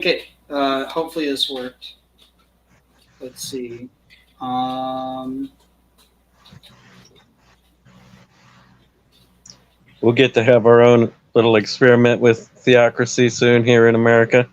Okay, hopefully this worked. Let's see. We'll get to have our own little experiment with theocracy soon here in America.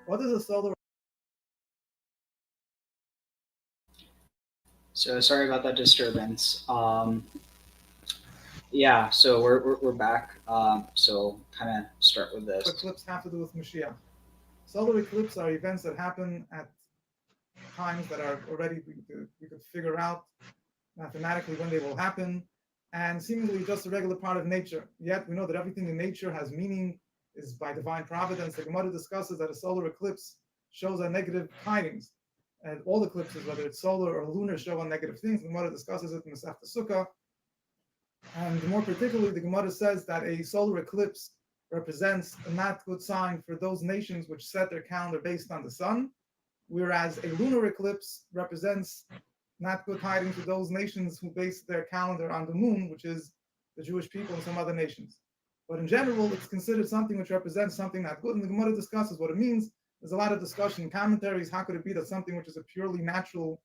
What is a solar? So sorry about that disturbance. Yeah, so we're back. So kind of start with this. Eclipses have to do with Mashiach. Solar eclipses are events that happen at times that are already we could figure out mathematically when they will happen, and seemingly just a regular part of nature. Yet we know that everything in nature has meaning, is by divine providence. The Gemara discusses that a solar eclipse shows a negative tidings, and all eclipses, whether it's solar or lunar, show on negative things. The Gemara discusses it in Masechta Sukkah, and more particularly, the Gemara says that a solar eclipse represents a not good sign for those nations which set their calendar based on the sun, whereas a lunar eclipse represents not good tidings for those nations who base their calendar on the moon, which is the Jewish people and some other nations. But in general, it's considered something which represents something not good, and the Gemara discusses what it means. There's a lot of discussion in commentaries. How could it be that something which is a purely natural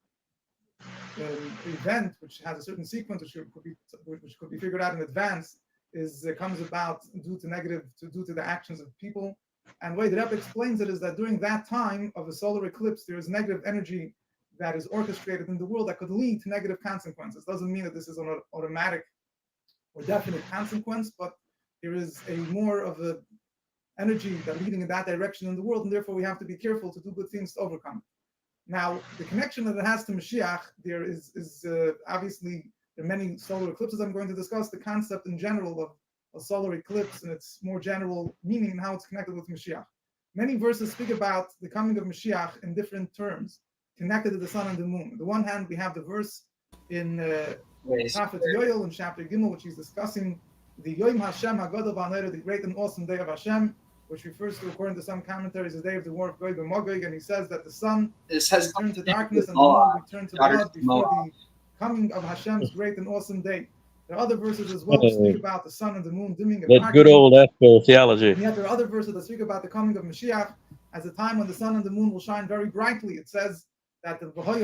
event, which has a certain sequence, which could be figured out in advance, comes about due to the actions of people? And the way the Rebbe explains it is that during that time of a solar eclipse, there is negative energy that is orchestrated in the world that could lead to negative consequences. Doesn't mean that this is an automatic or definite consequence, but there is a more of a energy that leading in that direction in the world, and therefore we have to be careful to do good things to overcome. Now, the connection that it has to Mashiach, there is obviously there are many solar eclipses. I'm going to discuss the concept in general of a solar eclipse and its more general meaning and how it's connected with Mashiach. Many verses speak about the coming of Mashiach in different terms, connected to the sun and the moon. On the one hand, we have the verse in Prophet Yoel in chapter Gimel, which he's discussing the Yom Hashem HaGadol V'Hanor, the great and awesome day of Hashem, which refers to, according to some commentaries, the day of the war of Gog and Magog, and he says that the sun returned to darkness and the moon returned to blood before the coming of Hashem's great and awesome day. There are other verses as well that speak about the sun and the moon dimming and that good old theology. And yet there are other verses that speak about the coming of Mashiach as a time when the sun and the moon will shine very brightly. It says that the light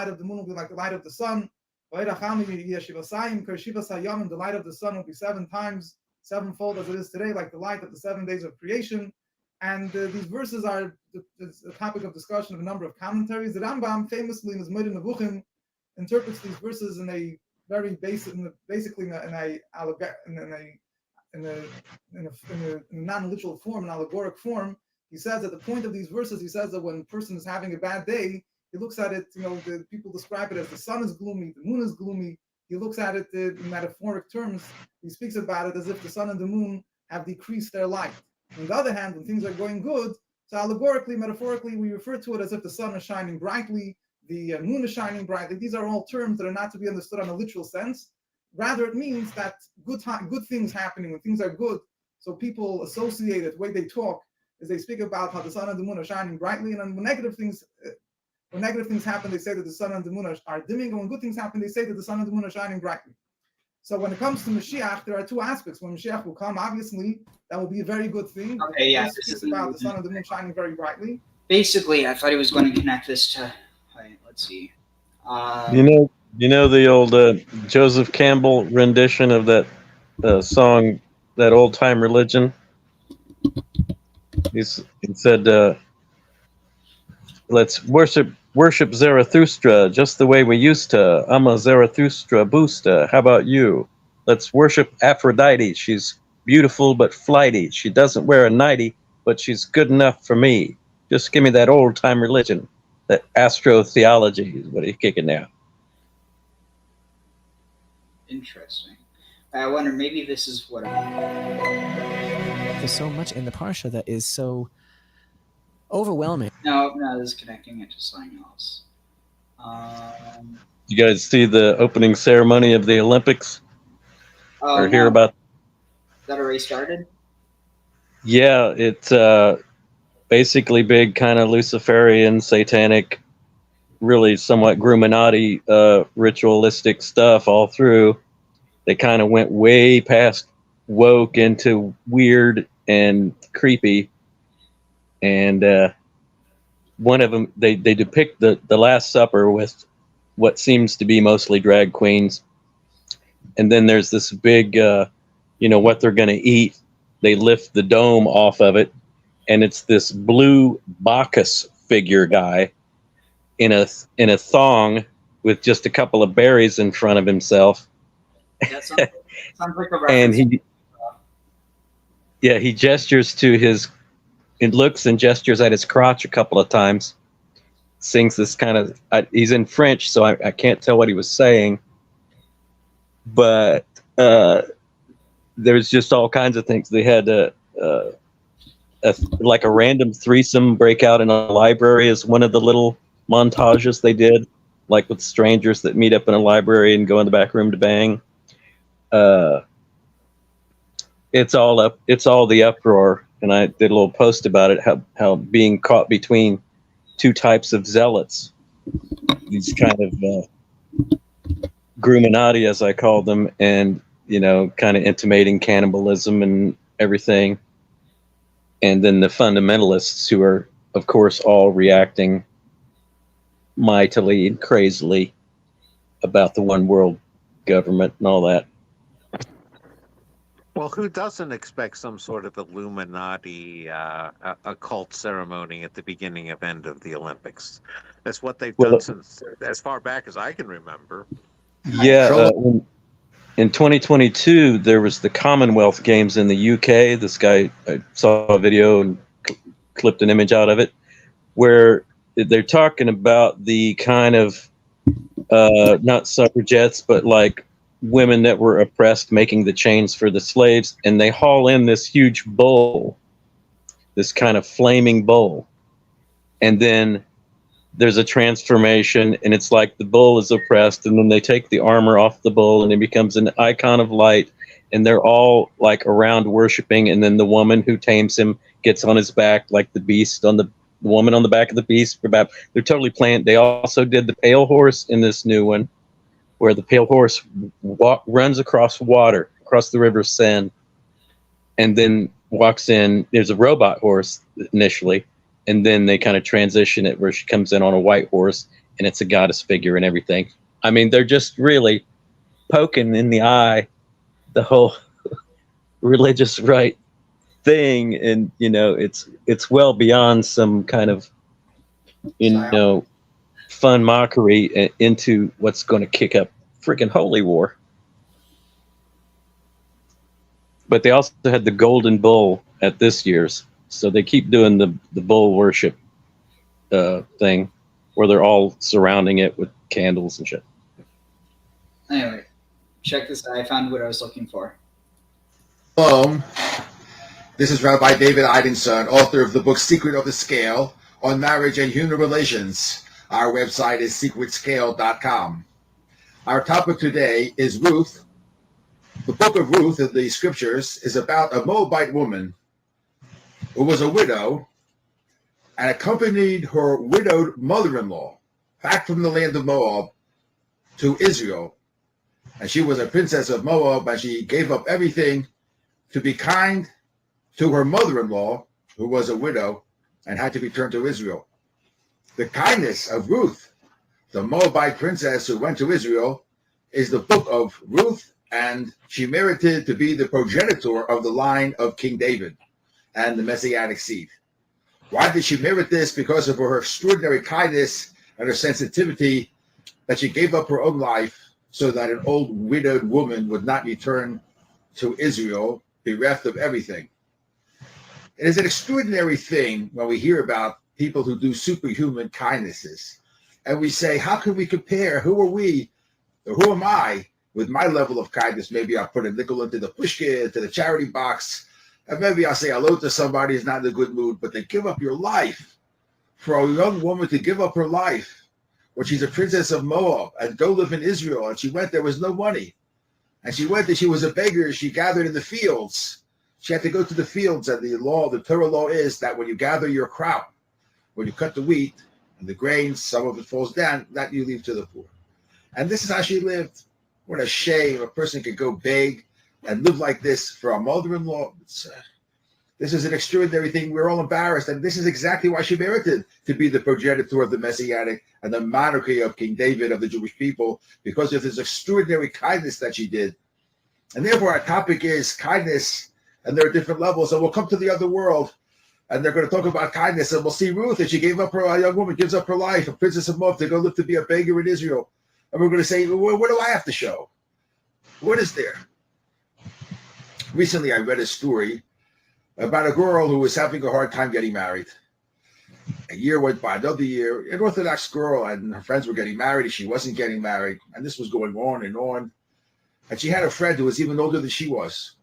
of the moon will be like the light of the sun. The light of the sun will be 7 times, sevenfold as it is today, like the light of the 7 days of creation. And these verses are the topic of discussion of a number of commentaries. The Rambam, famously in his Midian-Num, interprets these verses in a very basic, basically in a non-literal form, an allegoric form. He says at the point of these verses, he says that when a person is having a bad day, he looks at it, the people describe it as the sun is gloomy, the moon is gloomy. He looks at it in metaphoric terms. He speaks about it as if the sun and the moon have decreased their light. On the other hand, when things are going good, so allegorically, metaphorically, we refer to it as if the sun is shining brightly, the moon is shining brightly. These are all terms that are not to be understood on a literal sense. Rather, it means that good things happening, when things are good, so people associate it, the way they talk, is they speak about how the sun and the moon are shining brightly, and then when negative things happen, they say that the sun and the moon are dimming, and when good things happen, they say that the sun and the moon are shining brightly. So when it comes to Mashiach, there are 2 aspects. When Mashiach will come, obviously, that will be a very good thing. Okay, yeah. This is about the sun and the moon shining very brightly. Basically, I thought he was going to connect this to. Let's see. You know the old Joseph Campbell rendition of that song, that old time religion. He said, "Let's worship Zarathustra just the way we used to. I'm a Zarathustra booster. How about you? Let's worship Aphrodite. She's beautiful but flighty. She doesn't wear a nightie, but she's good enough for me. Just give me that old time religion. That astro-theology is what he's kicking now." Interesting. I wonder, maybe this is what. There's so much in the Parsha that is so overwhelming. No, this is connecting it to something else. You guys see the opening ceremony of the Olympics? Or hear about? That already started? Yeah, it's basically big kind of Luciferian, satanic, really somewhat Gruminati ritualistic stuff all through. They kind of went way past woke into weird and creepy. And one of them, they depict the Last Supper with what seems to be mostly drag queens. And then there's this big, what they're going to eat. They lift the dome off of it. And it's this blue Bacchus figure guy in a thong with just a couple of berries in front of himself. That sounds like a reference. And he gestures to it looks and gestures at his crotch a couple of times. Sings this kind of, he's in French, so I can't tell what he was saying. But there's just all kinds of things. They had like a random threesome breakout in a library is one of the little montages they did, like with strangers that meet up in a library and go in the back room to bang. It's all the uproar, and I did a little post about it, how being caught between 2 types of zealots, these kind of Gruminati, as I call them, and kind of intimating cannibalism and everything. And then the fundamentalists, who are, of course, all reacting mightily and crazily about the one world government and all that. Well, who doesn't expect some sort of Illuminati occult ceremony at the beginning of end of the Olympics? That's what they've done since as far back as I can remember. Yeah. In 2022, there was the Commonwealth Games in the UK. This guy, I saw a video and clipped an image out of it, where they're talking about the kind of, not suffragettes, but like women that were oppressed making the chains for the slaves. And they haul in this huge bull, this kind of flaming bull. And then there's a transformation, and it's like the bull is oppressed, and then they take the armor off the bull, and it becomes an icon of light, and they're all like around worshiping, and then the woman who tames him gets on his back, like the beast on the woman on the back of the beast. They're totally playing. They also did the pale horse in this new one, where the pale horse runs across water, across the river Seine, and then walks in. There's a robot horse initially, and then they kind of transition it where she comes in on a white horse, and it's a goddess figure and everything. I mean, they're just really poking in the eye the whole religious right thing, and it's well beyond some kind of fun mockery into what's going to kick up freaking holy war. But they also had the golden bull at this year's, so they keep doing the bull worship thing where they're all surrounding it with candles and shit. Anyway, check this out. I found what I was looking for. This is Rabbi David Eidenson, author of the book Secret of the Scale on Marriage and Human Relations. Our website is secretscale.com. Our topic today is Ruth. The book of Ruth of the scriptures is about a Moabite woman who was a widow and accompanied her widowed mother-in-law back from the land of Moab to Israel. And she was a princess of Moab, and she gave up everything to be kind to her mother-in-law, who was a widow and had to return to Israel. The kindness of Ruth, the Moabite princess who went to Israel, is the book of Ruth, and she merited to be the progenitor of the line of King David and the Messianic seed. Why did she merit this? Because of her extraordinary kindness and her sensitivity, that she gave up her own life so that an old widowed woman would not return to Israel bereft of everything. It is an extraordinary thing when we hear about people who do superhuman kindnesses, and we say, how can we compare? Who are we, or who am I with my level of kindness? Maybe I'll put a nickel into the pushkin, into the charity box, and maybe I'll say hello to somebody who's not in a good mood. But to give up your life, for a young woman to give up her life when she's a princess of Moab and go live in Israel, and she went, there was no money, and she went and she was a beggar. She gathered in the fields. She had to go to the fields, and the Torah law is that when you gather your crop, when you cut the wheat and the grains, some of it falls down, that you leave to the poor. And this is how she lived. What a shame a person could go beg and live like this for a mother-in-law. This is an extraordinary thing. We're all embarrassed, and this is exactly why she merited to be the progenitor of the Messianic and the monarchy of King David of the Jewish people, because of this extraordinary kindness that she did. And therefore, our topic is kindness, and there are different levels. And we'll come to the other world, and they're going to talk about kindness, and we'll see Ruth, and she gave up a young woman gives up her life, a princess of Moab, to go live to be a beggar in Israel. And we're going to say, well, what do I have to show? What is there? Recently, I read a story about a girl who was having a hard time getting married. A year went by, another year, an Orthodox girl, and her friends were getting married, and she wasn't getting married. And this was going on and on. And she had a friend who was even older than she was.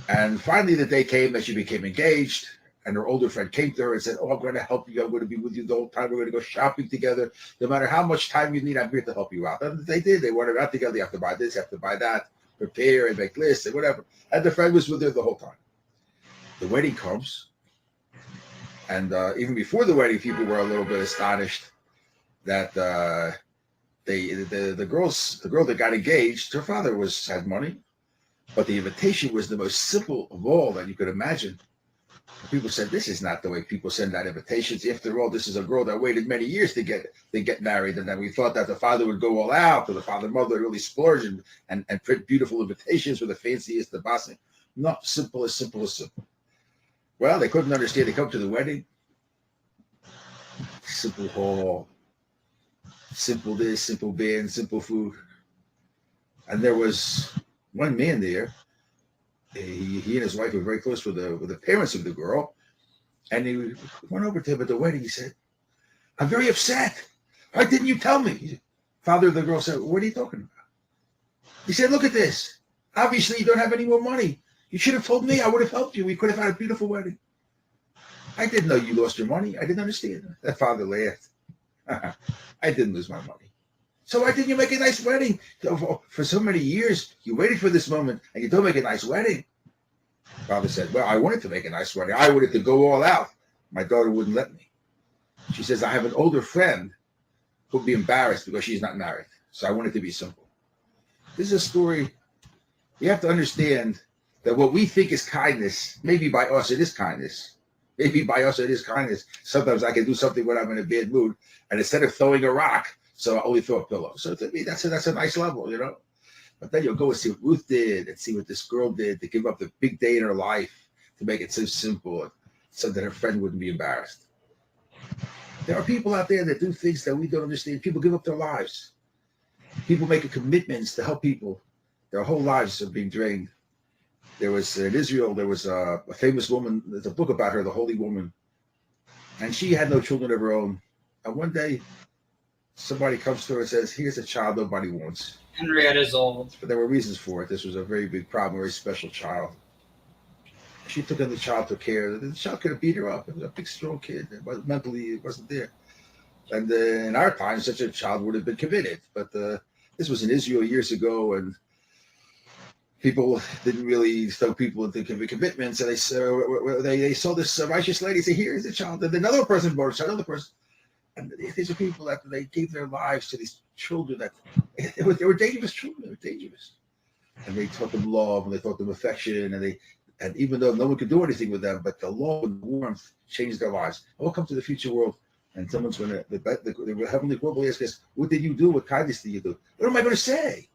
And finally, the day came that she became engaged, and her older friend came to her and said, oh, I'm going to help you. I'm going to be with you the whole time. We're going to go shopping together. No matter how much time you need, I'm here to help you out. And they did. They went out together. You have to buy this, you have to buy that, prepare and make lists and whatever. And the friend was with her the whole time. The wedding comes. And even before the wedding, people were a little bit astonished that the girl that got engaged, her father had money. But the invitation was the most simple of all that you could imagine. People said, this is not the way people send out invitations. After all, this is a girl that waited many years to get married. And then we thought that the father would go all out, or the father and mother really splurge and print beautiful invitations with the fanciest, the bossing. Not simple as simple as simple. Well, they couldn't understand. They come to the wedding. Simple hall. Simple this, simple band, simple food. And there was one man there. He and his wife were very close with the parents of the girl. And he went over to him at the wedding. He said, I'm very upset. Why didn't you tell me? Father of the girl said, what are you talking about? He said, look at this. Obviously, you don't have any more money. You should have told me. I would have helped you. We could have had a beautiful wedding. I didn't know you lost your money. I didn't understand. That father laughed. I didn't lose my money. So why didn't you make a nice wedding? For so many years, you waited for this moment, and you don't make a nice wedding. Father said, well, I wanted to make a nice wedding. I wanted to go all out. My daughter wouldn't let me. She says, I have an older friend who'll be embarrassed because she's not married. So I want it to be simple. This is a story. You have to understand that what we think is kindness, maybe by us it is kindness. Maybe by us it is kindness. Sometimes I can do something when I'm in a bad mood, and instead of throwing a rock, so I only throw a pillow. So to me, that's a nice level, you know. But then you'll go and see what Ruth did and see what this girl did to give up the big day in her life to make it so simple so that her friend wouldn't be embarrassed. There are people out there that do things that we don't understand. People give up their lives. People make commitments to help people. Their whole lives are being drained. There was in Israel, there was a famous woman. There's a book about her, the Holy Woman. And she had no children of her own. And one day, somebody comes to her and says, here's a child nobody wants. Henrietta's old. But there were reasons for it. This was a very big problem, a very special child. She took in the child, took care. The child could have beat her up. It was a big, strong kid. But mentally, it wasn't there. And in our time, such a child would have been committed. But this was in Israel years ago, and people didn't really throw people into commitments. And they saw this righteous lady say, here's the child. And another person brought a child, another person. And these are people that they gave their lives to these children that they were dangerous children. They were dangerous. And they taught them love, and they taught them affection, and even though no one could do anything with them, but the love and warmth changed their lives. And we'll come to the future world, and someone's going to, the heavenly court will ask us, what did you do? What kindness did you do? What am I going to say?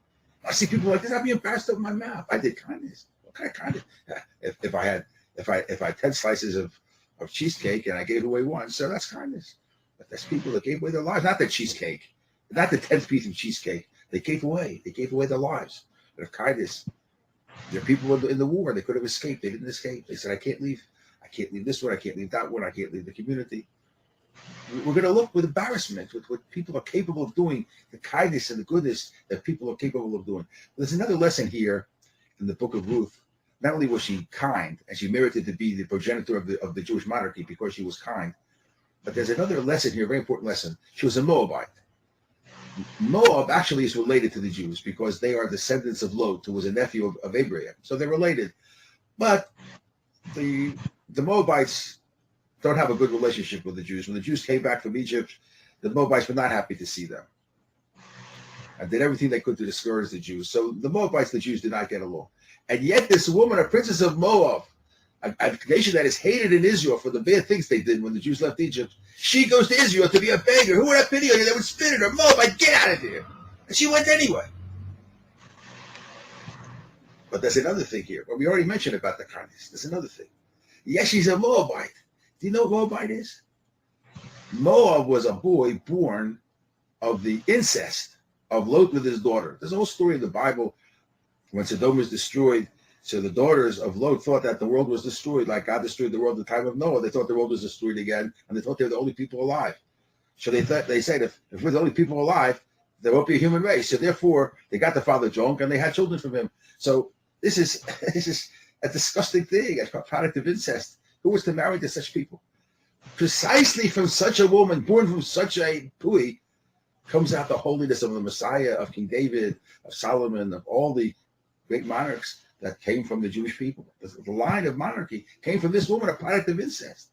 I see people like this, I'd be embarrassed over my mouth. I did kindness. What kind of kindness? If I had 10 slices of cheesecake and I gave away one, so that's kindness. But there's people that gave away their lives, not the cheesecake, not the 10th piece of cheesecake. They gave away their lives. But of kindness. There are people in the war, they could have escaped. They didn't escape. They said, I can't leave this one, I can't leave that one, I can't leave the community. We're going to look with embarrassment with what people are capable of doing, the kindness and the goodness that people are capable of doing. There's another lesson here in the book of Ruth. Not only was she kind, and she merited to be the progenitor of the Jewish monarchy because she was kind, but there's another lesson here, a very important lesson. She was a Moabite. Moab actually is related to the Jews because they are descendants of Lot, who was a nephew of Abraham. So they're related. But the Moabites don't have a good relationship with the Jews. When the Jews came back from Egypt, the Moabites were not happy to see them and did everything they could to discourage the Jews. So the Moabites and the Jews did not get along. And yet this woman, a princess of Moab, a nation that is hated in Israel for the bad things they did when the Jews left Egypt, she goes to Israel to be a beggar. Who would have pity on you? They would spit at her. Moabite, get out of here. And she went anyway. But there's another thing here. Well, we already mentioned about the kindness. There's another thing. Yes, she's a Moabite. Do you know what Moabite is? Moab was a boy born of the incest of Lot with his daughter. There's a whole story in the Bible when Sodom was destroyed. So the daughters of Lot thought that the world was destroyed, like God destroyed the world at the time of Noah. They thought the world was destroyed again, and they thought they were the only people alive. So they said, if we're the only people alive, there won't be a human race. So therefore, they got the father drunk, and they had children from him. So this is a disgusting thing, a product of incest. Who was to marry to such people? Precisely from such a woman, born from such a pui, comes out the holiness of the Messiah, of King David, of Solomon, of all the great monarchs that came from the Jewish people. The line of monarchy came from this woman, a product of incest.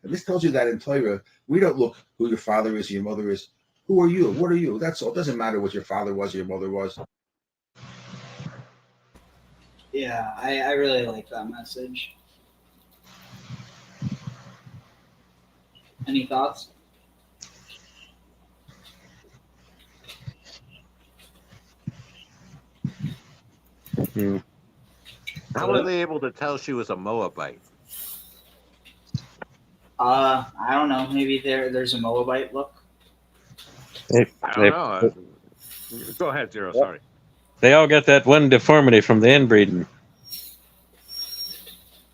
And this tells you that in Torah, we don't look who your father is or your mother is. Who are you? What are you? That's all. It doesn't matter what your father was or your mother was. Yeah, I really like that message. Any thoughts? How were they able to tell she was a Moabite? I don't know. Maybe there's a Moabite look. I don't know. Go ahead, Zero. Sorry. They all got that one deformity from the inbreeding.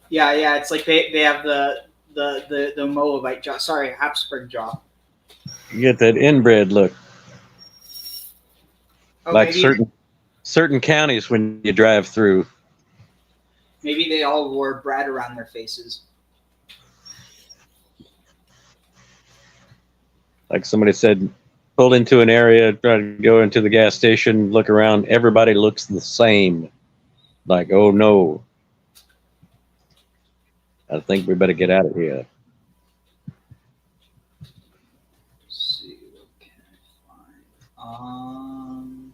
Yeah. It's like they have the Moabite jaw. Sorry, Habsburg jaw. You get that inbred look, like maybe, certain counties when you drive through. Maybe they all wore bread around their faces. Like somebody said, pulled into an area, try to go into the gas station, look around. Everybody looks the same. Like, oh no. I think we better get out of here. Let's see what can I find.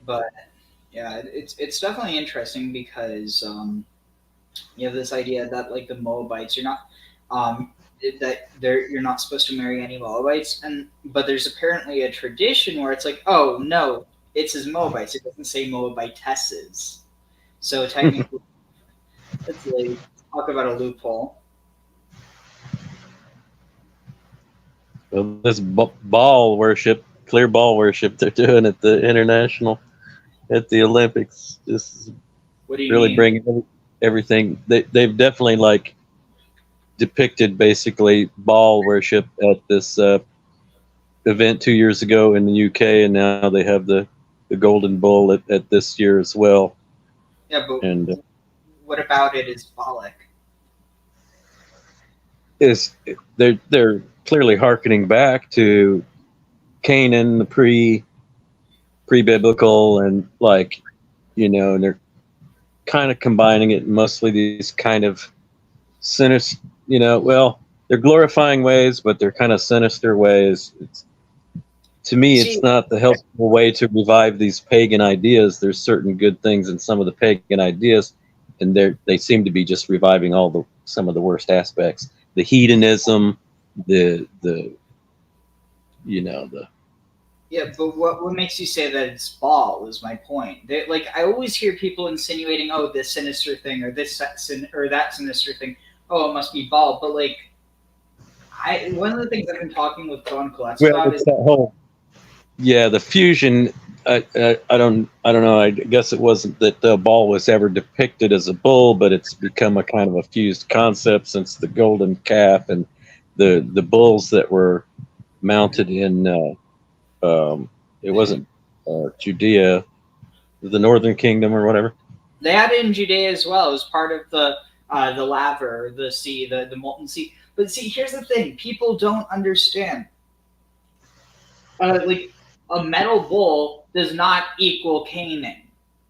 But yeah, it's definitely interesting because you have this idea that like the Moabites, you're not you're not supposed to marry any Moabites, but there's apparently a tradition where it's like, oh no, it says Moabites, it doesn't say Moabitesses. So technically, let's like talk about a loophole. Well, this ball worship, clear ball worship they're doing at the international, at the Olympics, just What do you really mean? bringing everything. They've definitely like depicted basically ball worship at this event 2 years ago in the UK, and now they have the Golden Bull at this year as well. Yeah, but And what about it is phallic? they're clearly hearkening back to Canaan, the pre-biblical, and like, you know, and they're kind of combining it, mostly these kind of sinister, you know, well, they're glorifying ways, but they're kind of sinister ways. To me, it's not the helpful way to revive these pagan ideas. There's certain good things in some of the pagan ideas, and they seem to be just reviving some of the worst aspects. The hedonism, the Yeah, but what makes you say that it's Baal is my point. Like I always hear people insinuating, oh, this sinister thing or this or that sinister thing. Oh, it must be Baal. But like, one of the things I've been talking with Kohen-Koletz about is that whole the fusion. I don't know. I guess it wasn't that Baal was ever depicted as a bull, but it's become a kind of a fused concept since the golden calf and the bulls that were mounted in. It wasn't Judea, the northern kingdom or whatever. They had it in Judea as well. It was part of the laver, the sea, the molten sea. But see, here's the thing: people don't understand. Like a metal bull does not equal Canaan.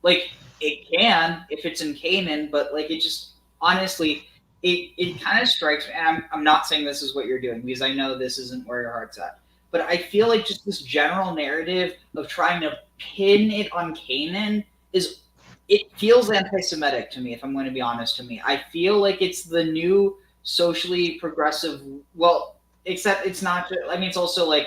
Like it can if it's in Canaan, but like it just honestly, it kind of strikes me. And I'm not saying this is what you're doing because I know this isn't where your heart's at. But I feel like just this general narrative of trying to pin it on Canaan it feels anti-Semitic to me, if I'm going to be honest to me. I feel like it's the new socially progressive, well, except it's not, I mean, it's also like,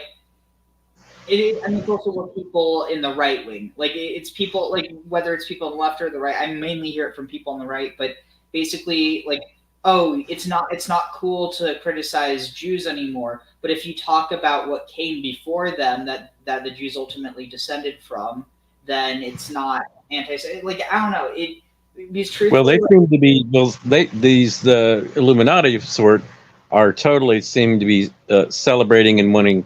it's also what people in the right wing, like it's people, like whether it's people on the left or the right, I mainly hear it from people on the right, but basically like, oh, it's not cool to criticize Jews anymore. But if you talk about what came before them, that the Jews ultimately descended from, then it's not anti-Semitic. Like I don't know. These truthfully. Well, they seem to be the Illuminati of sort are totally seem to be celebrating and wanting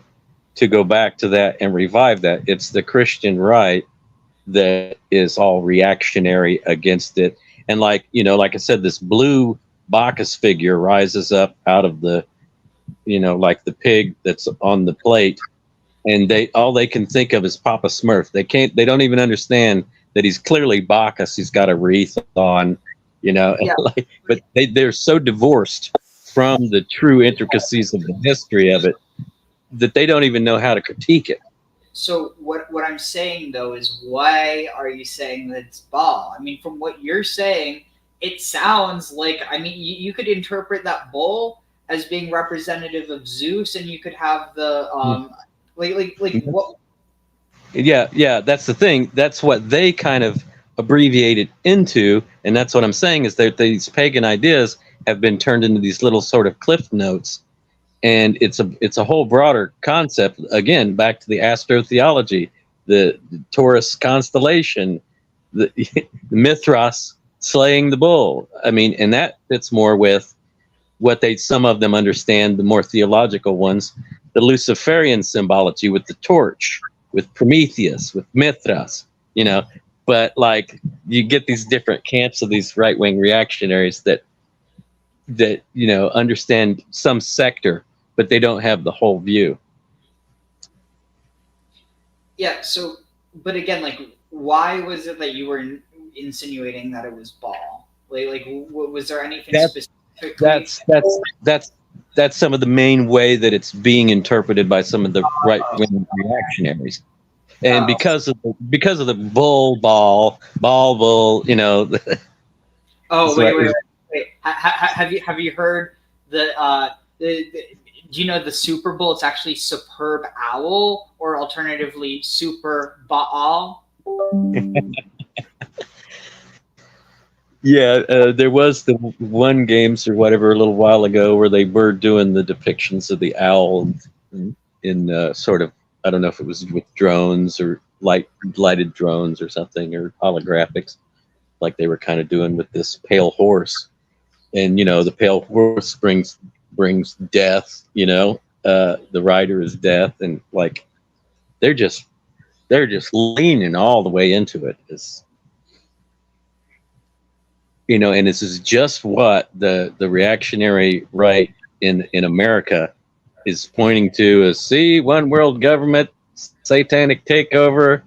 to go back to that and revive that. It's the Christian right that is all reactionary against it, and like I said, this blue Bacchus figure rises up out of the, like the pig that's on the plate, and all they can think of is Papa Smurf. They don't even understand that he's clearly Bacchus. He's got a wreath on, yeah. But they're so divorced from the true intricacies of the history of it that they don't even know how to critique it. So what I'm saying though is, why are you saying that it's Baal? I mean, from what you're saying, it sounds like, I mean, you could interpret that bull as being representative of Zeus, and you could have the what? Yeah, that's the thing. That's what they kind of abbreviated into, and that's what I'm saying is that these pagan ideas have been turned into these little sort of cliff notes, and it's a whole broader concept. Again, back to the astrotheology, the Taurus constellation, the Mithras slaying the bull. I mean, and that fits more with what some of them understand, the more theological ones, the Luciferian symbology with the torch, with Prometheus, with Mithras, but but like you get these different camps of these right-wing reactionaries that understand some sector, but they don't have the whole view. Yeah. So, but again, like, why was it that you were insinuating that it was Baal? Like, was there anything specifically? That's some of the main way that it's being interpreted by some of the right-wing reactionaries. And because of the bull, Oh, wait. Have you heard the do you know the Super Bowl? It's actually Superb Owl, or alternatively Super Baal. Yeah, there was the one games or whatever a little while ago where they were doing the depictions of the owl in sort of, I don't know if it was with drones or lighted drones or something, or holographics, like they were kind of doing with this pale horse. And the pale horse brings death. The rider is death, and like they're just leaning all the way into it. And this is just what the reactionary right in America is pointing to as, see, one world government, satanic takeover,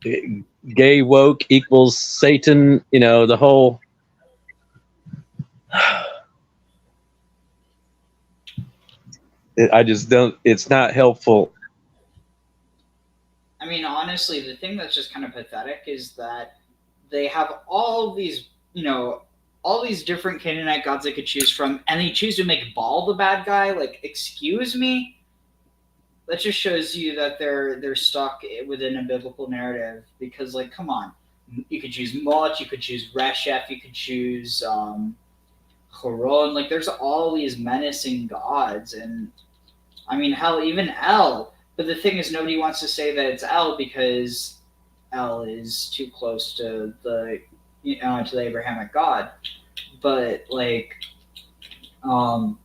gay woke equals Satan, the whole. I just don't, it's not helpful. I mean, honestly, the thing that's just kind of pathetic is that they have all these different Canaanite gods they could choose from, and they choose to make Baal the bad guy. Like, excuse me? That just shows you that they're stuck within a biblical narrative, because, like, come on. You could choose Mot, you could choose Reshef, you could choose Choron. Like, there's all these menacing gods, and I mean, hell, even El. But the thing is, nobody wants to say that it's El because El is too close to the Abrahamic God. But like, from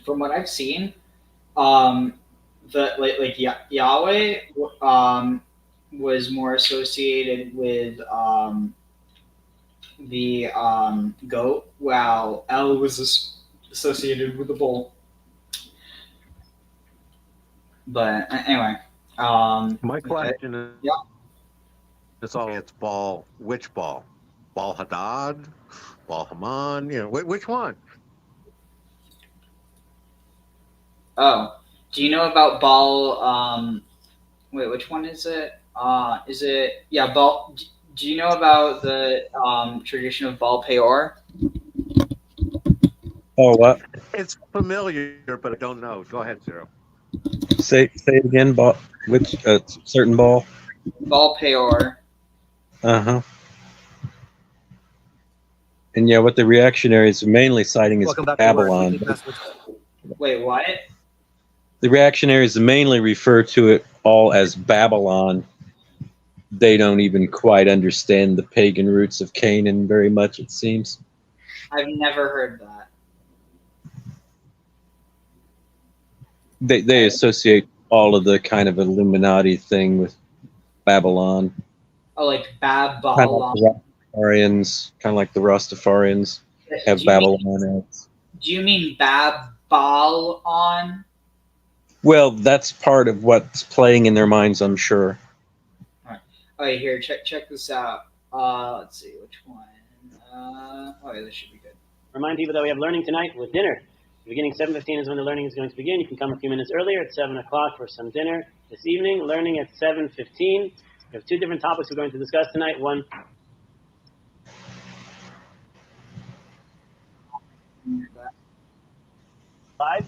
what I've seen, Yahweh was more associated with the goat, while El was associated with the bull. But anyway, my question is, yeah. It's Baal. Which Baal? Baal Hadad, Baal Haman. Which one? Oh, do you know about Baal? Wait, which one is it? Baal? Do you know about the tradition of Baal Peor? Oh, what? It's familiar, but I don't know. Go ahead, Zero. Say it again. Ball, which certain ball? Baal Peor. And yeah, what the reactionaries are mainly citing is Babylon. Wait, what? The reactionaries mainly refer to it all as Babylon. They don't even quite understand the pagan roots of Canaan very much, it seems. I've never heard that. They associate all of the kind of Illuminati thing with Babylon. Oh, like Babylon. Kind of like the Rastafarians have Babylon. Do you mean Babylon? Well, that's part of what's playing in their minds, I'm sure. All right, here, check this out. Let's see, which one? This should be good. Remind people that we have learning tonight with dinner. Beginning 7:15 is when the learning is going to begin. You can come a few minutes earlier at 7 o'clock for some dinner this evening. Learning at 7:15. We have two different topics we're going to discuss tonight. One. Five.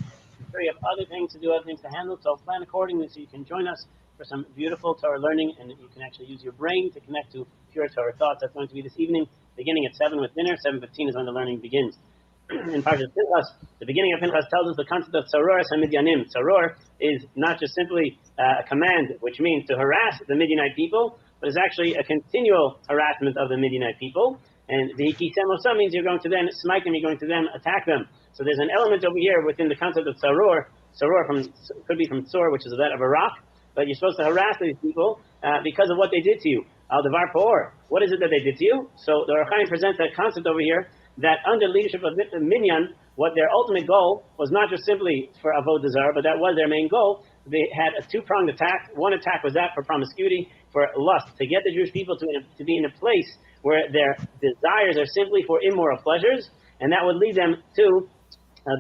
Sure, you have other things to do, other things to handle, so plan accordingly so you can join us for some beautiful Torah learning, and you can actually use your brain to connect to pure Torah thoughts. That's going to be this evening, beginning at 7 with dinner. 7:15 is when the learning begins. In Parsha𝓂, the beginning of Pinchas tells us the concept of tzaror Midianim. Tzaror is not just simply a command, which means to harass the Midianite people, but is actually a continual harassment of the Midianite people. And the Hikisemosa means you're going to then smite them, you're going to then attack them. So there's an element over here within the concept of tzaror. Tzaror could be from tzor, which is that of a rock, but you're supposed to harass these people because of what they did to you. 𝐤𐤉𝐿 What is it that they did to you? So the Ohr HaChaim presents that concept over here that under leadership of Midian, what their ultimate goal was not just simply for avodah zarah, but that was their main goal. They had a two-pronged attack. One attack was that for promiscuity, for lust, to get the Jewish people to be in a place where their desires are simply for immoral pleasures, and that would lead them to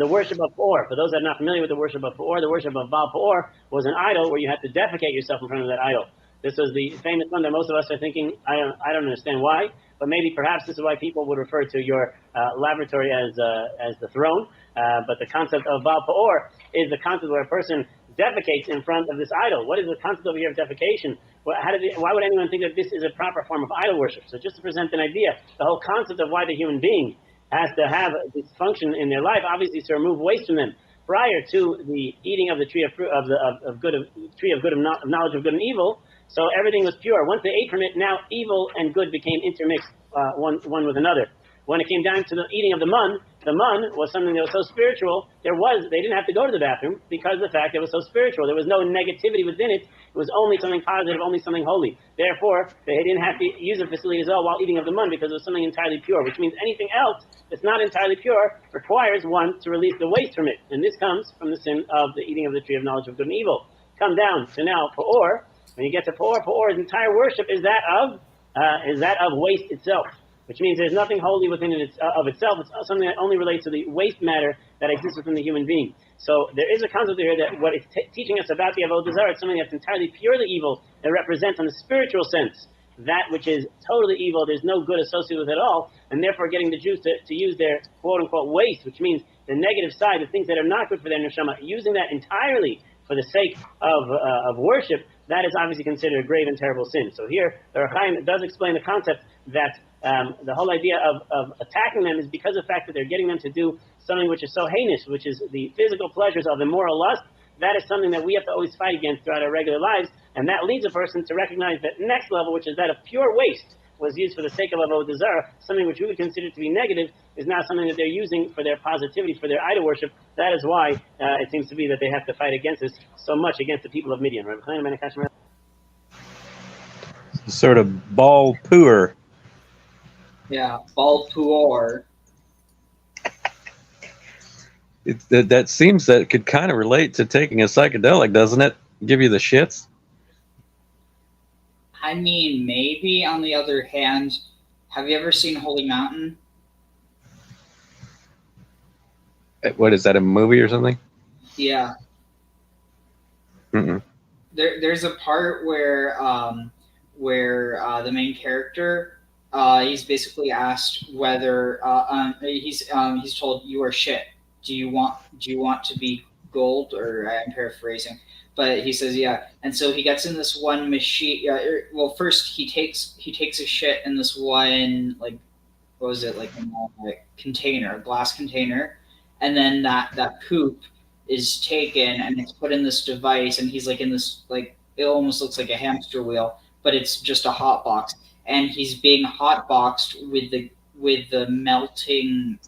the worship of Peor. For those that are not familiar with the worship of Peor, the worship of Baal Peor was an idol where you had to defecate yourself in front of that idol. This was the famous one that most of us are thinking, I don't understand why, but maybe perhaps this is why people would refer to your laboratory as the throne. But the concept of Baal Peor is the concept where a person defecates in front of this idol. What is the concept over here of defecation? Why would anyone think that this is a proper form of idol worship? So just to present an idea, the whole concept of why the human being has to have this function in their life, obviously is to remove waste from them. Prior to the eating of the tree of knowledge of good and evil, so everything was pure. Once they ate from it, now evil and good became intermixed one with another. When it came down to the eating of the mun was something that was so spiritual, they didn't have to go to the bathroom because of the fact it was so spiritual. There was no negativity within it. It was only something positive, only something holy. Therefore, they didn't have to use the facilities at all while eating of the mun because it was something entirely pure, which means anything else that's not entirely pure requires one to release the waste from it. And this comes from the sin of the eating of the tree of knowledge of good and evil. Come down to now Peor. When you get to Peor's entire worship is that of waste itself, which means there's nothing holy within it of itself. It's something that only relates to the waste matter that exists within the human being. So there is a concept here that what it's teaching us about the avodah zarah is something that's entirely purely evil, that represents in the spiritual sense that which is totally evil. There's no good associated with it at all, and therefore getting the Jews to use their quote-unquote waste, which means the negative side, the things that are not good for their neshama, using that entirely for the sake of worship, that is obviously considered a grave and terrible sin. So here, the Ohr HaChaim does explain the concept that the whole idea of attacking them is because of the fact that they're getting them to do something which is so heinous, which is the physical pleasures of immoral lust. That is something that we have to always fight against throughout our regular lives, and that leads a person to recognize that next level, which is that of pure waste, was used for the sake of avodah zarah. Something which we would consider to be negative is now something that they're using for their positivity, for their idol worship. That is why it seems to be that they have to fight against this so much against the people of Midian. Sort of Baal Peor. Yeah, Baal Peor. That seems that it could kind of relate to taking a psychedelic, doesn't it? Give you the shits? I mean, maybe. On the other hand, have you ever seen Holy Mountain? What is that, a movie or something? Yeah. Mm-mm. There's a part where the main character he's basically asked whether he's told you are shit. Do you want to be gold? Or I'm paraphrasing, but he says yeah. And so he gets in this one machine. Well, first he takes a shit in this one, like, what was it, like a container, a glass container, and then that poop is taken and it's put in this device, and he's like in this, like, it almost looks like a hamster wheel, but it's just a hot box, and he's being hot boxed with the melting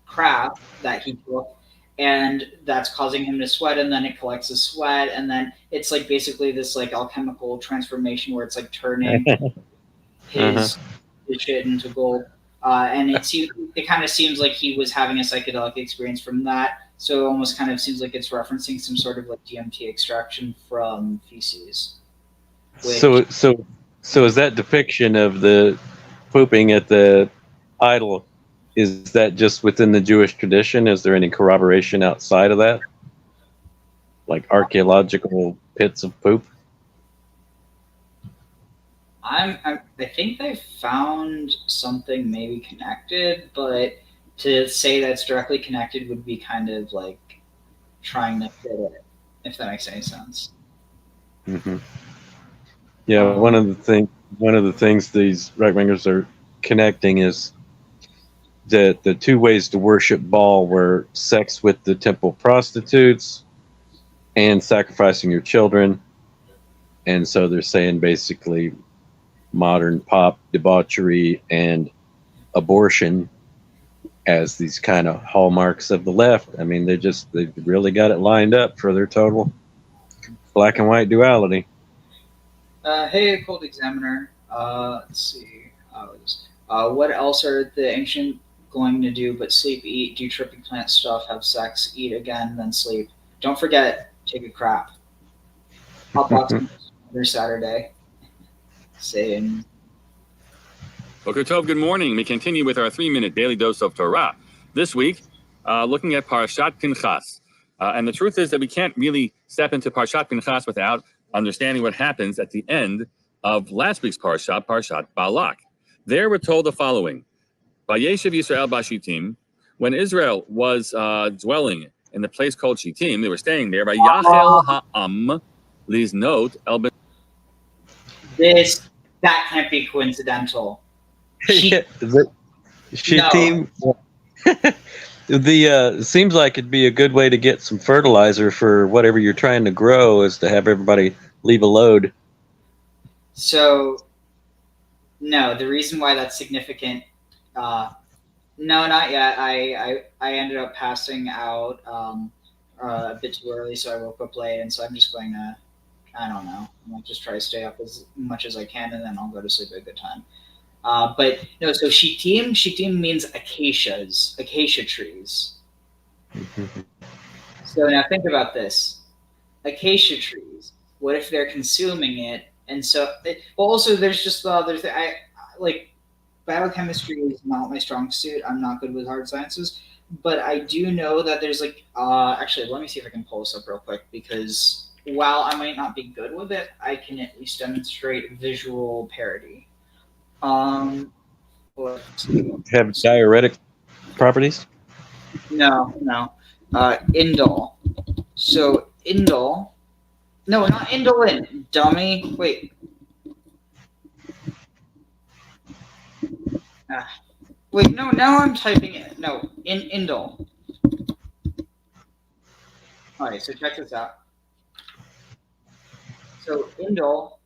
crap that he took, and that's causing him to sweat, and then it collects the sweat, and then it's like basically this like alchemical transformation where it's like turning his shit into gold. And it kind of seems like he was having a psychedelic experience from that. So it almost kind of seems like it's referencing some sort of like DMT extraction from feces. So is that depiction of the pooping at the idol, is that just within the Jewish tradition? Is there any corroboration outside of that? Like archaeological pits of poop? I think they found something maybe connected, but to say that's directly connected would be kind of like trying to fit it, if that makes any sense. Mm-hmm. Yeah, one of the things these right-wingers are connecting is that the two ways to worship Baal were sex with the temple prostitutes and sacrificing your children. And so they're saying basically modern pop debauchery and abortion as these kind of hallmarks of the left. I mean, they really got it lined up for their total black and white duality. Hey, Cold Examiner. Let's see. What else are the ancient going to do but sleep, eat, do tripping plant stuff, have sex, eat again, then sleep? Don't forget, take a crap. Hot box every Saturday. Same. Boker Tov, good morning. We continue with our 3-minute daily dose of Torah. This week, looking at Parsha𓂋𝑄nchas. And the truth is that we can't really step into Parsha𓂋𝑄nchas without understanding what happens at the end of last week's Parsha, Parsha𓂋_Balak. There we're told the following. Vayeshev Yisrael b'Shittim, when Israel was dwelling in the place called Shittim, they were staying there. Vayachel ha'am liznot el ben. That can't be coincidental. Shittim. Seems like it'd be a good way to get some fertilizer for whatever you're trying to grow, is to have everybody leave a load. So, no, the reason why that's significant, no, not yet. I ended up passing out a bit too early, so I woke up late, and so I'm just going to, I don't know, I might just try to stay up as much as I can, and then I'll go to sleep at a good time. But no, so Shittim means acacia trees. So now think about this. Acacia trees, what if they're consuming it? And so, also there's just the other thing, like biochemistry is not my strong suit. I'm not good with hard sciences, but I do know that there's like, actually, let me see if I can pull this up real quick, because while I might not be good with it, I can at least demonstrate visual parity. Have diuretic properties? No. Indole. So indole. No, not indolent, dummy. Wait. Wait, no, now I'm typing it. No, indole. Alright, so check this out. So indole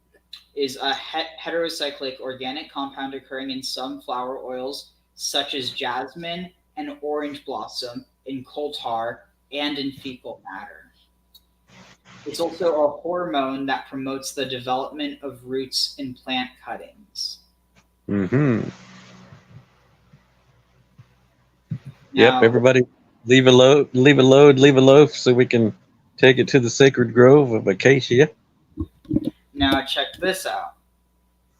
is a heterocyclic organic compound occurring in some flower oils such as jasmine and orange blossom, in coal tar, and in fecal matter. It's also a hormone that promotes the development of roots in plant cuttings. Mm-hmm. Yep, everybody leave a loaf so we can take it to the sacred grove of acacia. Now check this out.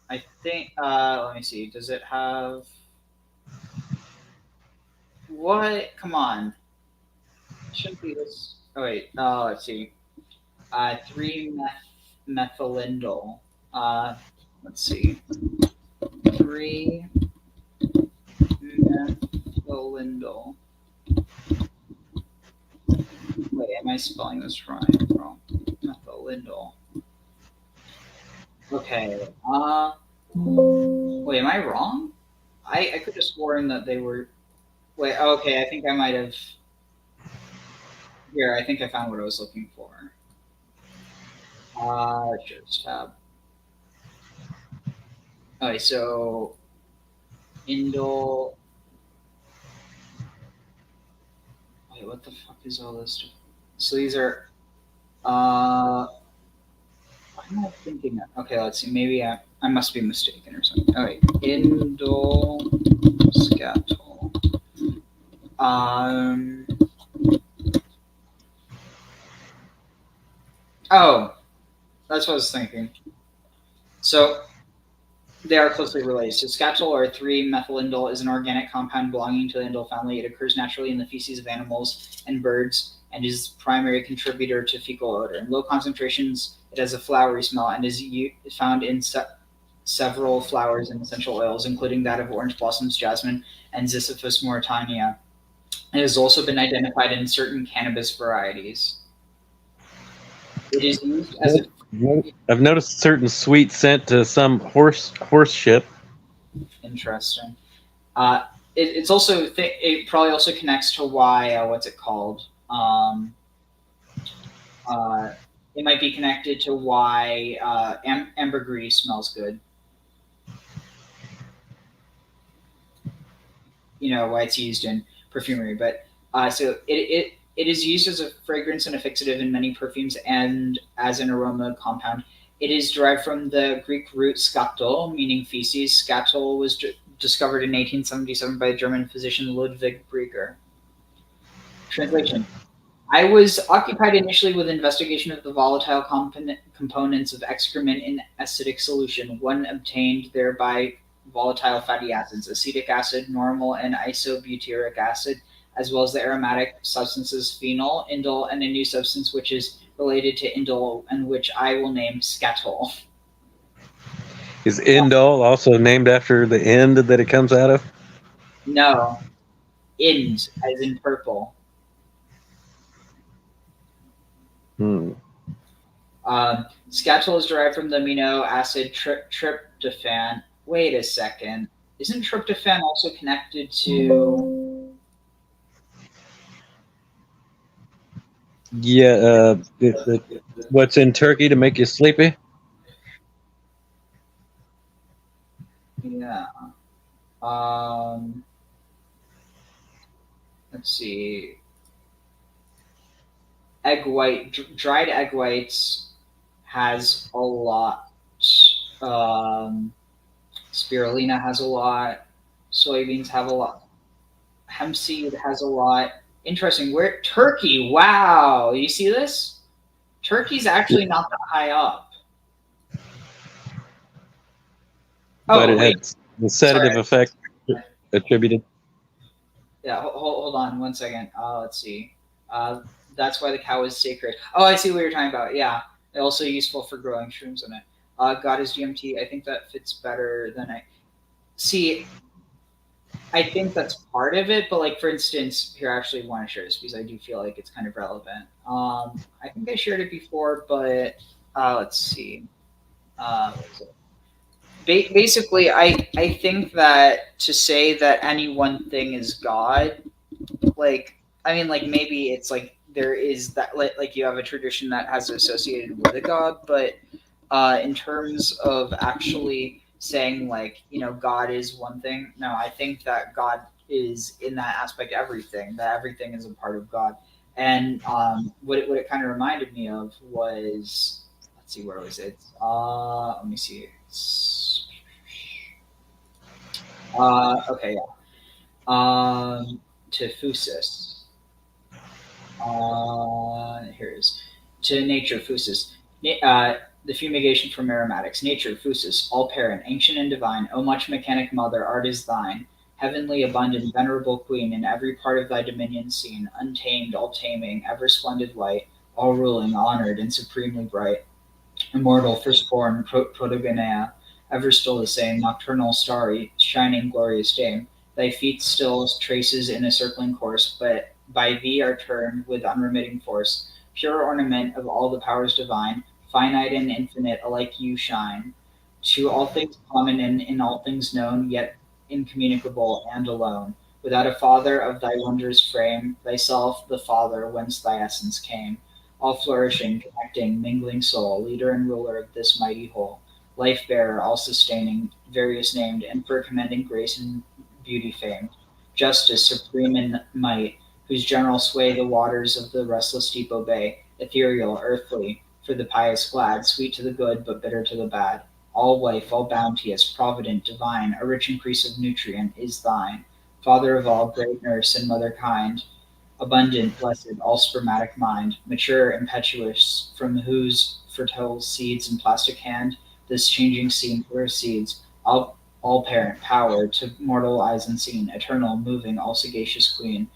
I think, let me see, does it have, what? Come on. It shouldn't be this, oh wait, let's see. 3-methylindole. Let's see. 3-methylindole. Wait, am I spelling this wrong? Methylindole. Okay. Wait, am I wrong? I could have sworn that they were. Wait, okay, I think I might have. Here, I think I found what I was looking for. Cheers tab. Okay, so indole. Wait, what the fuck is all this stuff? So these are. What am I thinking of? Okay, let's see. Maybe I must be mistaken or something. All right, indole scatol. Oh, that's what I was thinking. So they are closely related. So scatol, or 3-methylindole, is an organic compound belonging to the indole family. It occurs naturally in the feces of animals and birds, and is the primary contributor to fecal odor. In low concentrations, it has a flowery smell and is found in several flowers and essential oils, including that of orange blossoms, jasmine, and Ziziphus mauritania. It has also been identified in certain cannabis varieties. It is used as a... I've noticed a certain sweet scent to some horse shit. Interesting. It's also it probably also connects to why what's it called? It might be connected to why ambergris smells good. You know, why it's used in perfumery, but so it is used as a fragrance and a fixative in many perfumes and as an aroma compound It is derived from the Greek root skato, meaning feces. Skato was discovered in 1877 by German physician Ludwig Brieger. Translation. I was occupied initially with investigation of the volatile components of excrement in acidic solution. One obtained thereby volatile fatty acids, acetic acid, normal, and isobutyric acid, as well as the aromatic substances phenol, indole, and a new substance which is related to indole and which I will name scatol. Is indole also named after the end that it comes out of? No. Ind, as in purple. Scatol is derived from the amino acid tryptophan. Wait a second. Isn't tryptophan also connected to... Yeah, what's in turkey to make you sleepy? Yeah. Let's see. Egg white, dried egg whites has a lot. Spirulina has a lot. Soybeans have a lot. Hemp seed has a lot. Interesting. Where turkey? Wow, you see this? Turkey's actually not that high up. But it had the sedative effect attributed. Yeah, hold on one second. Let's see. That's why the cow is sacred. Oh, I see what you're talking about. Yeah, also useful for growing shrooms in it. God is GMT. I think that fits better than I see. I think that's part of it, but like for instance, here I actually want to share this because I do feel like it's kind of relevant. I think I shared it before, but let's see. Basically, I think that to say that any one thing is God, like I mean, like maybe it's like there is that like you have a tradition that has associated with a god, but in terms of actually saying like God is one thing, no, I think that God is in that aspect everything. That everything is a part of God, and what it kind of reminded me of was, let's see, where was it? Let me see. Okay, yeah. To Phusis. Here it is. To nature, Phusis. The fumigation from aromatics. Nature, Phusis, all parent, ancient and divine, O much mechanic mother, art is thine. Heavenly, abundant, venerable queen, in every part of thy dominion seen, untamed, all taming, ever splendid white, all ruling, honored, and supremely bright. Immortal, firstborn, protogonea, ever still the same, nocturnal, starry, shining, glorious dame. Thy feet still traces in a circling course, but by thee are turned with unremitting force. Pure ornament of all the powers divine, finite and infinite alike you shine. To all things common and in all things known, yet incommunicable and alone. Without a father of thy wondrous frame, thyself the Father whence thy essence came. All flourishing, connecting, mingling soul, leader and ruler of this mighty whole. Life bearer, all sustaining, various named, and for commending grace and beauty famed. Justice, supreme in might, whose general sway the waters of the restless deep obey. Ethereal, earthly, for the pious glad, sweet to the good, but bitter to the bad. All wife, all bounteous, provident, divine, a rich increase of nutrient is thine. Father of all, great nurse and mother kind, abundant, blessed, all spermatic mind, mature, impetuous, from whose fertile seeds and plastic hand this changing scene proceeds, all parent power to mortal eyes unseen, eternal, moving, all sagacious queen.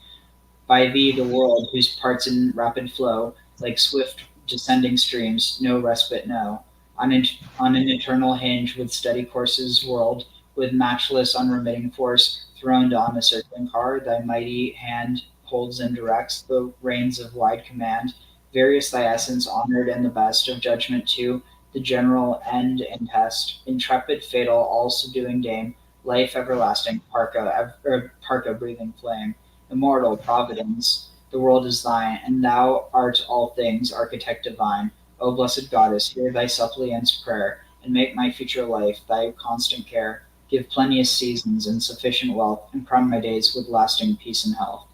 By thee the world, whose parts in rapid flow, like swift descending streams, no respite know. On an eternal hinge with steady courses whirled, with matchless unremitting force, throned on a circling car, thy mighty hand holds and directs the reins of wide command. Various thy essence, honored and the best of judgment too, the general end and test, intrepid, fatal, all subduing dame, life everlasting, Parka breathing flame, immortal providence, the world is thine, and thou art all things, architect divine. O blessed goddess, hear thy suppliant's prayer, and make my future life thy constant care. Give plenteous seasons and sufficient wealth, and crown my days with lasting peace and health.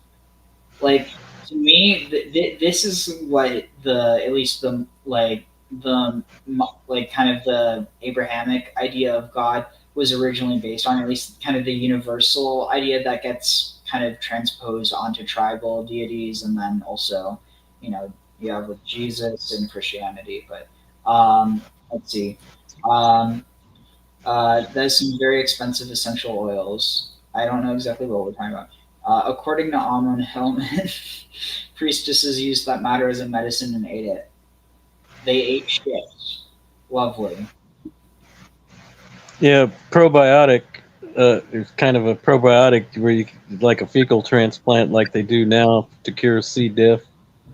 Like, to me, this is what at least the like kind of the Abrahamic idea of God was originally based on, at least kind of the universal idea that gets kind of transposed onto tribal deities, and then also, you know, you have with Jesus and Christianity. But let's see. There's some very expensive essential oils. I don't know exactly what we're talking about. According to Amon Hellman, priestesses used that matter as a medicine and ate it. They ate shit. Lovely. Yeah, probiotic. It's kind of a probiotic where you like a fecal transplant, like they do now to cure C. diff.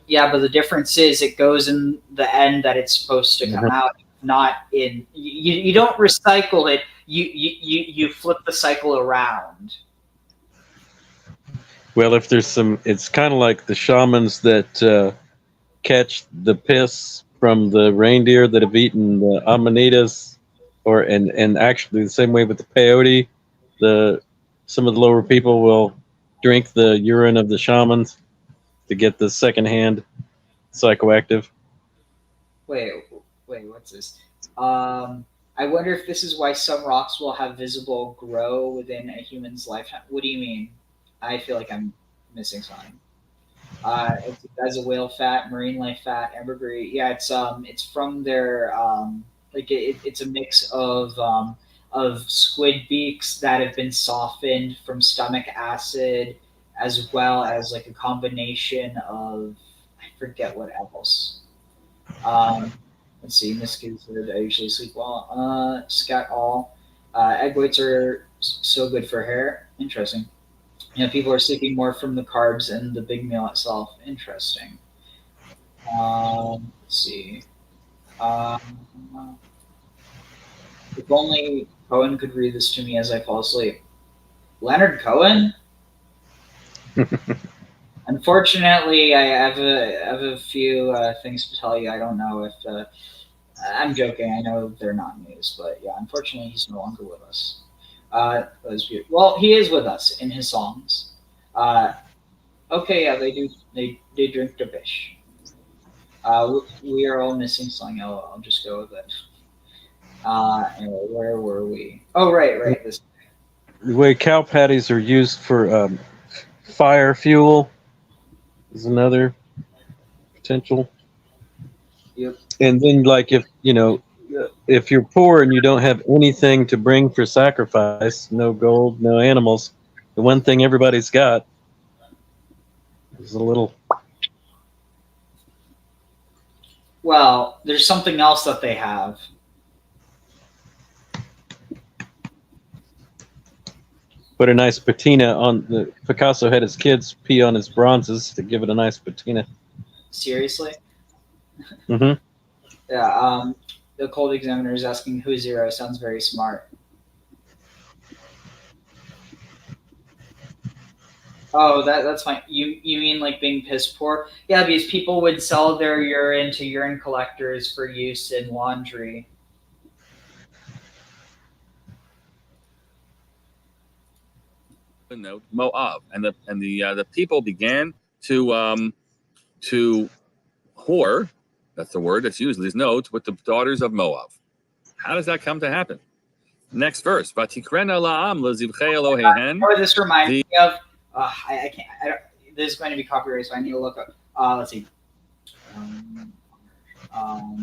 Yeah, but the difference is it goes in the end that it's supposed to come out, not in. You don't recycle it. You flip the cycle around. Well, if there's some, it's kind of like the shamans that catch the piss from the reindeer that have eaten the amanitas, and actually the same way with the peyote. Some of the lower people will drink the urine of the shamans to get the secondhand psychoactive. Wait, what's this? I wonder if this is why some rocks will have visible grow within a human's lifetime. What do you mean? I feel like I'm missing something. It's as a whale fat, marine life fat, ambergris. Yeah, it's from their it's a mix of squid beaks that have been softened from stomach acid, as well as like a combination of, I forget what else. Let's see. In this case, I usually sleep well. Scat all. Egg whites are so good for hair. Interesting. Yeah, people are sleeping more from the carbs and the big meal itself. Interesting. Let's see. If only Cohen could read this to me as I fall asleep. Leonard Cohen? Unfortunately, I have a few things to tell you. I don't know if I'm joking. I know they're not news, but yeah, unfortunately, he's no longer with us. Well, he is with us in his songs. Okay, yeah, they do. They drink the fish. We are all missing something. I'll just go with it. Anyway, where were we? Oh, right. This. The way cow patties are used for fire fuel is another potential. Yep. And then, like, if you're poor and you don't have anything to bring for sacrifice, no gold, no animals, the one thing everybody's got is a little. Well, there's something else that they have. Put a nice patina on the Picasso had his kids pee on his bronzes to give it a nice patina. Seriously? Mm-hmm. Yeah. The cold examiner is asking who Zero. Sounds very smart. Oh, that's fine. You mean like being piss poor? Yeah, because people would sell their urine to urine collectors for use in laundry. Note Moab, and the people began to whore. That's the word that's used. These notes with the daughters of Moab. How does that come to happen? Next verse. Vatikrena la'am lezivchei Eloheihen. Oh, this reminds me of. I can't. I don't. This is going to be copyrighted, so I need to look up. Let's see. All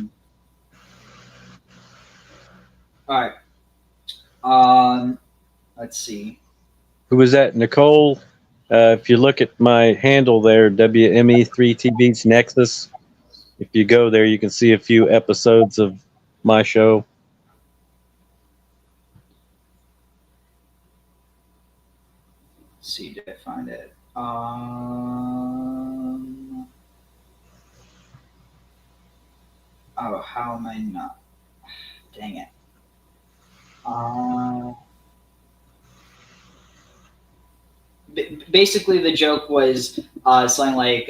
right. Let's see. Who was that? Nicole? If you look at my handle there, WME3TV's Nexus, if you go there, you can see a few episodes of my show. Let's see, did I find it? Oh, how am I not? Dang it. Basically, the joke was something like,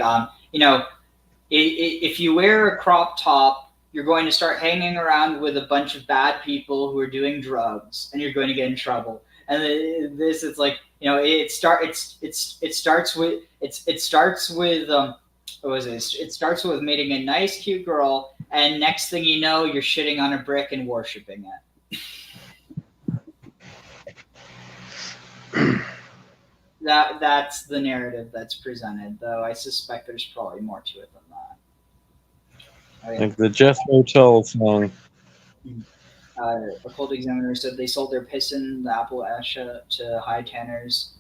if you wear a crop top, you're going to start hanging around with a bunch of bad people who are doing drugs, and you're going to get in trouble. And this is like, it starts with what was it? It starts with meeting a nice, cute girl, and next thing you know, you're shitting on a brick and worshiping it. That's the narrative that's presented, though I suspect there's probably more to it than that. Like the Jethro Tull song. A cold examiner said they sold their piston, the Appalachia, to high tanners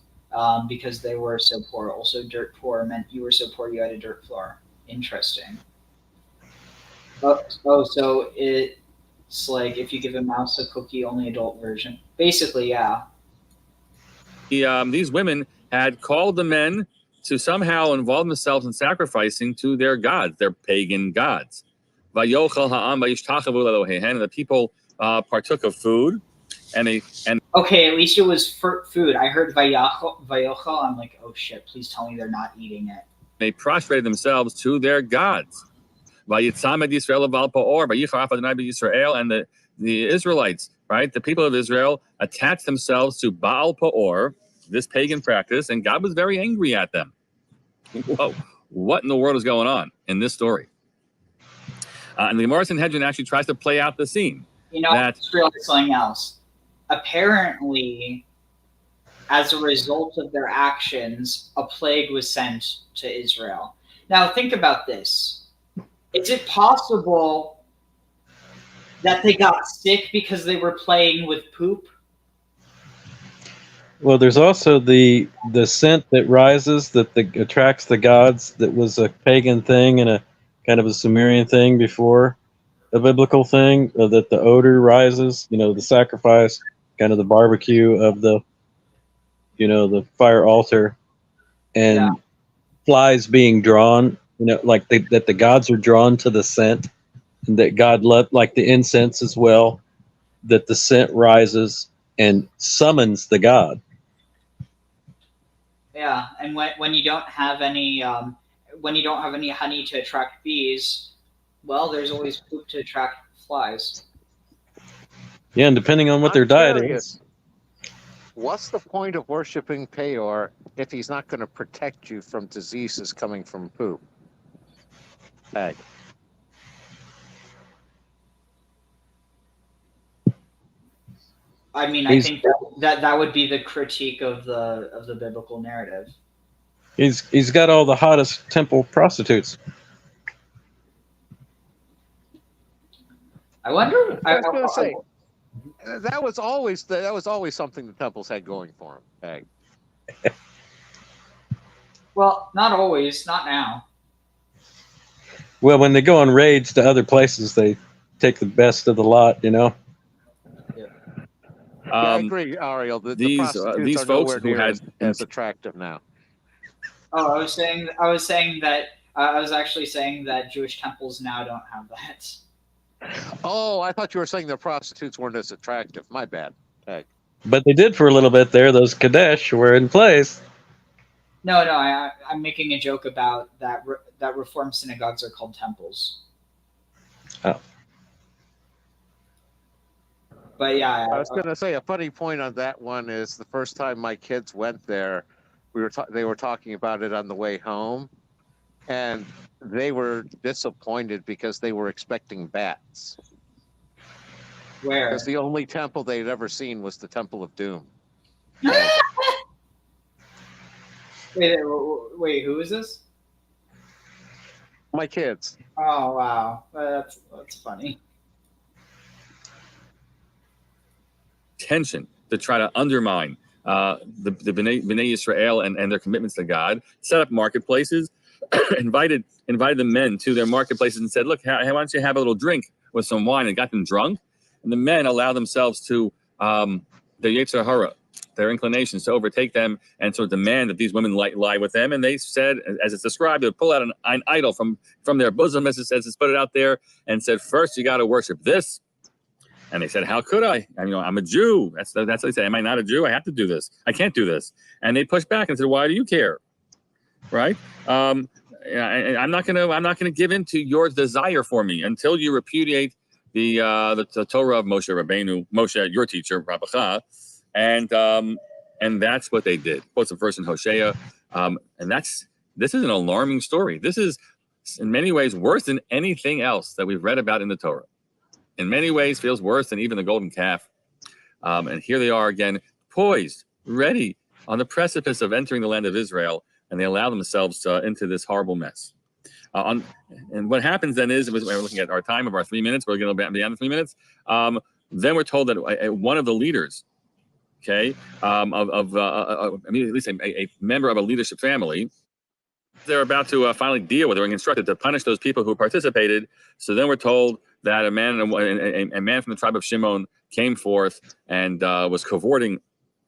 because they were so poor. Also, dirt poor meant you were so poor you had a dirt floor. Interesting. So it's like if you give a mouse a cookie, only adult version. Basically, yeah. These women had called the men to somehow involve themselves in sacrificing to their gods, their pagan gods. And the people partook of food, and okay, at least it was food. I heard vayochel. I'm like, oh shit! Please tell me they're not eating it. They prostrated themselves to their gods. And the Israelites, right, the people of Israel, attached themselves to Baal Peor, this pagan practice, and God was very angry at them. Whoa, what in the world is going on in this story? And the Gemara Sanhedrin actually tries to play out the scene. You know, I just realized something else. Apparently, as a result of their actions, a plague was sent to Israel. Now, think about this. Is it possible that they got sick because they were playing with poop? Well, there's also the scent that rises that attracts the gods. That was a pagan thing and a kind of a Sumerian thing before a biblical thing. That the odor rises. You know, the sacrifice, kind of the barbecue of the, you know, the fire altar, and flies being drawn. You know, like that the gods are drawn to the scent, and that God loved, like the incense as well, that the scent rises and summons the god. Yeah, and when you don't have any honey to attract bees, well, there's always poop to attract flies. Yeah, and depending on what their diet is. What's the point of worshiping Peor if he's not going to protect you from diseases coming from poop? Hey. I mean, I think that would be the critique of the biblical narrative. He's got all the hottest temple prostitutes. I wonder. I was going to say that was always something the temples had going for them. Hey. Well, not always, not now. Well, when they go on raids to other places, they take the best of the lot, you know. I agree, Ariel. These folks who had as attractive now. Oh, I was actually saying that Jewish temples now don't have that. Oh, I thought you were saying the prostitutes weren't as attractive. My bad. Hey. But they did for a little bit there. Those Kadesh were in place. No, I'm making a joke about that. That Reformed synagogues are called temples. Oh. But yeah, I was going to say a funny point on that one is the first time my kids went there, they were talking about it on the way home, and they were disappointed because they were expecting bats. Where? Because the only temple they'd ever seen was the Temple of Doom. Wait, who is this? My kids. Oh wow, that's funny. Tension to try to undermine the Bnei Israel and their commitments to God, set up marketplaces, invited the men to their marketplaces and said, look, why don't you have a little drink with some wine, and got them drunk. And the men allowed themselves to their Yetzer Hara, their inclinations to overtake them and sort of demand that these women lie with them. And they said, as it's described, they would pull out an idol from their bosom, as it says, put it out there, and said, first you got to worship this. And they said, how could I? I'm a Jew. That's what they say. Am I not a Jew? I have to do this. I can't do this. And they pushed back and said, why do you care? Right? I'm not gonna give in to your desire for me until you repudiate the Torah of Moshe Rabbeinu, Moshe, your teacher, Rabbacha, and that's what they did. Quotes the verse in Hosea, and this is an alarming story. This is in many ways worse than anything else that we've read about in the Torah. In many ways feels worse than even the golden calf. And here they are again, poised, ready, on the precipice of entering the land of Israel, and they allow themselves into this horrible mess. And what happens then is, we're looking at our time of our 3 minutes, we're going to be beyond the 3 minutes. Then we're told that one of the leaders, okay, I mean, at least a member of a leadership family, they're about to finally deal with, they're instructed to punish those people who participated. So then we're told that a man from the tribe of Shimon came forth and was cavorting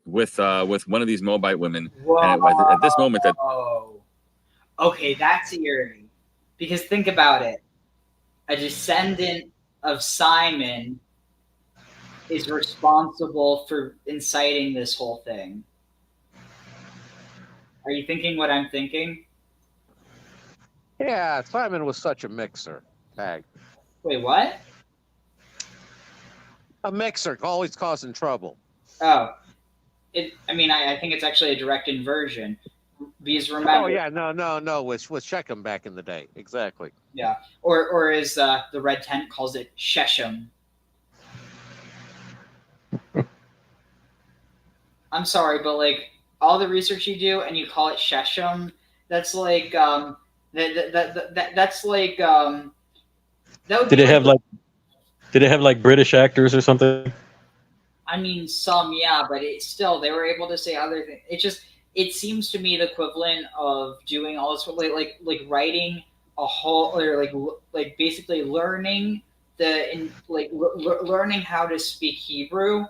with one of these Moabite women. Whoa. And at this moment that okay, that's eerie. Because think about it. A descendant of Simon is responsible for inciting this whole thing. Are you thinking what I'm thinking? Yeah, Simon was such a mixer. Tag. Wait, what? A mixer, always causing trouble. Oh. I mean, I think it's actually a direct inversion. Because remember... Oh, yeah, no. With Shechem back in the day. Exactly. Yeah. Or as the Red Tent calls it, Shechem. I'm sorry, but like all the research you do and you call it Shechem, that's like that's like that would Did it have like British actors or something? I mean, some, yeah, but it still, they were able to say other things. It seems to me the equivalent of doing all this, like writing a whole, or like basically learning learning how to speak Hebrew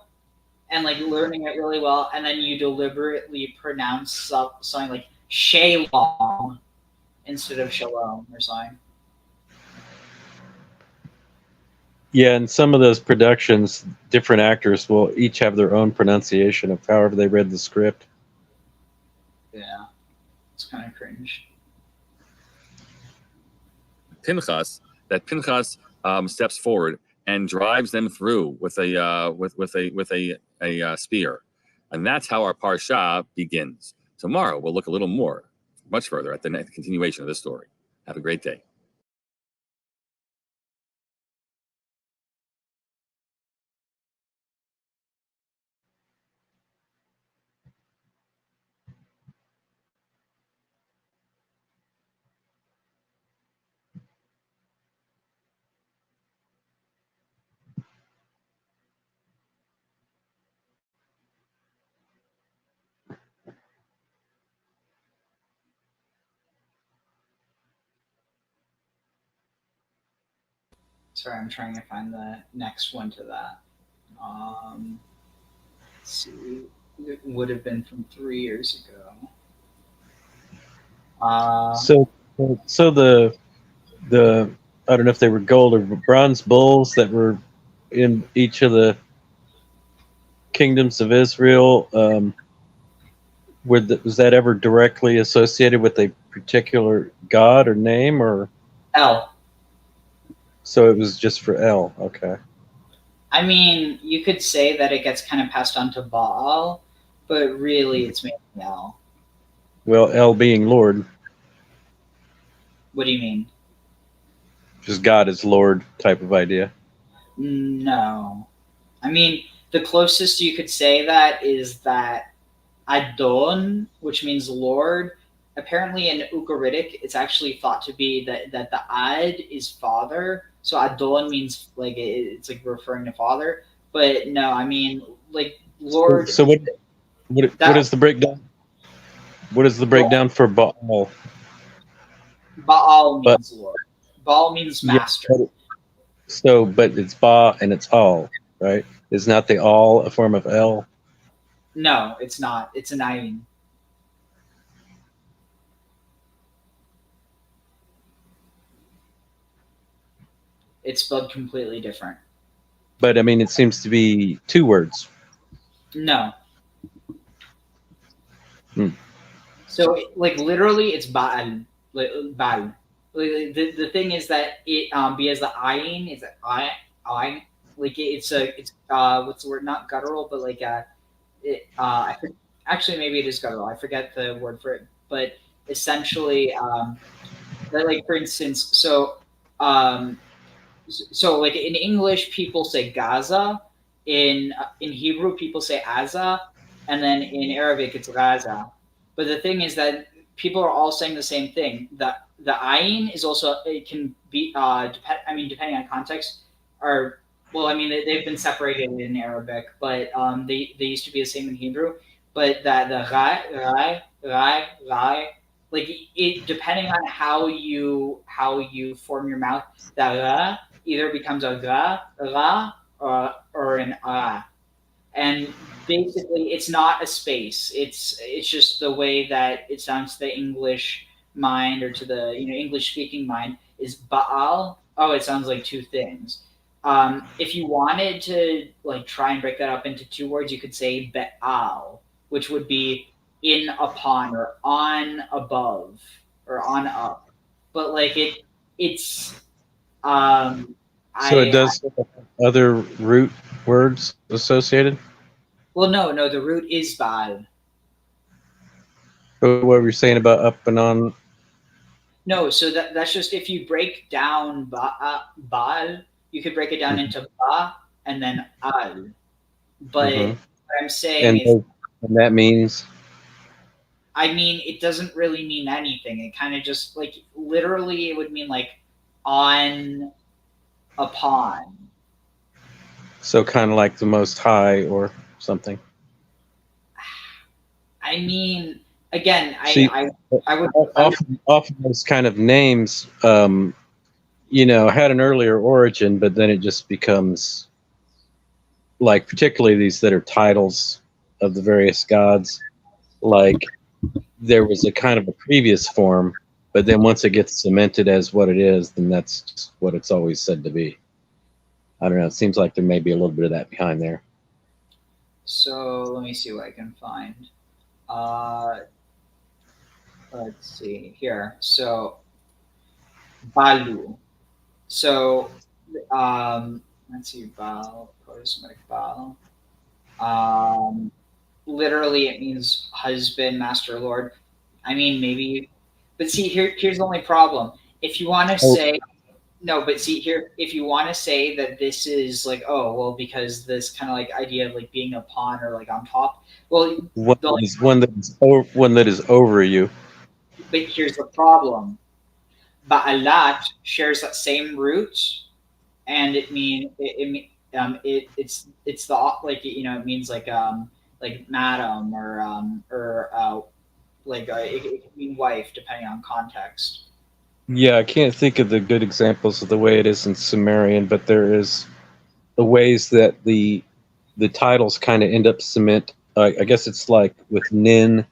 and like learning it really well, and then you deliberately pronounce something like shalom instead of shalom or something. Yeah, and some of those productions, different actors will each have their own pronunciation of however they read the script. Yeah, it's kind of cringe. Pinchas steps forward and drives them through with a spear, and that's how our parsha begins. Tomorrow we'll look a little more, much further at the next continuation of this story. Have a great day. Sorry, I'm trying to find the next one to that. Let's see, it would have been from 3 years ago. So the I don't know if they were gold or bronze bulls that were in each of the kingdoms of Israel. Was that ever directly associated with a particular god or name, or El. So it was just for El? Okay. I mean, you could say that it gets kind of passed on to Baal, but really it's mainly El. Well, El being Lord. What do you mean? Just God is Lord type of idea. No. I mean, the closest you could say that is that Adon, which means Lord, apparently in Ugaritic, it's actually thought to be that the Ad is father. So Adon means like it's like referring to father. But no, I mean like Lord. So what is the breakdown? What is the breakdown for Baal? Baal means Lord. Baal means master. Yeah, but it's Ba and it's Al, right? Is not the Al a form of El? No, it's not. It's an Ayin. It's spelled completely different. But I mean, it seems to be 2 words. No. So, like, literally, it's Baal. Baal. The thing is that it because the ayin is I like it's what's the word? Not guttural, but like actually maybe it is guttural. I forget the word for it, but essentially But like for instance, um, so like in English people say Gaza, in Hebrew people say Aza, and then in Arabic it's Gaza. But the thing is that people are all saying the same thing. The ayin is also, it can be depending on context, or well, I mean they've been separated in Arabic, but they used to be the same in Hebrew. But that the rai, like it depending on how you form your mouth, that ra either becomes a ra, or an ah. And basically it's not a space. It's just the way that it sounds to the English mind, or to the English speaking mind, is Baal. Oh, it sounds like two things. If you wanted to like try and break that up into two words, you could say Baal, which would be in, upon, or on, above, or on, up. But like it's So it does have other root words associated? well, no, the root is Baal. What were you saying about up and on? No, so that's just if you break down Baal, you could break it down into Ba and then Al. But Mhm. what I'm saying is, And that means I mean, it doesn't really mean anything. It kind of just like literally, it would mean like on, upon. so kind of like the Most High or something. I mean, again, See, I would often those kind of names, had an earlier origin, but then it just becomes like, particularly these that are titles of the various gods, like there was a kind of a previous form, but then once it gets cemented as what it is, then that's just what it's always said to be. I don't know. It seems like there may be a little bit of that behind there. So let me see what I can find. Let's see here. So Balu. So let's see, Baal, Semitic Baal. Literally it means husband, master, lord. I mean maybe, but see here's the only problem. If you want to say no, but see here, if you want to say that this is like, oh well, because this kind of like idea of like being upon or like on top, well, One that is over you. but here's the problem. Ba'alat shares that same root, and it it's the like it means like madam, or like it can mean wife depending on context. Yeah, I can't think of the good examples of the way it is in Sumerian, but there is the ways that the titles kind of end up cement. I guess it's like with Nin,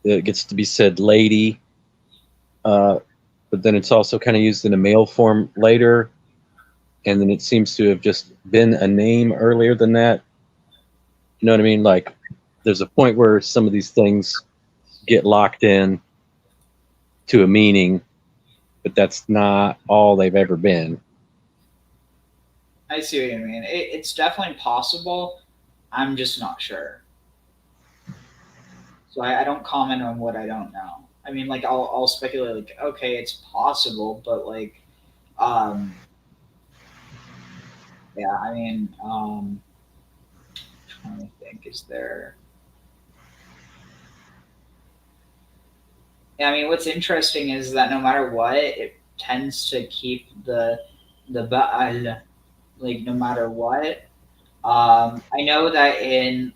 it gets to be said lady, but then it's also kind of used in a male form later, and then it seems to have just been a name earlier than that. You know what I mean? Like there's a point where some of these things get locked in to a meaning, but that's not all they've ever been. I see what you mean. It's definitely possible. I'm just not sure. So I don't comment on what I don't know. I mean, like I'll speculate, like okay, it's possible, but like, yeah. I mean, trying to think, is there? Yeah, I mean, what's interesting is that no matter what, it tends to keep the Baal, like no matter what. I know that in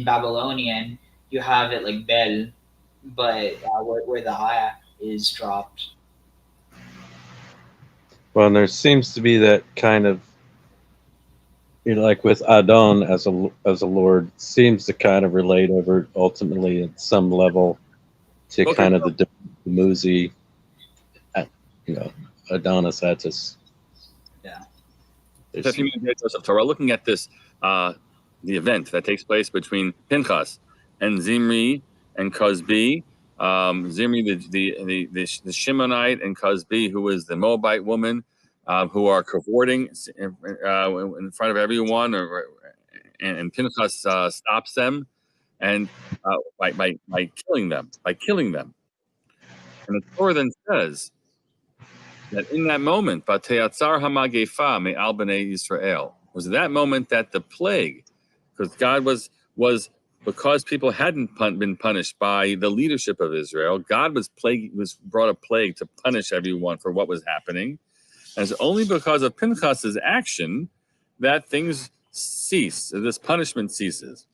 Babylonian you have it like Bel, but where the haya is dropped. Well, and there seems to be that kind of, like with Adon as a lord, seems to kind of relate over ultimately at some level to kind of the Muzi, Adonis Attis. Yeah. So we're looking at this, the event that takes place between Pinchas and Zimri and Cozbi. Zimri, the Simeonite, and Cozbi, who is the Moabite woman, who are cavorting in front of everyone, and Pinchas stops them, and by killing them. And the Torah then says that in that moment, Vateyatzar hamagefa me'al bnei Yisrael, was that moment that the plague, because God was because people hadn't been punished by the leadership of Israel, God was brought a plague to punish everyone for what was happening. And it's only because of Pinchas's action that things cease, this punishment ceases.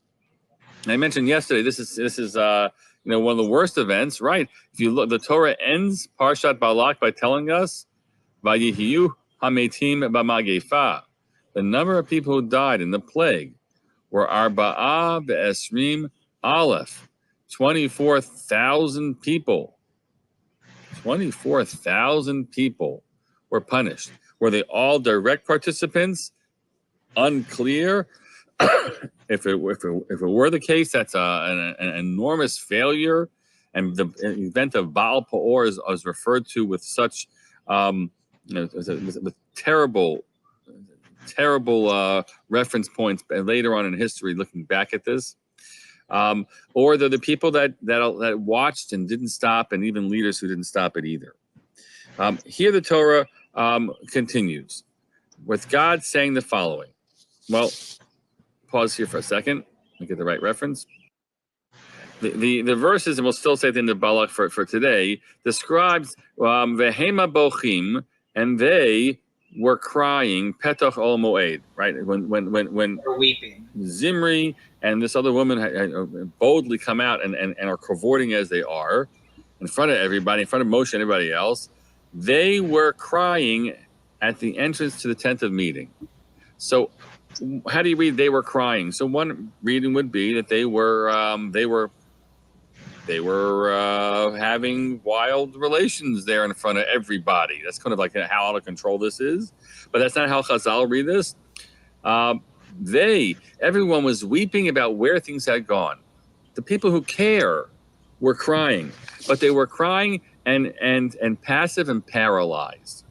And I mentioned yesterday, this is one of the worst events, right? If you look, the Torah ends Parshat Balak by telling us, Vayihiyu hametim b'magefa. The number of people who died in the plague were Arba'a be'esrim Aleph, 24,000 people. 24,000 people were punished. Were they all direct participants? Unclear. If it were the case, that's an enormous failure, and the event of Baal Peor is referred to with such with terrible reference points later on in history, looking back at this. Or they're the people that watched and didn't stop, and even leaders who didn't stop it either. Here the Torah continues with God saying the following. Well, pause here for a second. Let me get the right reference. The verses, and we'll still say at the end of Balak for today, describes Vehema bochim, and they were crying Petach Ol Moed, right? When weeping. Zimri and this other woman boldly come out and are cavorting as they are in front of everybody, in front of Moshe and everybody else. They were crying at the entrance to the tent of meeting. So how do you read they were crying? So one reading would be that they were having wild relations there in front of everybody. That's kind of like how out of control this is. But that's not how Chazal read this. Everyone was weeping about where things had gone. The people who care were crying, but they were crying and passive and paralyzed.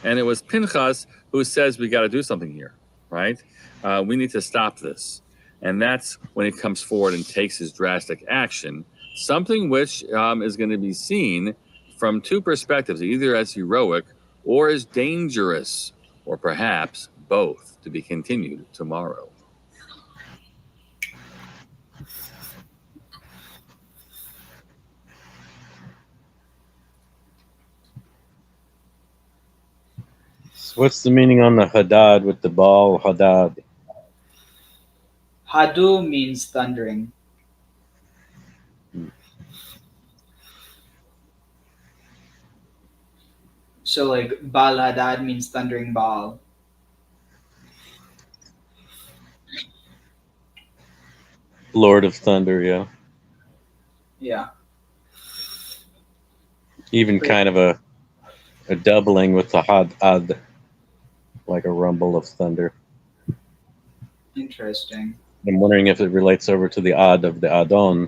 And it was Pinchas who says, we got to do something here, right? We need to stop this. And that's when he comes forward and takes his drastic action, something which is going to be seen from two perspectives, either as heroic or as dangerous, or perhaps both, to be continued tomorrow. So what's the meaning on the Hadad with the ball, Hadad? Hadu means thundering. So like Baal Hadad means thundering Baal. Lord of Thunder, yeah. Yeah. Even kind of a doubling with the Hadad, like a rumble of thunder. Interesting. I'm wondering if it relates over to the Ad of the Adon.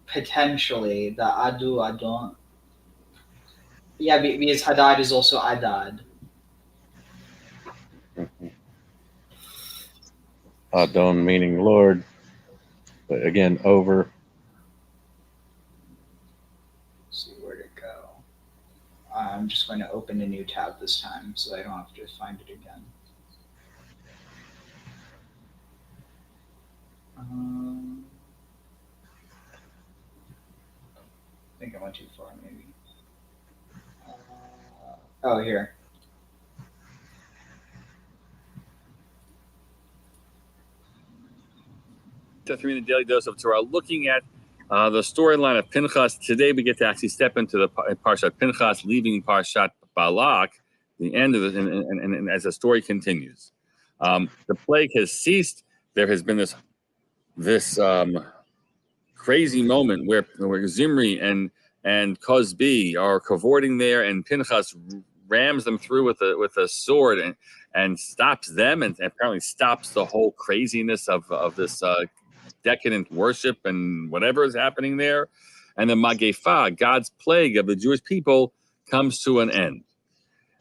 Potentially, the Adu Adon. Yeah, because Hadad is also Adad. Mm-hmm. Adon meaning Lord, but again, over. Let's see where to go. I'm just going to open a new tab this time so I don't have to find it again. I think I went too far, maybe. Oh, here. The 3-minute daily dose of Torah, looking at the storyline of Pinchas. Today we get to actually step into the Parshat Pinchas, leaving Parshat Balak, the end of it, and as the story continues. The plague has ceased. There has been this crazy moment where Zimri and 𐤐𐤉 are cavorting there, and Pinchas rams them through with a sword and stops them, and apparently stops the whole craziness of this decadent worship and whatever is happening there. And the Magefa, God's plague of the Jewish people, comes to an end.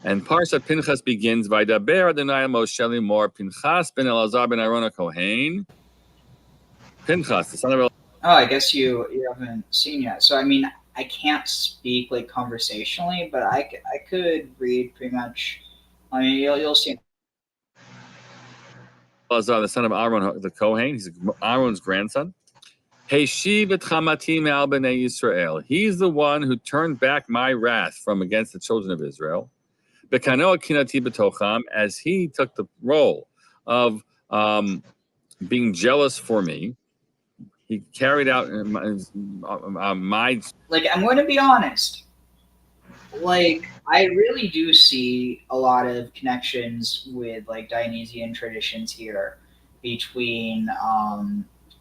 And Parshat Pinchas begins, Vaydaber Adonai Moshe limor Pinchas ben Elazar ben Aaron HaKohen. Pinchas, the son of Oh, I guess you haven't seen yet. So I mean, I can't speak like conversationally, but I could read pretty much. I mean, you'll see. Elazar, the son of Aaron, the Kohen, he's Aaron's grandson. Heshiv et chamati me'al bnei Yisrael. He's the one who turned back my wrath from against the children of Israel. Bekano kinati betocham, as he took the role of being jealous for me. He carried out my. Like, I'm going to be honest. Like, I really do see a lot of connections with like Dionysian traditions here between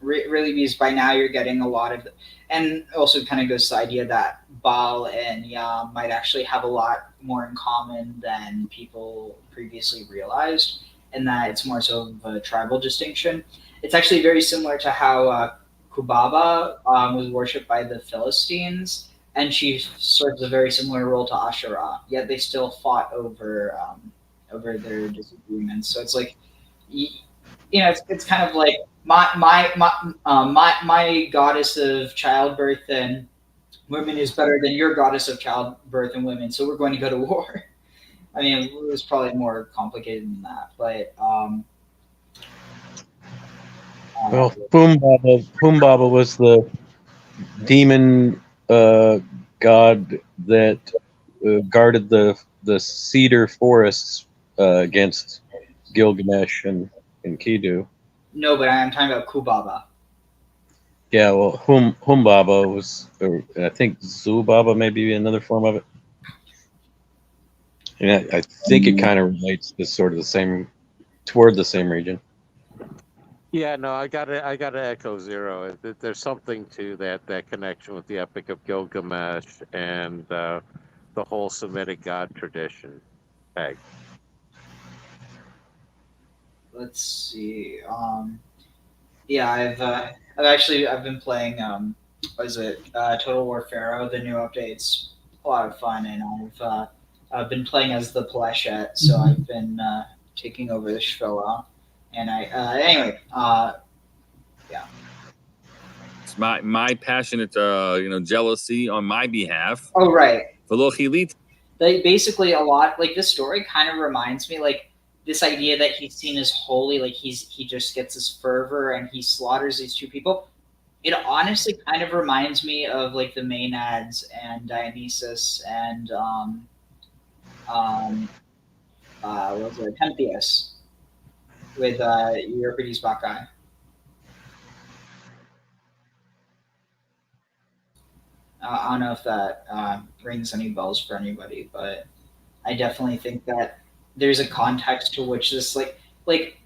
really, because by now you're getting a lot of, and also kind of goes to the idea that Baal and Yah might actually have a lot more in common than people previously realized, and that it's more so of a tribal distinction. It's actually very similar to how Kubaba was worshipped by the Philistines, and she serves a very similar role to Asherah. Yet they still fought over their disagreements. So it's like, it's kind of like my goddess of childbirth and women is better than your goddess of childbirth and women. So we're going to go to war. I mean, it was probably more complicated than that, but. Well, Humbaba was the demon god that guarded the cedar forests against Gilgamesh and Enkidu. No, but I'm talking about Kubaba. Yeah, well, Humbaba was, I think Zubaba may be another form of it. And I think it kind of relates to sort of toward the same region. Yeah, no, I gotta echo Zero. There's something to that connection with the Epic of Gilgamesh and the whole Semitic god tradition. Peg. Let's see. Yeah, I've been playing Total War Pharaoh, the new updates. A lot of fun, and I've been playing as the Parsha𓂋𝐵, so I've been taking over the Shvela. And anyway, yeah. It's my passionate, jealousy on my behalf. Oh, right. They basically a lot like this story kind of reminds me like this idea that he's seen as holy, like he just gets this fervor and he slaughters these two people. It honestly kind of reminds me of like the Maenads and Dionysus and what was it, Pentheus. With Euripides Bacchae. I don't know if that rings any bells for anybody, but I definitely think that there's a context to which this like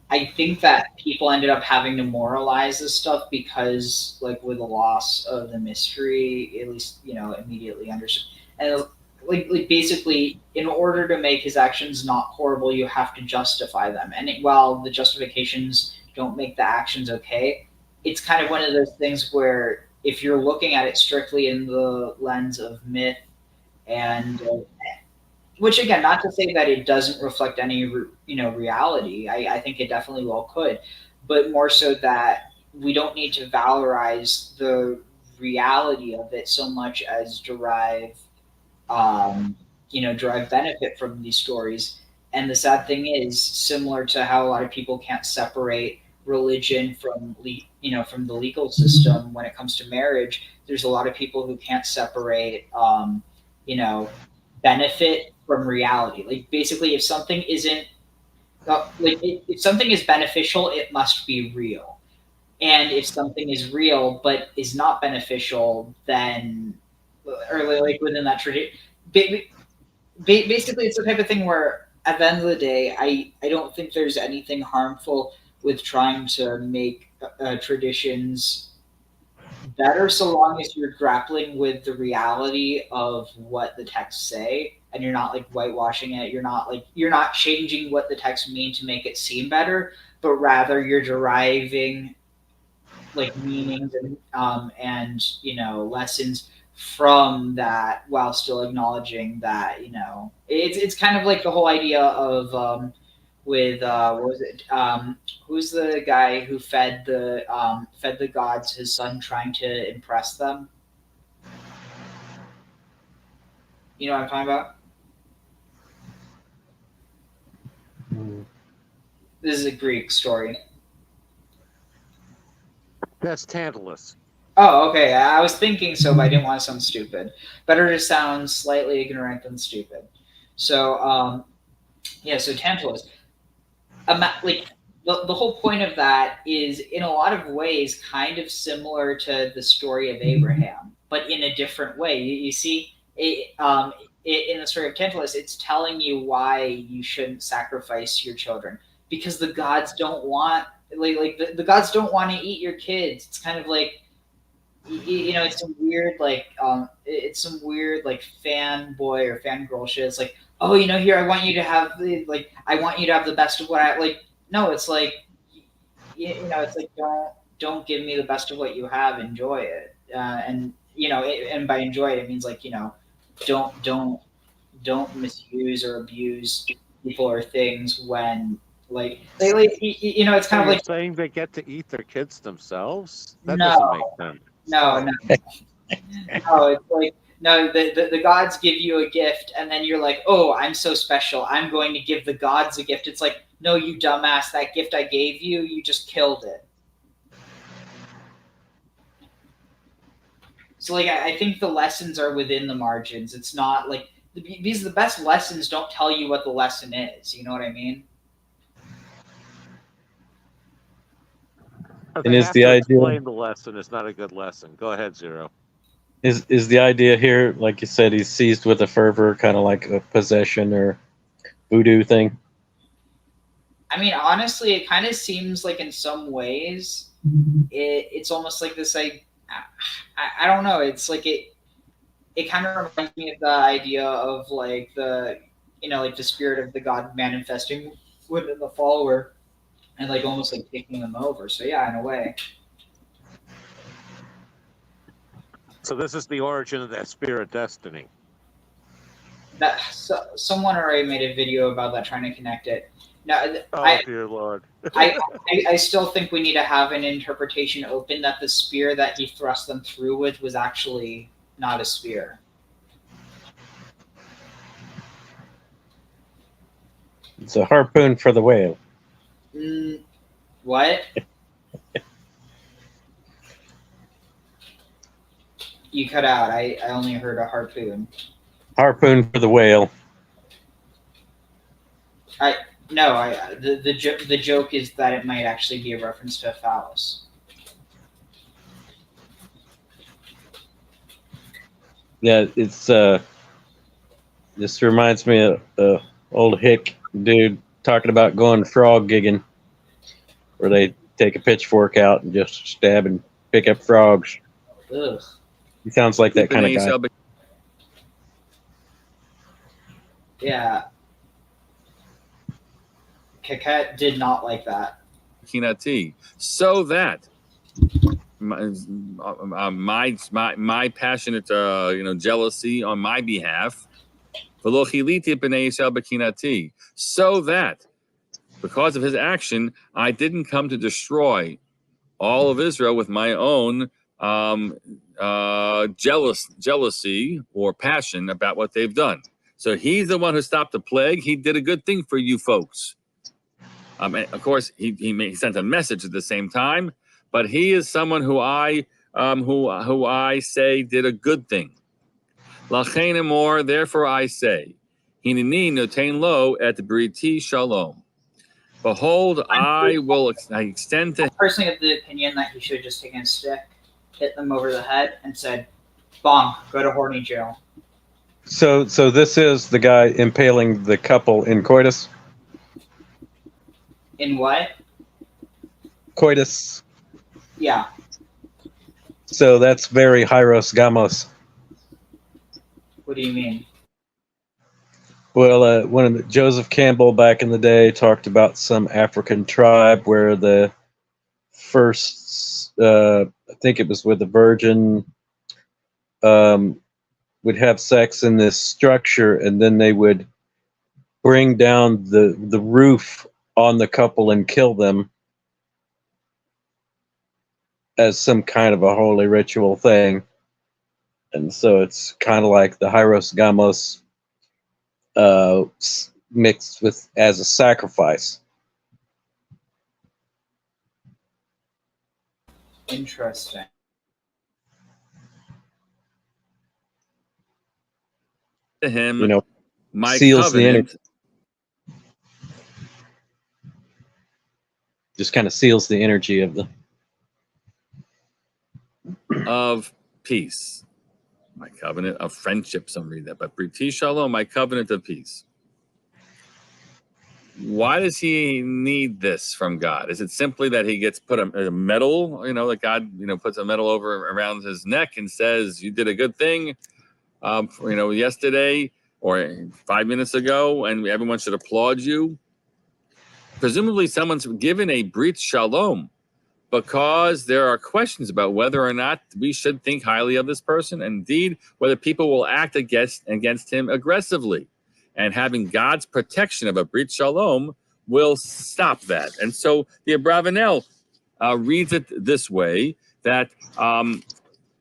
I think that people ended up having to moralize this stuff because like with the loss of the mystery, at least immediately understood. And like basically, in order to make his actions not horrible, you have to justify them. And while the justifications don't make the actions okay, it's kind of one of those things where if you're looking at it strictly in the lens of myth and which again, not to say that it doesn't reflect any reality. I think it definitely well could, but more so that we don't need to valorize the reality of it so much as derive benefit from these stories. And the sad thing is, similar to how a lot of people can't separate religion from from the legal system when it comes to marriage, there's a lot of people who can't separate benefit from reality. Like basically, if something isn't if something is beneficial, it must be real. And if something is real but is not beneficial, then or like within that tradition, basically it's the type of thing where at the end of the day, I don't think there's anything harmful with trying to make traditions better so long as you're grappling with the reality of what the texts say and you're not like whitewashing it. You're not changing what the texts mean to make it seem better, but rather you're deriving like meanings and lessons from that while still acknowledging that it's kind of like the whole idea of with what was it? Who's the guy who fed the gods his son, trying to impress them? You know what I'm talking about? This is a Greek story. That's Tantalus. Oh, okay. I was thinking so, but I didn't want to sound stupid. Better to sound slightly ignorant than stupid. So, yeah. So Tantalus, like the whole point of that is, in a lot of ways, kind of similar to the story of Abraham, but in a different way. You see, in the story of Tantalus, it's telling you why you shouldn't sacrifice your children, because the gods don't want the gods don't want to eat your kids. It's kind of like, you know, it's some weird it's some weird like fanboy or fangirl shit. It's like, oh, you know, here, I want you to have I want you to have the best of what I like. No, it's like, you know, it's like, don't give me the best of what you have. Enjoy it, and you know, and by enjoy it, it means, like, you know, don't misuse or abuse people or things when you know, it's kind of like saying they get to eat their kids themselves. That No. doesn't make sense. no. It's like, no, the gods give you a gift, and then you're like, oh, I'm so special, I'm going to give the gods a gift. It's like, no, you dumbass, that gift I gave you, you just killed it. So, like, I think the lessons are within the margins. It's not like, these the best lessons don't tell you what the lesson is. You know what I mean? And is the idea explain the lesson is not a good lesson? Go ahead, Zero. Is the idea here, like you said, he's seized with a fervor, kind of like a possession or voodoo thing? I mean, honestly, it kind of seems like in some ways it's almost like this. I don't know. It's like it kind of reminds me of the idea of like the, you know, like the spirit of the god manifesting within the follower and like almost like taking them over. So yeah, in a way. So this is the origin of that spirit destiny. That someone already made a video about that, trying to connect it. No, Dear Lord. I still think we need to have an interpretation open that the spear that he thrust them through with was actually not a spear. It's a harpoon for the whale. What? You cut out. I only heard a harpoon. Harpoon for the whale. The joke is that it might actually be a reference to a phallus. Yeah, it's this reminds me of old hick dude talking about going frog gigging, where they take a pitchfork out and just stab and pick up frogs. Ugh. He sounds like that kind of guy. Yeah. Kaket did not like that. So that my passionate jealousy on my behalf, so that because of his action, I didn't come to destroy all of Israel with my own jealousy or passion about what they've done. So he's the one who stopped the plague. He did a good thing for you folks. Of course, he sent a message at the same time, but he is someone who I say did a good thing. Lachein emor, therefore I say, Hineni notein lo et briti shalom. Behold, I extend to. I personally have the opinion that he should have just taken a stick, hit them over the head, and said, "Bonk, go to horny jail." So this is the guy impaling the couple in coitus. In what? Coitus. Yeah. So that's very Hyros Gamos. What do you mean? Well, Joseph Campbell back in the day talked about some African tribe where the first, I think it was with a virgin, would have sex in this structure, and then they would bring down the roof on the couple and kill them as some kind of a holy ritual thing. And so it's kind of like the 𝐤𝐤𝐉𝐿 mixed with as a sacrifice. Interesting. To him, You know, my seals the covenant energy. Just kind of seals the energy of the of peace, my covenant of friendship. Some read that, but Briti Shalom, my covenant of peace. Why does he need this from God? Is it simply that he gets put a medal, that God, puts a medal around his neck and says, you did a good thing, yesterday or 5 minutes ago, and everyone should applaud you? Presumably someone's given a Brit Shalom because there are questions about whether or not we should think highly of this person, and indeed whether people will act against him aggressively. And having God's protection of a Brit Shalom will stop that. And so the Abravanel reads it this way, that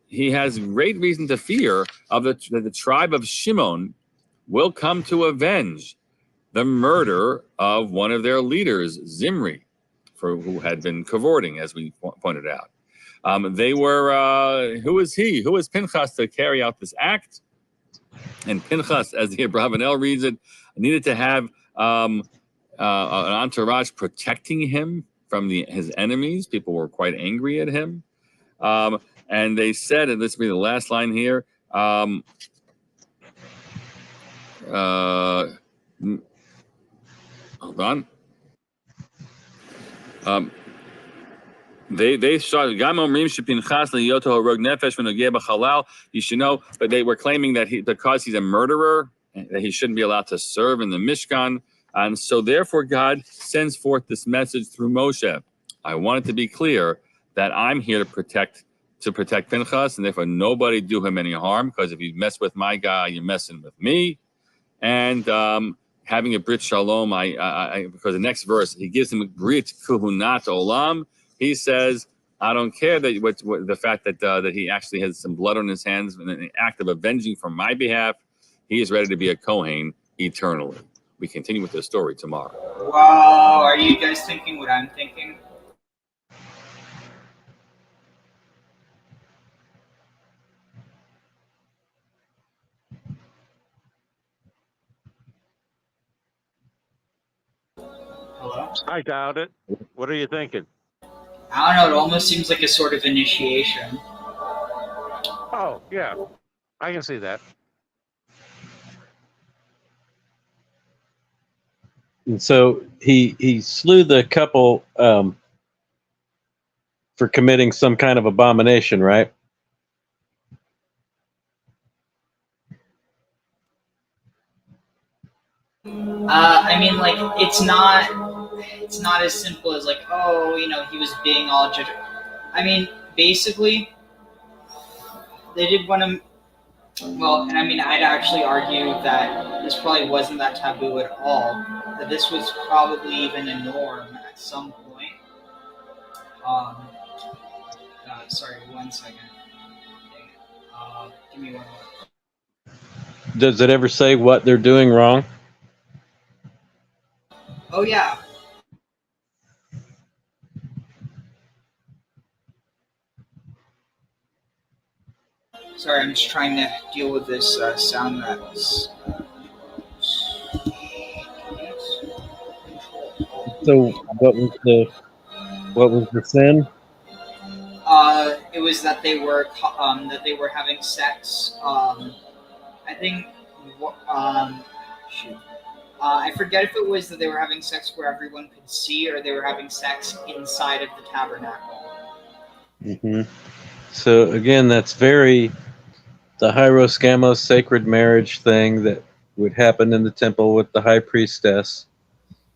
he has great reason to fear that the tribe of Shimon will come to avenge the murder of one of their leaders, Zimri, who had been cavorting, as we pointed out. They were, who is he? Who is Pinchas to carry out this act? And Pinchas, as the Abravanel reads it, needed to have an entourage protecting him from his enemies. People were quite angry at him. And they said, and this will be the last line here, hold on. They started you should know, but they were claiming that because he's a murderer, that he shouldn't be allowed to serve in the Mishkan. And so therefore God sends forth this message through Moshe. I want it to be clear that I'm here to protect Pinchas, and therefore nobody do him any harm, because if you mess with my guy, you're messing with me. And having a Brit Shalom, because the next verse, he gives him a Brit Kuhunat Olam. He says, I don't care that the fact that he actually has some blood on his hands in an act of avenging from my behalf. He is ready to be a Kohen eternally. We continue with the story tomorrow. Wow, are you guys thinking what I'm thinking? Hello? I doubt it. What are you thinking? I don't know, it almost seems like a sort of initiation. Oh, yeah. I can see that. And so he slew the couple for committing some kind of abomination, right? I mean, like, it's not as simple as, like, oh, he was being all judge. I mean, basically, they did want to. Well, and I mean, I'd actually argue that this probably wasn't that taboo at all. That this was probably even a norm at some point. Sorry, 1 second. Give me 1 moment. Does it ever say what they're doing wrong? Oh, yeah. Sorry, I'm just trying to deal with this sound that's... So what was the sin? It was that they were having sex. I think. Shoot. I forget if it was that they were having sex where everyone could see, or they were having sex inside of the tabernacle. Mm-hmm. So again, that's the 𝐤𝐤𝐉𝐿 sacred marriage thing that would happen in the temple with the high priestess,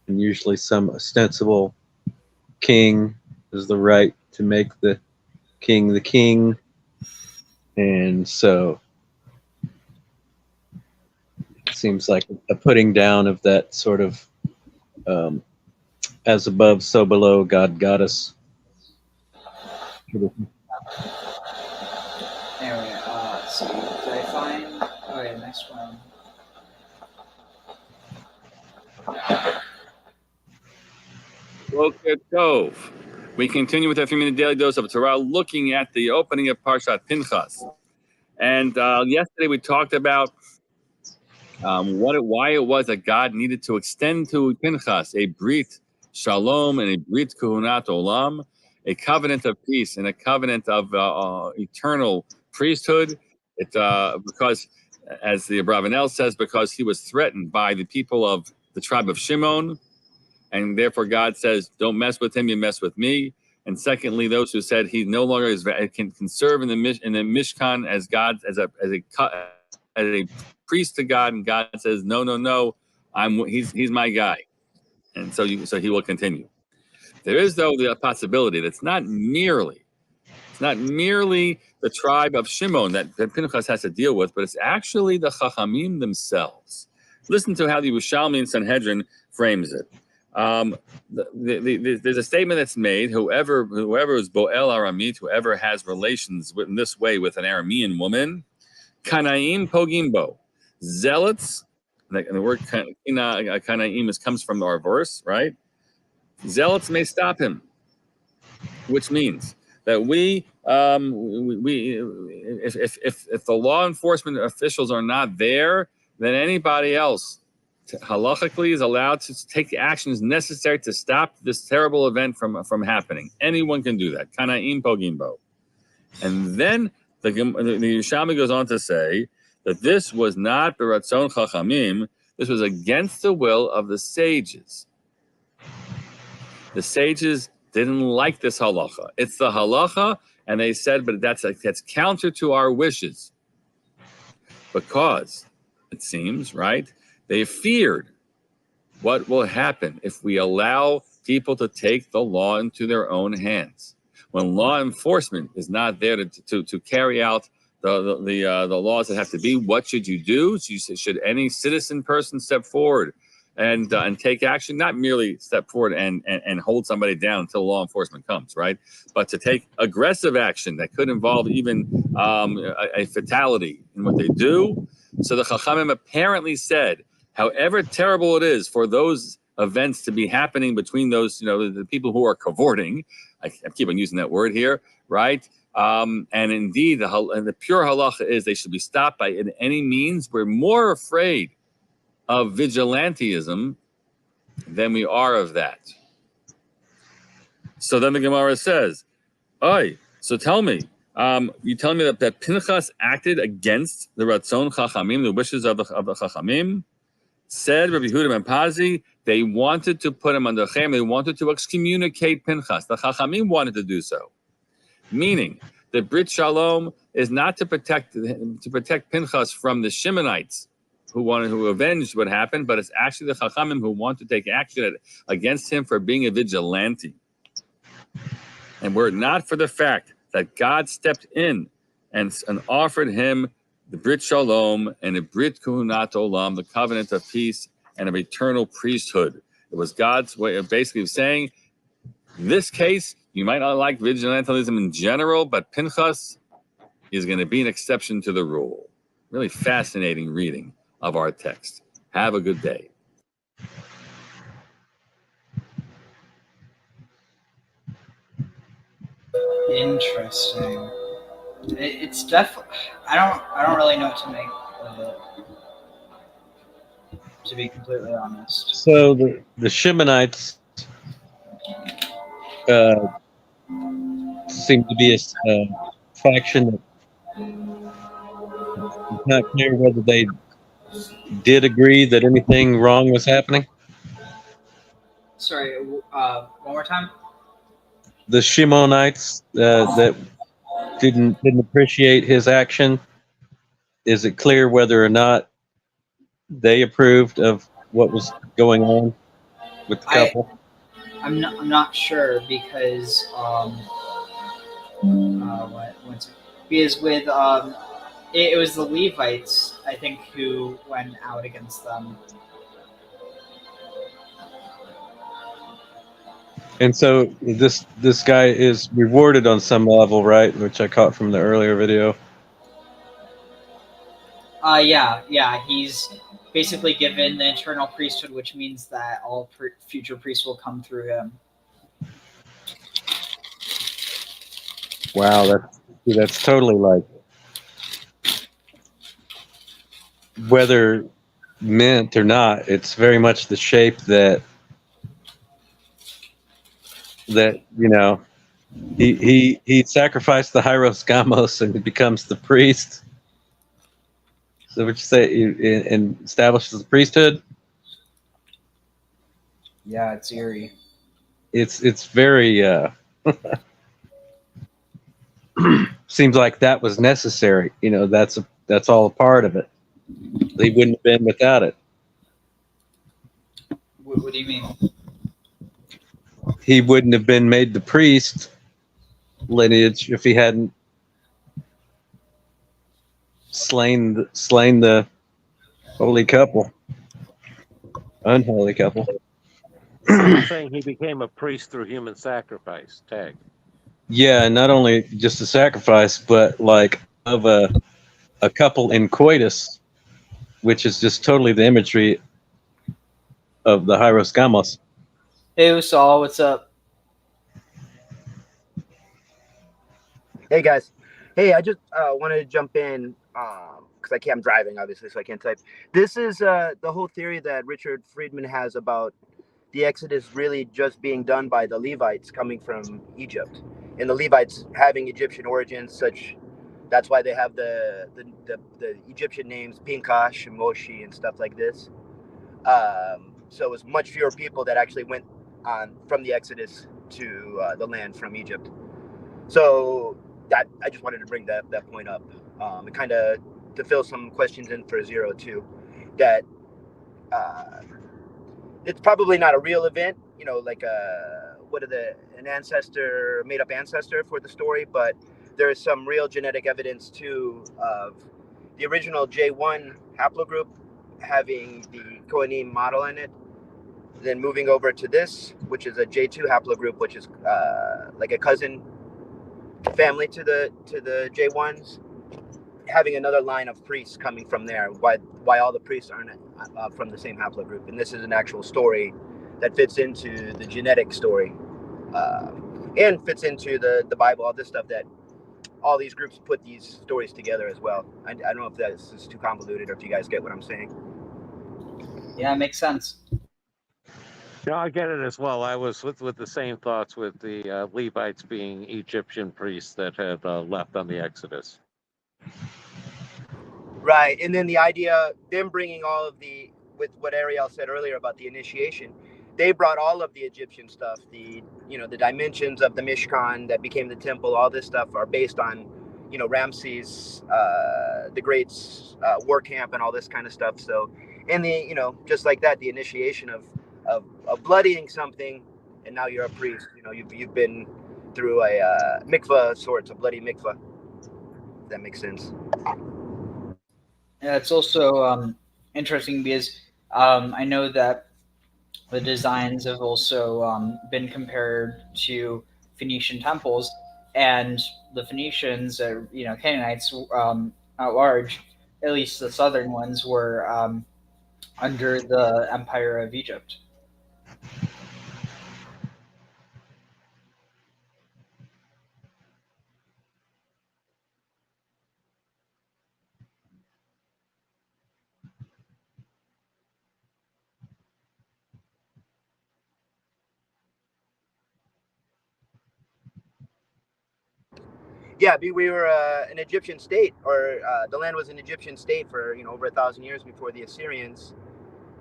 and usually some ostensible king has the right to make the king, and so it seems like a putting down of that sort of as above, so below, God got us. Anyway, let's see. Did I find? Oh yeah, next one. Boker Tov. We continue with our 3-minute daily dose of Torah, looking at the opening of Parshat Pinchas. And yesterday we talked about why it was that God needed to extend to Pinchas a brit shalom and a brit kuhunat olam, a covenant of peace and a covenant of eternal priesthood. Because, as the Abravanel says, because he was threatened by the people of the tribe of Shimon, and therefore God says, "Don't mess with him; you mess with me." And secondly, those who said he no longer can serve in the Mishkan as God as a priest to God, and God says, "No, he's my guy," and so he will continue. There is, though, the possibility that it's not merely the tribe of Shimon that Pinchas has to deal with, but it's actually the Chachamim themselves. Listen to how the Yerushalmi and Sanhedrin frames it. There's a statement that's made: whoever is Boel Aramit, whoever has relations in this way with an Aramean woman, Kanaim Pogimbo, zealots. And the word Kanaim comes from our verse, right? Zealots may stop him, which means that if the law enforcement officials are not there, then anybody else halachically is allowed to take the actions necessary to stop this terrible event from happening. Anyone can do that. Kanaim Pogimbo. And then the Yerushalmi goes on to say that this was not b'ratzon chachamim, this was against the will of the sages. The sages didn't like this halacha. It's the halacha, and they said, but that's counter to our wishes. Because, it seems, right, they feared what will happen if we allow people to take the law into their own hands. When law enforcement is not there to carry out the laws that have to be, what should you do? Should any citizen person step forward and take action? Not merely step forward and hold somebody down until law enforcement comes, right? But to take aggressive action that could involve even a fatality in what they do. So the Chachamim apparently said, however terrible it is for those events to be happening between those, the people who are cavorting, I keep on using that word here, right? And indeed, the pure halacha is they should be stopped by any means. We're more afraid of vigilantism than we are of that. So then the Gemara says, "Oy, so tell me, you telling me that Pinchas acted against the Ratzon Chachamim, the wishes of the Chachamim?" Said Rabbi Yehuda ben Pazi, they wanted to put him under Chem, they wanted to excommunicate Pinchas. The Chachamim wanted to do so. Meaning, the Brit Shalom is not to protect Pinchas from the Simeonites who avenged what happened, but it's actually the Chachamim who want to take action against him for being a vigilante. And were it not for the fact that God stepped in and offered him the Brit Shalom and a Brit Kuhunat Olam, the covenant of peace and of eternal priesthood. It was God's way of basically saying, in this case, you might not like vigilantism in general, but Pinchas is going to be an exception to the rule. Really fascinating reading of our text. Have a good day. Interesting. It's definitely. I don't really know what to make of it, to be completely honest. So the Shimonites seem to be a faction that it's not clear whether they did agree that anything wrong was happening. Sorry, one more time. The Shimonites that didn't appreciate his action. Is it clear whether or not they approved of what was going on with the couple? I'm not sure because because with it was the Levites, I think, who went out against them. And so this guy is rewarded on some level, right? Which I caught from the earlier video. Yeah. He's basically given the eternal priesthood, which means that all future priests will come through him. Wow, that's totally like whether meant or not. It's very much the shape that he sacrificed the 𝐤𝐤𝐍𝐿 and he becomes the priest. So what you say, and establishes the priesthood? Yeah, it's eerie. It's very seems like that was necessary. That's all a part of it. He wouldn't have been without it. What do you mean? He wouldn't have been made the priest lineage if he hadn't slain the holy couple, unholy couple. You're saying he became a priest through human sacrifice, Tag. Yeah, and not only just a sacrifice, but like of a couple in coitus, which is just totally the imagery of the 𝐤𝐿𝐍𝐿. Hey, Usal, what's up? Hey guys, hey, I just wanted to jump in because I'm driving obviously, so I can't type. This is the whole theory that Richard Friedman has about the Exodus really just being done by the Levites coming from Egypt, and the Levites having Egyptian origins. That's why they have the Egyptian names Pinchas and Moshe and stuff like this. So it was much fewer people that actually went on from the Exodus to the land from Egypt. So that I just wanted to bring that point up, and kind of to fill some questions in for Zero too. That it's probably not a real event, like an ancestor, made up ancestor for the story, but there is some real genetic evidence too of the original J1 haplogroup having the Kohanim model in it, then moving over to this, which is a J2 haplogroup, which is like a cousin family to the J1s, having another line of priests coming from there. Why all the priests aren't from the same haplogroup? And this is an actual story that fits into the genetic story, and fits into the Bible. All this stuff that all these groups put these stories together as well. I don't know if this is too convoluted or if you guys get what I'm saying. Yeah, it makes sense. Yeah, I get it as well. I was with the same thoughts with the Levites being Egyptian priests that had left on the Exodus. Right, and then the idea, them bringing all of with what Ariel said earlier about the initiation, they brought all of the Egyptian stuff, the dimensions of the Mishkan that became the temple, all this stuff are based on, Ramses the Great's war camp and all this kind of stuff. So, and just like that, the initiation of bloodying something, and now you're a priest. You've been through a mikvah of sorts, a bloody mikvah. If that makes sense. Yeah, it's also interesting because I know that the designs have also been compared to Phoenician temples, and the Phoenicians, Canaanites at large, at least the southern ones, were under the Empire of Egypt. Yeah, we were an Egyptian state, or the land was an Egyptian state for over 1,000 years before the Assyrians,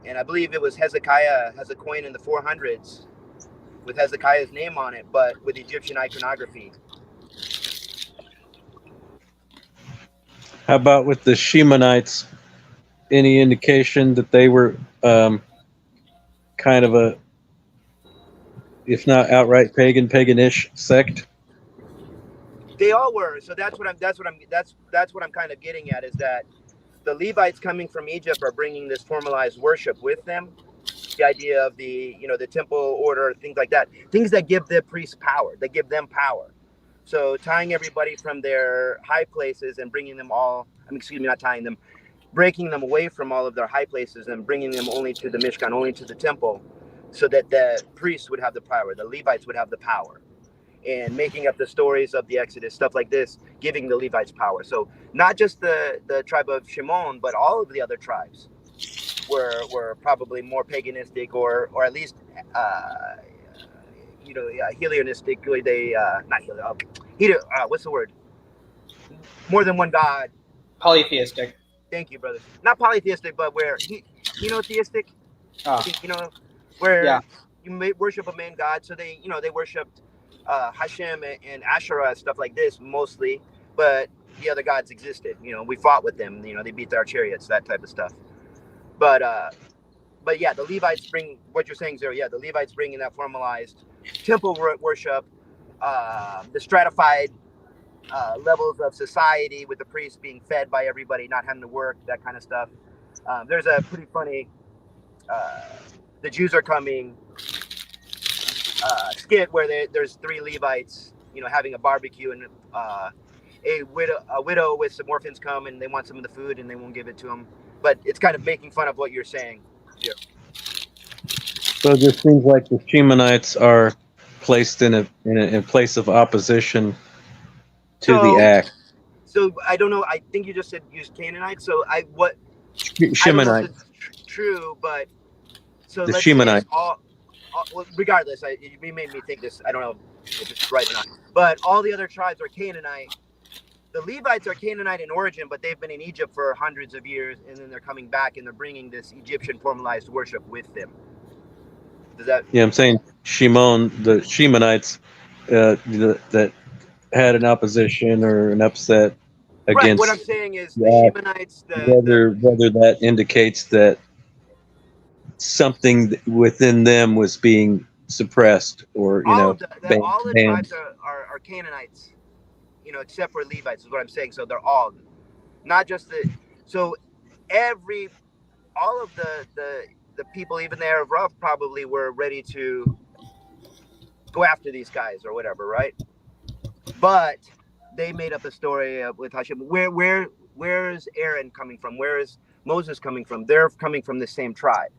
and I believe it was Hezekiah has a coin in the 400s with Hezekiah's name on it, but with Egyptian iconography. How about with the Simeonites? Any indication that they were kind of a, if not outright paganish sect? They all were. So that's what I'm kind of getting at, is that the Levites coming from Egypt are bringing this formalized worship with them, the idea of the the temple order, things like that, things that give the priests power, that give them power. So tying everybody from their high places and bringing them all, excuse me, not tying them, breaking them away from all of their high places and bringing them only to the Mishkan, only to the temple, so that the priests would have the power, the Levites would have the power, and making up the stories of the Exodus, stuff like this, giving the Levites power. So not just the tribe of Shimon, but all of the other tribes were probably more paganistic, or at least Helionistic. They not what's the word? More than one god. Polytheistic. Thank you, brother. Not polytheistic, but where theistic. Where you may worship a main god. So they worshipped Hashem and Asherah, stuff like this mostly, but the other gods existed. We fought with them. They beat our chariots, that type of stuff. But yeah, the Levites bring what you're saying, Zero. Yeah, the Levites bring in that formalized temple worship, the stratified levels of society, with the priests being fed by everybody, not having to work, that kind of stuff. There's a pretty funny the Jews are coming skit where there's 3 Levites, having a barbecue, and a widow with some orphans come and they want some of the food and they won't give it to them. But it's kind of making fun of what you're saying. Yeah. So it just seems like the Shemonites are placed in a place of opposition to the act. So I don't know. I think you just said use Canaanite. So Shemonite. I don't know if it's true, but so the let's Shemonite. Well, regardless, you made me think this. I don't know if it's right or not. But all the other tribes are Canaanite. The Levites are Canaanite in origin, but they've been in Egypt for hundreds of years, and then they're coming back and they're bringing this Egyptian formalized worship with them. Does that? Yeah, I'm saying Shimon, the Shemonites that had an opposition or an upset against. Right. What I'm saying is the Shemonites. Whether that indicates that something within them was being suppressed, or all the tribes are Canaanites. Except for Levites, is what I'm saying. So they're all, not just all of the people, even the Arab Rough, probably were ready to go after these guys or whatever, right? But they made up a story with Hashem. Where's Aaron coming from? Where is Moses coming from? They're coming from the same tribe.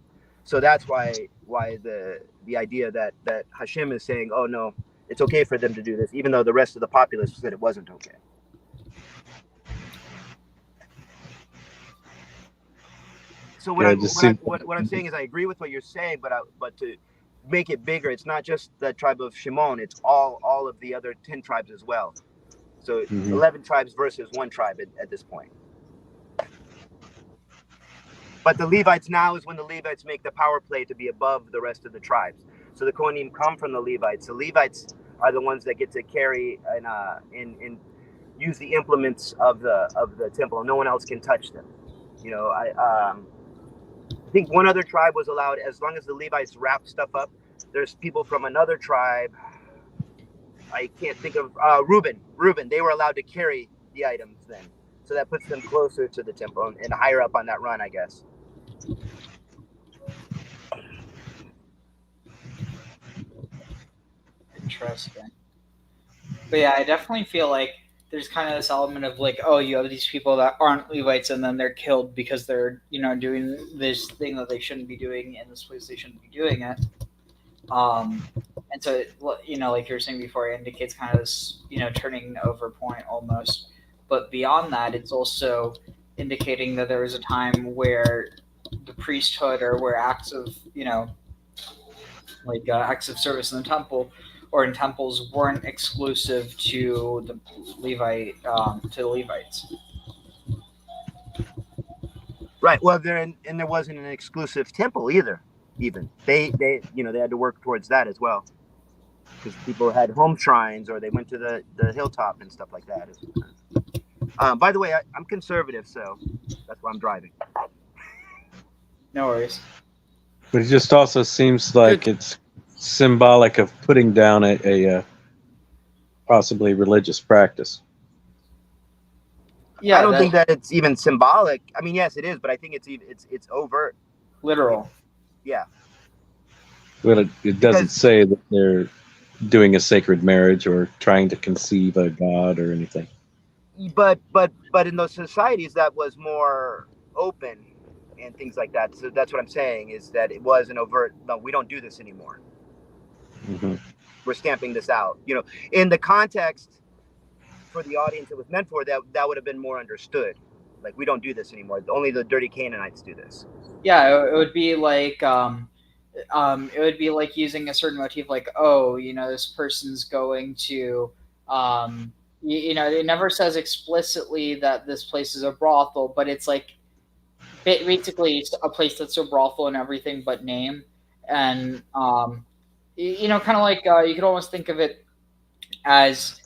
So that's why the idea that Hashem is saying, oh no, it's okay for them to do this, even though the rest of the populace said it wasn't okay. So what I'm saying is I agree with what you're saying, but to make it bigger, it's not just the tribe of Shimon, it's all of the other 10 tribes as well. So 11 tribes versus 1 tribe at this point. But the Levites now is when the Levites make the power play to be above the rest of the tribes. So the Kohanim come from the Levites. The Levites are the ones that get to carry and use the implements of the temple. No one else can touch them. I think one other tribe was allowed, as long as the Levites wrap stuff up. There's people from another tribe. I can't think of Reuben. They were allowed to carry the items then, so that puts them closer to the temple and higher up on that run, I guess. Interesting. But yeah, I definitely feel like there's kind of this element of like, oh, you have these people that aren't Levites and then they're killed because they're, doing this thing that they shouldn't be doing in this place they shouldn't be doing it. And so, like you were saying before, it indicates kind of this, turning over point almost. But beyond that, it's also indicating that there was a time where the priesthood, or where acts of, acts of service in the temple or in temples, weren't exclusive to the Levites. Right. Well, there wasn't an exclusive temple either. Even they had to work towards that as well, because people had home shrines or they went to the hilltop and stuff like that. By the way, I'm conservative, so that's why I'm driving. No worries. But it just also seems like it's symbolic of putting down a possibly religious practice. Yeah, I don't think that it's even symbolic. I mean, yes, it is, but I think it's overt. Literal. Yeah. Well, it doesn't say that they're doing a sacred marriage or trying to conceive a god or anything. But in those societies that was more open and things like that. So that's what I'm saying, is that it was an overt, no, we don't do this anymore. Mm-hmm. We're stamping this out. You know, in the context for the audience it was meant for, that would have been more understood. Like, we don't do this anymore. Only the dirty Canaanites do this. Yeah, it would be like using a certain motif, like, oh, you know, this person's going to, you know, it never says explicitly that this place is a brothel, but it's like basically it's a place that's a brothel and everything but name, and you know, kind of like you could almost think of it as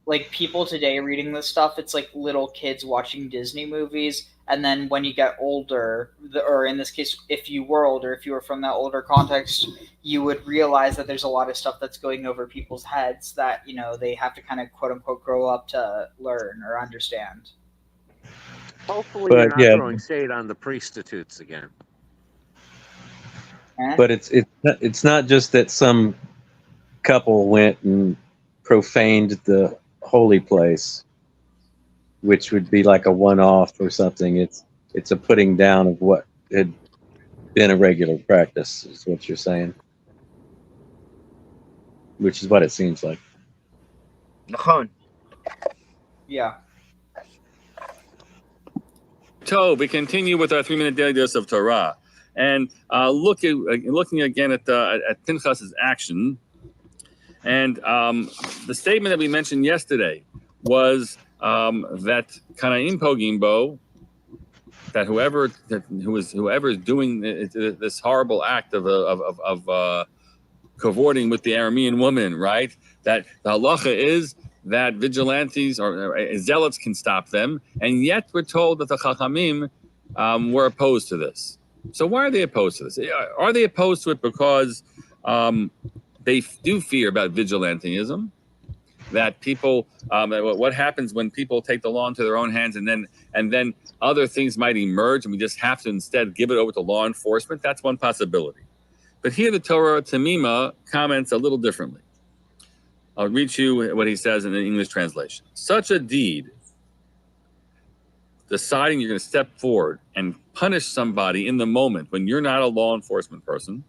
like people today reading this stuff. It's like little kids watching Disney movies, and then when you get older, or in this case, if you were older, if you were from that older context, you would realize that there's a lot of stuff that's going over people's heads that, you know, they have to kind of quote unquote grow up to learn or understand. Hopefully, But, you're not yeah. throwing shade on the prostitutes again. But it's not just that some couple went and profaned the holy place, which would be like a one-off or something. It's a putting down of what had been a regular practice, is what you're saying, which is what it seems like. Yeah. So we continue with our 3-minute daily dose of Torah, and looking again at Pinchas's action, and the statement that we mentioned yesterday was that Kanaim Pogimbo, that whoever is doing this horrible act of cavorting with the Aramean woman, right? That the halacha is that vigilantes or zealots can stop them, and yet we're told that the Chachamim were opposed to this. So why are they opposed to this? Are they opposed to it because they do fear about vigilantism? That people, what happens when people take the law into their own hands, and then other things might emerge, and we just have to instead give it over to law enforcement? That's one possibility. But here the Torah Tamima comments a little differently. I'll read you what he says in the English translation. Such a deed, deciding you're going to step forward and punish somebody in the moment when you're not a law enforcement person.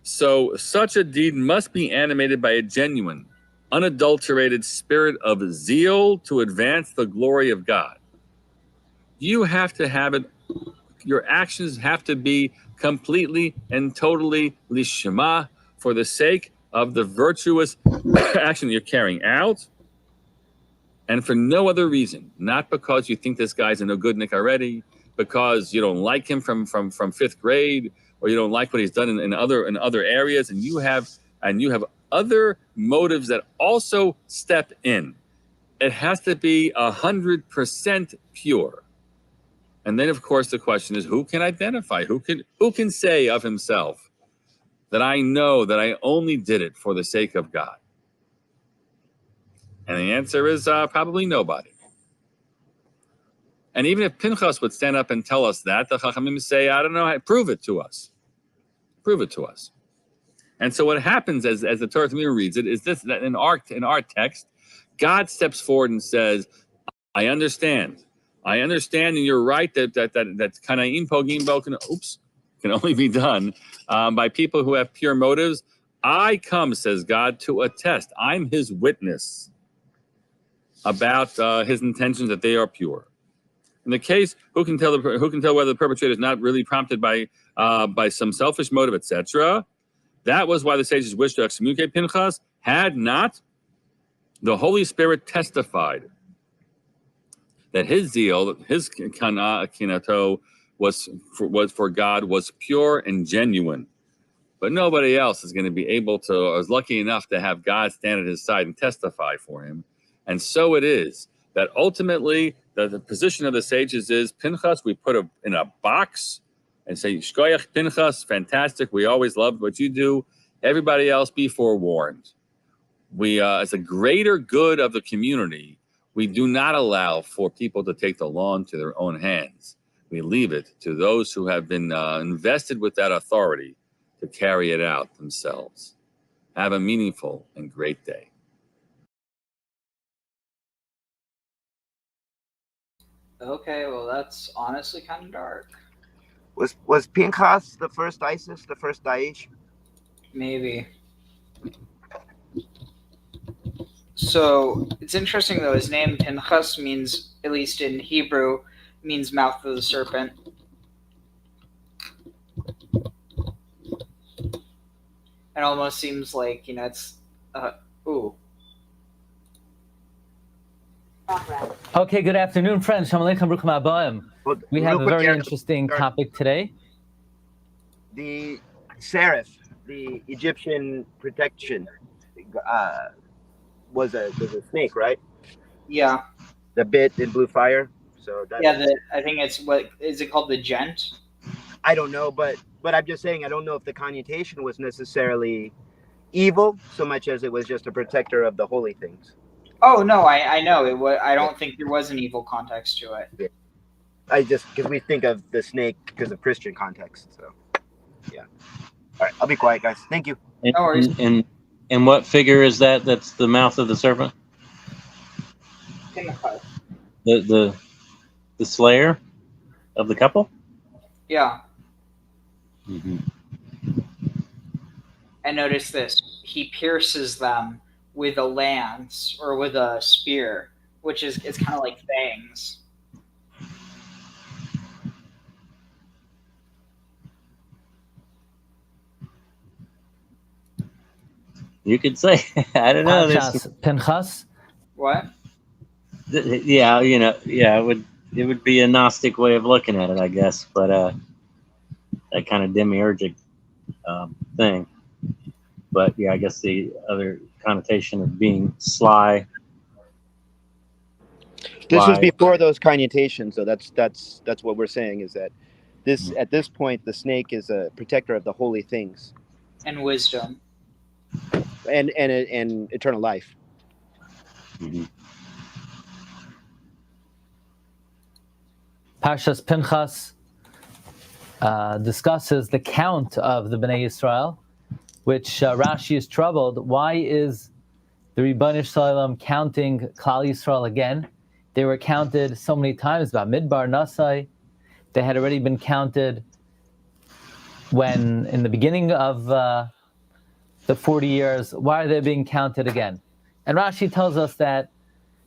So such a deed must be animated by a genuine, unadulterated spirit of zeal to advance the glory of God. You have to have it, your actions have to be completely and totally lishma, for the sake of the virtuous action you're carrying out, and for no other reason, not because you think this guy's a no goodnik already, because you don't like him from 5th grade, or you don't like what he's done in other areas, and you have other motives that also step in. It has to be 100% pure. And then, of course, the question is, who can identify? Who can say of himself that I know that I only did it for the sake of God? And the answer is probably nobody. And even if Pinchas would stand up and tell us that, the Chachamim say, I don't know, prove it to us. Prove it to us. And so what happens as the Torah Tamim reads it is this: that in our text, God steps forward and says, I understand, and you're right that Kanaim Pogimbo can only be done by people who have pure motives. I come, says God, to attest. I'm his witness about his intentions, that they are pure. In the case, who can tell whether the perpetrator is not really prompted by some selfish motive, etc.? That was why the sages wished to excommunicate Pinchas, had not the Holy Spirit testified that his zeal, his kinato, was for God, was pure and genuine. But nobody else is going to be able to, or is lucky enough to have God stand at his side and testify for him. And so it is that ultimately the position of the sages is, Pinchas, we put in a box and say, Shkoyach Pinchas, fantastic. We always loved what you do. Everybody else, be forewarned. We, as a greater good of the community, we do not allow for people to take the law into their own hands. We leave it to those who have been invested with that authority to carry it out themselves. Have a meaningful and great day. Okay, well, that's honestly kind of dark. Was Pinchas the first ISIS, the first Daesh? Maybe. So it's interesting though. His name Pinchas means, at least in Hebrew, means mouth of the serpent. It almost seems like, it's ooh. Okay, good afternoon, friends. Shalom Aleichem, Baruch Ha'aba'im. We have a very interesting topic today. The seraph, the Egyptian protection, was a snake, right? Yeah. The bit in blue fire. So I think it's what is it called, the gent? I don't know, but I'm just saying I don't know if the connotation was necessarily evil so much as it was just a protector of the holy things. Oh no, I know it was. I don't think there was an evil context to it. Yeah. I just because we think of the snake because of Christian context. So yeah. All right, I'll be quiet, guys. Thank you. And, No worries. and what figure is that? That's the mouth of the serpent. The slayer of the couple. Yeah. Mm-hmm. And notice this: he pierces them with a lance or with a spear, which is it's kind of like fangs. You could say, I don't know. Pinchas. What? Yeah, it would be a Gnostic way of looking at it, I guess, but that kind of demiurgic thing. But yeah, I guess the other connotation of being sly. This was before those connotations, so that's what we're saying is that this at this point the snake is a protector of the holy things And wisdom. and eternal life. Mm-hmm. Parshas Pinchas discusses the count of the Bnei Yisrael, which Rashi is troubled. Why is the Ribbon Shalom counting Klal Yisrael again? They were counted so many times about Midbar Nasai. They had already been counted when in the beginning of the 40 years. Why are they being counted again? And Rashi tells us that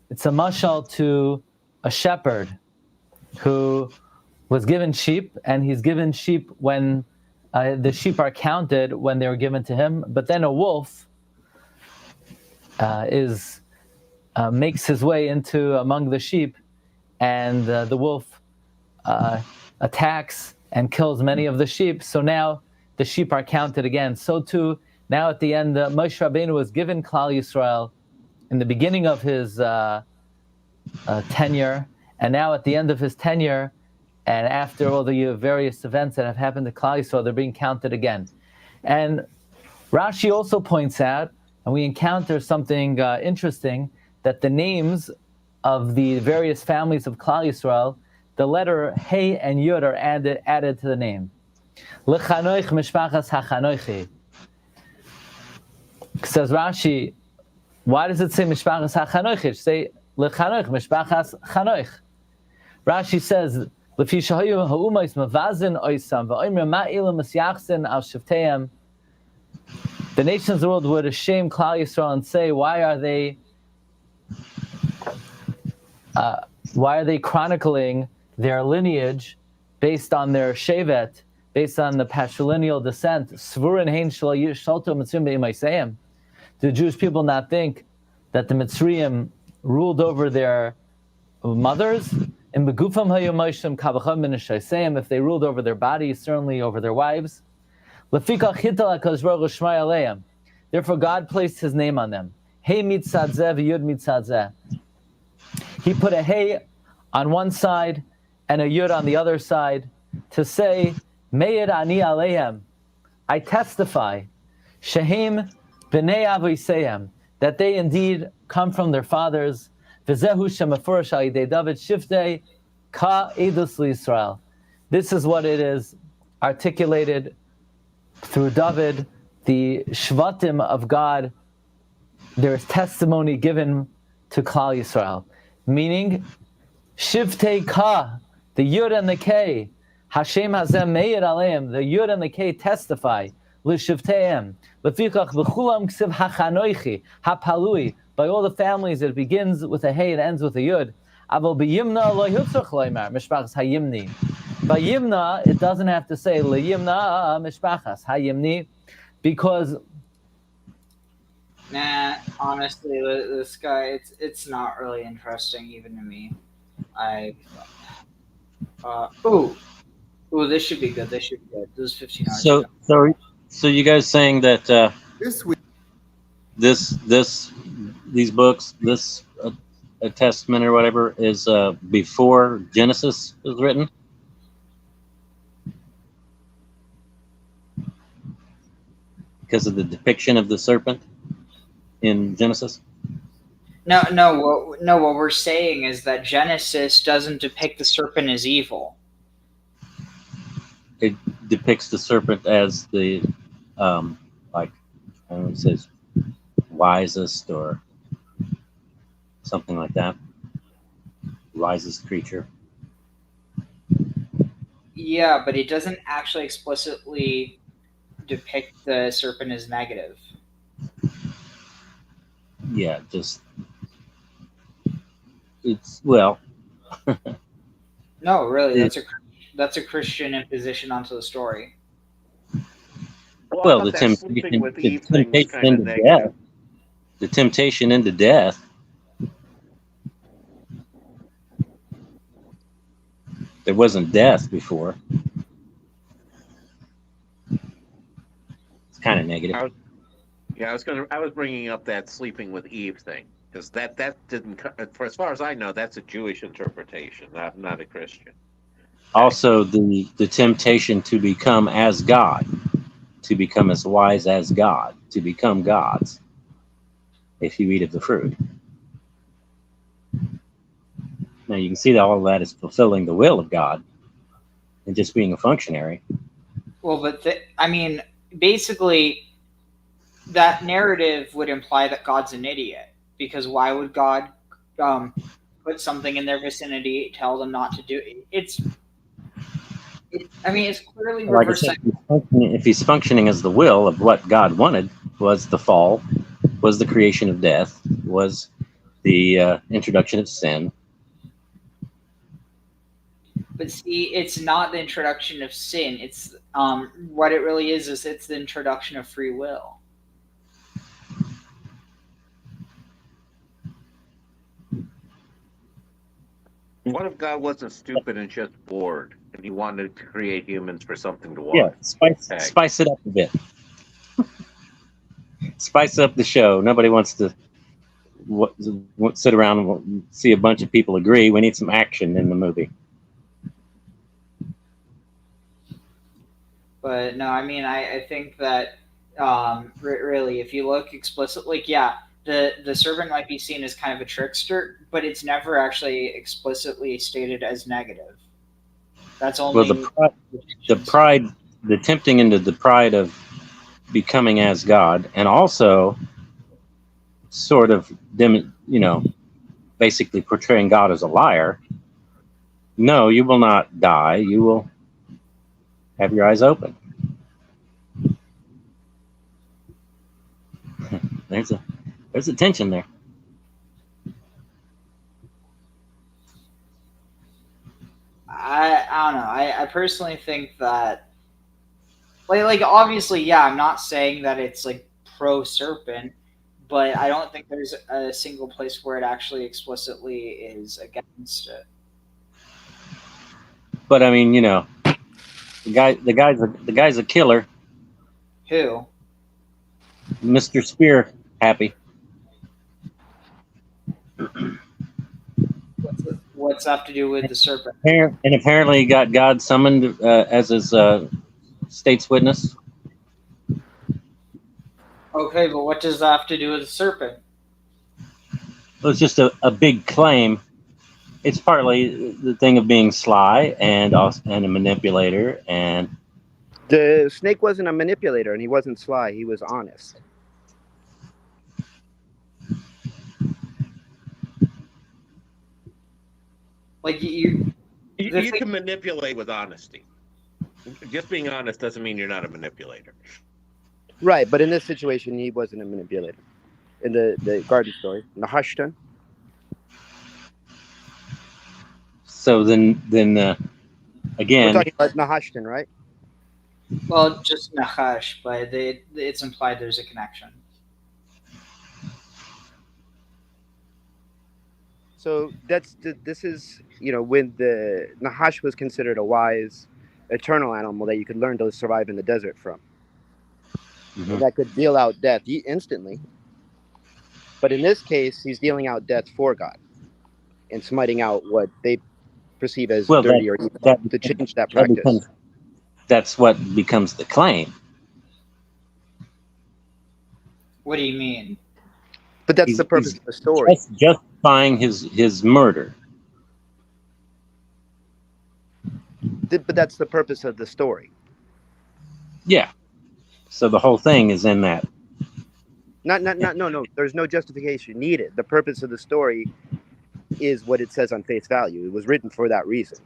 it's a mashal to a shepherd who was given sheep, and he's given sheep when the sheep are counted when they were given to him. But then a wolf makes his way into among the sheep, and the wolf attacks and kills many of the sheep. So now the sheep are counted again. So too, now at the end, Moshe Rabbeinu was given Klal Yisrael in the beginning of his tenure, and now at the end of his tenure, and after all the various events that have happened to Klal Yisrael, they're being counted again. And Rashi also points out, and we encounter something interesting, that the names of the various families of Klal Yisrael, the letter Hey and Yud are added to the name. L'chanoich mishpachas hachanoichi. Says Rashi, why does it say mishpachas hachanoichi? It say l'chanoich mishpachas chanoich. Rashi says, L'fi shahayu ha'umais mavazin oisam va'omer ma'ilam masyachsin al shivteim. The nations of the world would shame Klal Yisrael and say, why are they chronicling their lineage based on their shevet, based on the patrilineal descent? Svurin hein shel yishalto Mitzrayim be'imaisayim. Do Jewish people not think that the Mitzrayim ruled over their mothers? In begufam hayomoshim kavacham min shaysayim, if they ruled over their bodies, certainly over their wives. Lefikach hital HaKadosh Baruch Hu shmai aleim. Therefore, God placed His name on them. Hey mitzad zeh v'yud mitzad zeh. He put a hey on one side and a yud on the other side to say, Meir ani aleim. I testify, shehem b'nei avoisayim, that they indeed come from their fathers. V'zehu shemafurish al yidei David shiftei ka edus l'Yisrael. This is what it is articulated through David, the Shvatim of God. There is testimony given to Klal Yisrael, meaning Shivtei Ka, the Yud and the K, Hashem Hazem Meir Aleim, the Yud and the K testify, L'Shivteim, Lefikach V'chulam Ksiv Hachanoichi, Hapalui, by all the families it begins with a Hey and ends with a Yud. Avo B'Yimna Lo Yutzach Loimar, Mishpachas Hayimni. By Yimna, it doesn't have to say L'Yimna Mishpachas Hayimni, because nah, honestly, this guy, it's not really interesting even to me. This should be good. This should be good. This is 15 hours. So you guys saying that This week, these books, this a testament or whatever, is before Genesis was written? Because of the depiction of the serpent in Genesis? No. What we're saying is that Genesis doesn't depict the serpent as evil. It depicts the serpent as the, like, I don't know, it says wisest or something like that. Wisest creature. Yeah, but it doesn't actually explicitly depict the serpent as negative. Yeah, just it's well. No, really, that's a Christian imposition onto the story. Well, the temptation into death. The temptation into death. There wasn't death before. It's kind of negative. I was bringing up that sleeping with Eve thing because that didn't. For as far as I know, that's a Jewish interpretation, not a Christian. Also, the temptation to become as God, to become as wise as God, to become gods, if you eat of the fruit. Now you can see that all of that is fulfilling the will of God and just being a functionary. Well, but basically, that narrative would imply that God's an idiot, because why would God put something in their vicinity, tell them not to do it? It's clearly reverse. Like I said, if he's functioning as the will of what God wanted, was the fall, was the creation of death, was the introduction of sin. But see, it's not the introduction of sin. It's what it really is it's the introduction of free will. What if God wasn't stupid and just bored, and he wanted to create humans for something to watch? Yeah, spice it up a bit. Spice up the show. Nobody wants to sit around and see a bunch of people agree. We need some action in the movie. But no, I think that really, if you look explicitly, the serpent might be seen as kind of a trickster, but it's never actually explicitly stated as negative. That's only the tempting into the pride of becoming as God, and also sort of basically portraying God as a liar. No, you will not die. You will have your eyes open. There's a tension there. I don't know. I personally think that, like obviously, I'm not saying that it's like pro serpent, but I don't think there's a single place where it actually explicitly is against it. But the guy's a killer. Who? Mr. Spear Happy. What's that to do with the serpent? And apparently he got God summoned as his state's witness. Okay, but what does that have to do with the serpent? It was just a big claim it's partly the thing of being sly and also, and a manipulator, and The snake wasn't a manipulator, and he wasn't sly. He was honest. Like you You, the you thing- can manipulate with honesty. Just being honest doesn't mean you're not a manipulator. Right, but in this situation, he wasn't a manipulator. In the garden story, Nahashtan. so then We're again, talking about Nahashtan, right? well, just Nachash, but it's implied there's a connection. So this is, when the Nahash was considered a wise, eternal animal that you could learn to survive in the desert from. And that could deal out death instantly. But in this case, he's dealing out death for God and smiting out what they perceive as dirty or evil to change that practice. That's what becomes the claim. What do you mean? But that's the purpose of the story. Justifying his murder. But that's the purpose of the story. Yeah. So the whole thing is in that. No. There's no justification needed. The purpose of the story is what it says on face value. It was written for that reason.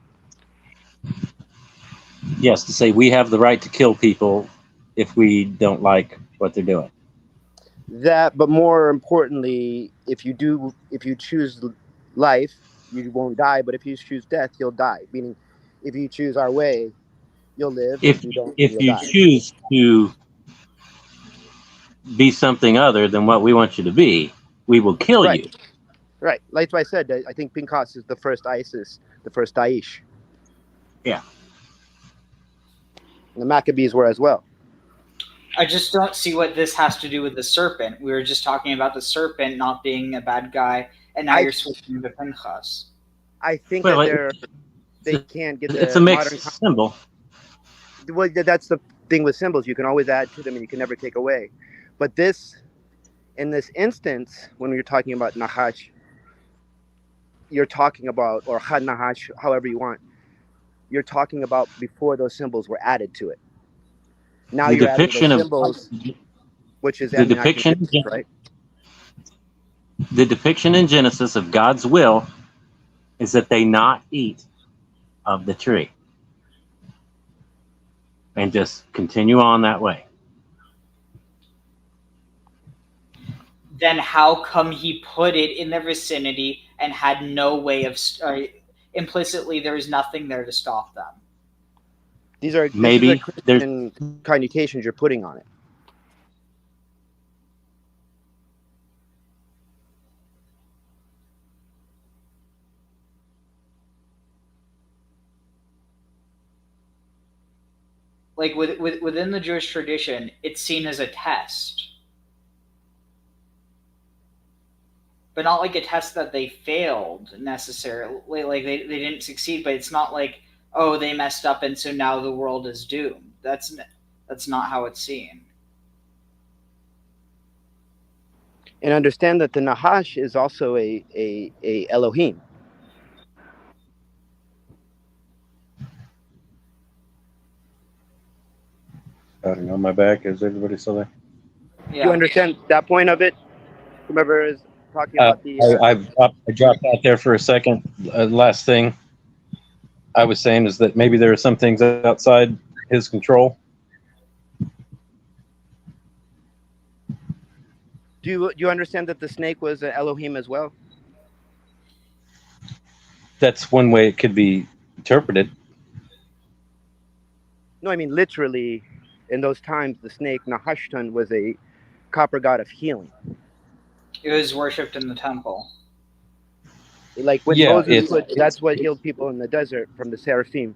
Yes, to say we have the right to kill people if we don't like what they're doing. That, but more importantly, if you choose life, you won't die. But if you choose death, you'll die. Meaning, if you choose our way, you'll live. If you don't, if you'll you die. choose to be something other than what we want you to be, we will kill you. Right. Like I said, I think Pinchas is the first ISIS, the first Daesh. Yeah. And the Maccabees were as well. I just don't see what this has to do with the serpent. We were just talking about the serpent not being a bad guy, and now you're switching to Pinchas. I think Well, they can't get it's the a mixed modern symbol. Well, that's the thing with symbols. You can always add to them and you can never take away. But in this instance, when you're talking about Nahash, you're talking about, or Chad Nahash, however you want, you're talking about before those symbols were added to it. Now you're adding those symbols, which is the depiction, right? The depiction in Genesis of God's will is that they not eat of the tree. And just continue on that way. Then how come he put it in their vicinity and had no way of implicitly there is nothing there to stop them? These are Christian connotations you're putting on it. Like within the Jewish tradition, it's seen as a test, but not like a test that they failed necessarily. Like they didn't succeed, but it's not like, oh, they messed up and so now the world is doomed. That's not how it's seen. And understand that the Nahash is also a Elohim. Patting on my back. Is everybody still there? Yeah. Do you understand that point of it? Whomever is talking about the... I dropped out there for a second. Last thing I was saying is that maybe there are some things outside his control. Do you understand that the snake was an Elohim as well? That's one way it could be interpreted. No, I mean literally, in those times, the snake Nahashtan was a copper god of healing. It was worshipped in the temple. Like when Moses that's what healed people in the desert from the seraphim.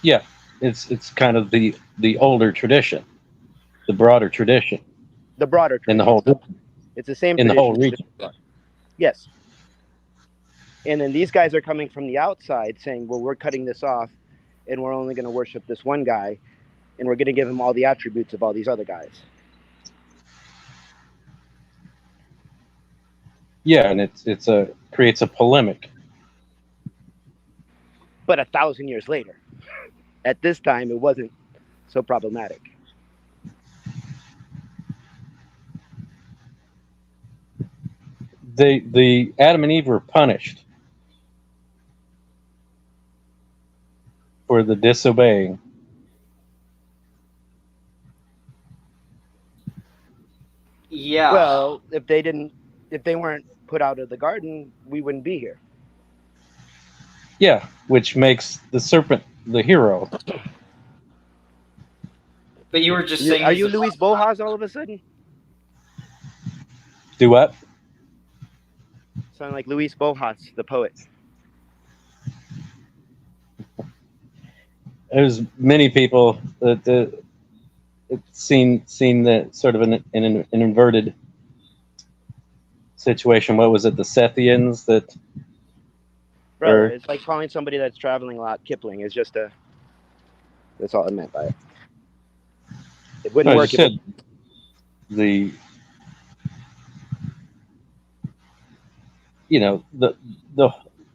Yeah, it's kind of the older tradition, the broader tradition. The broader tradition. In the whole. It's the same in the whole region. Yes. And then these guys are coming from the outside saying, well, we're cutting this off and we're only going to worship this one guy and we're going to give him all the attributes of all these other guys. Yeah, and it's creates a polemic but 1,000 years later. At this time, it wasn't so problematic. The Adam and Eve were punished for the disobeying. Yeah. Well, if they weren't put out of the garden, we wouldn't be here. Yeah, which makes the serpent the hero. But you were just saying. Are you Luis Bojas all of a sudden? Do what? Sound like Luis Bojas, the poet. There's many people that seen that sort of an inverted situation. What was it? The Sethians that. Brother, it's like calling somebody that's traveling a lot Kipling. It's just that's all I meant by it. It wouldn't work. Said the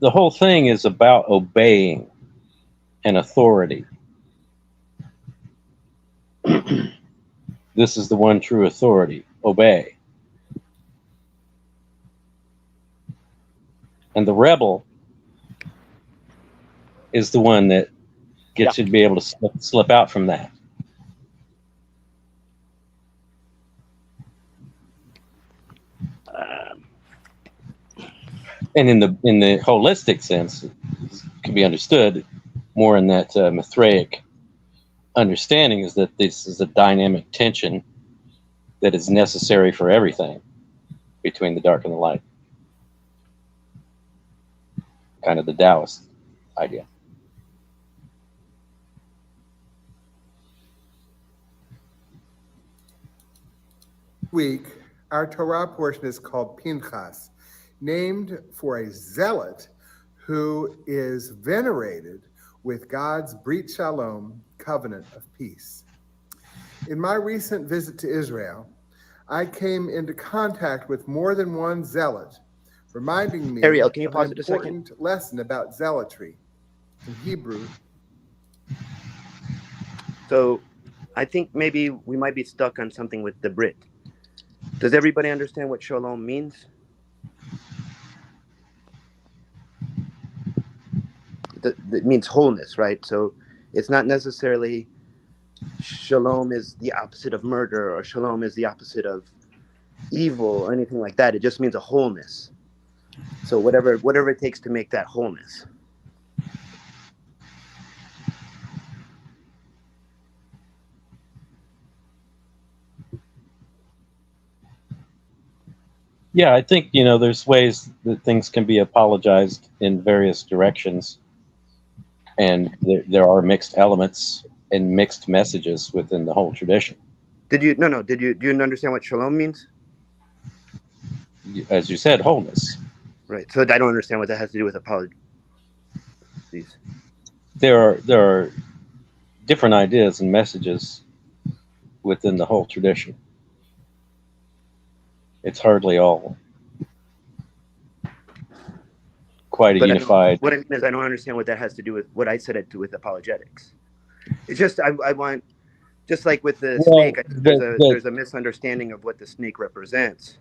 whole thing is about obeying an authority. This is the one true authority. Obey. And the rebel is the one that gets you to be able to slip out from that. And in the holistic sense, it can be understood more in that Mithraic understanding is that this is a dynamic tension that is necessary for everything between the dark and the light. Kind of the Taoist idea. Week, our Torah portion is called Pinchas, named for a zealot who is venerated with God's Brit Shalom, covenant of peace. In my recent visit to Israel, I came into contact with more than one zealot, reminding me Ariel, can you of pause an it a second? important lesson about zealotry. In Hebrew. So I think maybe we might be stuck on something with the Brit. Does everybody understand what shalom means? It means wholeness, right? So it's not necessarily shalom is the opposite of murder or shalom is the opposite of evil or anything like that. It just means a wholeness. So whatever it takes to make that wholeness. Yeah, I think, there's ways that things can be apologized in various directions. And there are mixed elements and mixed messages within the whole tradition. Do you understand what shalom means? As you said, wholeness. Right. So I don't understand what that has to do with apology. There are different ideas and messages within the whole tradition. It's hardly all quite a unified. What I mean is I don't understand what that has to do with what I said it to with apologetics. It's just I want, just like with the snake, there's a misunderstanding of what the snake represents.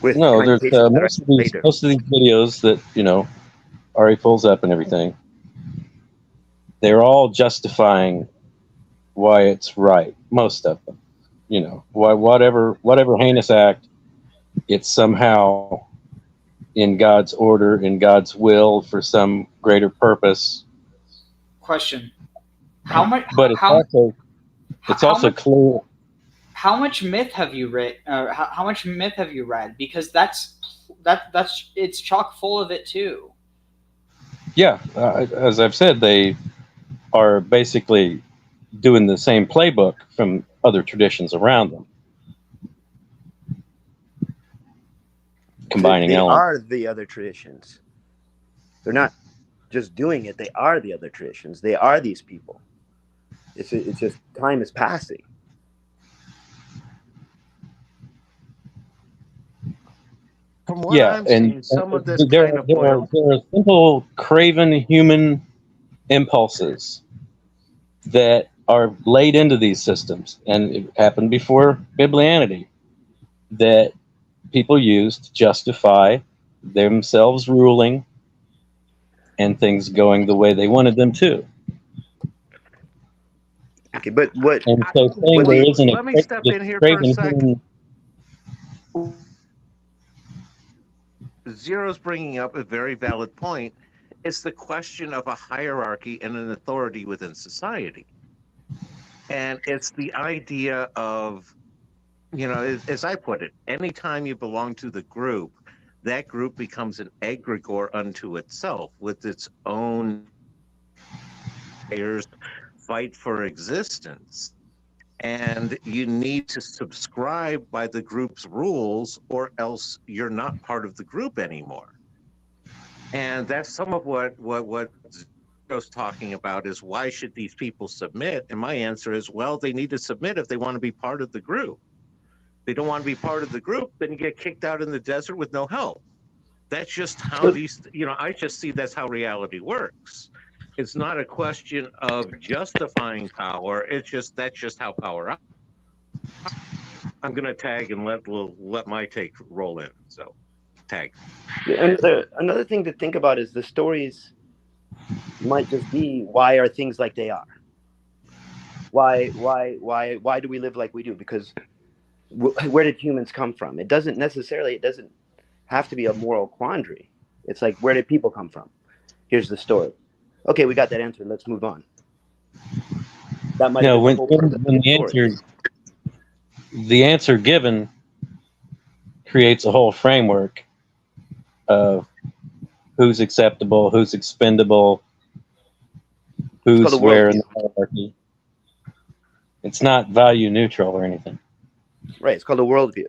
There's most of these videos that Ari pulls up and everything. They're all justifying why it's right. Most of them, why whatever heinous act, it's somehow in God's order, in God's will, for some greater purpose. Question: How much? But it's also clear. How much myth have you read? How much myth have you read? Because that's it's chock full of it too. Yeah, as I've said, they are basically doing the same playbook from other traditions around them, combining elements. They are the other traditions. They're not just doing it. They are the other traditions. They are these people. It's just time is passing. From what I'm seeing, some of this there are simple, craven human impulses that are laid into these systems, and it happened before biblianity, that people used to justify themselves ruling and things going the way they wanted them to. Okay, but what? And so saying What do there you- isn't Let me step in here for a second. Zero's bringing up a very valid point. It's the question of a hierarchy and an authority within society. And it's the idea of, as I put it, anytime you belong to the group, that group becomes an egregore unto itself with its own fight for existence. And you need to subscribe by the group's rules, or else you're not part of the group anymore. And that's some of what Zero's talking about, is why should these people submit? And my answer is, well, they need to submit if they want to be part of the group. If they don't want to be part of the group, then you get kicked out in the desert with no help. That's just how I just see that's how reality works. It's not a question of justifying power. That's just how power operates. I'm going to tag and let my take roll in. So, tag. Another thing to think about is the stories might just be, why are things like they are? Why do we live like we do? Because where did humans come from? It doesn't have to be a moral quandary. It's like, where did people come from? Here's the story. Okay, we got that answer. Let's move on. That might No, be when the answer given creates a whole framework of who's acceptable, who's expendable, who's where in the hierarchy. It's not value neutral or anything. Right, it's called a worldview.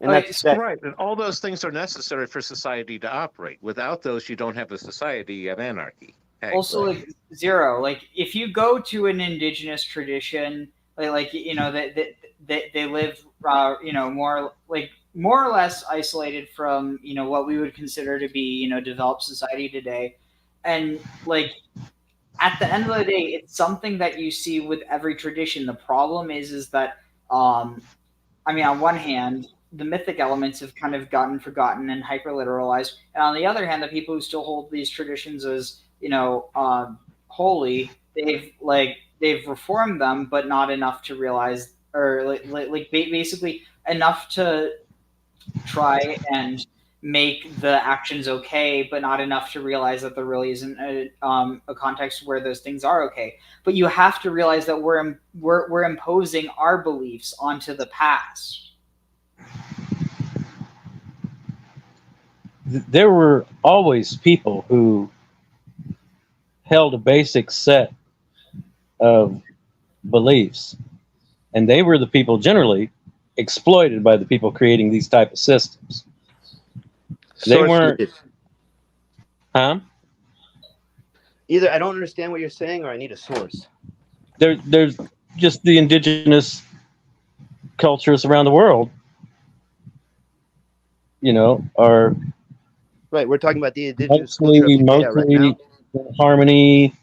And that's right. And all those things are necessary for society to operate. Without those, you don't have a society, you have anarchy. Also, like Zero, like if you go to an indigenous tradition, like they live, more or less isolated from what we would consider to be developed society today, and like at the end of the day, it's something that you see with every tradition. The problem is that on one hand, the mythic elements have kind of gotten forgotten and hyper literalized, and on the other hand, the people who still hold these traditions as holy, they've reformed them, but not enough to realize, or basically enough to try and make the actions okay, but not enough to realize that there really isn't a context where those things are okay. But you have to realize that we're imposing our beliefs onto the past. There were always people who held a basic set of beliefs, and they were the people generally exploited by the people creating these type of systems. They weren't. Huh? Either I don't understand what you're saying, or I need a source. There's just the indigenous cultures around the world, are right. We're talking about the indigenous culture of Judea right now. Harmony,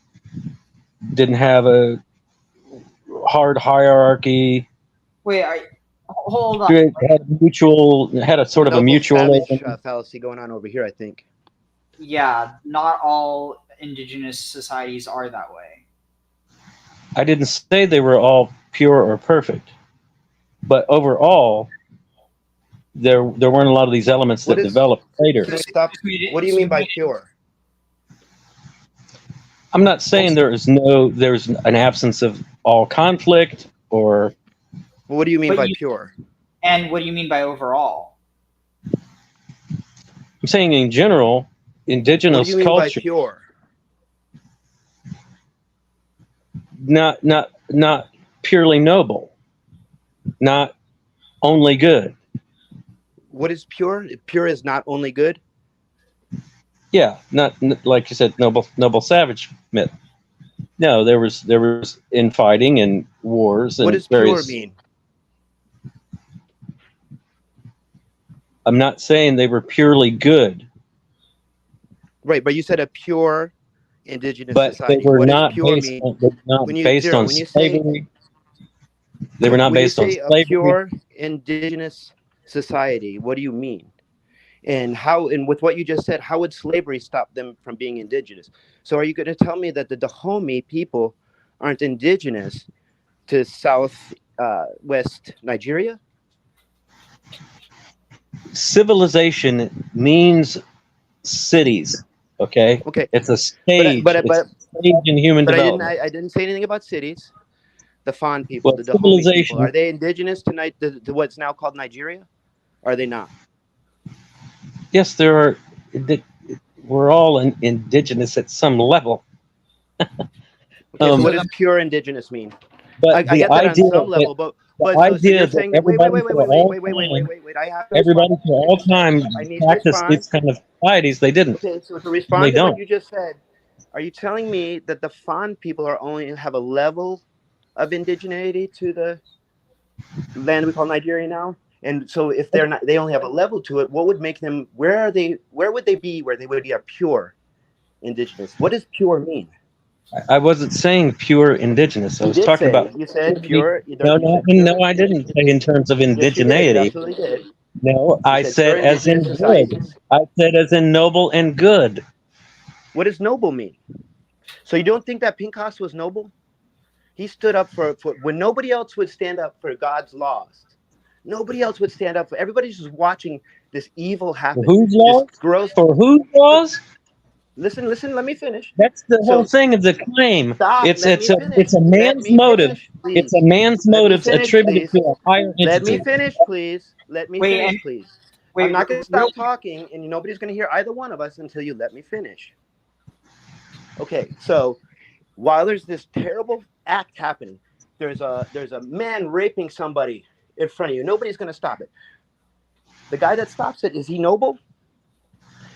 didn't have a hard hierarchy. Wait, hold on. Had a sort of a mutual fallacy going on over here, I think. Yeah, not all indigenous societies are that way. I didn't say they were all pure or perfect, but overall, there weren't a lot of these elements that developed later. What do you mean by pure? I'm not saying there's an absence of all conflict or. Well, what do you mean by pure? And what do you mean by overall? I'm saying in general, indigenous what do you mean culture. By pure? Not purely noble, not only good. What is pure? Pure is not only good. Yeah, not like you said, noble savage myth. No, there was infighting and wars. And what does pure mean? I'm not saying they were purely good. Right, but you said a pure indigenous but society? they were What does not pure based mean? on, they were not When you based zero, on when you say slavery. They were not when you based on say a slavery. pure indigenous society, what do you mean? And how, and with what you just said, how would slavery stop them from being indigenous? So are you going to tell me that the Dahomey people aren't indigenous to west Nigeria? Civilization means cities. Okay, Okay, it's a stage. but It's a stage in human but development. I didn't say anything about cities. The Fan people, Well, the Dahomey people, civilization. are they indigenous tonight to what's now called Nigeria? Or are they not? Yes, there are. We're all indigenous at some level. Okay, so what does pure indigenous mean? But I the get that on idea some level, that but the so idea you're that saying that everybody for all time, I have to everybody respond. for all time I need to practice respond. these kind of societies, they didn't. Okay, so to They respond to what don't. you just said, are you telling me that the Fan people are only have a level of indigeneity to the land we call Nigeria now? And so if they're not, they only have a level to it, what would make them, where would they be where they would be a pure indigenous? What does pure mean? I wasn't saying pure indigenous. I You was did talking say, about. you said pure. No, I didn't say in terms of Yes, you did. You indigeneity. absolutely did. No, I said pure said as in indigenous good. societies. I said as in noble and good. What does noble mean? So you don't think that Pinchas was noble? He stood up for when nobody else would stand up for God's laws. Nobody else would stand up for. Everybody's just watching this evil happen. For whose laws? This gross. For whose laws? Listen. Let me finish. That's the whole thing of the claim. Stop. It's Let me finish. it's a Let man's me motive. finish, please. It's a man's Let me motives finish, attributed please. to a higher entity. Let me finish, please. Let me Wait, finish, and- please. Wait, I'm not going to really- stop talking, and nobody's going to hear either one of us until you let me finish. Okay, so while there's this terrible act happening, there's a man raping somebody in front of you. Nobody's going to stop it. The guy that stops it, is he noble?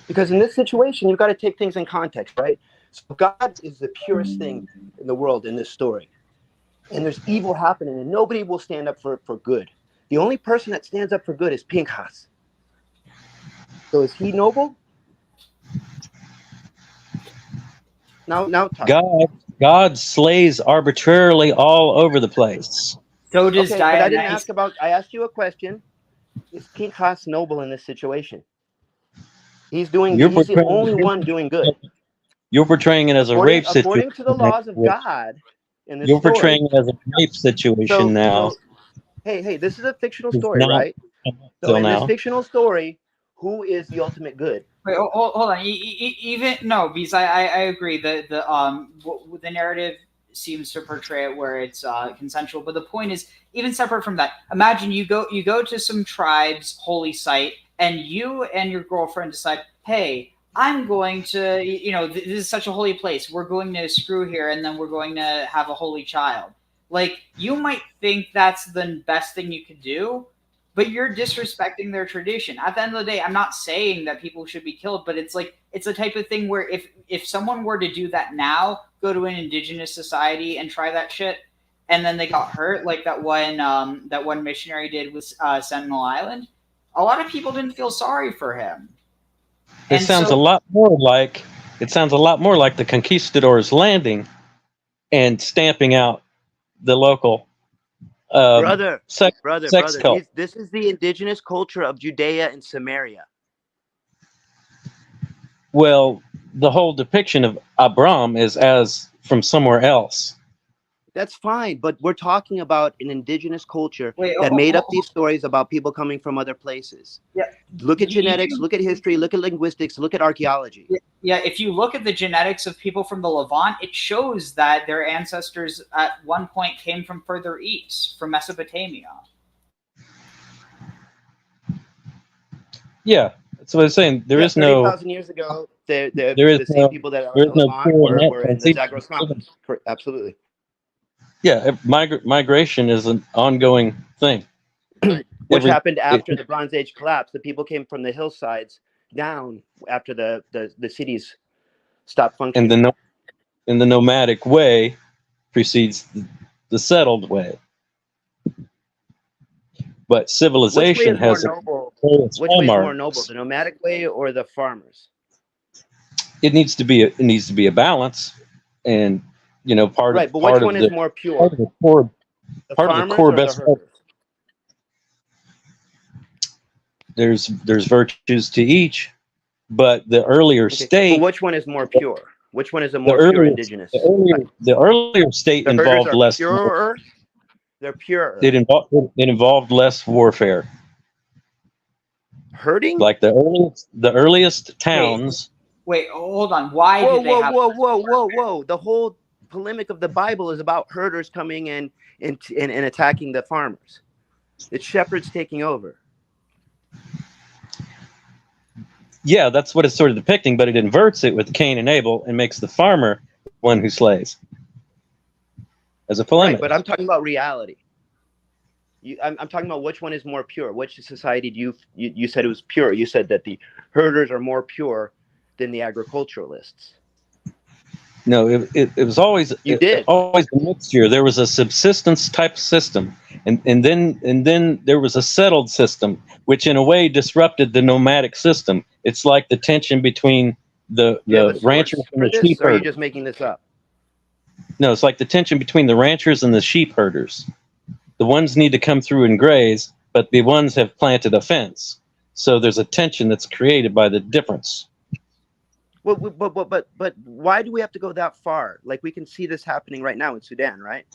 Because in this situation, you've got to take things in context, right? So God is the purest thing in the world in this story. And there's evil happening, and nobody will stand up for good. The only person that stands up for good is Pinchas. So is he noble? Now talk. God slays arbitrarily all over the place. So does Okay, but I didn't Dionysus. ask about. I asked you a question. Is Pinchas noble in this situation? He's the only one doing good. You're portraying it as a rape situation. According to the laws of God in this You're story. portraying it as a rape situation now. So, hey, this is a fictional It's story, not right? So till in this now. fictional story, who is the ultimate good? Wait, hold on. Even no, because I agree. The narrative seems to portray it where it's consensual, but the point is, even separate from that, imagine you go to some tribe's holy site, and you and your girlfriend decide, hey, I'm going to, this is such a holy place. We're going to screw here, and then we're going to have a holy child. Like, you might think that's the best thing you could do, but you're disrespecting their tradition. At the end of the day, I'm not saying that people should be killed, but it's like, it's the type of thing where if someone were to do that now, go to an indigenous society and try that shit, and then they got hurt, like that one missionary did with Sentinel Island, a lot of people didn't feel sorry for him. It sounds a lot more like the conquistadors landing and stamping out the local Brother, sex cult. this is the indigenous culture of Judea and Samaria. Well, the whole depiction of Abram is as from somewhere else. That's fine, but we're talking about an indigenous culture that made up these stories about people coming from other places. Yeah. Look at genetics, look at history, look at linguistics, look at archaeology. Yeah, if you look at the genetics of people from the Levant, it shows that their ancestors at one point came from further east, from Mesopotamia. Yeah, that's what I'm saying. There is no 30,000 years ago, the is same no- people that are there in is the no Levant pure were in the Zagros Mountains. Absolutely. Yeah, migration is an ongoing thing. Which happened after the Bronze Age collapse. The people came from the hillsides down after the cities stopped functioning. And the nomadic way precedes the settled way. But civilization has Which way is more noble, the nomadic way or the farmers? it needs to be a balance, and part Right, of but which one is more pure? the core The part of the farmers core or the best. herders? There's virtues to each, but the earlier Okay, state. but which one is more pure? Which one is a The more pure earlier, indigenous? the earlier state The herders involved are less. purer. They're purer. It involved less warfare. Herding? Like the earliest towns. Wait, hold on. Why Whoa, did they have? whoa! The whole polemic of the Bible is about herders coming in and attacking the farmers. It's shepherds taking over. Yeah, that's what it's sort of depicting, but it inverts it with Cain and Abel and makes the farmer one who slays. As a polemic. Right, but I'm talking about reality. I'm talking about which one is more pure. Which society do you said it was pure? You said that the herders are more pure than the agriculturalists. No, it was always always a mixture. There was a subsistence type system, and then there was a settled system, which in a way disrupted the nomadic system. It's like the tension between the ranchers and the sheep herders. Or are you just making this up? No, it's like the tension between the ranchers and the sheep herders. The ones need to come through and graze, but the ones have planted a fence. So there's a tension that's created by the difference. Well, but why do we have to go that far? Like, we can see this happening right now in Sudan, right?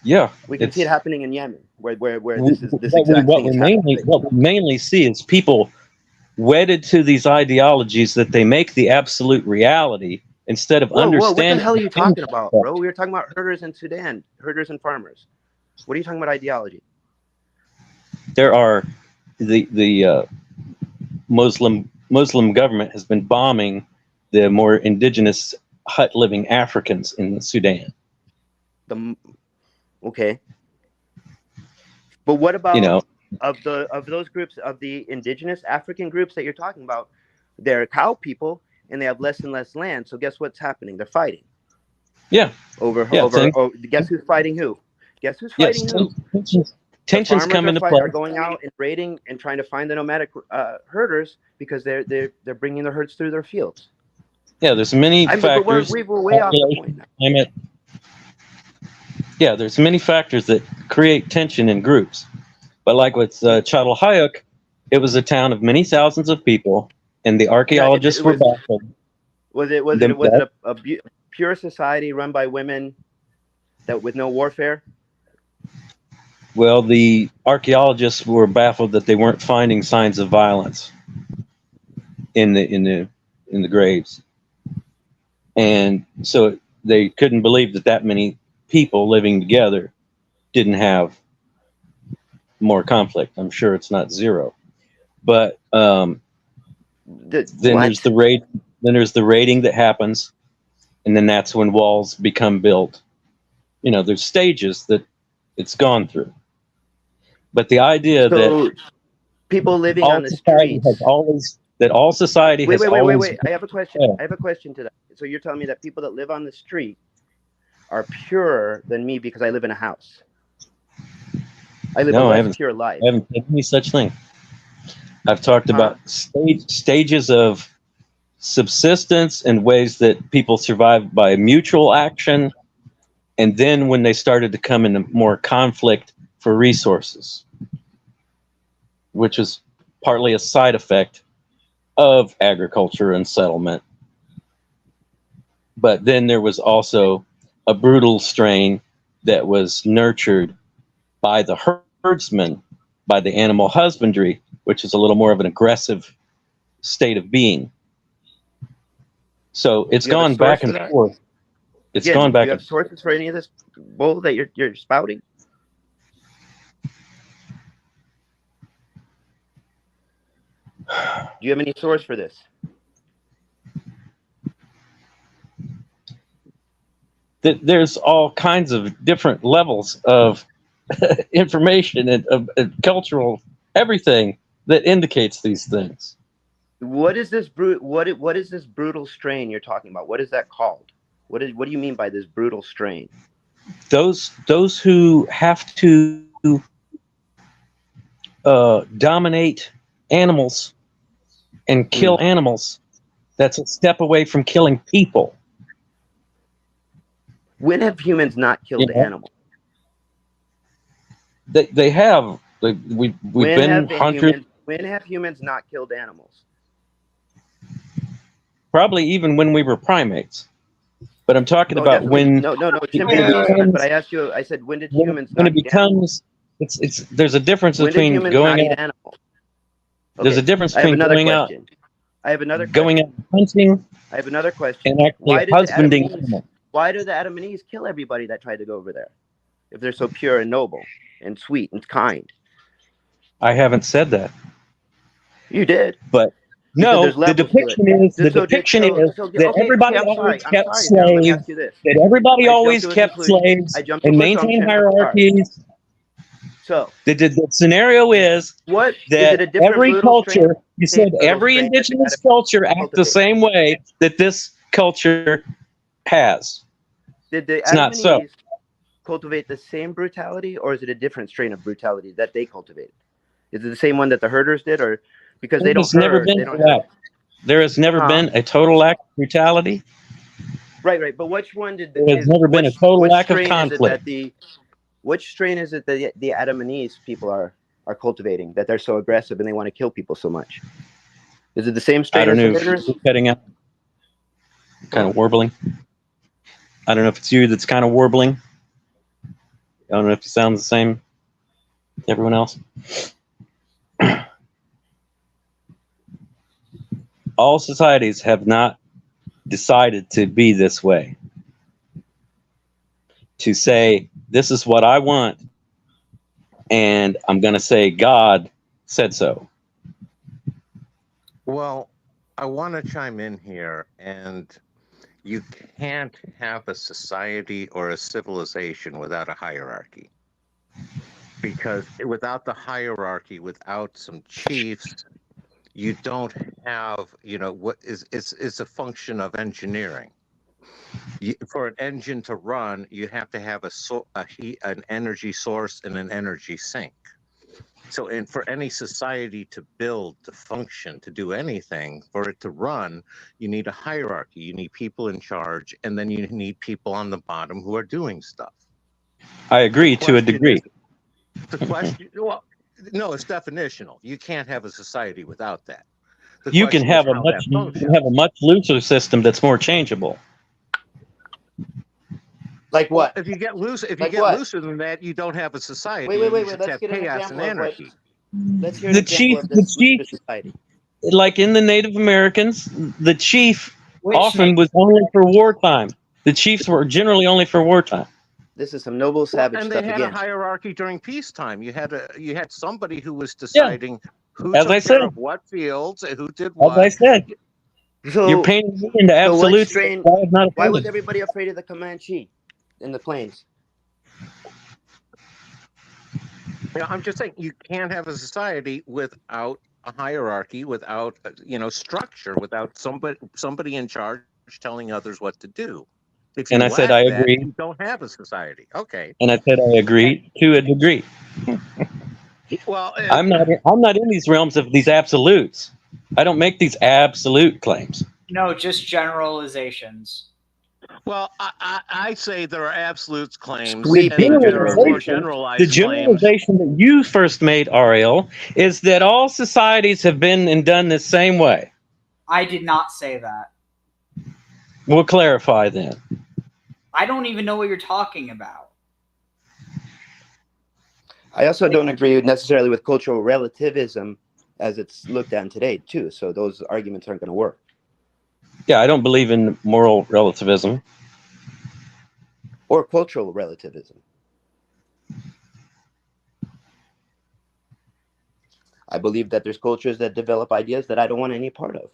Yeah, we can see it happening in Yemen, where this exact thing is happening. What we mainly see is people wedded to these ideologies that they make the absolute reality instead of understanding. What the hell are you talking about, bro? We were talking about herders in Sudan, herders and farmers. What are you talking about ideology? There are the Muslim government has been bombing the more indigenous hut living Africans in Sudan. Okay, but what about of those groups, of the indigenous African groups that you're talking about? They're cow people and they have less and less land. So guess what's happening? They're fighting. Yeah. Guess who's fighting who? Guess who's fighting who? Tensions come into play. Are going out and raiding and trying to find the nomadic herders because they're bringing their herds through their fields. Yeah, there's many factors. We're way off the point now. Yeah, there's many factors that create tension in groups. But like with 𝐤�𐤉𝐿, it was a town of many thousands of people, and the archaeologists were baffled. Was it a pure society run by women that with no warfare? Well, the archaeologists were baffled that they weren't finding signs of violence in the graves, and so they couldn't believe that many people living together didn't have more conflict. I'm sure it's not zero, but then there's the raid. Then there's the raiding that happens, and then that's when walls become built. There's stages that it's gone through. But the idea that people living on the streets all society has always. Wait. I have a question. I have a question to that. So you're telling me that people that live on the street are purer than me because I live in a house? I live a less pure life. I haven't said any such thing. I've talked about stages of subsistence and ways that people survived by mutual action, and then when they started to come into more conflict for resources, which is partly a side effect of agriculture and settlement. But then there was also a brutal strain that was nurtured by the herdsmen, by the animal husbandry, which is a little more of an aggressive state of being. So it's gone back and forth. It's gone back. Do you have sources for any of this bull that you're spouting? Do you have any source for this? There's all kinds of different levels of information and of cultural everything that indicates these things. What is this what is this brutal strain you're talking about? What is that called? What do you mean by this brutal strain? Those who have to dominate animals and kill animals That's a step away from killing people. When have humans not killed animals? They have. We've been hundreds. When have humans not killed animals? Probably even when we were primates. But I'm talking about when. No. But I asked you. I said, when did humans? When it becomes, it's. There's a difference between going out. There's a difference between going out. I have another. Going out hunting. I have another question. And actually husbanding animals. Why do the Adam and Eve kill everybody that tried to go over there? If they're so pure and noble and sweet and kind. I haven't said that. You did. But no, the depiction is that everybody always kept slaves. That everybody always kept slaves and maintained hierarchies. So the scenario is that every culture, you said every indigenous culture acts the same way that this culture has. Did the Adam and Eve cultivate the same brutality, or is it a different strain of brutality that they cultivated? Is it the same one that the herders did, or because they don't herd? There has never been a total lack of brutality. Right. But which one did? There has never been a total lack of conflict. Which strain is it that the Adam and Eve people are cultivating, that they're so aggressive and they want to kill people so much? Is it the same strain? I don't know. As the herders? Cutting out. Kind of warbling. I don't know if it's you that's kind of warbling. I don't know if you sound the same to everyone else. All societies have not decided to be this way. To say, this is what I want, and I'm going to say God said so. Well, I want to chime in here, and you can't have a society or a civilization without a hierarchy. Because without the hierarchy, without some chiefs, you don't have, what it's a function of engineering. For an engine to run, you have to have an energy source and an energy sink. So, for any society to build, to function, to do anything, for it to run, you need a hierarchy. You need people in charge, and then you need people on the bottom who are doing stuff. I agree to a degree. The question, well, no, it's definitional. You can't have a society without that. You can have a much looser system that's more changeable. Like what? If you get looser than that, you don't have a society. Wait. Let's get an example. Let's hear an example of this society. Like in the Native Americans, the chief often was only for wartime. The chiefs were generally only for wartime. This is some noble savage stuff again. And they had a hierarchy during peacetime. You had somebody who was deciding who took care of what fields, who did what. As I said, you're painting me into absolutes. Why was everybody afraid of the Comanche in the plains? I'm just saying you can't have a society without a hierarchy, without structure, without somebody in charge telling others what to do. And I said I agree. You don't have a society. Okay. And I said I agree to a degree. Well, I'm not in these realms of these absolutes. I don't make these absolute claims. No, just generalizations. Well, I say there are absolute claims. The generalization that you first made, Ariel, is that all societies have been and done the same way. I did not say that. We'll clarify then. I don't even know what you're talking about. I also don't agree necessarily with cultural relativism as it's looked at today, too. So those arguments aren't going to work. Yeah, I don't believe in moral relativism. Or cultural relativism. I believe that there's cultures that develop ideas that I don't want any part of.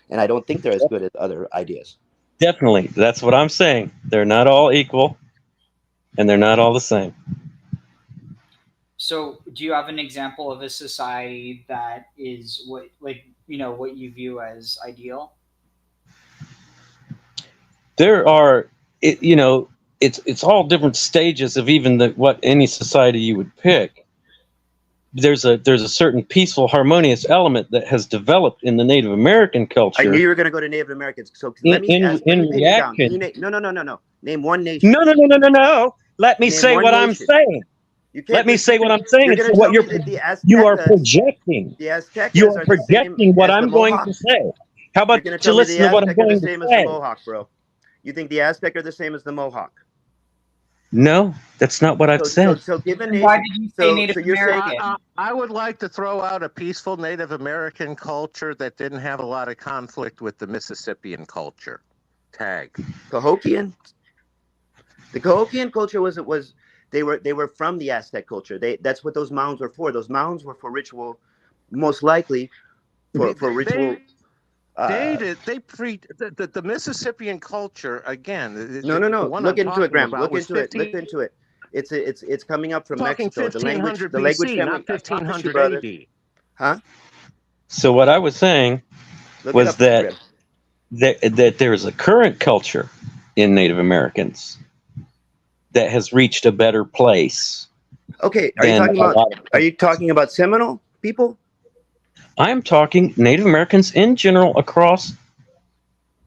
And I don't think they're as good as other ideas. Definitely. That's what I'm saying. They're not all equal, and they're not all the same. So, do you have an example of a society that is what you view as ideal? There are, it's all different stages of even what any society you would pick. there's a certain peaceful, harmonious element that has developed in the Native American culture. I knew you were going to go to Native Americans. So let me pin you down. No. Name one nation. No. Let me Name say one what I'm nation. saying. Let me say what I'm saying. It's what you are projecting. The Aztecas You are are the same projecting what as I'm the going to Mohawks. say. How about You're going to you tell me listen the to what I'm Aztec are going the to same as say? the Mohawk, bro? You think the Aztec are the same as the Mohawk? No, that's not what I've said. So give a And why nation. did you say Native So you're saying American? I would like to throw out a peaceful Native American culture that didn't have a lot of conflict with the Mississippian culture. Tag. Cahokian. The Cahokian culture was they were from the Aztec culture. That's what those mounds were for. Those mounds were for ritual, most likely for ritual. The Mississippian culture again. No. Look into it, Graham. Look into it. It's coming up from talking Mexico. The language BC, family. not 1500 brother. AD. Huh? So what I was saying was that there is a current culture in Native Americans that has reached a better place. Okay, are you talking about Seminole people? I'm talking Native Americans in general across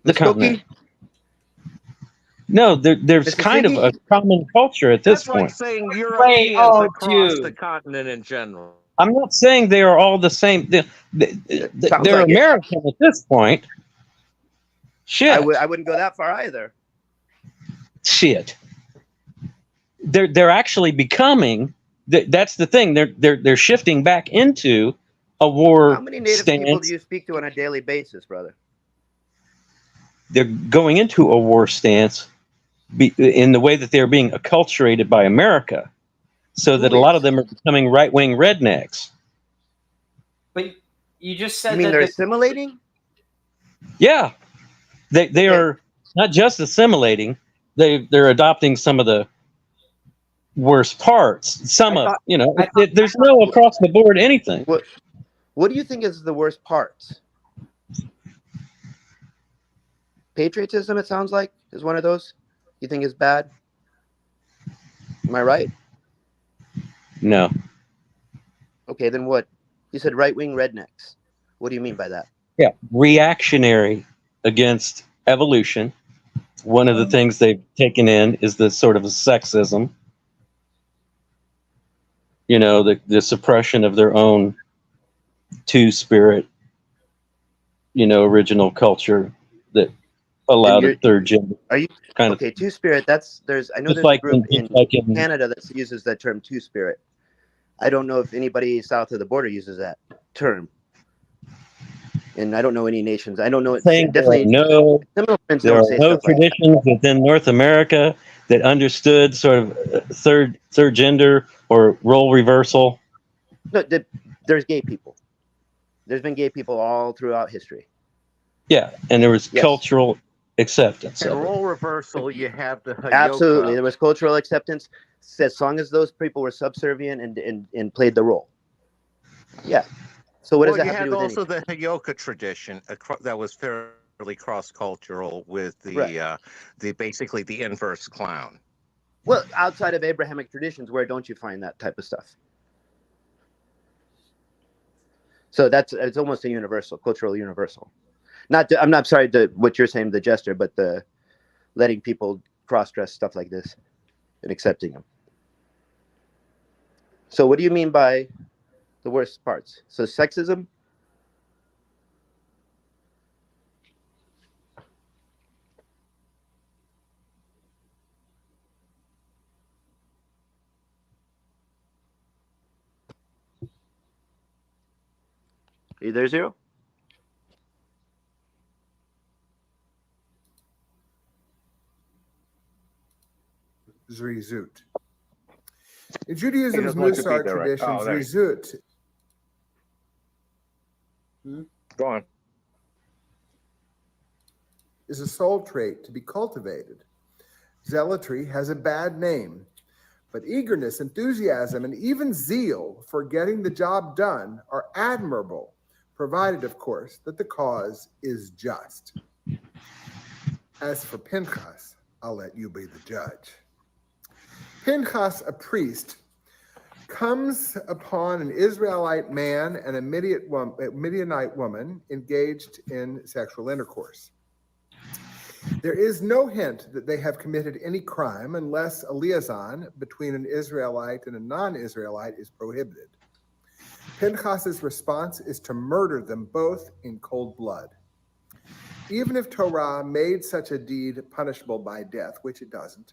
the continent. No, there's kind of a common culture at this point. That's like saying Europeans across the continent in general. I'm not saying they are all the same. They're American at this point. Shit. I wouldn't go that far either. Shit. They're actually becoming. That's the thing. They're shifting back into a war. How many Native people do you speak to on a daily basis, brother? They're going into a war stance in the way that they're being acculturated by America, so that a lot of them are becoming right-wing rednecks. But you just said they're assimilating? Yeah, they are not just assimilating; they're adopting some of the worst parts. There's no across the board anything. What do you think is the worst parts? Patriotism, it sounds like, is one of those you think is bad. Am I right? No. Okay, then what? You said right-wing rednecks. What do you mean by that? Yeah, reactionary against evolution. One of the things they've taken in is the sort of sexism. The suppression of their own two-spirit, original culture that allowed a third gender. Are you okay? Two-spirit. I know there's a group in Canada that uses that term two-spirit. I don't know if anybody south of the border uses that term, and I don't know any nations. I don't know. Definitely there are no traditions within North America that understood sort of third gender or role reversal. No, there's gay people. There's been gay people all throughout history. Yeah, and there was cultural acceptance. And role reversal, you have the absolutely. There was cultural acceptance as long as those people were subservient and played the role. Yeah. So what does that have to do with also the Ħyoka tradition that was fairly cross-cultural with basically the inverse clown. Well, outside of Abrahamic traditions, where don't you find that type of stuff? So it's almost a universal, cultural universal. I'm not sorry to what you're saying, the gesture, but the letting people cross-dress stuff like this and accepting them. So what do you mean by the worst parts? So sexism? Are you there, Zero? Zrizut. In Judaism's Musar traditions, Zrizut. Go on. Is a soul trait to be cultivated. Zealotry has a bad name, but eagerness, enthusiasm, and even zeal for getting the job done are admirable, provided, of course, that the cause is just. As for Pinchas, I'll let you be the judge. Pinchas, a priest, comes upon an Israelite man and a Midianite woman engaged in sexual intercourse. There is no hint that they have committed any crime unless a liaison between an Israelite and a non-Israelite is prohibited. Pinchas's response is to murder them both in cold blood. Even if Torah made such a deed punishable by death, which it doesn't,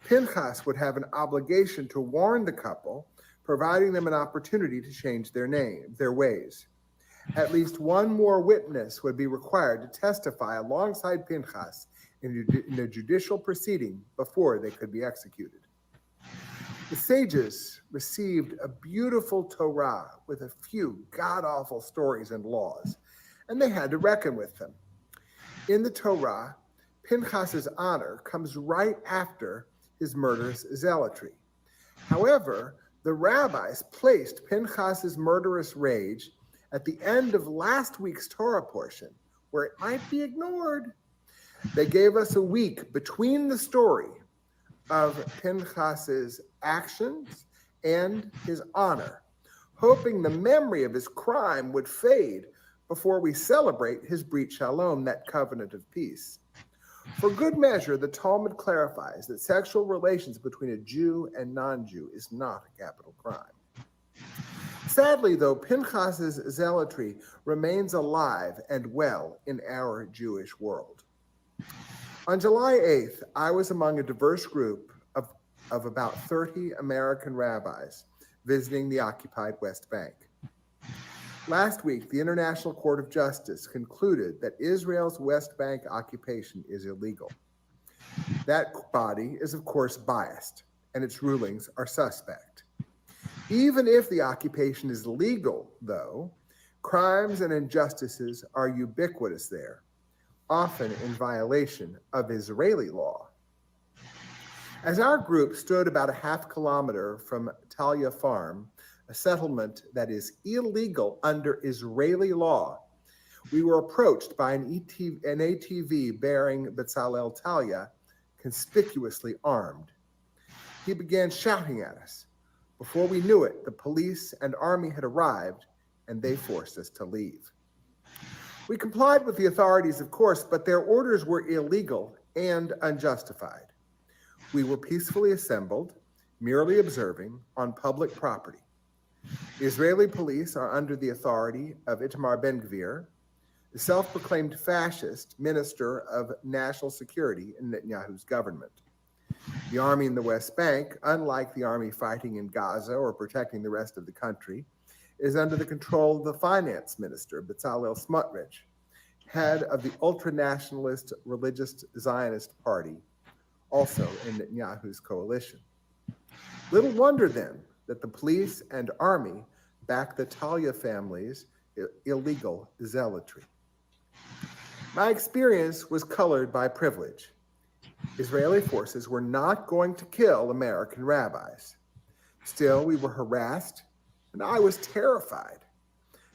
Pinchas would have an obligation to warn the couple, providing them an opportunity to change their ways. At least one more witness would be required to testify alongside Pinchas in a judicial proceeding before they could be executed. The sages received a beautiful Torah with a few god-awful stories and laws, and they had to reckon with them. In the Torah, Pinchas's honor comes right after his murderous zealotry. However, the rabbis placed Pinchas's murderous rage at the end of last week's Torah portion, where it might be ignored. They gave us a week between the story of Pinchas's actions and his honor, hoping the memory of his crime would fade before we celebrate his Brit Shalom, that covenant of peace. For good measure, the Talmud clarifies that sexual relations between a Jew and non-Jew is not a capital crime. Sadly, though, Pinchas's zealotry remains alive and well in our Jewish world. On July 8th, I was among a diverse group of about 30 American rabbis visiting the occupied West Bank. Last week, the International Court of Justice concluded that Israel's West Bank occupation is illegal. That body is, of course, biased, and its rulings are suspect. Even if the occupation is legal, though, crimes and injustices are ubiquitous there, often in violation of Israeli law. As our group stood about a half kilometer from Talia Farm, a settlement that is illegal under Israeli law, we were approached by an ATV bearing Bezalel Talia, conspicuously armed. He began shouting at us. Before we knew it, the police and army had arrived, and they forced us to leave. We complied with the authorities, of course, but their orders were illegal and unjustified. We were peacefully assembled, merely observing, on public property. The Israeli police are under the authority of Itamar Ben-Gvir, the self-proclaimed fascist minister of national security in Netanyahu's government. The army in the West Bank, unlike the army fighting in Gaza or protecting the rest of the country, is under the control of the finance minister, Bezalel Smotrich, head of the ultra-nationalist religious Zionist party, also in Netanyahu's coalition. Little wonder, then, that the police and army back the Talia family's illegal zealotry. My experience was colored by privilege. Israeli forces were not going to kill American rabbis. Still, we were harassed, and I was terrified.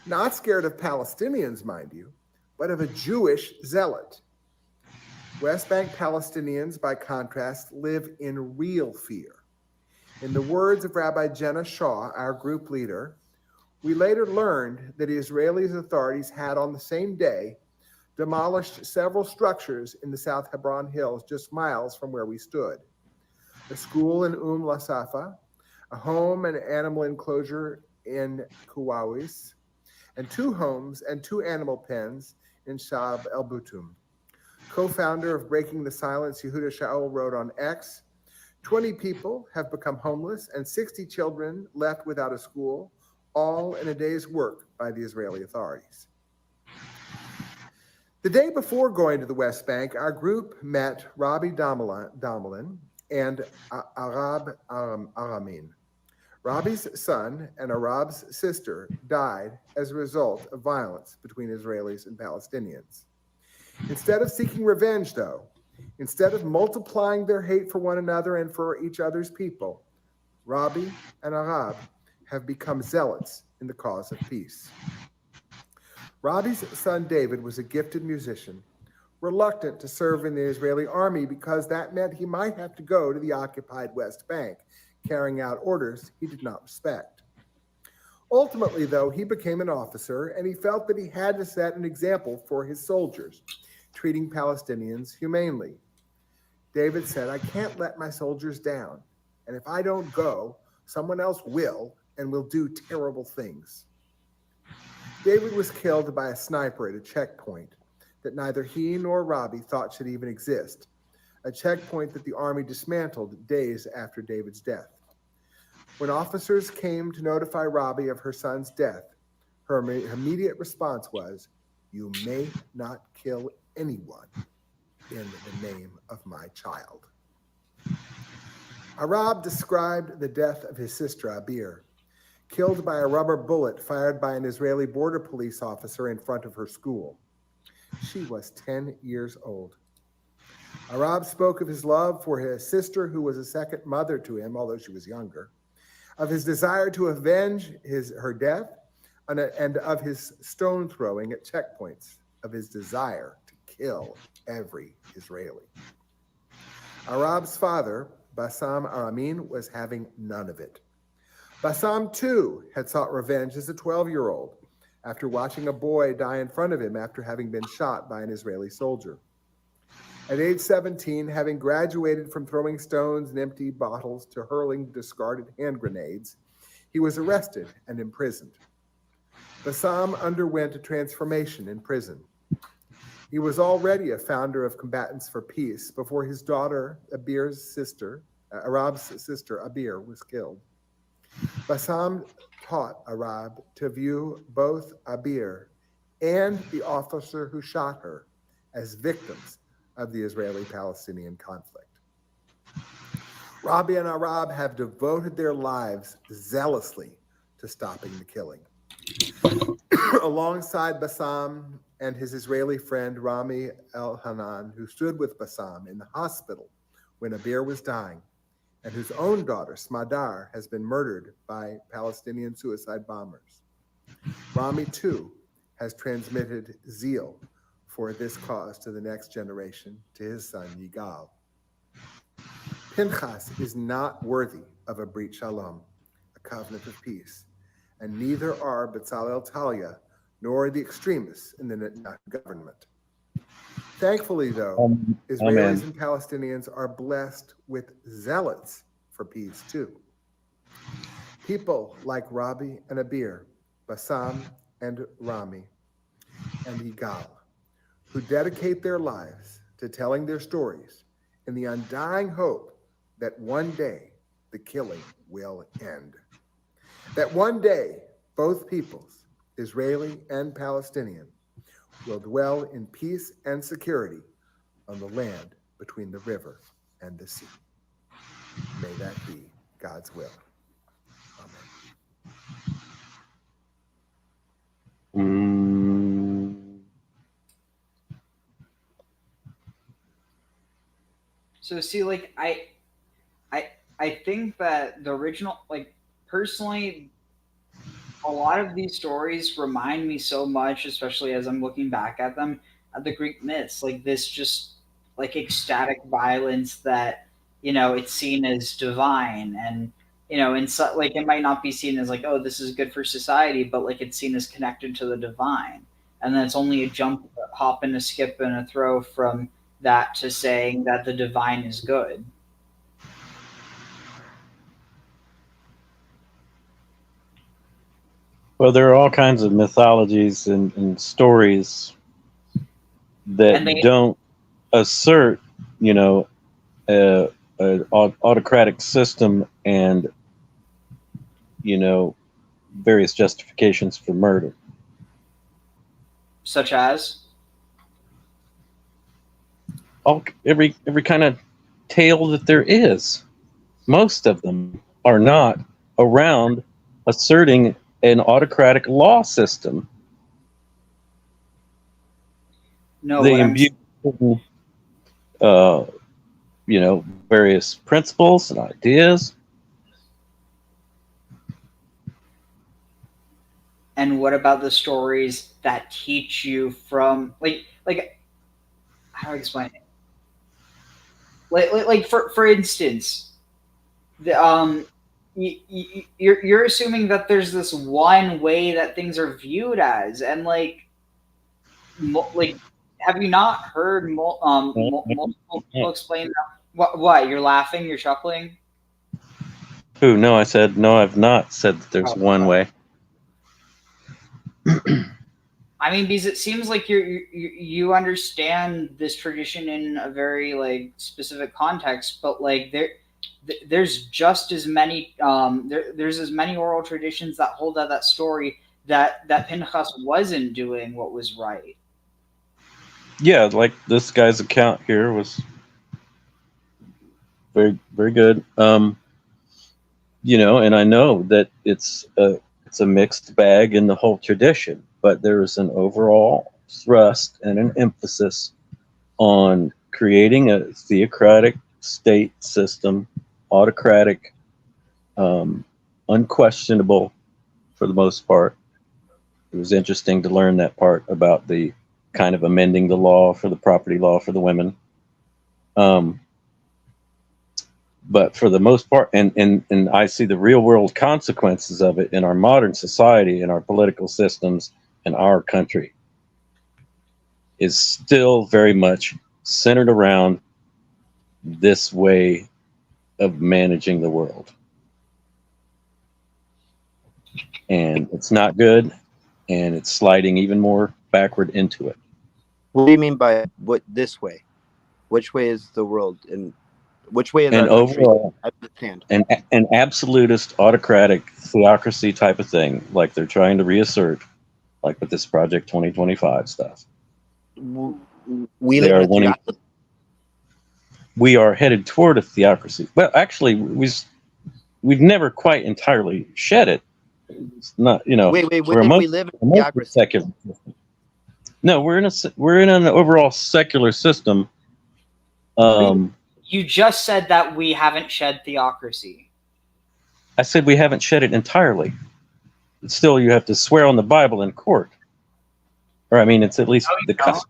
Not scared of Palestinians, mind you, but of a Jewish zealot. West Bank Palestinians, by contrast, live in real fear. In the words of Rabbi Jenna Shaw, our group leader, we later learned that Israeli authorities had on the same day demolished several structures in the South Hebron Hills just miles from where we stood. A school in La Safa, a home and animal enclosure in Kuwawis, and 2 homes and 2 animal pens in Shab El Butum. Co-founder of Breaking the Silence, Yehuda Shaul wrote on X, 20 people have become homeless and 60 children left without a school, all in a day's work by the Israeli authorities. The day before going to the West Bank, our group met Rabbi Damelin and Arab Aramin. Rabbi's son and Arab's sister died as a result of violence between Israelis and Palestinians. Instead of seeking revenge, though, instead of multiplying their hate for one another and for each other's people, Rabbi and Arab have become zealots in the cause of peace. Rabbi's son David was a gifted musician, reluctant to serve in the Israeli army because that meant he might have to go to the occupied West Bank, carrying out orders he did not respect. Ultimately, though, he became an officer, and he felt that he had to set an example for his soldiers, treating Palestinians humanely. David said, "I can't let my soldiers down, and if I don't go, someone else will, and will do terrible things." David was killed by a sniper at a checkpoint that neither he nor Robbie thought should even exist, a checkpoint that the army dismantled days after David's death. When officers came to notify Robbie of her son's death, her immediate response was, "You may not kill anyone in the name of my child." Arab described the death of his sister Abir, killed by a rubber bullet fired by an Israeli border police officer in front of her school. She was 10 years old. Arab spoke of his love for his sister, who was a second mother to him, although she was younger, of his desire to avenge her death, and of his stone throwing at checkpoints, of his desire to kill every Israeli. Arab's father, Bassam Aramin, was having none of it. Bassam, too, had sought revenge as a 12-year-old after watching a boy die in front of him after having been shot by an Israeli soldier. At age 17, having graduated from throwing stones and empty bottles to hurling discarded hand grenades, he was arrested and imprisoned. Bassam underwent a transformation in prison. He was already a founder of Combatants for Peace before his daughter, Arab's sister, Abir, was killed. Bassam taught Arab to view both Abir and the officer who shot her as victims of the Israeli-Palestinian conflict. Robbie and Arab have devoted their lives zealously to stopping the killing. Alongside Bassam and his Israeli friend Rami El-Hanan, who stood with Bassam in the hospital when Abir was dying, and whose own daughter, Smadar, has been murdered by Palestinian suicide bombers. Rami, too, has transmitted zeal for this cause to the next generation, to his son, 𝐤𐐿. Pinchas is not worthy of a brit shalom, a covenant of peace, and neither are 𝐸zalel nor the extremists in the government. Thankfully, though, Israelis and Palestinians are blessed with zealots for peace, too. People like Robbie and Abir, Bassam and Rami, and 𝐤𐐿, who dedicate their lives to telling their stories in the undying hope that one day the killing will end. That one day both peoples, Israeli and Palestinian, will dwell in peace and security on the land between the river and the sea. May that be God's will. Amen. So see, like I think that the original, like personally, a lot of these stories remind me so much, especially as I'm looking back at them, of the Greek myths, like this just like ecstatic violence that, it's seen as divine, and in so, like it might not be seen as like, oh, this is good for society, but like it's seen as connected to the divine, and then it's only a jump, a hop, and a skip, and a throw from that to saying that the divine is good. Well, there are all kinds of mythologies and stories that don't assert, an autocratic system and, various justifications for murder. Such as? Every kind of tale that there is. Most of them are not around asserting an autocratic law system. No, they imbue, various principles and ideas. And what about the stories that teach you from, like how do I explain it? Like for instance, the you're assuming that there's this one way that things are viewed as, and like have you not heard multiple people explain that? What you're laughing, you're chuckling? Who? No, I said no. I've not said that there's one way. I mean, because it seems like you understand this tradition in a very like specific context, but like there's just as many there's as many oral traditions that hold out that story that Pinchas wasn't doing what was right. Yeah, like this guy's account here was very, very good. You know, and I know that it's a mixed bag in the whole tradition, but there is an overall thrust and an emphasis on creating a theocratic state system, autocratic, unquestionable for the most part. It was interesting to learn that part about the kind of amending the law for the property law for the women. But for the most part, and I see the real world consequences of it in our modern society, in our political systems, in our country, is still very much centered around this way of managing the world. And it's not good, and it's sliding even more backward into it. What do you mean by what this way? Which way is the world? And which way is an overall an absolutist autocratic theocracy type of thing, like they're trying to reassert, like with this Project 2025 stuff. We are headed toward a theocracy. Well, actually, we've never quite entirely shed it. It's not, you know. Wait, when did we live in a theocracy? Secular system. No, we're in an overall secular system. You just said that we haven't shed theocracy. I said we haven't shed it entirely. Still, you have to swear on the Bible in court. Or, I mean, it's at least the custom.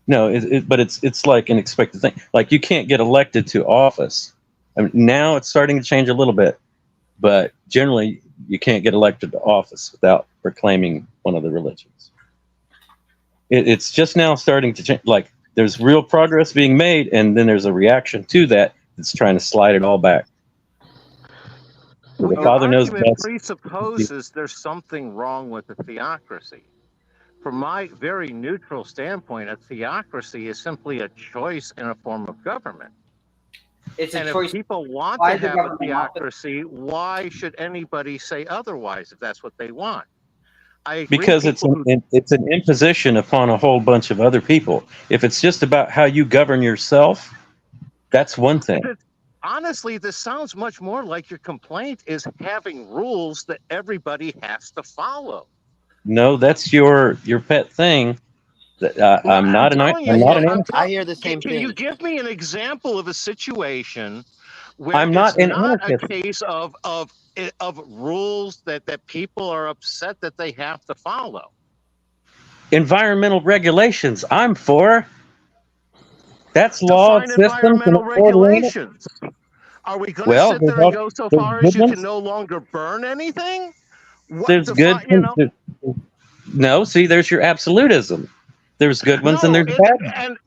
No, but it's like an expected thing. Like, you can't get elected to office. I mean, now it's starting to change a little bit. But generally, you can't get elected to office without proclaiming one of the religions. It's just now starting to change. Like, there's real progress being made, and then there's a reaction to that that's trying to slide it all back. So the Father knows best. Presupposes there's something wrong with the theocracy. From my very neutral standpoint, a theocracy is simply a choice in a form of government. It's a and choice. If people want to have a theocracy, why should anybody say otherwise if that's what they want? I agree, because it's an imposition upon a whole bunch of other people. If it's just about how you govern yourself, that's one thing. Honestly, this sounds much more like your complaint is having rules that everybody has to follow. No, that's your pet thing. I'm not an anarchist. I hear the same thing. Can you give me an example of a situation where I'm not it's an not anarchist. a case of rules that people are upset that they have to follow? Environmental regulations, I'm for. That's law, Define systems, environmental and regulations. Are we going to sit there and go so far as you ones. can no longer burn anything? There's good ones. No, see, there's your absolutism. There's good ones and there's bad ones. And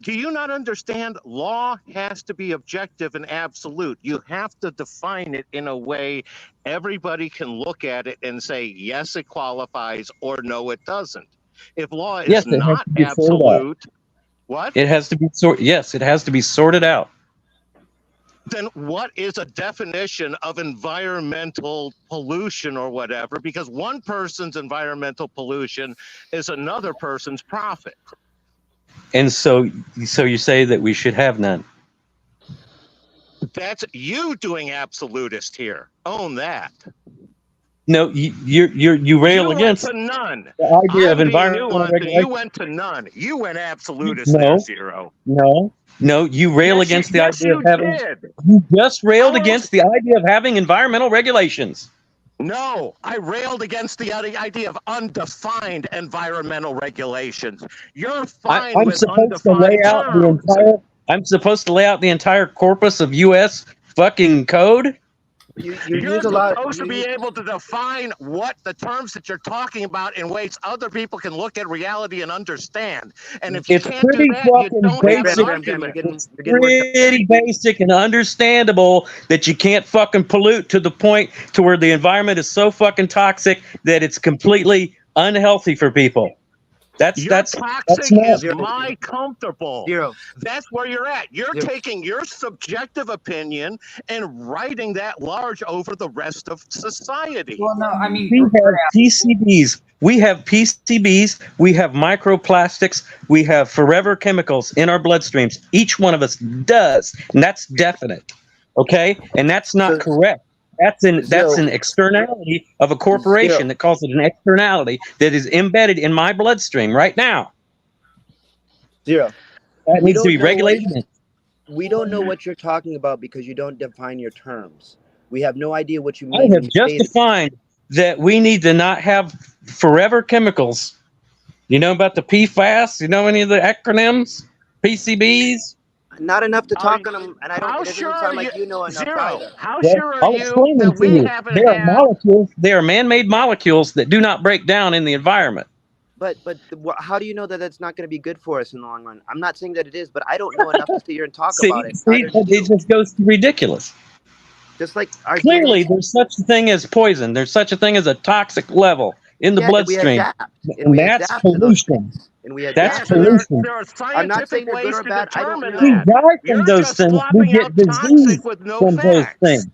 do you not understand? Law has to be objective and absolute. You have to define it in a way everybody can look at it and say, yes, it qualifies, or no, it doesn't. If law is not absolute, what? It has to be yes, it has to be sorted out. Then what is a definition of environmental pollution or whatever? Because one person's environmental pollution is another person's profit. And so you say that we should have none. That's you doing absolutist here. Own that. No, you rail against the none. The idea of environmental regulation. You went to none. You went absolutist there, Zero. No, you rail against the idea of having. You just railed against the idea of having environmental regulations. No, I railed against the idea of undefined environmental regulations. You're fine with undefined terms. I'm supposed to lay out the entire corpus of U.S. fucking code? You You're use a lot. supposed to be able to define what the terms that you're talking about in ways other people can look at reality and understand. And if you It's can't do pretty that, you fucking don't have an basic. argument. You're getting worked up. Pretty basic and understandable that you can't fucking pollute to the point to where the environment is so fucking toxic that it's completely unhealthy for people. That's toxic not is my comfortable. Zero. That's where you're at. You're Zero. taking your subjective opinion and writing that large over the rest of society. Well, no, I mean, we have PCBs. We have PCBs. We have microplastics. We have forever chemicals in our bloodstreams. Each one of us does, and that's definite. Okay, and that's not correct. That's an externality of a corporation that calls it an externality that is embedded in my bloodstream right now. Zero. That needs to be regulated. We don't know what you're talking about because you don't define your terms. We have no idea what you mean. I have just defined that we need to not have forever chemicals. You know about the PFAS? You know any of the acronyms? PCBs? Not enough to talk on them, and I don't. It doesn't sound like you know enough Zero. either. How Well, sure I'll are you explain them that to we you. haven't They are had molecules. They are man-made molecules that do not break down in the environment. But how do you know that that's not going to be good for us in the long run? I'm not saying that it is, but I don't know enough to sit here and talk about it. It just goes ridiculous. Just like clearly, there's such a thing as poison. There's such a thing as a toxic level in the bloodstream. And that's pollution. That's pollution. I'm not saying they're good or bad. I don't know. We die from those things. We get disease from those things.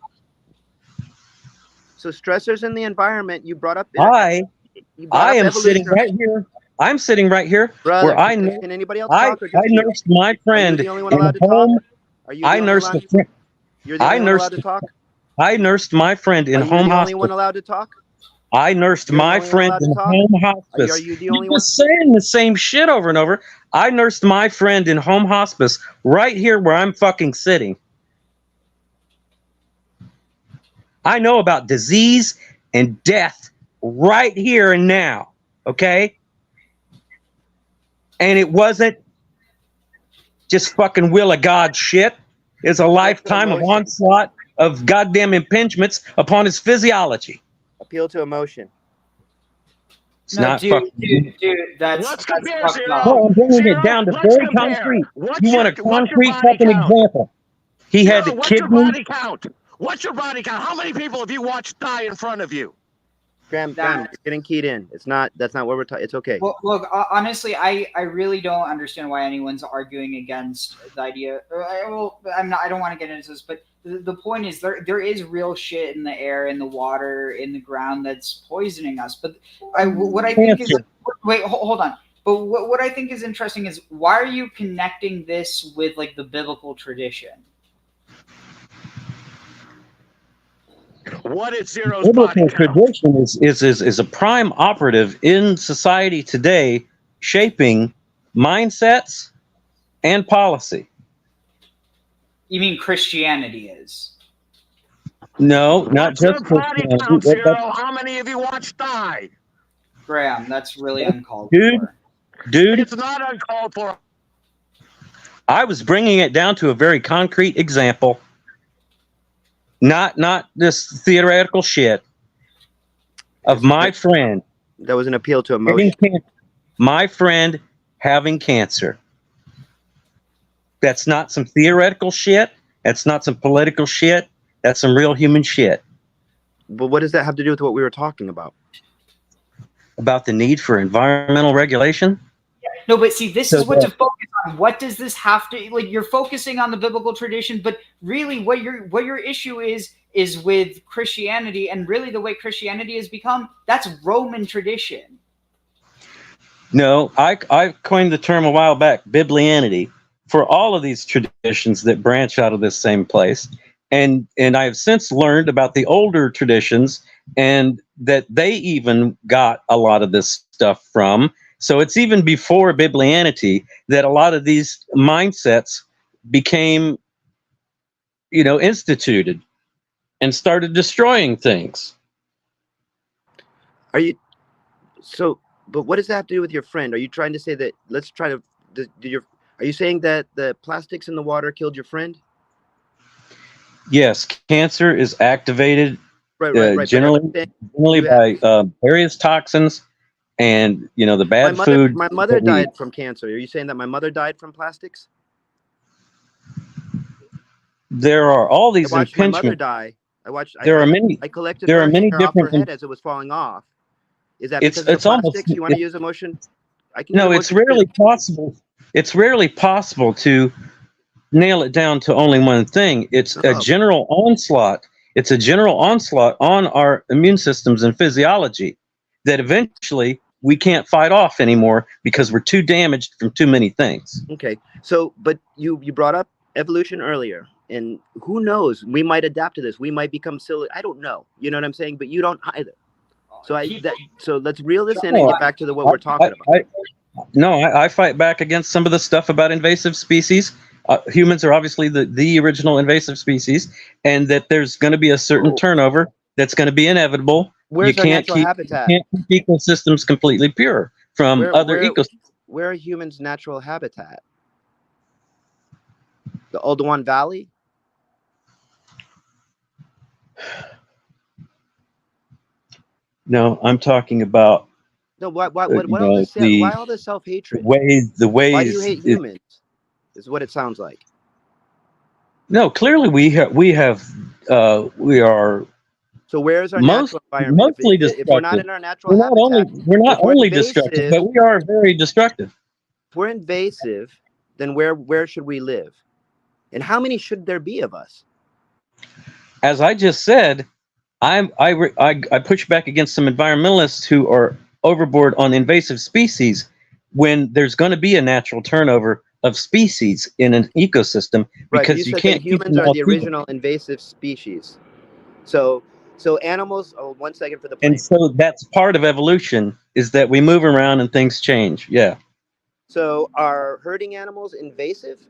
So stressors in the environment. You brought up. I am sitting right here. I'm sitting right here where I know. Can anybody else I talk? Or just nursed my friend in home. I nursed a friend. You're the only one allowed to talk? I nursed my friend in home hospital. Are you the only one allowed to talk? I nursed my friend in home hospice. Are you the only You're one? just saying the same shit over and over. I nursed my friend in home hospice right here where I'm fucking sitting. I know about disease and death right here and now, okay? And it wasn't just fucking will of God shit. It's a lifetime of onslaught of goddamn impingements upon his physiology. Appeal to emotion. It's not fucking. Dude, that's compare, fucked Zero. up. No, I'm bringing it down to Let's very compare. concrete. What's You want a your- what's your concrete body fucking count? example? He had Zero, the what's your kidney. body count? What's your body count? How many people have you watched die in front of you? Graham, you're getting keyed in. That's not what we're talking. It's okay. Well, look, honestly, I really don't understand why anyone's arguing against the idea. I don't want to get into this, but the point is there is real shit in the air, in the water, in the ground that's poisoning us. But what I think is hold on. But what I think is interesting is why are you connecting this with like the biblical tradition? What is Zero's Biblical body count? tradition is a prime operative in society today, shaping mindsets and policy. You mean Christianity is? No, not What's your just body Christianity. count, Zero? How many have you watched die? Graham, that's really uncalled for. Dude, it's not uncalled for. I was bringing it down to a very concrete example. Not this theoretical shit of my friend. That was an appeal to emotion. My friend having cancer. That's not some theoretical shit. That's not some political shit. That's some real human shit. But what does that have to do with what we were talking about? About the need for environmental regulation? No, but see, this is what to focus on. What does this have to like? You're focusing on the biblical tradition, but really, what your issue is with Christianity, and really the way Christianity has become. That's Roman tradition. No, I coined the term a while back, biblianity, for all of these traditions that branch out of this same place, and I have since learned about the older traditions and that they even got a lot of this stuff from. So it's even before biblianity that a lot of these mindsets became, instituted and started destroying things. But what does that have to do with your friend? Are you trying to say that, are you saying that the plastics in the water killed your friend? Yes, cancer is activated Right. generally by various toxins and the bad food. My mother died from cancer. Are you saying that my mother died from plastics? There are all these I watched my mother impingements. die. I collected there her are many hair off her different. head as it was falling off. Is that It's because of the almost plastics? You want to use emotion? I can. No, it's rarely possible. It's rarely possible to nail it down to only one thing. It's a general onslaught. It's a general onslaught on our immune systems and physiology that eventually we can't fight off anymore because we're too damaged from too many things. Okay. So, but you brought up evolution earlier, and who knows? We might adapt to this. We might become silly. I don't know. You know what I'm saying? But you don't either. So let's reel this in and get back to what we're talking about. I fight back against some of the stuff about invasive species. Humans are obviously the original invasive species, and that there's going to be a certain turnover that's going to be inevitable. Where's our natural habitat? You can't keep ecosystems completely pure from other ecosystems. Where are humans' natural habitat? The Oldowan Valley? No, I'm talking about. No, why all this self-hatred? The ways. Why do you hate humans? Is what it sounds like. No, clearly we are. So where's our natural environment? Mostly if we're not in our natural habitat, we're not only destructive, but we are very destructive. If we're invasive, then where should we live? And how many should there be of us? As I just said, I push back against some environmentalists who are overboard on invasive species when there's going to be a natural turnover of species in an ecosystem, because you can't. Humans are the original invasive species. So animals. Oh, 1 second for the plane. And so that's part of evolution, is that we move around and things change. Yeah. So are herding animals invasive?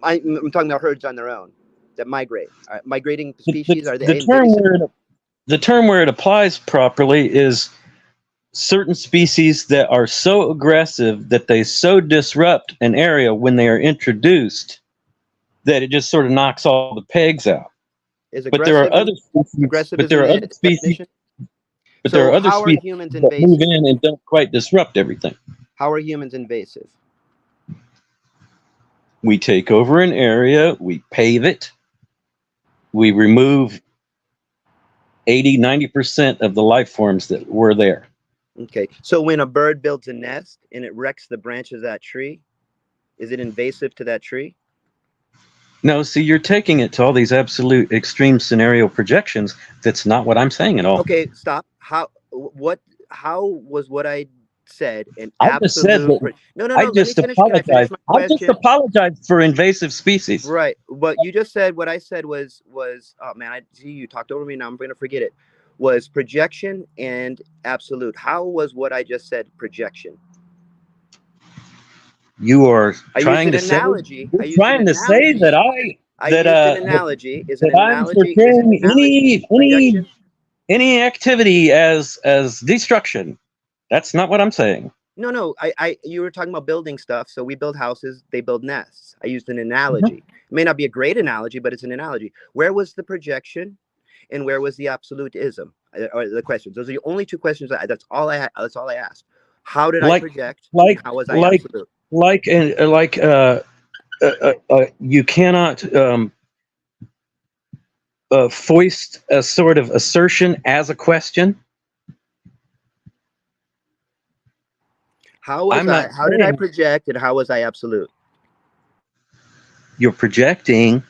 I'm talking about herds on their own that migrate. Migrating species are they invasive? The term where it applies properly is certain species that are so aggressive that they so disrupt an area when they are introduced that it just sort of knocks all the pegs out. But there are other species. But there are other species. But there are other species that move in and don't quite disrupt everything. How are humans invasive? We take over an area, we pave it, we remove 80-90% of the life forms that were there. Okay, so when a bird builds a nest and it wrecks the branches of that tree, is it invasive to that tree? No, see, you're taking it to all these absolute extreme scenario projections. That's not what I'm saying at all. Okay, stop. How was what I said an I just said that. No. I just apologize. I just apologize for invasive species. Right. But you just said what I said was oh man, I see you talked over me now. I'm going to forget it. Was projection and absolute. How was what I just said projection? You are trying to say. You're trying to say that an analogy is an analogy. Any activity as destruction. That's not what I'm saying. No. You were talking about building stuff. So we build houses, they build nests. I used an analogy. It may not be a great analogy, but it's an analogy. Where was the projection, and where was the absolutism? Or the questions. Those are the only two questions. That's all I asked. How did I project? How was I absolute? You cannot foist a sort of assertion as a question. How did I project, and how was I absolute? You're projecting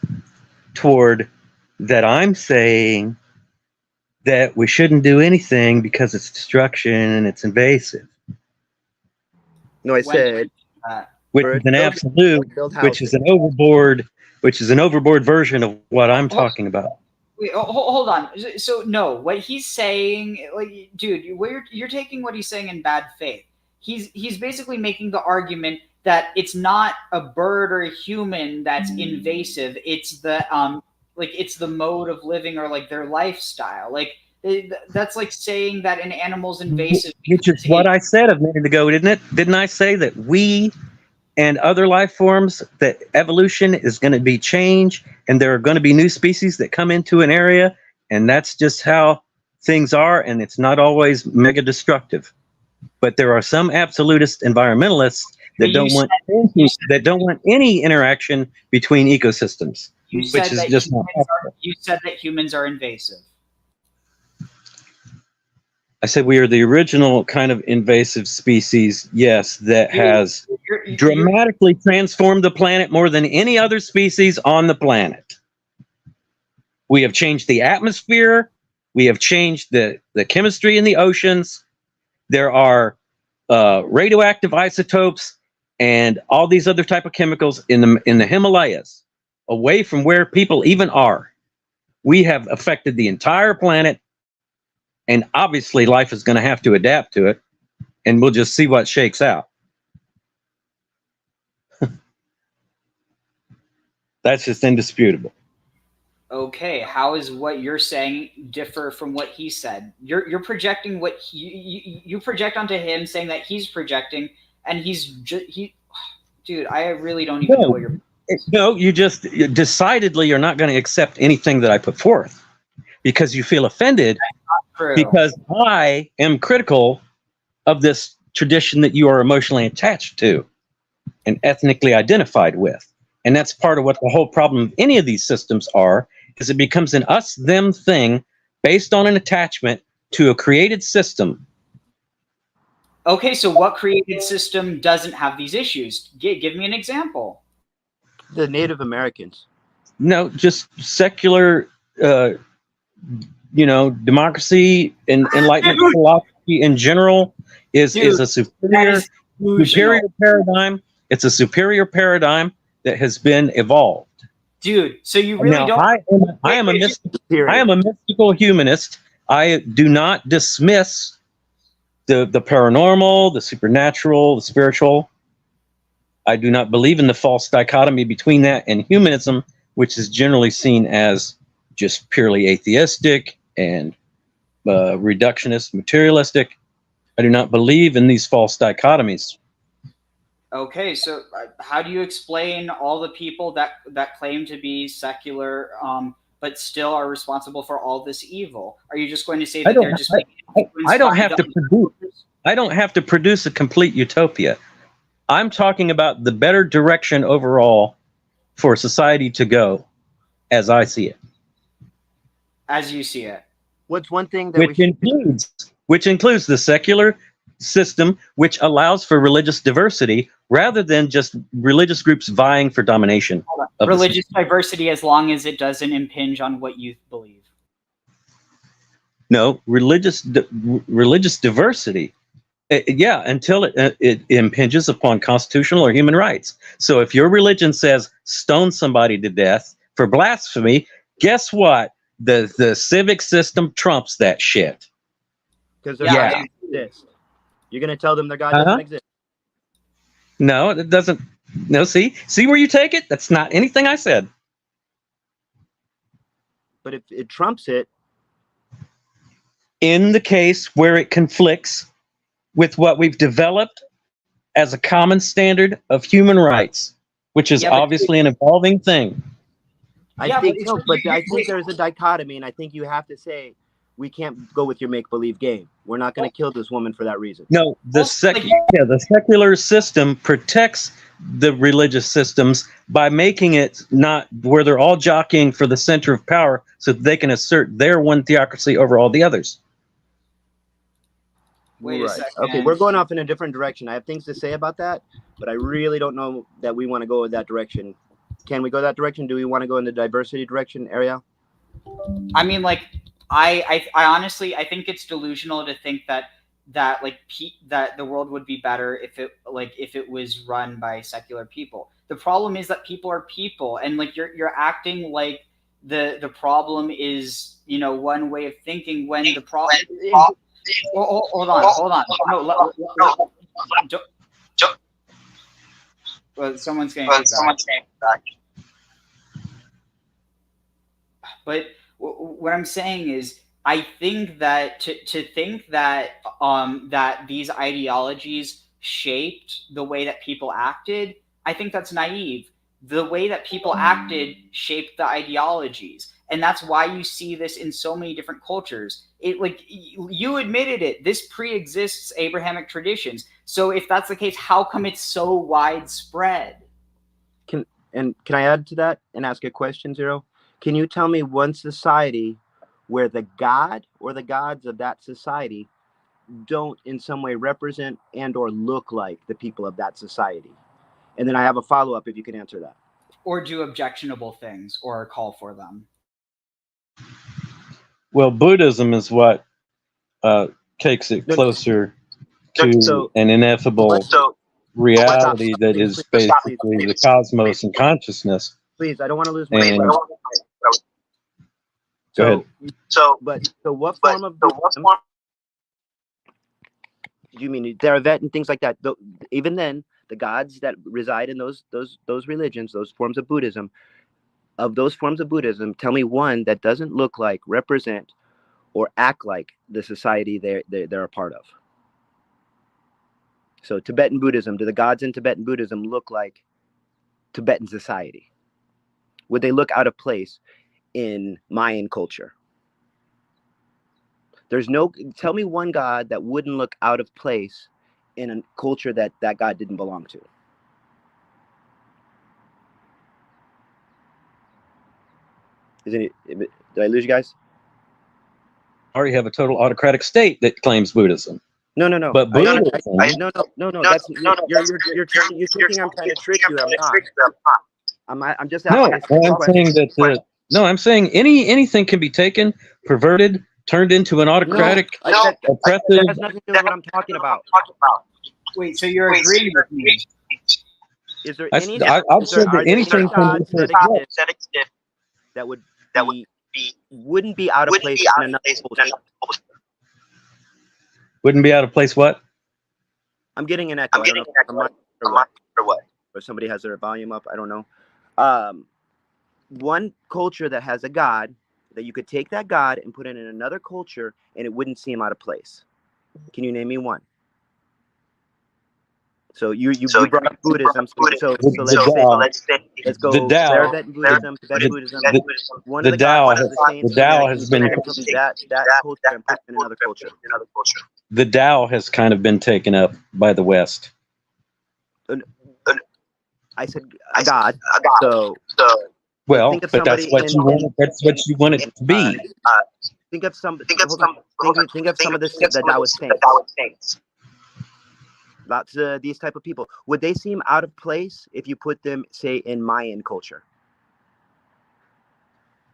toward that I'm saying that we shouldn't do anything because it's destruction and it's invasive. No, I said which is an absolute, which is an overboard version of what I'm talking about. Wait, hold on. So no, what he's saying, like, dude, you're taking what he's saying in bad faith. He's basically making the argument that it's not a bird or a human that's invasive. It's the it's the mode of living or like their lifestyle. Like that's like saying that an animal's invasive. Which is what I said a minute ago, didn't it? Didn't I say that we and other life forms, that evolution is going to be change, and there are going to be new species that come into an area, and that's just how things are, and it's not always mega destructive. But there are some absolutist environmentalists that don't want any interaction between ecosystems, which is just not possible. You said that humans are invasive. I said we are the original kind of invasive species, yes, that has dramatically transformed the planet more than any other species on the planet. We have changed the atmosphere. We have changed the chemistry in the oceans. There are radioactive isotopes and all these other type of chemicals in the Himalayas, away from where people even are. We have affected the entire planet. And obviously, life is going to have to adapt to it, and we'll just see what shakes out. That's just indisputable. Okay, how is what you're saying differ from what he said? You're projecting what you project onto him, saying that he's projecting, and dude, I really don't even know what you're. No, you decidedly you're not going to accept anything that I put forth because you feel offended. Because I am critical of this tradition that you are emotionally attached to and ethnically identified with. And that's part of what the whole problem of any of these systems are, is it becomes an us-them thing based on an attachment to a created system. Okay, so what created system doesn't have these issues? Give me an example. The Native Americans. No, just secular democracy and enlightenment philosophy in general is a superior paradigm. It's a superior paradigm that has been evolved. Dude, so you really now, don't. I am a mystical humanist. I do not dismiss the paranormal, the supernatural, the spiritual. I do not believe in the false dichotomy between that and humanism, which is generally seen as just purely atheistic and reductionist, materialistic. I do not believe in these false dichotomies. Okay, so how do you explain all the people that claim to be secular, but still are responsible for all this evil? Are you just going to say that they're just? I don't have to produce a complete utopia. I'm talking about the better direction overall for society to go, as I see it. As you see it. What's one thing that which includes the secular system, which allows for religious diversity rather than just religious groups vying for domination. Religious diversity, as long as it doesn't impinge on what you believe. No, religious diversity. Until it impinges upon constitutional or human rights. So if your religion says stone somebody to death for blasphemy, guess what? The civic system trumps that shit. Because their God doesn't exist. You're going to tell them their God doesn't exist. No, it doesn't. No, see where you take it? That's not anything I said. But if it trumps it. In the case where it conflicts with what we've developed as a common standard of human rights, which is obviously an evolving thing. I think so, but I think there's a dichotomy, and I think you have to say, we can't go with your make-believe game. We're not going to kill this woman for that reason. No, the secular system protects the religious systems by making it not where they're all jockeying for the center of power so that they can assert their one theocracy over all the others. Wait a second. Okay, we're going off in a different direction. I have things to say about that, but I really don't know that we want to go in that direction. Can we go that direction? Do we want to go in the diversity direction area? I mean, like, I honestly, I think it's delusional to think that the world would be better if it was run by secular people. The problem is that people are people, and like you're acting like the problem is one way of thinking when the problem. Hold on. Well, someone's getting back. But what I'm saying is, I think that to think that that these ideologies shaped the way that people acted, I think that's naive. The way that people acted shaped the ideologies. And that's why you see this in so many different cultures. It, like, you admitted it, this pre-exists Abrahamic traditions. So if that's the case, how come it's so widespread? Can I add to that and ask a question, Zero? Can you tell me one society where the god or the gods of that society don't in some way represent and or look like the people of that society? And then I have a follow-up if you can answer that. Or do objectionable things or call for them. Well, Buddhism is what takes it closer to an ineffable reality that is basically the cosmos and consciousness. Please, I don't want to lose my And, go ahead. So what form of Buddhism do you mean? Theraved and things like that. Even then, the gods that reside in those religions, those forms of Buddhism, tell me one that doesn't look like, represent, or act like the society they're a part of. So Tibetan Buddhism, do the gods in Tibetan Buddhism look like Tibetan society? Would they look out of place in Mayan culture? Tell me one god that wouldn't look out of place in a culture that god didn't belong to. Did I lose you guys? I already have a total autocratic state that claims Buddhism. No. But Buddhism, No. That's you're thinking I'm trying to trick you. I'm not. I'm just asking. I'm saying anything can be taken, perverted, turned into an autocratic, oppressive. That has nothing to do with what I'm talking about. Wait, so you're agreeing with me? Is there I've said that anything can be that wouldn't be out of place in another culture? Wouldn't be out of place. What? I'm getting an echo. I don't know or what. Or somebody has their volume up. I don't know. One culture that has a god that you could take that god and put it in another culture and it wouldn't seem out of place. Can you name me one? So you brought up Buddhism. So let's go. The Tao. Buddhism, Tibetan Buddhism. One The of the Tao gods has been that culture and put in another culture. The Tao has kind of been taken up by the West. I said a god. So well, but that's what you want. That's what you want it to be. Think of some of the that I was saying. Lots of these type of people. Would they seem out of place if you put them, say, in Mayan culture?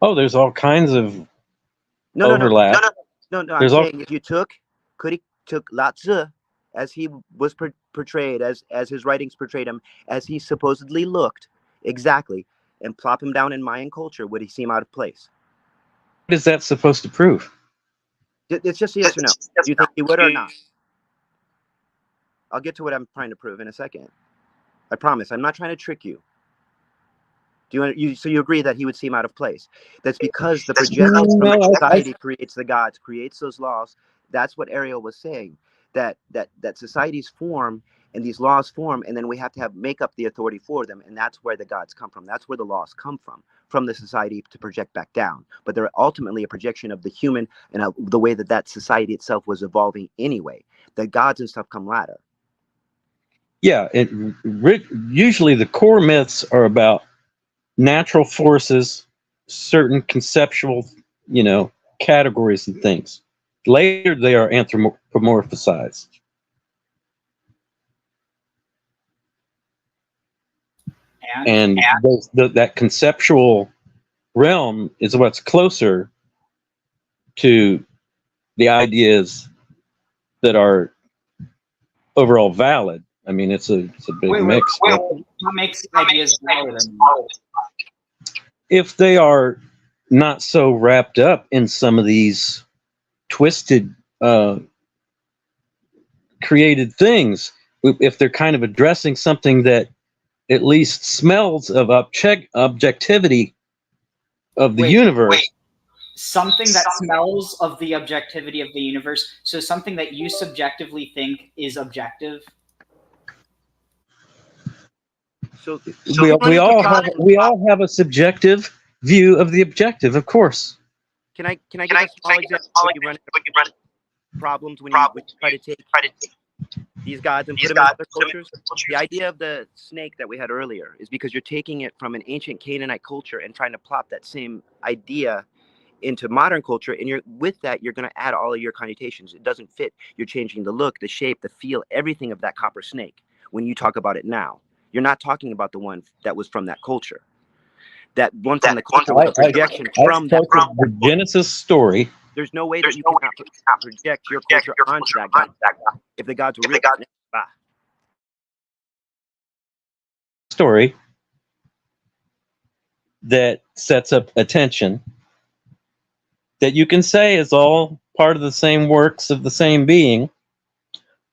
Oh, there's all kinds of overlap. No. I'm saying if you took Lao Tzu as he was portrayed, as his writings portrayed him, as he supposedly looked exactly, and plop him down in Mayan culture, would he seem out of place? What is that supposed to prove? It's just a yes or no. Do you think he would or not? I'll get to what I'm trying to prove in a second. I promise. I'm not trying to trick you. So you agree that he would seem out of place? That's because the projections from society creates the gods, creates those laws. That's what Ariel was saying. That societies form and these laws form, and then we have to make up the authority for them, and that's where the gods come from. That's where the laws come from the society to project back down. But they're ultimately a projection of the human and the way that society itself was evolving anyway. The gods and stuff come later. Yeah, usually the core myths are about natural forces, certain conceptual, categories and things. Later, they are anthropomorphized. And that conceptual realm is what's closer to the ideas that are overall valid. I mean, it's a big mix. What makes ideas valid? If they are not so wrapped up in some of these twisted, created things, if they're kind of addressing something that at least smells of objectivity of the universe. Something that smells of the objectivity of the universe. So something that you subjectively think is objective. So we all have a subjective view of the objective, of course. Can I give a small example when you run into problems when you try to take these gods and put them in other cultures? The idea of the snake that we had earlier is because you're taking it from an ancient Canaanite culture and trying to plop that same idea into modern culture, and you're going to add all of your connotations. It doesn't fit. You're changing the look, the shape, the feel, everything of that copper snake. When you talk about it now, you're not talking about the one that was from that culture. That one from the culture was a projection from the Genesis story. There's no way that you cannot project your culture onto that god. If the gods were real, story that sets up attention that you can say is all part of the same works of the same being,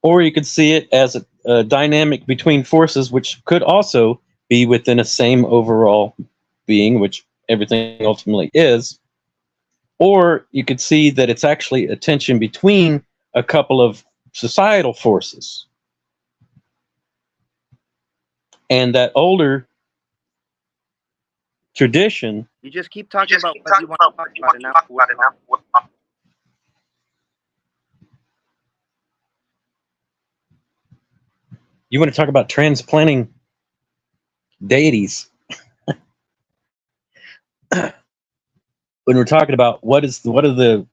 or you could see it as a dynamic between forces which could also be within a same overall being, which everything ultimately is, or you could see that it's actually a tension between a couple of societal forces. And that older tradition. You just keep talking about what you want to talk about, and now You want to talk about transplanting deities? When we're talking about what are the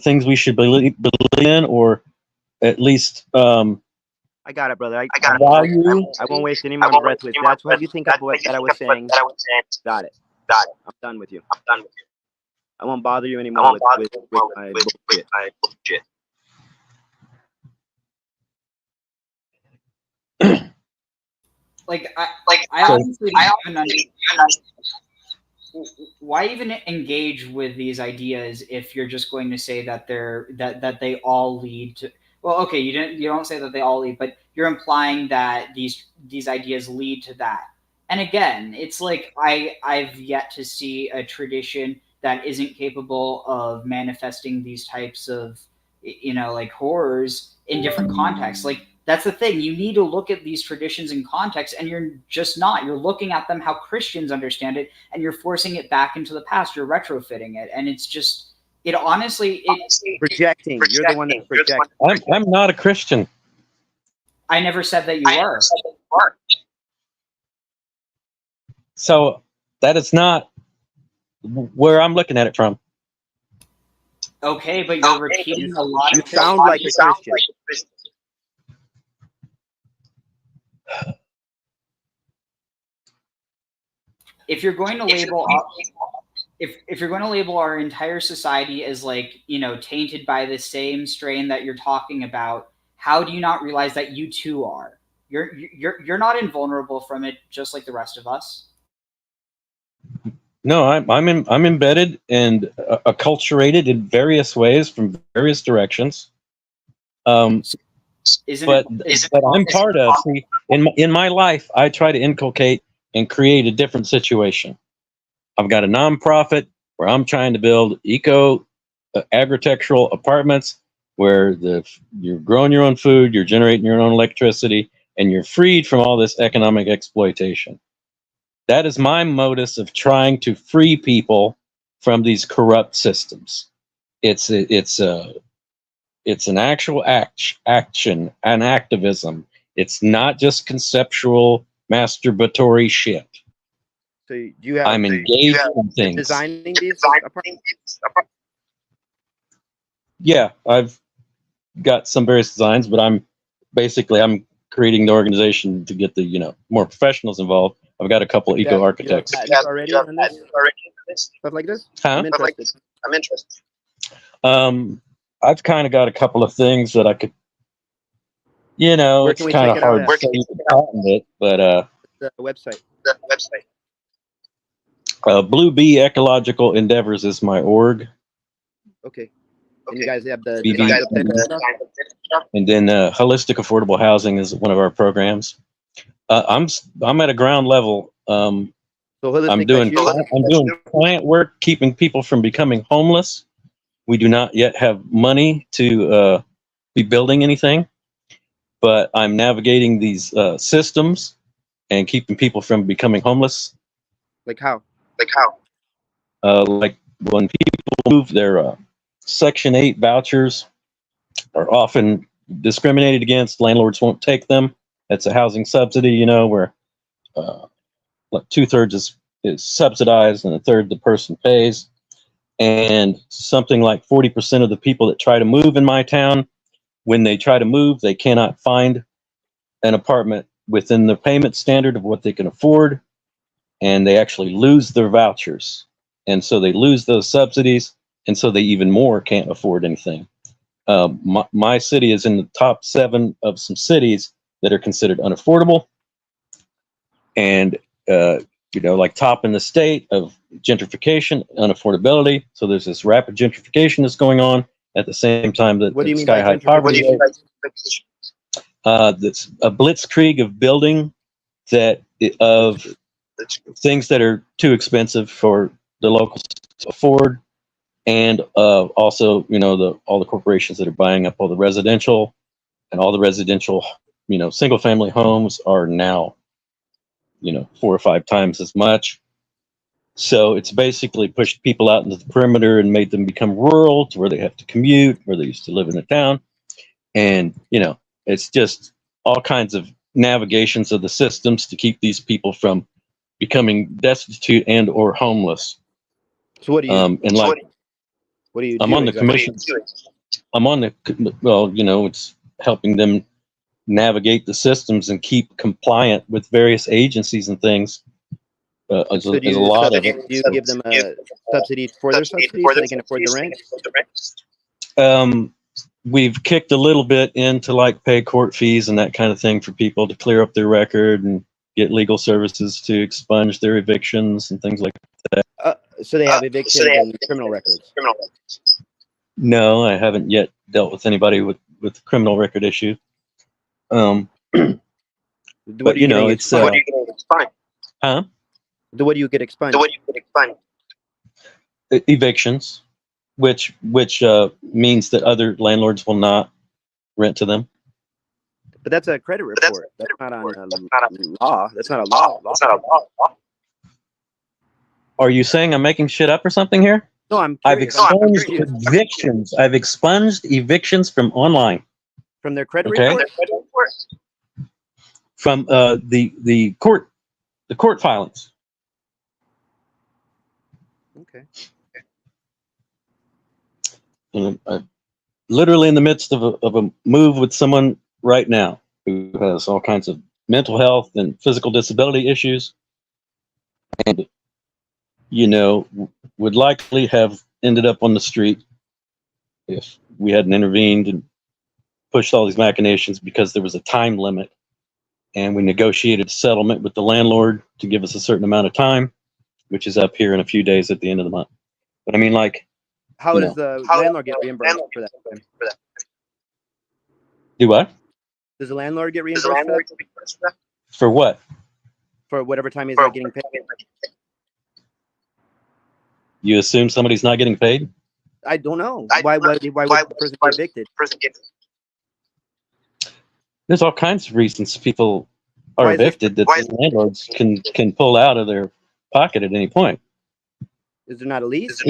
things we should believe in, or at least I got it, brother. I won't waste any more breath with you. That's what you think of what that I was saying. Got it. I'm done with you. I won't bother you anymore with my bullshit. I honestly don't even understand why even engage with these ideas if you're just going to say that they all lead to. Well, okay, you don't say that they all lead, but you're implying that these ideas lead to that. And again, it's like I've yet to see a tradition that isn't capable of manifesting these types of horrors in different contexts. Like, that's the thing. You need to look at these traditions in context, and you're just not. You're looking at them how Christians understand it, and you're forcing it back into the past. You're retrofitting it, and it's just it's projecting. You're the one that projects. I'm not a Christian. I never said that you were. So that is not where I'm looking at it from. Okay, but you're repeating a lot. You sound like a Christian. If you're going to label if you're going to label our entire society as tainted by the same strain that you're talking about, how do you not realize that you too are? You're not invulnerable from it, just like the rest of us. No, I'm embedded and acculturated in various ways from various directions. But I'm part of. See, in my life, I try to inculcate and create a different situation. I've got a nonprofit where I'm trying to build agricultural apartments where you're growing your own food, you're generating your own electricity, and you're freed from all this economic exploitation. That is my modus of trying to free people from these corrupt systems. It's an actual action, an activism. It's not just conceptual masturbatory shit. So I'm engaged in things. Designing these apartments? Yeah, I've got some various designs, but I'm creating the organization to get the more professionals involved. I've got a couple of eco architects. Already on this? Stuff like this? Huh? I'm interested. I've kind of got a couple of things that I could, it's kind of hard to say you can patent it, but the website. Blue Bee Ecological Endeavors is my org. Okay. And you guys have the and then Holistic Affordable Housing is one of our programs. I'm at a ground level. I'm doing client work, keeping people from becoming homeless. We do not yet have money to be building anything. but I'm navigating these systems and keeping people from becoming homeless. Like how? Like when people move, their Section 8 vouchers are often discriminated against. Landlords won't take them. That's a housing subsidy, you know, where like 2/3 is subsidized and 1/3 the person pays. And something like 40% of the people that try to move in my town, when they try to move, they cannot find an apartment within the payment standard of what they can afford, and they actually lose their vouchers. And so they lose those subsidies, and so they even more can't afford anything. My city is in the top 7 of some cities that are considered unaffordable, and you know, like top in the state of gentrification, unaffordability. So there's this rapid gentrification that's going on at the same time that sky high poverty. That's a blitzkrieg of building of things that are too expensive for the locals to afford, and also, you know, all the corporations that are buying up all the residential, and all the residential, you know, single family homes are now, you know, 4 or 5 times as much. So it's basically pushed people out into the perimeter and made them become rural, to where they have to commute, where they used to live in a town. And, you know, it's just all kinds of navigations of the systems to keep these people from becoming destitute and or homeless. So what do you? And like, what do you? I'm on the commission. I'm on the, well, you know, it's helping them navigate the systems and keep compliant with various agencies and things. There's a lot of it. Do you give them a subsidy for their subsidy so they can afford the rent? We've kicked a little bit into like pay court fees and that kind of thing for people to clear up their record and get legal services to expunge their evictions and things like that. So they have evictions and criminal records. No, I haven't yet dealt with anybody with the criminal record issue. But you know, it's huh? What do you get expunged? Evictions, which means that other landlords will not rent to them. But that's a credit report. That's not on law. That's not a law. Are you saying I'm making shit up or something here? No, I'm I've expunged evictions. I've expunged evictions from online. From their credit report? From the court filings. Okay. And I'm literally in the midst of a move with someone right now who has all kinds of mental health and physical disability issues, and you know, would likely have ended up on the street if we hadn't intervened and pushed all these machinations, because there was a time limit, and we negotiated a settlement with the landlord to give us a certain amount of time, which is up here in a few days at the end of the month. But I mean, like, how does the landlord get reimbursed for that? Do what? Does the landlord get reimbursed for that? For what? For whatever time he's not getting paid. You assume somebody's not getting paid? I don't know. Why would the person get evicted? There's all kinds of reasons people are evicted that the landlords can pull out of their pocket at any point. Is there not a lease?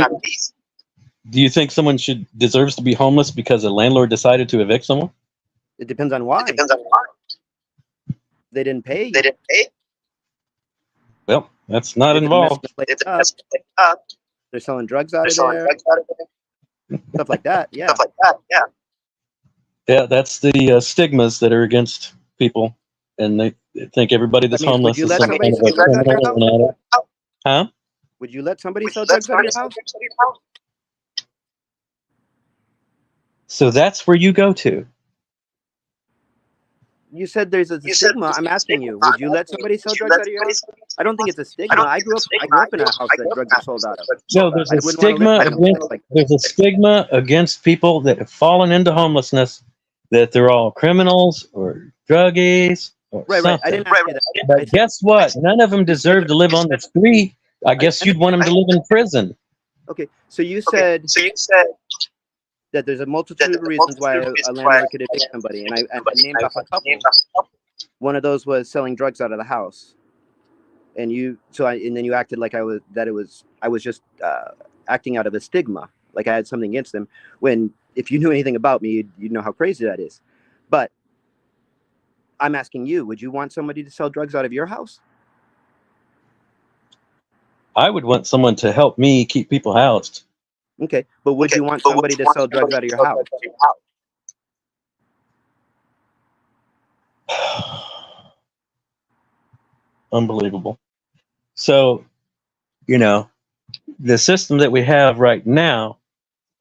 Do you think someone deserves to be homeless because a landlord decided to evict someone? It depends on why. They didn't pay. Well, that's not involved. They're selling drugs out of there. Stuff like that. Yeah. Yeah, that's the stigmas that are against people, and they think everybody that's homeless is some kind of a criminal. Huh? Would you let somebody sell drugs out of your house? So that's where you go to. You said there's a stigma. I'm asking you, would you let somebody sell drugs out of your house? I don't think it's a stigma. I grew up in a house that drugs are sold out of. No, there's a stigma against people that have fallen into homelessness, that they're all criminals or druggies or something. Right. I didn't ask you that. But guess what? None of them deserve to live on the street. I guess you'd want them to live in prison. Okay, so you said that there's a multitude of reasons why a landlord could evict somebody, and I named off a couple. One of those was selling drugs out of the house, and then you acted like I was just acting out of a stigma, like I had something against them. When if you knew anything about me, you'd know how crazy that is. But I'm asking you, would you want somebody to sell drugs out of your house? I would want someone to help me keep people housed. Okay, but would you want somebody to sell drugs out of your house? Unbelievable. So, the system that we have right now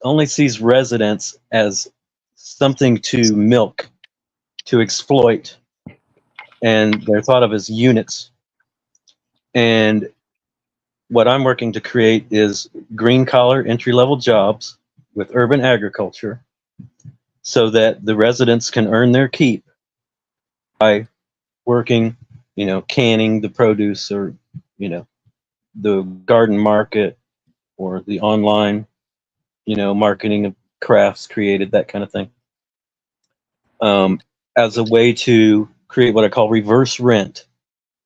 only sees residents as something to milk, to exploit, and they're thought of as units. And what I'm working to create is green collar entry-level jobs with urban agriculture so that the residents can earn their keep by working, canning the produce, or, the garden market, or the online, marketing of crafts created, that kind of thing. As a way to create what I call reverse rent,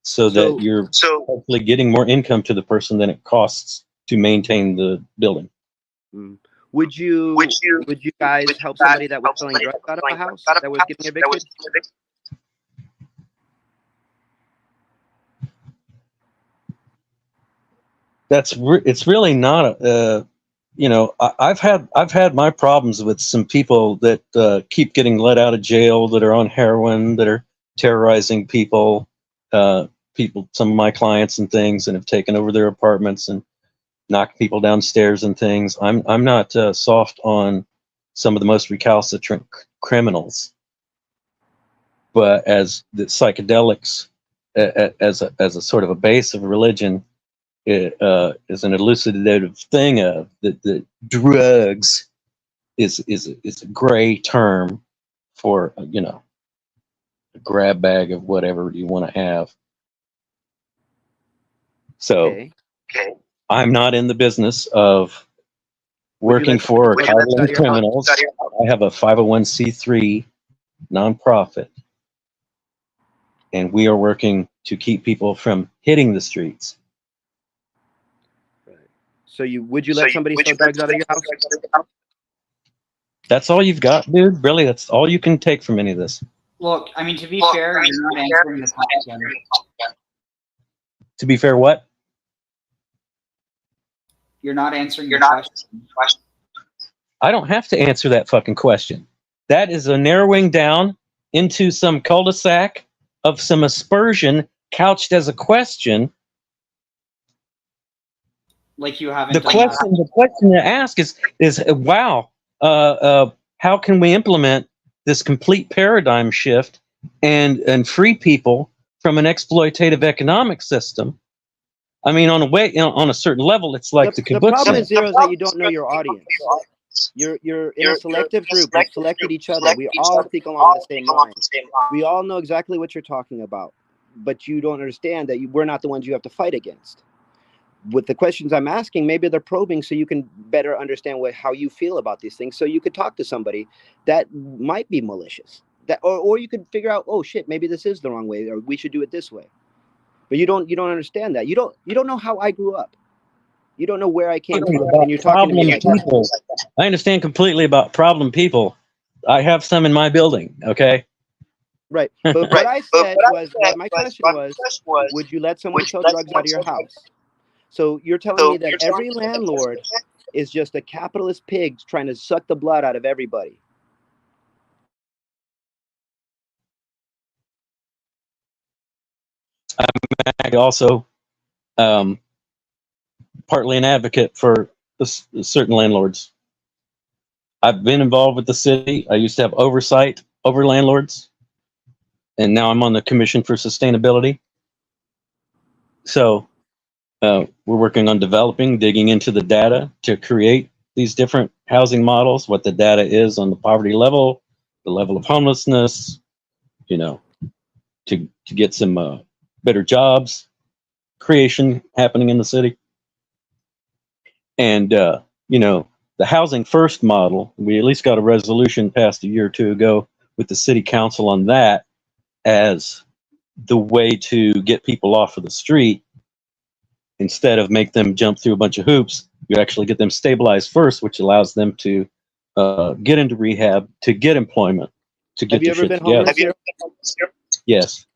so that you're hopefully getting more income to the person than it costs to maintain the building. Would you guys help somebody that was selling drugs out of a house that was getting evicted? It's really not I've had my problems with some people that keep getting let out of jail, that are on heroin, that are terrorizing people, some of my clients and things, and have taken over their apartments and knocked people downstairs and things. I'm not soft on some of the most recalcitrant criminals, but as the psychedelics, as a sort of a base of religion, it is an elucidative thing of that drugs is a gray term for a grab bag of whatever you want to have. So Okay. I'm not in the business of working for or coddling criminals. I have a 501c3 nonprofit, and we are working to keep people from hitting the streets. So would you let somebody sell drugs out of your house? That's all you've got, dude? Really? That's all you can take from any of this? Look, I mean, to be fair, you're not answering the question. To be fair, what? You're not answering the question. I don't have to answer that fucking question. That is a narrowing down into some cul-de-sac of some aspersion couched as a question. Like you haven't. The question to ask is wow, how can we implement this complete paradigm shift and free people from an exploitative economic system? I mean, on a certain level, it's like the kibbutz. The problem is, Zero, is that you don't know your audience. You're in a selective group. We've selected each other. We all think along the same lines. We all know exactly what you're talking about, but you don't understand that we're not the ones you have to fight against. With the questions I'm asking, maybe they're probing so you can better understand how you feel about these things, so you could talk to somebody that might be malicious, or you could figure out, oh shit, maybe this is the wrong way, or we should do it this way. But you don't understand that. You don't know how I grew up. You don't know where I came from, and you're talking to me like people. I understand completely about problem people. I have some in my building. Okay. Right. But what I said was, my question was, would you let someone sell drugs out of your house? So you're telling me that every landlord is just a capitalist pig trying to suck the blood out of everybody. I'm also partly an advocate for certain landlords. I've been involved with the city. I used to have oversight over landlords, and now I'm on the Commission for Sustainability. So we're working on digging into the data to create these different housing models, what the data is on the poverty level, the level of homelessness, to get some better jobs creation happening in the city. And, the housing first model, we at least got a resolution passed a year or two ago with the city council on that as the way to get people off of the street. Instead of make them jump through a bunch of hoops, you actually get them stabilized first, which allows them to get into rehab, to get employment, to get their shit together. Have you ever been homeless here? Yes.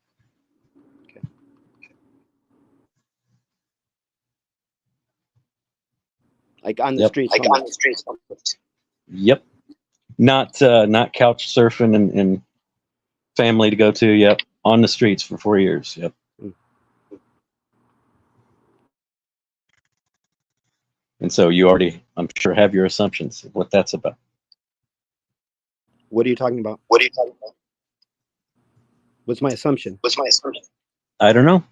Like on the Yep. streets. Like on the streets. Yep. Not couch surfing and family to go to. Yep. On the streets for 4 years. Yep. And so you already, I'm sure, have your assumptions of what that's about. What are you talking about? What are you talking about? What's my assumption? What's my assumption? I don't know.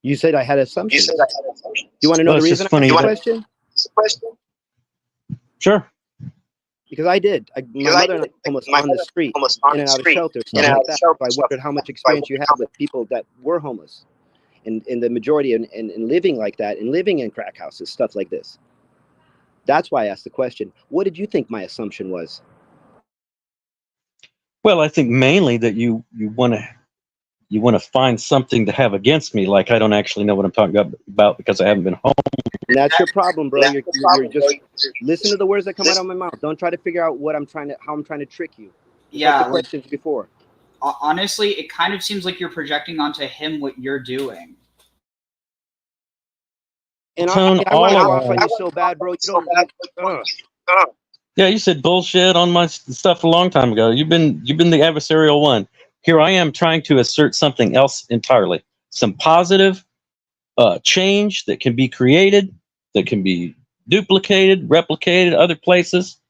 You said I had assumptions. You said I had assumptions. You want to know Well, the it's reason just funny I asked the that- question? It's a question. Sure. Because I did. My mother and I almost on the street, in and out of shelters, stuff like that. So I wondered how much experience you had with people that were homeless, and the majority in living like that, and living in crack houses, stuff like this. That's why I asked the question. What did you think my assumption was? Well, I think mainly that you want to find something to have against me, like I don't actually know what I'm talking about because I haven't been home. And that's your problem, bro. You're just listen to the words that come out of my mouth. Don't try to figure out how I'm trying to trick you. Yeah, Like the questions before. Honestly, it kind of seems like you're projecting onto him what you're doing. And Tone I want to all off on around. you so bad, bro. You don't. Yeah, you said bullshit on my stuff a long time ago. You've been the adversarial one. Here I am trying to assert something else entirely. Some positive change that can be created, that can be duplicated, replicated other places.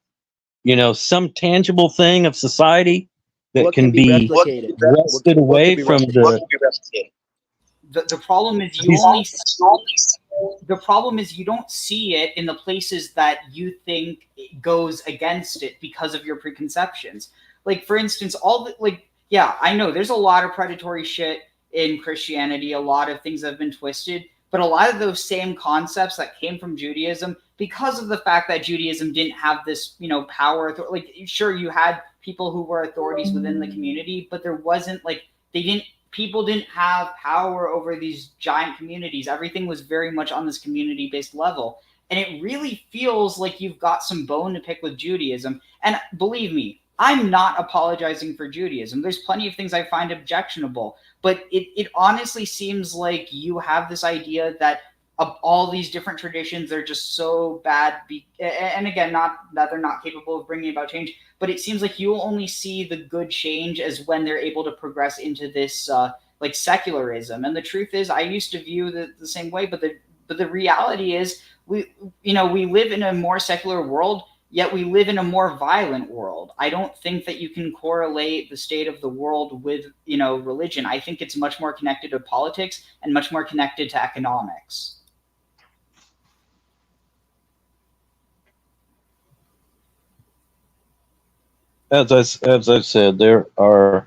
You know, some tangible thing of society that What can be replicated? wrested away from the. The problem is the problem is you don't see it in the places that you think it goes against it because of your preconceptions. Like, for instance, yeah, I know there's a lot of predatory shit in Christianity, a lot of things that have been twisted, but a lot of those same concepts that came from Judaism, because of the fact that Judaism didn't have this, power, like, sure, you had people who were authorities within the community, but there wasn't, people didn't have power over these giant communities. Everything was very much on this community-based level. And it really feels like you've got some bone to pick with Judaism. And believe me, I'm not apologizing for Judaism. There's plenty of things I find objectionable. But it honestly seems like you have this idea that of all these different traditions, they're just so bad. And again, not that they're not capable of bringing about change, but it seems like you'll only see the good change as when they're able to progress into this secularism. And the truth is, I used to view the same way, but the reality is we live in a more secular world, yet we live in a more violent world. I don't think that you can correlate the state of the world with, religion. I think it's much more connected to politics and much more connected to economics. As I said, there are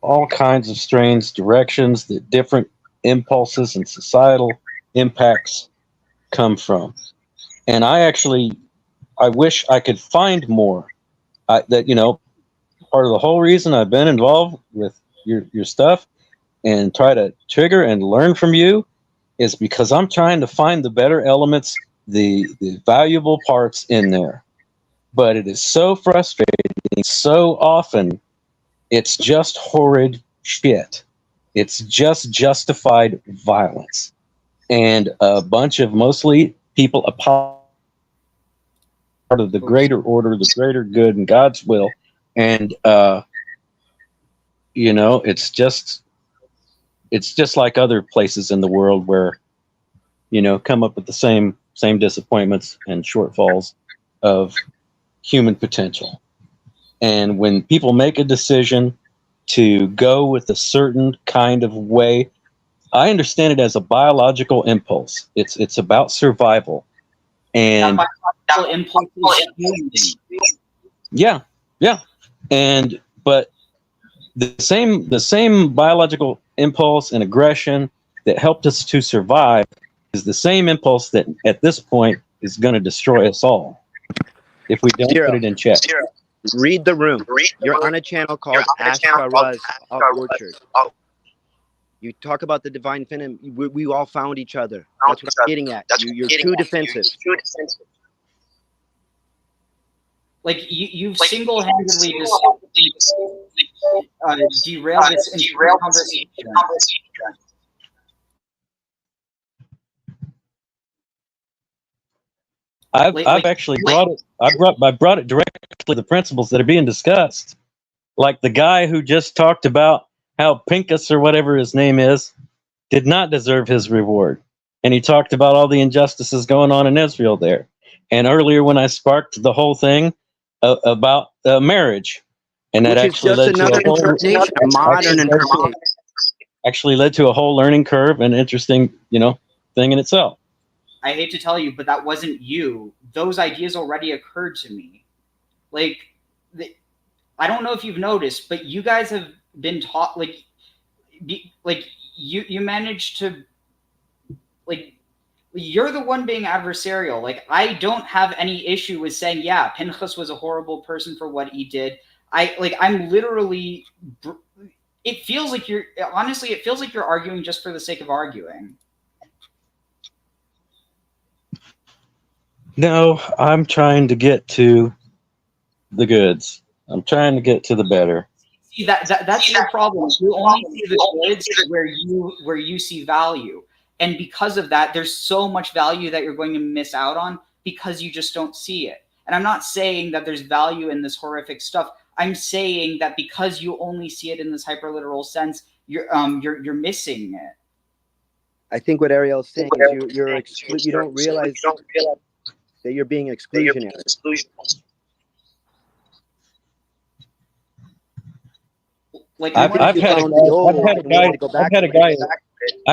all kinds of strange directions that different impulses and societal impacts come from. And I wish I could find more. Part of the whole reason I've been involved with your stuff and try to trigger and learn from you is because I'm trying to find the better elements, the valuable parts in there. But it is so frustrating. So often, it's just horrid shit. It's just justified violence. And a bunch of mostly people part of the greater order, the greater good, and God's will. And, it's just like other places in the world where, come up with the same disappointments and shortfalls of human potential. And when people make a decision to go with a certain kind of way, I understand it as a biological impulse. It's about survival. And biological impulse. Yeah. But the same biological impulse and aggression that helped us to survive is the same impulse that at this point is going to destroy us all if we don't Zero. put it in check. Read the room. You're on a channel called Ashtaraz Orchard. You talk about the divine feminine. We all found each other. That's what I'm getting at. You're too defensive. Like you've single-handedly just derailed this entire conversation. I've actually brought it. I brought it directly to the principles that are being discussed. Like the guy who just talked about how Pinchas or whatever his name is did not deserve his reward, and he talked about all the injustices going on in Israel there. And earlier, when I sparked the whole thing about marriage, and that actually led to a whole modern interpretation. Actually led to a whole learning curve and interesting, thing in itself. I hate to tell you, but that wasn't you. Those ideas already occurred to me. Like, I don't know if you've noticed, but you guys have been taught, you managed to, you're the one being adversarial. Like, I don't have any issue with saying, yeah, Pinchas was a horrible person for what he did. I'm literally, it feels like you're arguing just for the sake of arguing. No, I'm trying to get to the goods. I'm trying to get to the better. See, that's your problem. You only see the goods where you see value. And because of that, there's so much value that you're going to miss out on because you just don't see it. And I'm not saying that there's value in this horrific stuff. I'm saying that because you only see it in this hyperliteral sense, you're missing it. I think what Ariel's saying is you don't realize that you're being exclusionary. I've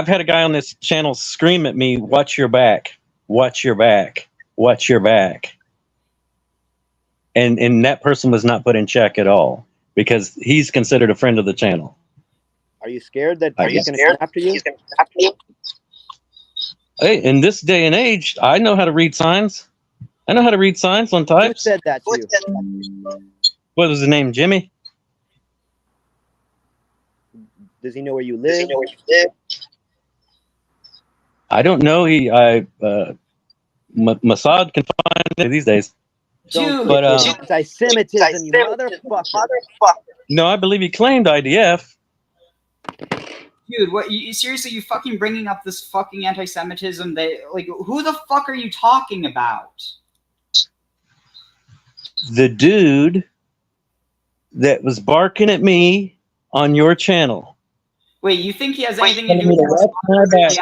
had a guy on this channel scream at me, "Watch your back, watch your back, watch your back." And that person was not put in check at all because he's considered a friend of the channel. Are you scared that he's going to come after you? Hey, in this day and age, I know how to read signs. I know how to read signs on types. Who said that to you? What was his name? Jimmy? Does he know where you live? I don't know. Mossad can find it these days. Dude, but anti-Semitism, you motherfucker. No, I believe he claimed IDF. Dude, what? You seriously? You fucking bringing up this fucking anti-Semitism? Who the fuck are you talking about? The dude that was barking at me on your channel. Wait, you think he has anything to do with that?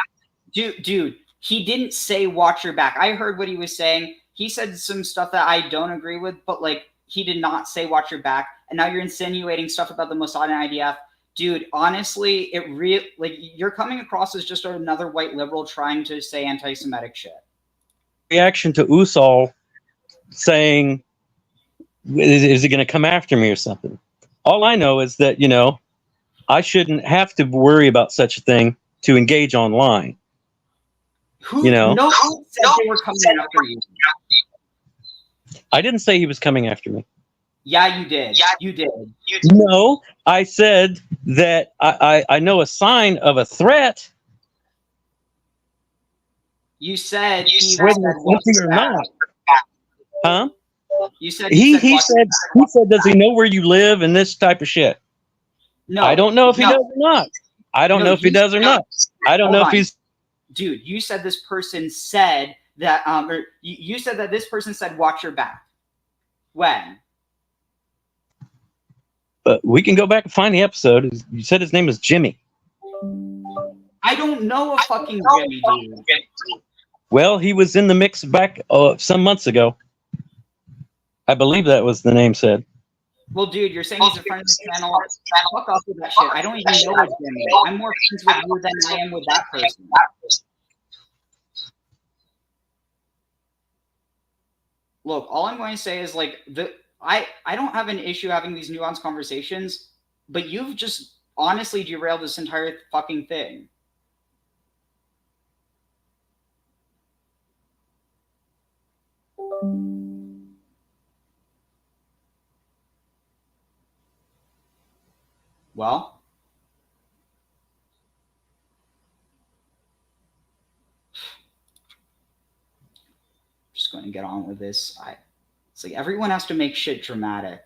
Dude, he didn't say watch your back. I heard what he was saying. He said some stuff that I don't agree with, but he did not say watch your back. And now you're insinuating stuff about the Mossad and IDF. Dude, honestly, you're coming across as just another white liberal trying to say anti-Semitic shit. Reaction to Usal saying, is he going to come after me or something? All I know is that, I shouldn't have to worry about such a thing to engage online. Who said they were coming after you? I didn't say he was coming after me. Yeah, you did. You did. No, I said that I know a sign of a threat. You said whether it's or not. Huh? You said he said, does he know where you live and this type of shit? No, I don't know if he does or not. I don't know if he does or not. I don't know if he's. Dude, you said this person said that, or you said that this person said watch your back. When? But we can go back and find the episode. You said his name is Jimmy. I don't know a fucking Jimmy, dude. Well, he was in the mix back some months ago. I believe that was the name said. Well, dude, you're saying he's a friend of the channel. Fuck off with that shit. I don't even know a Jimmy. I'm more friends with you than I am with that person. Look, all I'm going to say is I don't have an issue having these nuanced conversations, but you've just honestly derailed this entire fucking thing. Well, just going to get on with this. It's like everyone has to make shit dramatic.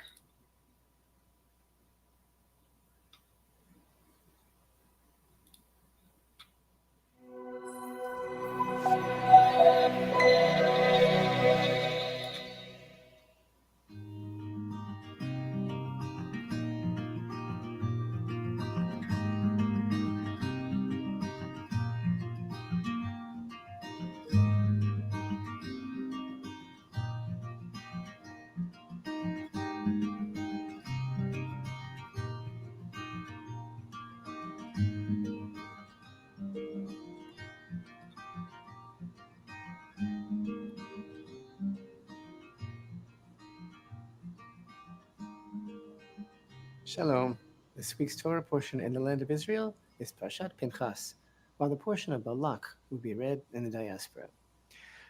Shalom. This week's Torah portion in the land of Israel is Parshat Pinchas, while the portion of Balak will be read in the diaspora.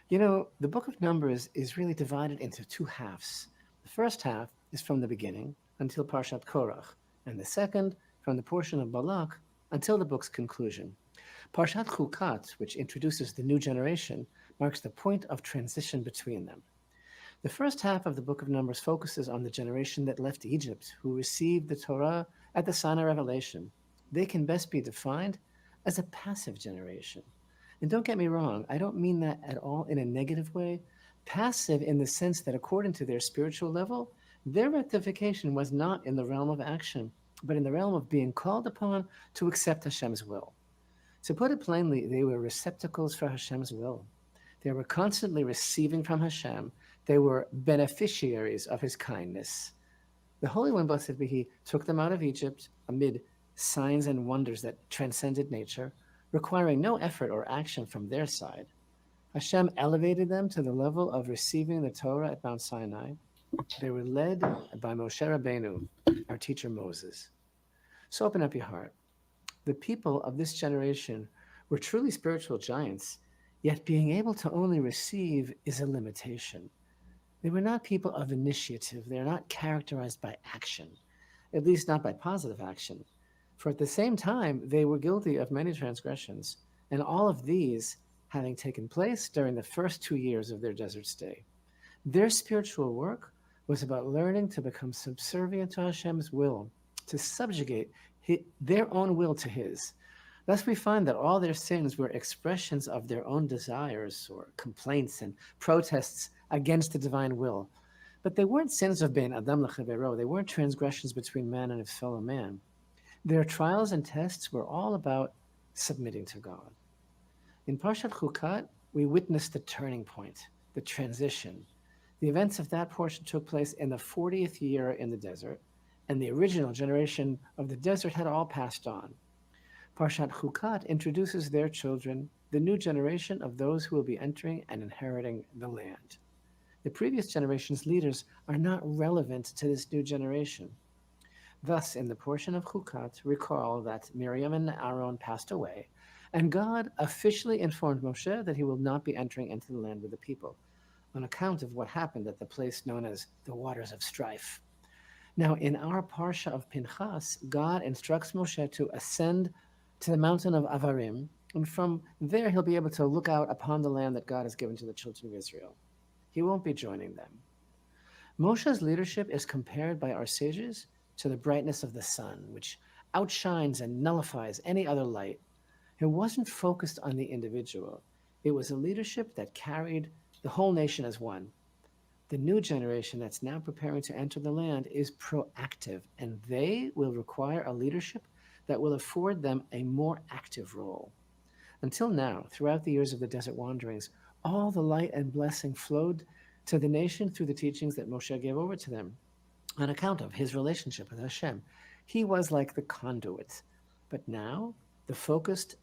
You know, the book of Numbers is really divided into two halves. The first half is from the beginning until Parshat Korach, and the second from the portion of Balak until the book's conclusion. Parshat 𝑓, which introduces the new generation, marks the point of transition between them. The first half of the book of Numbers focuses on the generation that left Egypt, who received the Torah at the Sinai revelation. They can best be defined as a passive generation. And don't get me wrong, I don't mean that at all in a negative way. Passive in the sense that according to their spiritual level, their rectification was not in the realm of action, but in the realm of being called upon to accept Hashem's will. To put it plainly, they were receptacles for Hashem's will. They were constantly receiving from Hashem. They were beneficiaries of his kindness. The Holy One, blessed be he, took them out of Egypt amid signs and wonders that transcended nature, requiring no effort or action from their side. Hashem elevated them to the level of receiving the Torah at Mount Sinai. They were led by Moshe Rabbeinu, our teacher Moses. So open up your heart. The people of this generation were truly spiritual giants, yet being able to only receive is a limitation. They were not people of initiative. They are not characterized by action, at least not by positive action. For at the same time, they were guilty of many transgressions, and all of these having taken place during the first 2 years of their desert stay. Their spiritual work was about learning to become subservient to Hashem's will, to subjugate their own will to his. Thus we find that all their sins were expressions of their own desires or complaints and protests against the divine will. But they weren't sins of bein adam lechavero. They weren't transgressions between man and his fellow man. Their trials and tests were all about submitting to God. In Parshat 𝑓, we witnessed the turning point, the transition. The events of that portion took place in the 40th year in the desert, and the original generation of the desert had all passed on. Parshat 𝑓 introduces their children, the new generation of those who will be entering and inheriting the land. The previous generation's leaders are not relevant to this new generation. Thus, in the portion of 𝑓, recall that Miriam and Aaron passed away, and God officially informed Moshe that he will not be entering into the land with the people, on account of what happened at the place known as the Waters of Strife. Now, in our Parsha of Pinchas, God instructs Moshe to ascend to the mountain of Avarim, and from there he'll be able to look out upon the land that God has given to the children of Israel. He won't be joining them. Moshe's leadership is compared by our sages to the brightness of the sun, which outshines and nullifies any other light. It wasn't focused on the individual. It was a leadership that carried the whole nation as one. The new generation that's now preparing to enter the land is proactive, and they will require a leadership that will afford them a more active role. Until now, throughout the years of the desert wanderings, all the light and blessing flowed to the nation through the teachings that Moshe gave over to them on account of his relationship with Hashem. He was like the conduit. But now the focus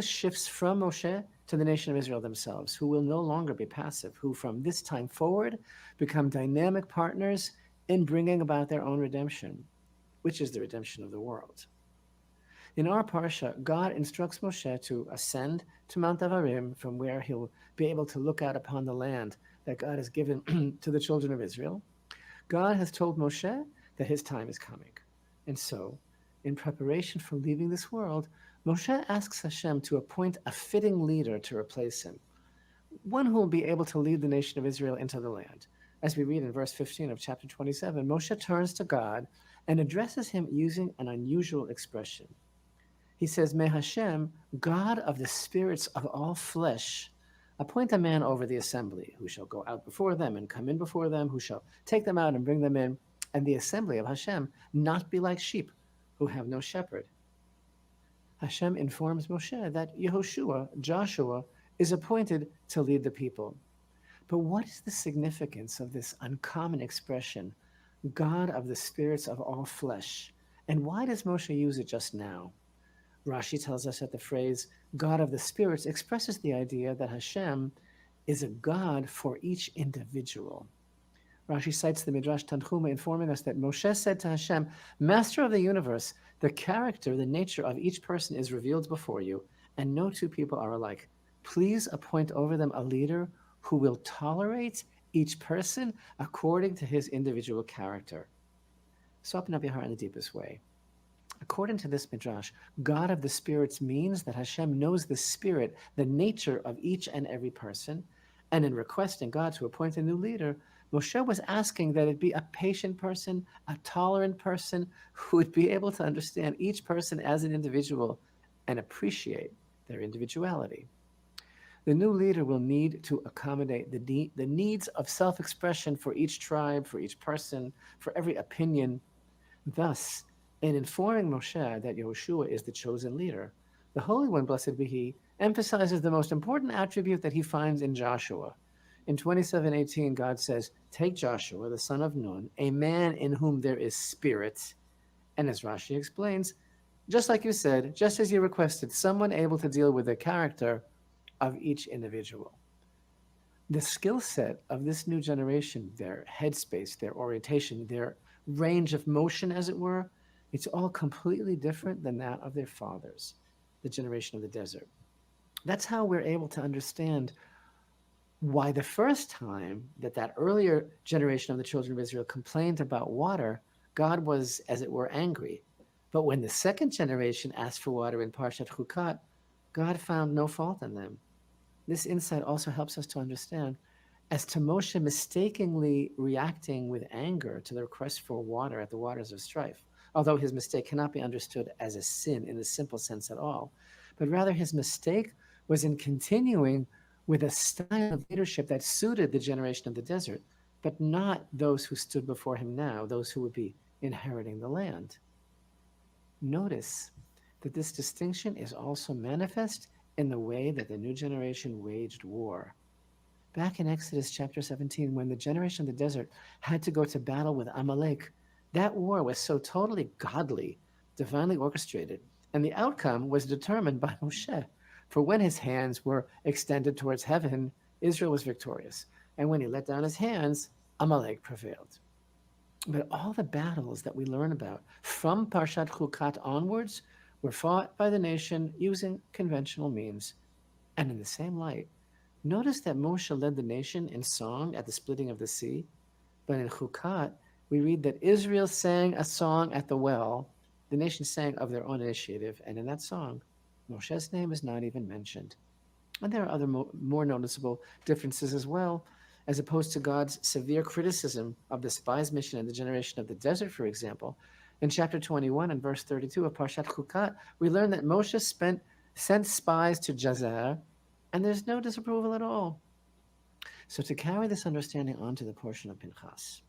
shifts from Moshe to the nation of Israel themselves, who will no longer be passive, who from this time forward become dynamic partners in bringing about their own redemption, which is the redemption of the world. In our Parsha, God instructs Moshe to ascend to Mount Avarim, from where he'll be able to look out upon the land that God has given to the children of Israel. God has told Moshe that his time is coming. And so, in preparation for leaving this world, Moshe asks Hashem to appoint a fitting leader to replace him, one who will be able to lead the nation of Israel into the land. As we read in verse 15 of chapter 27, Moshe turns to God and addresses him using an unusual expression. He says, "May Hashem, God of the spirits of all flesh, appoint a man over the assembly, who shall go out before them and come in before them, who shall take them out and bring them in, and the assembly of Hashem not be like sheep who have no shepherd." Hashem informs Moshe that Yehoshua, Joshua, is appointed to lead the people. But what is the significance of this uncommon expression, God of the spirits of all flesh? And why does Moshe use it just now? Rashi tells us that the phrase God of the spirits expresses the idea that Hashem is a God for each individual. Rashi cites the Midrash Tanchuma informing us that Moshe said to Hashem, "Master of the universe, the character, the nature of each person is revealed before you, and no two people are alike. Please appoint over them a leader who will tolerate each person according to his individual character." So open up your heart in the deepest way. According to this Midrash, God of the spirits means that Hashem knows the spirit, the nature of each and every person, and in requesting God to appoint a new leader, Moshe was asking that it be a patient person, a tolerant person, who would be able to understand each person as an individual and appreciate their individuality. The new leader will need to accommodate the needs of self-expression for each tribe, for each person, for every opinion. Thus, in informing Moshe that Yehoshua is the chosen leader, the Holy One, blessed be He, emphasizes the most important attribute that he finds in Joshua. In 27:18, God says, "Take Joshua, the son of Nun, a man in whom there is spirit." And as Rashi explains, just like you said, just as you requested, someone able to deal with the character of each individual. The skill set of this new generation, their headspace, their orientation, their range of motion, as it were, it's all completely different than that of their fathers, the generation of the desert. That's how we're able to understand why the first time that earlier generation of the children of Israel complained about water, God was, as it were, angry. But when the second generation asked for water in Parsha𓂋𝓆, God found no fault in them. This insight also helps us to understand, as to Moshe mistakenly reacting with anger to the request for water at the waters of strife, although his mistake cannot be understood as a sin in the simple sense at all, but rather his mistake was in continuing with a style of leadership that suited the generation of the desert, but not those who stood before him now, those who would be inheriting the land. Notice that this distinction is also manifest in the way that the new generation waged war. Back in Exodus chapter 17, when the generation of the desert had to go to battle with Amalek, that war was so totally godly, divinely orchestrated, and the outcome was determined by Moshe. For when his hands were extended towards heaven, Israel was victorious. And when he let down his hands, Amalek prevailed. But all the battles that we learn about from Parsha𓂋 onwards were fought by the nation using conventional means. And in the same light, notice that Moshe led the nation in song at the splitting of the sea. But in Chukat, we read that Israel sang a song at the well. The nation sang of their own initiative. And in that song, Moshe's name is not even mentioned. And there are other more noticeable differences as well, as opposed to God's severe criticism of the spies' mission in the generation of the desert, for example. In chapter 21 and verse 32 of Parsha𓂋, we learn that Moshe sent spies to Jazer, and there's no disapproval at all. So to carry this understanding onto the portion of Pinchas,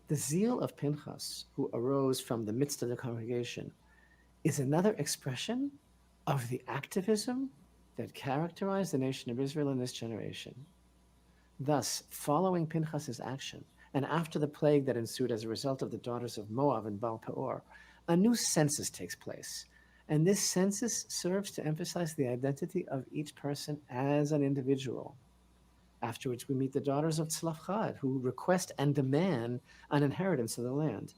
the zeal of Pinchas, who arose from the midst of the congregation, is another expression of the activism that characterized the nation of Israel in this generation. Thus, following Pinchas's action, and after the plague that ensued as a result of the daughters of Moab and Baal Peor, a new census takes place. And this census serves to emphasize the identity of each person as an individual. After which we meet the daughters of Tzelafchad, who request and demand an inheritance of the land.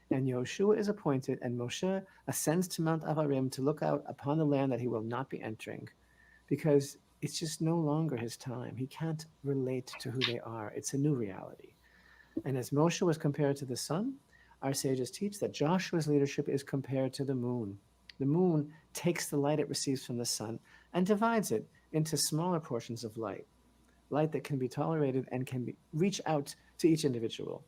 And Yehoshua is appointed, and Moshe ascends to Mount Avarim to look out upon the land that he will not be entering, because it's just no longer his time. He can't relate to who they are. It's a new reality. And as Moshe was compared to the sun, Our sages teach that Joshua's leadership is compared to the moon. The moon takes the light it receives from the sun and divides it into smaller portions of light that can be tolerated and can reach out to each individual.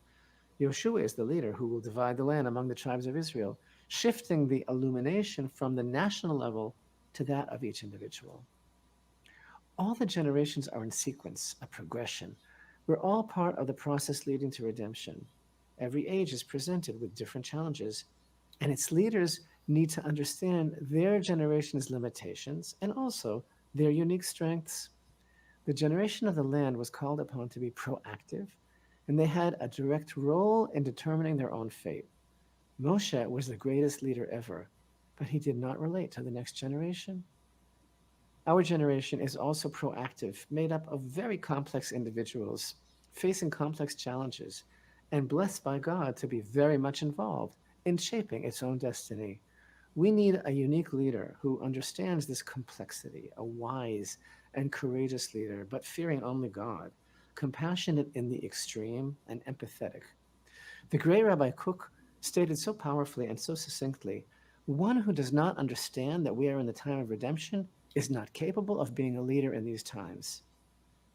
Yoshua is the leader who will divide the land among the tribes of Israel, shifting the illumination from the national level to that of each individual. All the generations are in sequence, a progression. We're all part of the process leading to redemption. Every age is presented with different challenges, and its leaders need to understand their generation's limitations and also their unique strengths. The generation of the land was called upon to be proactive, and they had a direct role in determining their own fate. Moshe was the greatest leader ever, but he did not relate to the next generation. Our generation is also proactive, made up of very complex individuals facing complex challenges, and blessed by God to be very much involved in shaping its own destiny. We need a unique leader who understands this complexity, a wise and courageous leader, but fearing only God, compassionate in the extreme and empathetic. The great Rabbi Kook stated so powerfully and so succinctly, one who does not understand that we are in the time of redemption is not capable of being a leader in these times.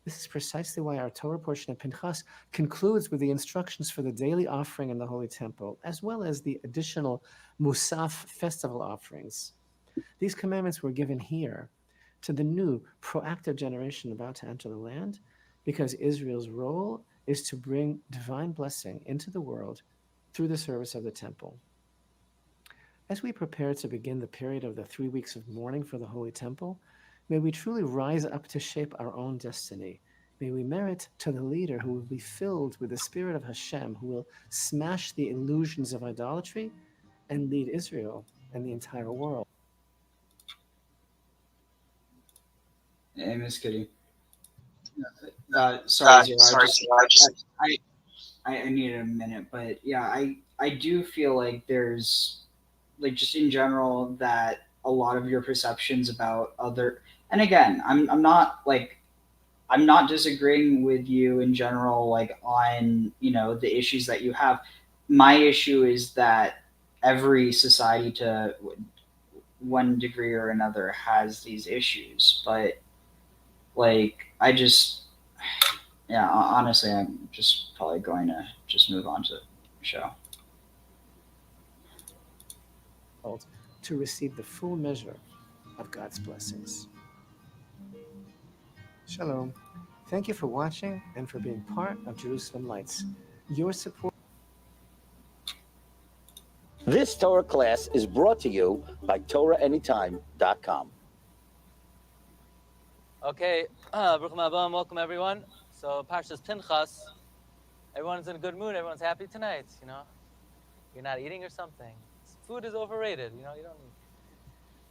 This is precisely why our Torah portion of Pinchas concludes with the instructions for the daily offering in the Holy Temple, as well as the additional Musaf festival offerings. These commandments were given here to the new proactive generation about to enter the land, because Israel's role is to bring divine blessing into the world through the service of the temple. As we prepare to begin the period of the 3 weeks of mourning for the Holy Temple, may we truly rise up to shape our own destiny. May we merit to the leader who will be filled with the Spirit of Hashem, who will smash the illusions of idolatry and lead Israel and the entire world. Hey, Miss Kitty. Sorry, Zero. I needed a minute, but yeah, I do feel like there's, like, just in general, that a lot of your perceptions about other, and again, I'm not disagreeing with you in general, like, on, you know, the issues that you have. My issue is that every society, to one degree or another, has these issues, but like, honestly, I'm just probably going to just move on to the show. To receive the full measure of God's blessings. Shalom. Thank you for watching and for being part of Jerusalem Lights. Your support. This Torah class is brought to you by TorahAnytime.com. Okay, Baruch Haba, welcome everyone. So Parshas Pinchas, everyone's in a good mood, everyone's happy tonight, you know. You're not eating or something. Food is overrated, you know, you don't need.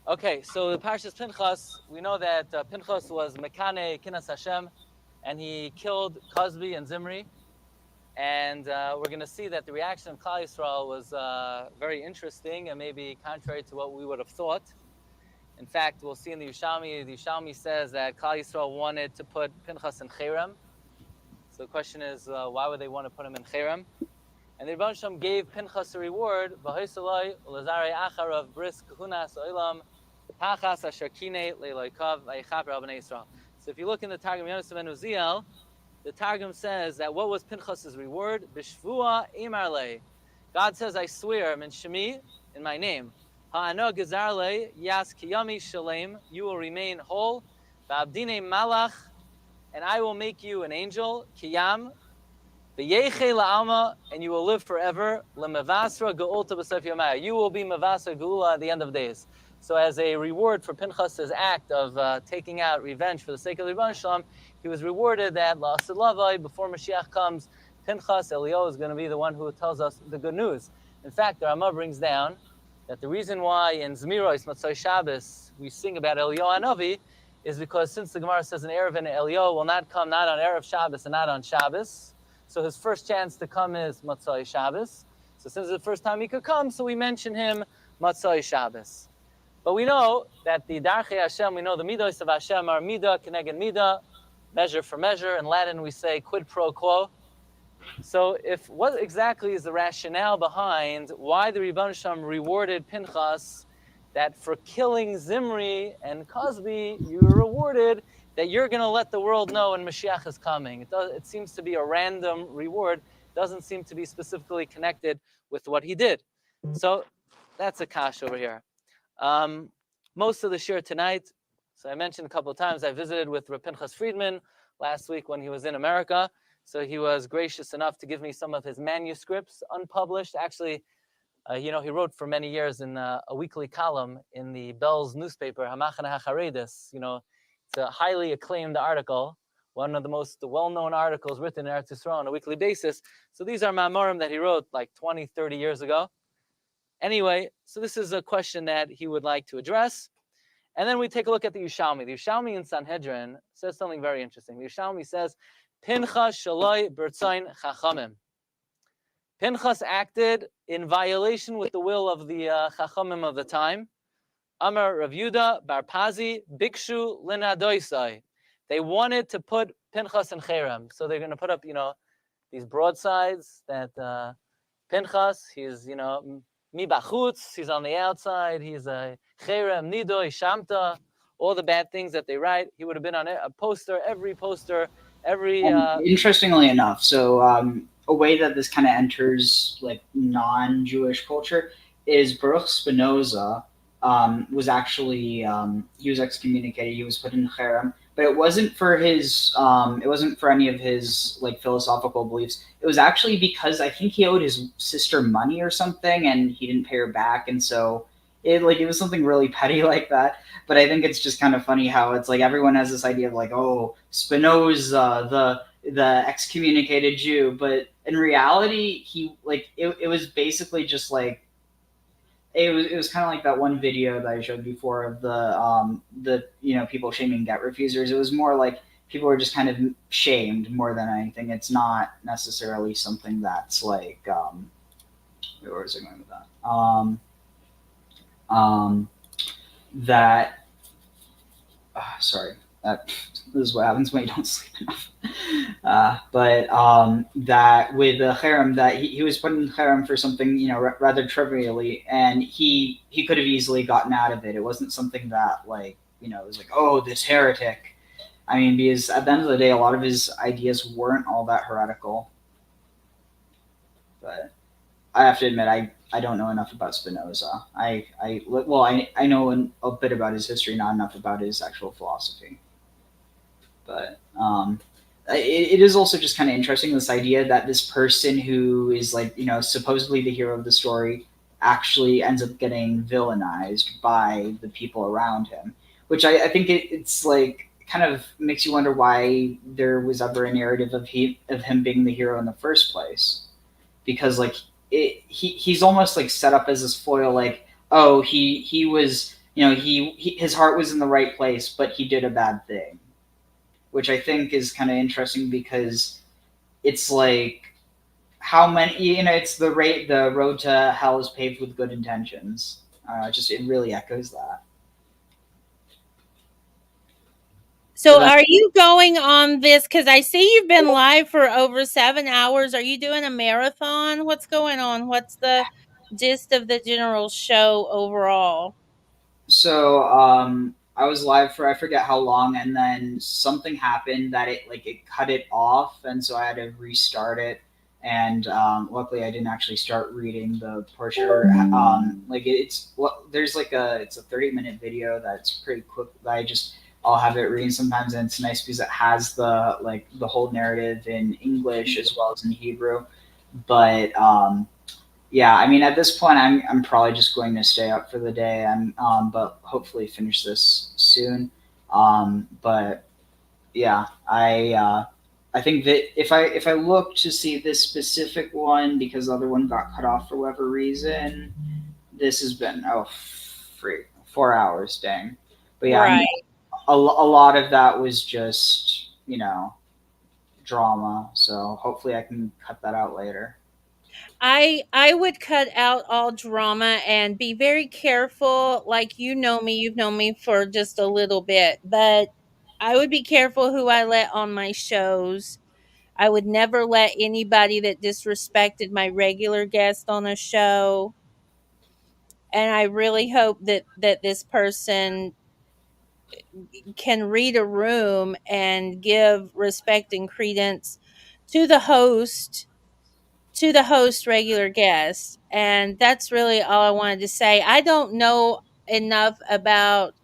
Okay, so the Parshas Pinchas, we know that Pinchas was Mekane Kinas Hashem, and he killed 𤐐𤉗𝐿 and Zimri. And we're going to see that the reaction of Klal Yisrael was very interesting and maybe contrary to what we would have thought. In fact, we'll see in the Yerushalmi says that Klal Yisrael wanted to put Pinchas in Cherem. So the question is, why would they want to put him in Cherem? And the Rebbe Shem gave Pinchas a reward, so if you look in the Targum Yonis ben Uziel, the Targum says that what was Pinchas' reward? B'shvua imarle. God says, I swear, min shemi, in my name. Ha'ano gezarle, yas kiyami shalem, you will remain whole. V'abdine malach, and I will make you an angel, kiyam. V'yeche la'alma, and you will live forever. L'mevasra ge'ulta b'sef yomaya. You will be mevasra ge'ula at the end of days. So as a reward for Pinchas' act of taking out revenge for the sake of the Rebbe Shalom, he was rewarded that la'asid lavai, before Mashiach comes, Pinchas, Eliyahu, is going to be the one who tells us the good news. In fact, the Ramah brings down that the reason why in Zmiros, Matzai Shabbos, we sing about Eliyahu Hanavi is because since the Gemara says an Erev and Eliyahu will not come not on Erev Shabbos and not on Shabbos, so his first chance to come is Matzai Shabbos. So since it's the first time he could come, so we mention him Matzai Shabbos. But we know that the Darchei Hashem, we know the Midos of Hashem are Midah, Keneged Midah, measure for measure. In Latin we say quid pro quo. So if what exactly is the rationale behind why the Rebbeinu Shalom rewarded Pinchas that for killing Zimri and 𐤐𐤉𝐿 you were rewarded that you're going to let the world know when Mashiach is coming? It seems to be a random reward. Doesn't seem to be specifically connected with what he did. So that's a kash over here. Most of the shir tonight, so I mentioned a couple of times, I visited with Reb Pinchas Friedman last week when he was in America. So he was gracious enough to give me some of his manuscripts, unpublished. Actually, he wrote for many years in a weekly column in the Bell's newspaper, Hamachane HaCharedis. It's a highly acclaimed article, one of the most well-known articles written in Eretz Yisrael on a weekly basis. So these are Mamorim that he wrote like 20, 30 years ago. Anyway, so this is a question that he would like to address. And then we take a look at the Yerushalmi. The Yerushalmi in Sanhedrin says something very interesting. The Yerushalmi says, Pinchas shaloi bertzain chachamim. Pinchas acted in violation with the will of the chachamim of the time. Amar Rav Yehuda bar Pazi bikshu linadoisai. They wanted to put Pinchas in cherem. So they're going to put up, these broadsides that Pinchas, he's, mi bachutz, he's on the outside, he's a cherem, nidoi, shamta, all the bad things that they write. He would have been on a poster, every poster, every... Interestingly enough, so a way that this kind of enters like non-Jewish culture is Baruch Spinoza was actually, he was excommunicated, he was put in cherem, but it wasn't for his, it wasn't for any of his like philosophical beliefs. It was actually because I think he owed his sister money or something and he didn't pay her back. And so it was something really petty like that. But I think it's just kind of funny how it's like everyone has this idea of like, oh, Spinoza, the excommunicated Jew. But in reality, he it was basically just like, it was kind of like that one video that I showed before of the people shaming debt refusers. It was more like people were just kind of shamed more than anything. It's not necessarily something that's like where was I going with that? Sorry, this is what happens when you don't sleep enough. But that with the cherem, that he was put in cherem for something, rather trivially, and he could have easily gotten out of it. It wasn't something that it was like, oh, this heretic. I mean, because at the end of the day, a lot of his ideas weren't all that heretical. But I have to admit, I don't know enough about Spinoza. I know a bit about his history, not enough about his actual philosophy. But it is also just kind of interesting, this idea that this person who is supposedly the hero of the story actually ends up getting villainized by the people around him, which I think it's kind of makes you wonder why there was ever a narrative of him being the hero in the first place, because he's almost set up as this foil, he was his heart was in the right place, but he did a bad thing, which I think is kind of interesting because it's how many, it's the road to hell is paved with good intentions. It really echoes that. So are you going on this? Because I see you've been live for over 7 hours. Are you doing a marathon? What's going on? What's the gist of the general show overall? So I was live for I forget how long, and then something happened that it cut it off, and so I had to restart it. And luckily, I didn't actually start reading the Parshah. There's it's a 30-minute video that's pretty quick. I'll have it reading sometimes, and it's nice because it has the whole narrative in English as well as in Hebrew. But yeah, I mean, at this point, I'm probably just going to stay up for the day, and but hopefully finish this soon. But yeah, I think that if I look to see this specific one, because the other one got cut off for whatever reason, this has been 4 hours, dang. But yeah, right. A lot of that was just drama. So hopefully I can cut that out later. I would cut out all drama and be very careful. You've known me for just a little bit, but I would be careful who I let on my shows. I would never let anybody that disrespected my regular guest on a show. And I really hope that this person can read a room and give respect and credence to the host, regular guest. And that's really all I wanted to say. I don't know enough about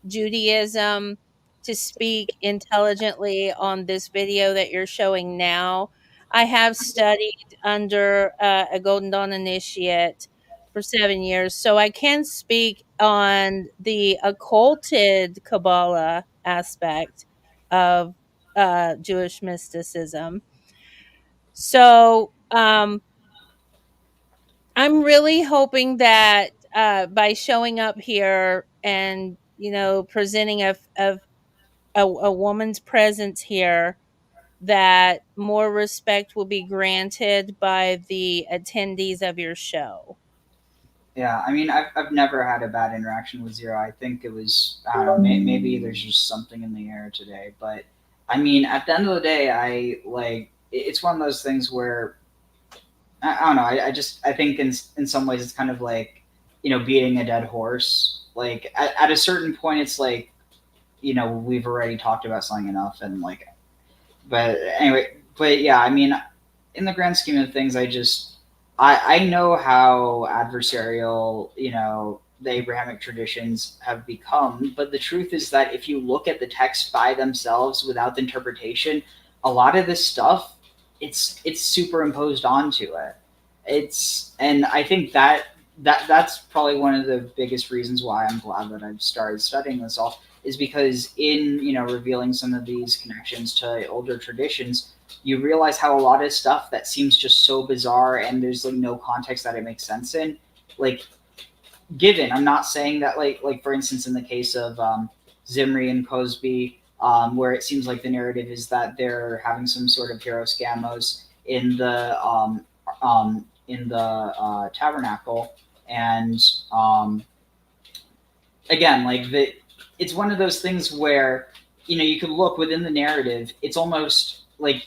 Judaism to speak intelligently on this video that you're showing now. I have studied under a Golden Dawn initiate for 7 years, so I can speak on the occulted Kabbalah aspect of Jewish mysticism. So I'm really hoping that by showing up here and presenting a woman's presence here, that more respect will be granted by the attendees of your show. Yeah, I mean, I've never had a bad interaction with Zero. I think it was, I don't know, maybe there's just something in the air today. But I mean, at the end of the day, it's one of those things where I don't know. I think in some ways it's kind of like, beating a dead horse. Like at a certain point, it's like, we've already talked about something enough, and but anyway, but yeah, I mean, in the grand scheme of things, I know how adversarial, the Abrahamic traditions have become, but the truth is that if you look at the texts by themselves without the interpretation, a lot of this stuff, it's superimposed onto it. And I think that's probably one of the biggest reasons why I'm glad that I've started studying this all, is because in revealing some of these connections to older traditions, you realize how a lot of stuff that seems just so bizarre and there's no context that it makes sense in, given. I'm not saying that like for instance in the case of Zimri and 𝐤𝐤𝐍𝐿, where it seems like the narrative is that they're having some sort of hero scamos in the tabernacle, and again, it's one of those things where you could look within the narrative. It's almost like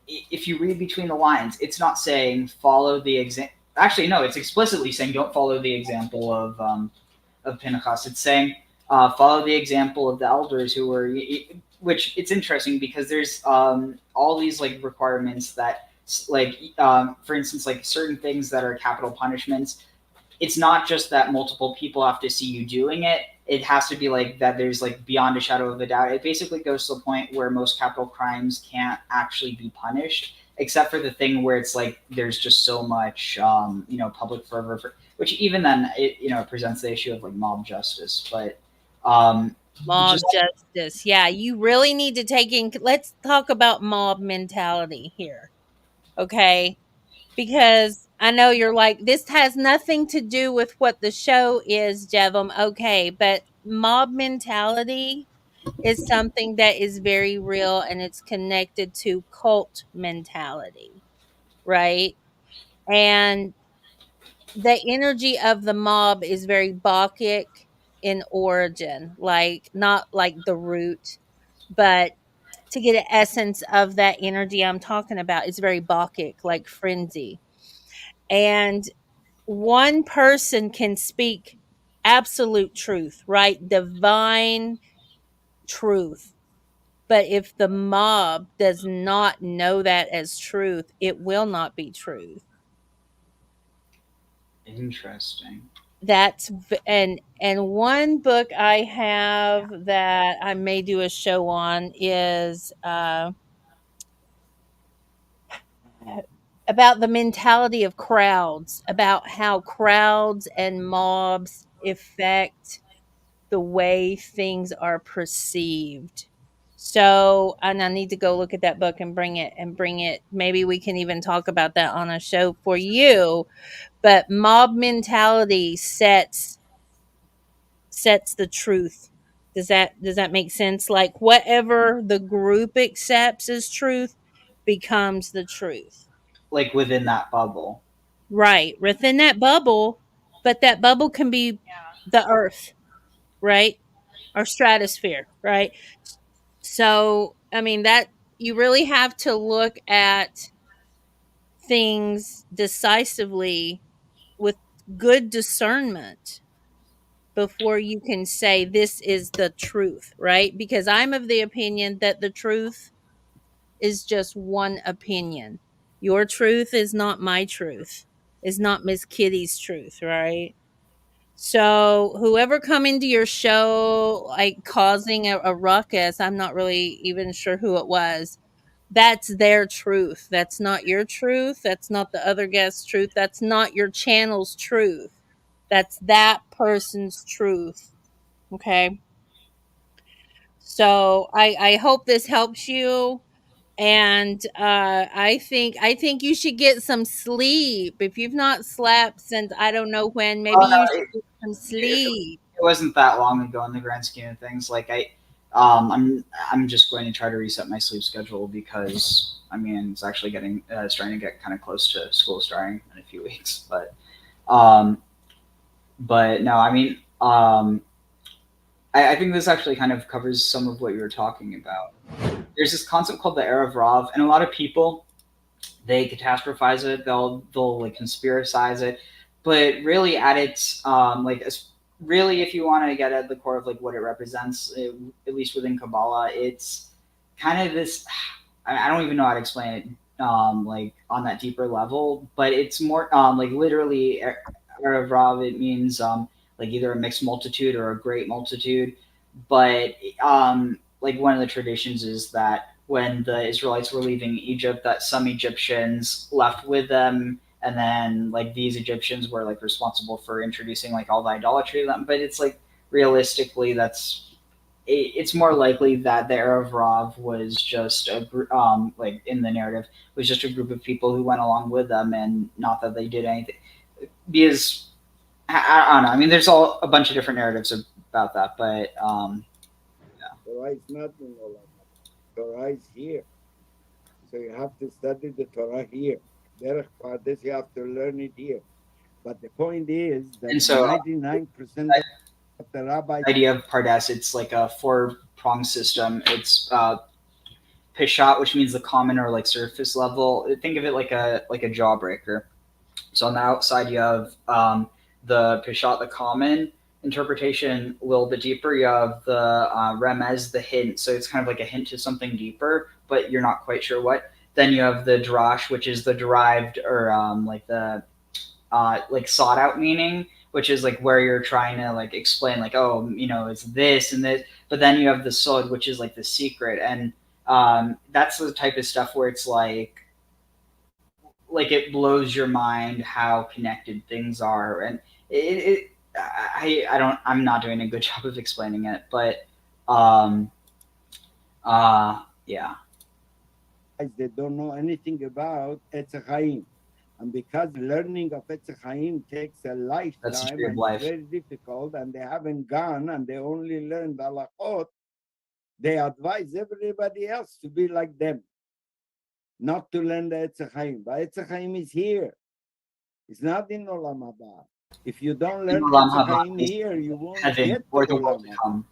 if you read between the lines, it's not saying follow the example. Actually, no, it's explicitly saying don't follow the example of Pinchas. It's saying follow the example of the elders who were, which it's interesting because there's all these requirements that for instance, certain things that are capital punishments. It's not just that multiple people have to see you doing it. It has to be that there's beyond a shadow of a doubt. It basically goes to the point where most capital crimes can't actually be punished, except for the thing where it's there's just so much public fervor, which even then it presents the issue of mob justice. But mob justice, yeah, you really need to take in. Let's talk about mob mentality here, okay? Because I know you're this has nothing to do with what the show is, 𝐤𝐿. Okay, but mob mentality is something that is very real, and it's connected to cult mentality, right? And the energy of the mob is very Bacchic in origin, not like the root, but to get an essence of that energy I'm talking about, it's very Bacchic, like frenzy. And one person can speak absolute truth, right? Divine truth. But if the mob does not know that as truth, it will not be truth. Interesting. And one book I have that I may do a show on is about the mentality of crowds, about how crowds and mobs affect the way things are perceived. So, and I need to go look at that book and bring it. Maybe we can even talk about that on a show for you. But mob mentality sets the truth. Does that make sense? Whatever the group accepts as truth becomes the truth. Within that bubble. Right, within that bubble, but that bubble can be the earth, right? Or stratosphere, right? So, I mean, you really have to look at things decisively with good discernment before you can say this is the truth, right? Because I'm of the opinion that the truth is just one opinion. Your truth is not my truth, is not Miss Kitty's truth, right? So whoever come into your show like causing a ruckus, I'm not really even sure who it was. That's their truth. That's not your truth. That's not the other guest's truth. That's not your channel's truth. That's that person's truth. Okay. So I hope this helps you. And I think you should get some sleep. If you've not slept since I don't know when, maybe Oh, no, you should get some sleep. it wasn't that long ago in the grand scheme of things. Like I'm just going to try to reset my sleep schedule because I mean it's actually getting starting to get kind of close to school starting in a few weeks. Um, but no, I mean I think this actually kind of covers some of what you were talking about. There's this concept called the Erev Rav, and a lot of people they catastrophize it. They'll like conspiracize it, but really at its really if you want to get at the core of like what it represents, at least within Kabbalah, it's kind of this. I don't even know how to explain it like on that deeper level, but it's more like literally Erev Rav. It means like either a mixed multitude or a great multitude, but like one of the traditions is that when the Israelites were leaving Egypt, that some Egyptians left with them, and then like these Egyptians were like responsible for introducing like all the idolatry to them. But it's like realistically, it's more likely that the Erev Rav was just a group, like in the narrative, was just a group of people who went along with them, and not that they did anything. Because I don't know. I mean, there's a bunch of different narratives about that, but Torah is not in Olam. Torah is here. So you have to study the Torah here. Derech Pardes, you have to learn it here. But the point is that 99% of the rabbis... idea of Pardes, it's like a four-pronged system. It's Peshat, which means the common or like surface level. Think of it like a jawbreaker. So on the outside, you have the Peshat, the common interpretation, a little bit deeper. You have the remez, the hint. So it's kind of like a hint to something deeper, but you're not quite sure what. Then you have the drash, which is the derived or like the like sought out meaning, which is like where you're trying to like explain like, oh, you know, it's this and this. But then you have the sod, which is like the secret. And that's the type of stuff where it's like it blows your mind how connected things are. And I'm not doing a good job of explaining it, but yeah. They don't know anything about Etz Chaim. And because learning of Etz Chaim takes a lifetime and it's very difficult, and they haven't gone and they only learned halachot, they advise everybody else to be like them, not to learn the Etz Chaim. But Etz Chaim is here. It's not in Olam Haba. If you don't learn Etz Chaim here, you won't get to Olam Haba.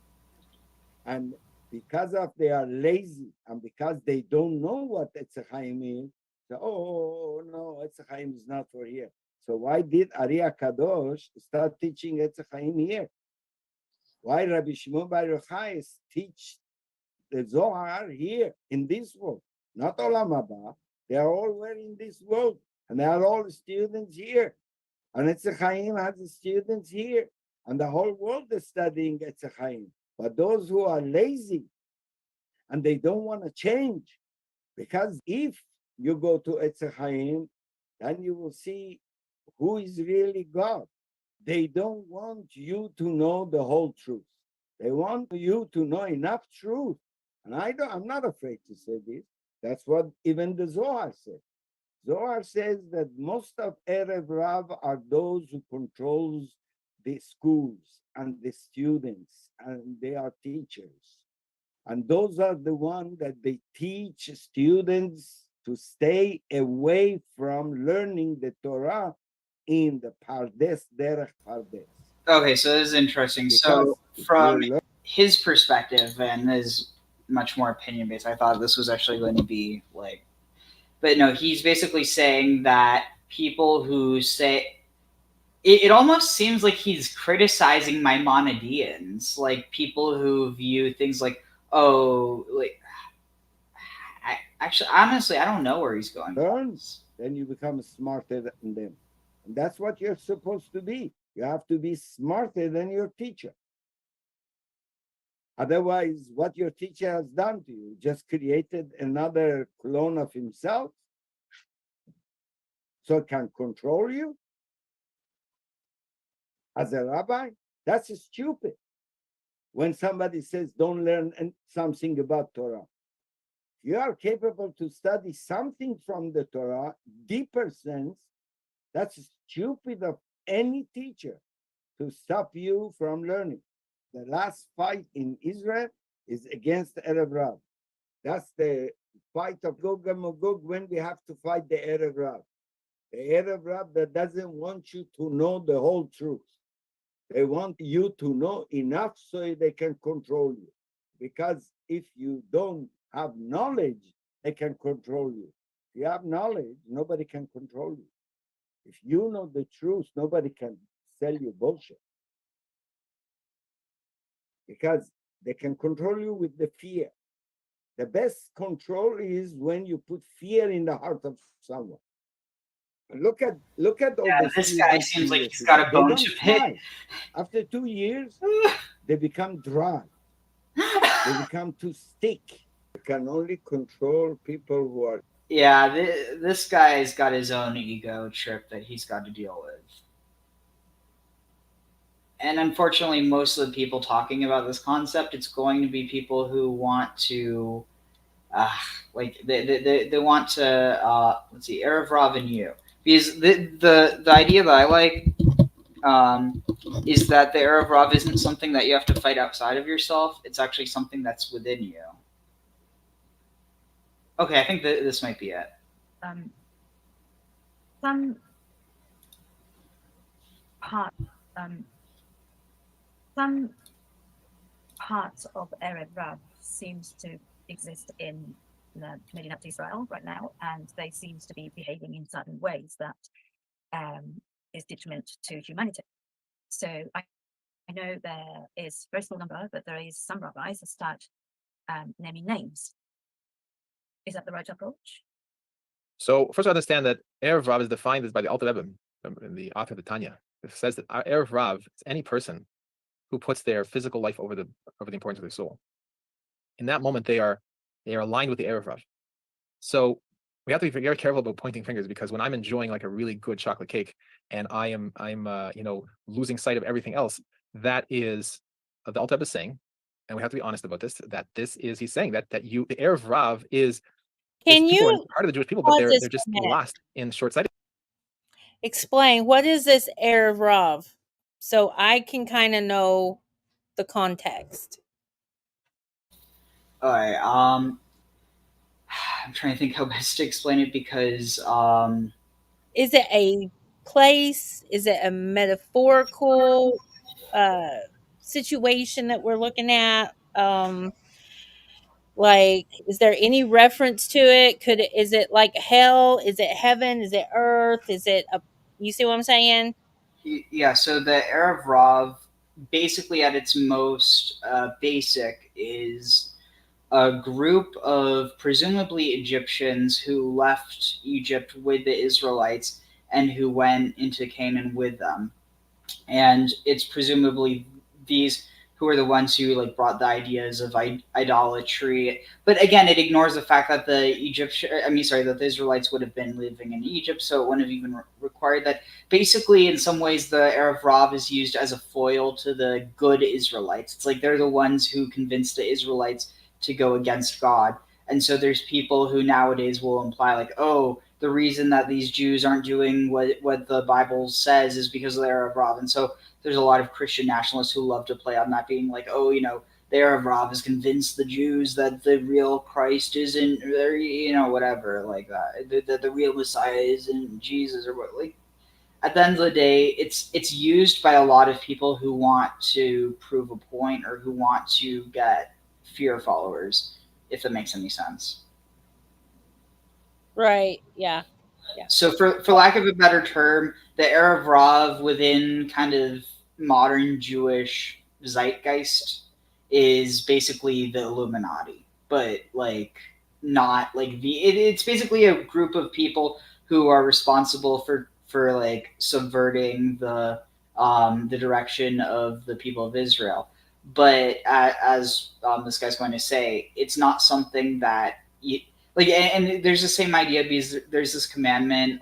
And because of they are lazy and because they don't know what Etz Chaim is, so, oh no, Etz Chaim is not for here. So why did Ari Kadosh start teaching Etz Chaim here? Why Rabbi Shimon Bar Yochai teach the Zohar here in this world, not Olam Haba? They are all in this world, and they are all students here. And Etz Chaim has the students here, and the whole world is studying Etz Chaim. But those who are lazy and they don't want to change, because if you go to Etz Chaim, then you will see who is really God. They don't want you to know the whole truth. They want you to know enough truth. And I'm not afraid to say this. That's what even the Zohar says. Zohar says that most of Erev Rav are those who controls the schools and the students, and they are teachers. And those are the ones that they teach students to stay away from learning the Torah in the Pardes, Derech Pardes. Okay, so this is interesting. So from his perspective and his much more opinion based. I thought this was actually going to be like, but no, he's basically saying that people who say it almost seems like he's criticizing Maimonideans, like people who view things like, oh, like actually, honestly, I don't know where he's going. Learn, then you become smarter than them. And that's what you're supposed to be. You have to be smarter than your teacher. Otherwise, what your teacher has done to you, just created another clone of himself so it can control you as a rabbi. That's stupid. When somebody says, don't learn something about Torah. You are capable to study something from the Torah, deeper sense. That's stupid of any teacher to stop you from learning. The last fight in Israel is against Erev Rav. That's the fight of Gog and Magog when we have to fight the Erev Rav. The Erev Rav that doesn't want you to know the whole truth. They want you to know enough so they can control you. Because if you don't have knowledge, they can control you. If you have knowledge, nobody can control you. If you know the truth, nobody can sell you bullshit. Because they can control you with the fear. The best control is when you put fear in the heart of someone. Look at all this guy seems like he's got a bone to pick. After 2 years, they become dry. They become too stick. You can only control people who are. Yeah, this guy's got his own ego trip that he's got to deal with. And unfortunately, most of the people talking about this concept, it's going to be people who want to, they want to, let's see, Erev Rav and you. Because the idea that I like is that the Erev Rav isn't something that you have to fight outside of yourself. It's actually something that's within you. Okay, I think this might be it. Some parts of Erev Rav seems to exist in the Midianite Israel right now, and they seems to be behaving in certain ways that is detriment to humanity. So I know there is a very small number, but there is some rabbis that start naming names. Is that the right approach? So first, I understand that Erev Rav is defined as by the Alter Rebbe, the author of the Tanya. It says that Erev Rav is any person who puts their physical life over the importance of their soul. In that moment, they are aligned with the Erev Rav. So we have to be very careful about pointing fingers, because when I'm enjoying like a really good chocolate cake and I'm losing sight of everything else, that is the Alter Rebbe is saying, and we have to be honest about this, that he's saying that the Erev Rav is. Can you part of the Jewish people, but they're just lost in short-sighted. Explain what is this Erev Rav, so I can kind of know the context. All right. I'm trying to think how best to explain it, because is it a place? Is it a metaphorical situation that we're looking at? Like, is there any reference to it? Is it like hell? Is it heaven? Is it earth? Is it you see what I'm saying? Yeah, so the Erev Rav, basically at its most basic, is a group of presumably Egyptians who left Egypt with the Israelites and who went into Canaan with them. And it's presumably these who are the ones who like brought the ideas of idolatry. But again, it ignores the fact that the Israelites would have been living in Egypt, so it wouldn't have even required that. Basically, in some ways, the Erev Rav is used as a foil to the good Israelites. It's like they're the ones who convinced the Israelites to go against God. And so there's people who nowadays will imply like, oh, the reason that these Jews aren't doing what the Bible says is because of the Erev Rav. And so there's a lot of Christian nationalists who love to play on that, being like, oh, the Erev Rav has convinced the Jews that the real Christ isn't, whatever, like that, that the real Messiah isn't Jesus, or what. Like, at the end of the day, it's used by a lot of people who want to prove a point or who want to get fear followers, if that makes any sense. Right. Yeah. Yeah. So for lack of a better term, the Erev Rav within kind of modern Jewish zeitgeist is basically the Illuminati, but like not like it's basically a group of people who are responsible for like subverting the direction of the people of Israel. But as this guy's going to say, it's not something that you, like, and there's the same idea because there's this commandment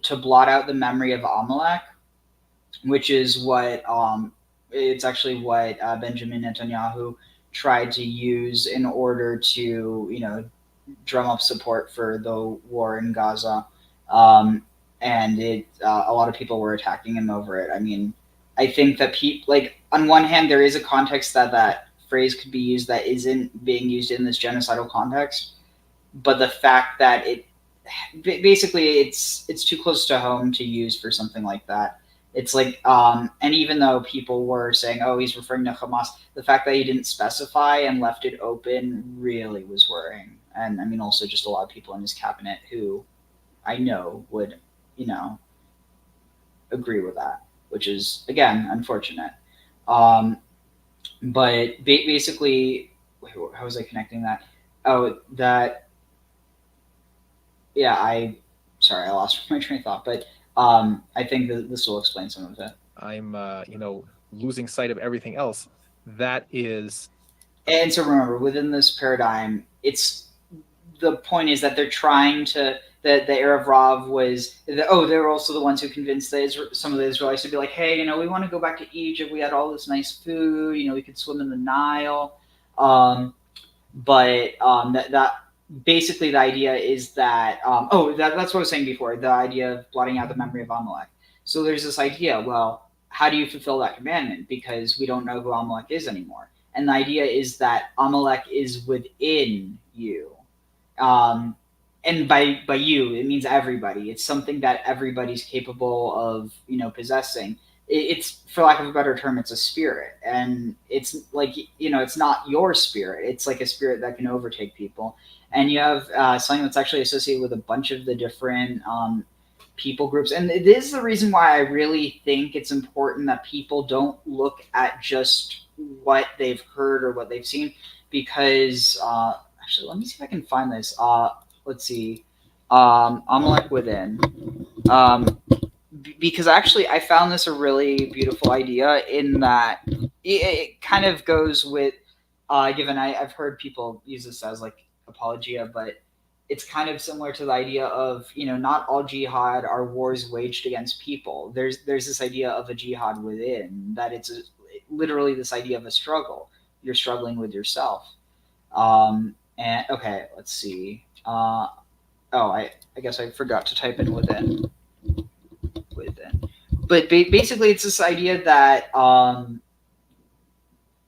to blot out the memory of Amalek, which is what it's actually what Benjamin Netanyahu tried to use in order to drum up support for the war in Gaza, and a lot of people were attacking him over it. I mean, I think that on one hand there is a context that phrase could be used that isn't being used in this genocidal context. But the fact that it's too close to home to use for something like that. It's like, and even though people were saying, oh, he's referring to Hamas, the fact that he didn't specify and left it open really was worrying. And I mean, also just a lot of people in his cabinet who I know would, agree with that, which is, again, unfortunate. But basically, how was I connecting that? Oh, that... Yeah, I lost my train of thought, but I think that this will explain some of it. I'm, losing sight of everything else. That is. And so remember, within this paradigm, the point is that they're trying to. The Erev Rav they were also the ones who convinced some of the Israelites to be like, hey, we want to go back to Egypt. We had all this nice food. We could swim in the Nile. But that basically the idea is that that's what I was saying before, the idea of blotting out the memory of Amalek. So there's this idea, well, how do you fulfill that commandment? Because we don't know who Amalek is anymore. And the idea is that Amalek is within you. And by you, it means everybody. It's something that everybody's capable of, possessing. It's, for lack of a better term, it's a spirit. And it's like, it's not your spirit. It's like a spirit that can overtake people. And you have something that's actually associated with a bunch of the different people groups. And it is the reason why I really think it's important that people don't look at just what they've heard or what they've seen. Because, actually, let me see if I can find this. Let's see. Amalek within. Because actually I found this a really beautiful idea in that it kind of goes with, given I've heard people use this as like apologia, but it's kind of similar to the idea of, not all jihad are wars waged against people. There's this idea of a jihad within, that it's literally this idea of a struggle. You're struggling with yourself. And okay, let's see. I guess I forgot to type in within. But basically it's this idea that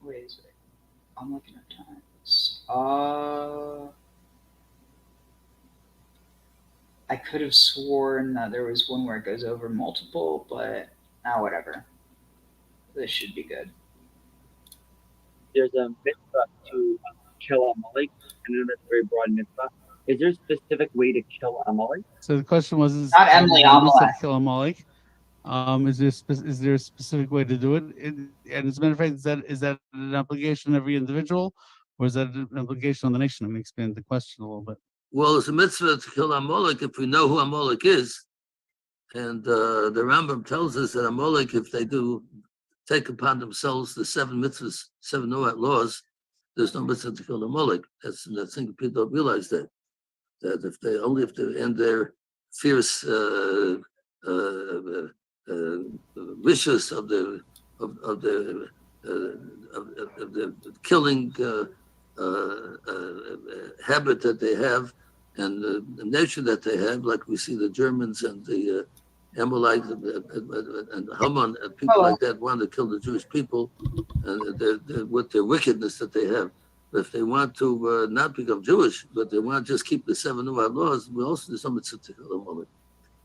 wait a second. I'm looking at times. I could have sworn that there was one where it goes over multiple, but whatever. This should be good. There's a mitzvah to kill Amalek. I know that's a very broad mitzvah. Is there a specific way to kill Amalek? So the question was, not Emily Amalek. Kill Amalek. Is there a specific way to do it? And as a matter of fact, is that an obligation on every individual, or is that an obligation on the nation? Let me expand the question a little bit. Well, it's a mitzvah to kill Amalek if we know who Amalek is. And the Rambam tells us that Amalek, if they do take upon themselves the 7 mitzvahs, 7 laws, there's no mitzvah to kill Amalek. That's thing people don't realize that if they end their fierce wishes of the killing habit that they have, and the nature that they have, like we see the Germans and the Amalekites and Haman and people like that want to kill the Jewish people, and with their wickedness that they have. But if they want to not become Jewish, but they want to just keep the 7 laws, we also do something to kill Amalek.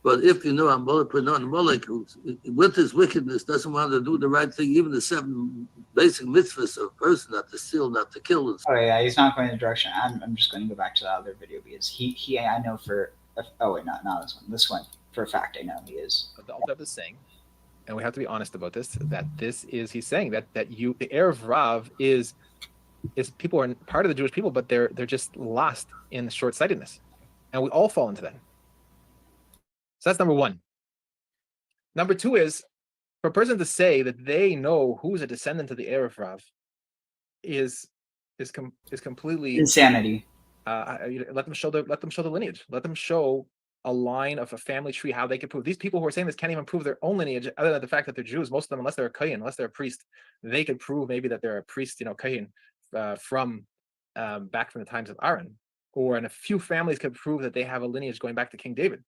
But if Amalek, who with his wickedness doesn't want to do the right thing, even the 7 basic mitzvahs of a person, not to steal, not to kill. And Oh yeah, he's not going in the direction. I'm just going to go back to that other video because he I know for oh wait, not this one. This one for a fact I know he is. But the Alter Rebbe is saying, and we have to be honest about this, that he's saying that the Erev Rav is people are part of the Jewish people, but they're just lost in short-sightedness, and we all fall into that. So that's number one. Number two is, for a person to say that they know who's a descendant of the Erev Rav is completely insanity. Let them show the lineage. Let them show a line of a family tree, how they can prove. These people who are saying this can't even prove their own lineage, other than the fact that they're Jews. Most of them, unless they're a kohen, unless they're a priest, they could prove maybe that they're a priest, kohen, from back from the times of Aaron. Or in a few families could prove that they have a lineage going back to King David.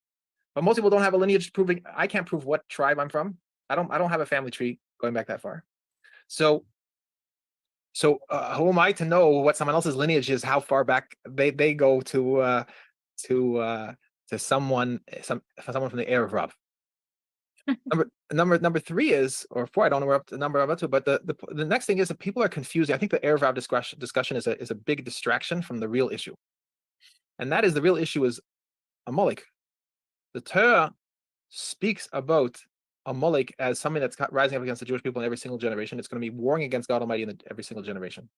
But most people don't have a lineage proving. I can't prove what tribe I'm from. I don't have a family tree going back that far. So who am I to know what someone else's lineage is? How far back they go to someone from the Erev Rav. Number three is, or four, I don't know where the number I'm up to, but the next thing is that people are confused. I think the Erev Rav discussion is a big distraction from the real issue, and that is the real issue is Amalek. The Torah speaks about Amalek as something that's rising up against the Jewish people in every single generation. It's going to be warring against God Almighty in every single generation,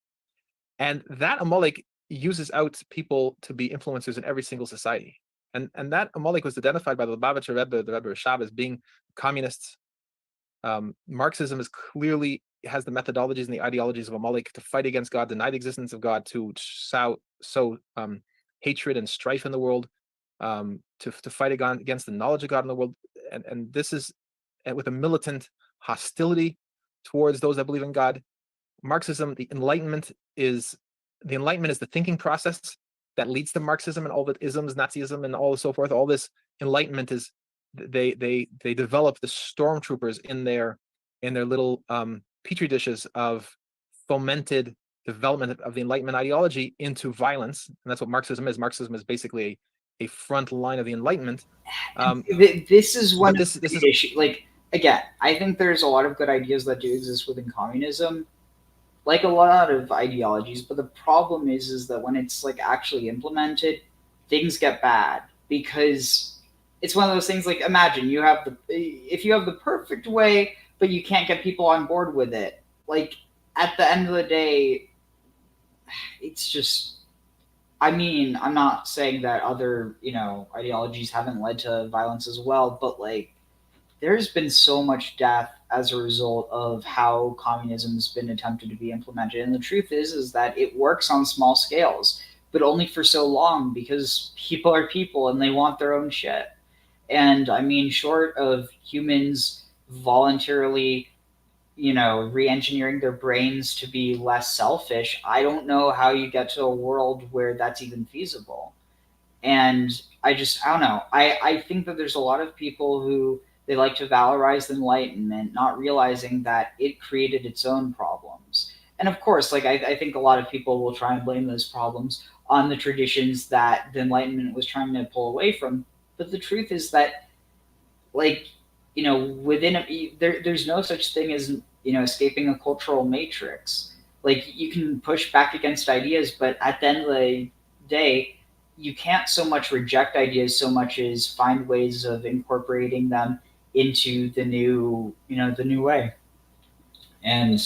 and that Amalek uses out people to be influencers in every single society. And that Amalek was identified by the Lubavitcher Rebbe, the Rebbe Rashab, as being communists. Marxism is clearly has the methodologies and the ideologies of Amalek to fight against God, deny the existence of God, to sow hatred and strife in the world, to fight against the knowledge of God in the world. And this is with a militant hostility towards those that believe in God. Marxism, the Enlightenment is the thinking process that leads to Marxism and all the isms, Nazism, and all so forth. All this Enlightenment is they develop the stormtroopers in their little petri dishes of fomented development of the Enlightenment ideology into violence, and that's what Marxism is. Marxism is basically a front line of the Enlightenment. This is one of the issues. Like, again, I think there's a lot of good ideas that do exist within communism, like a lot of ideologies, but the problem is that when it's like actually implemented, things get bad, because it's one of those things. Like, imagine if you have the perfect way, but you can't get people on board with it. Like, at the end of the day, it's just, I mean, I'm not saying that other, ideologies haven't led to violence as well, but like, there's been so much death as a result of how communism has been attempted to be implemented. And the truth is that it works on small scales, but only for so long, because people are people and they want their own shit. And I mean, short of humans voluntarily, re-engineering their brains to be less selfish, I don't know how you get to a world where that's even feasible. And I don't know. I think that there's a lot of people who, they like to valorize the Enlightenment, not realizing that it created its own problems. And of course, like, I think a lot of people will try and blame those problems on the traditions that the Enlightenment was trying to pull away from. But the truth is that, like, there's no such thing as, escaping a cultural matrix. Like, you can push back against ideas, but at the end of the day, you can't so much reject ideas so much as find ways of incorporating them into the new way. And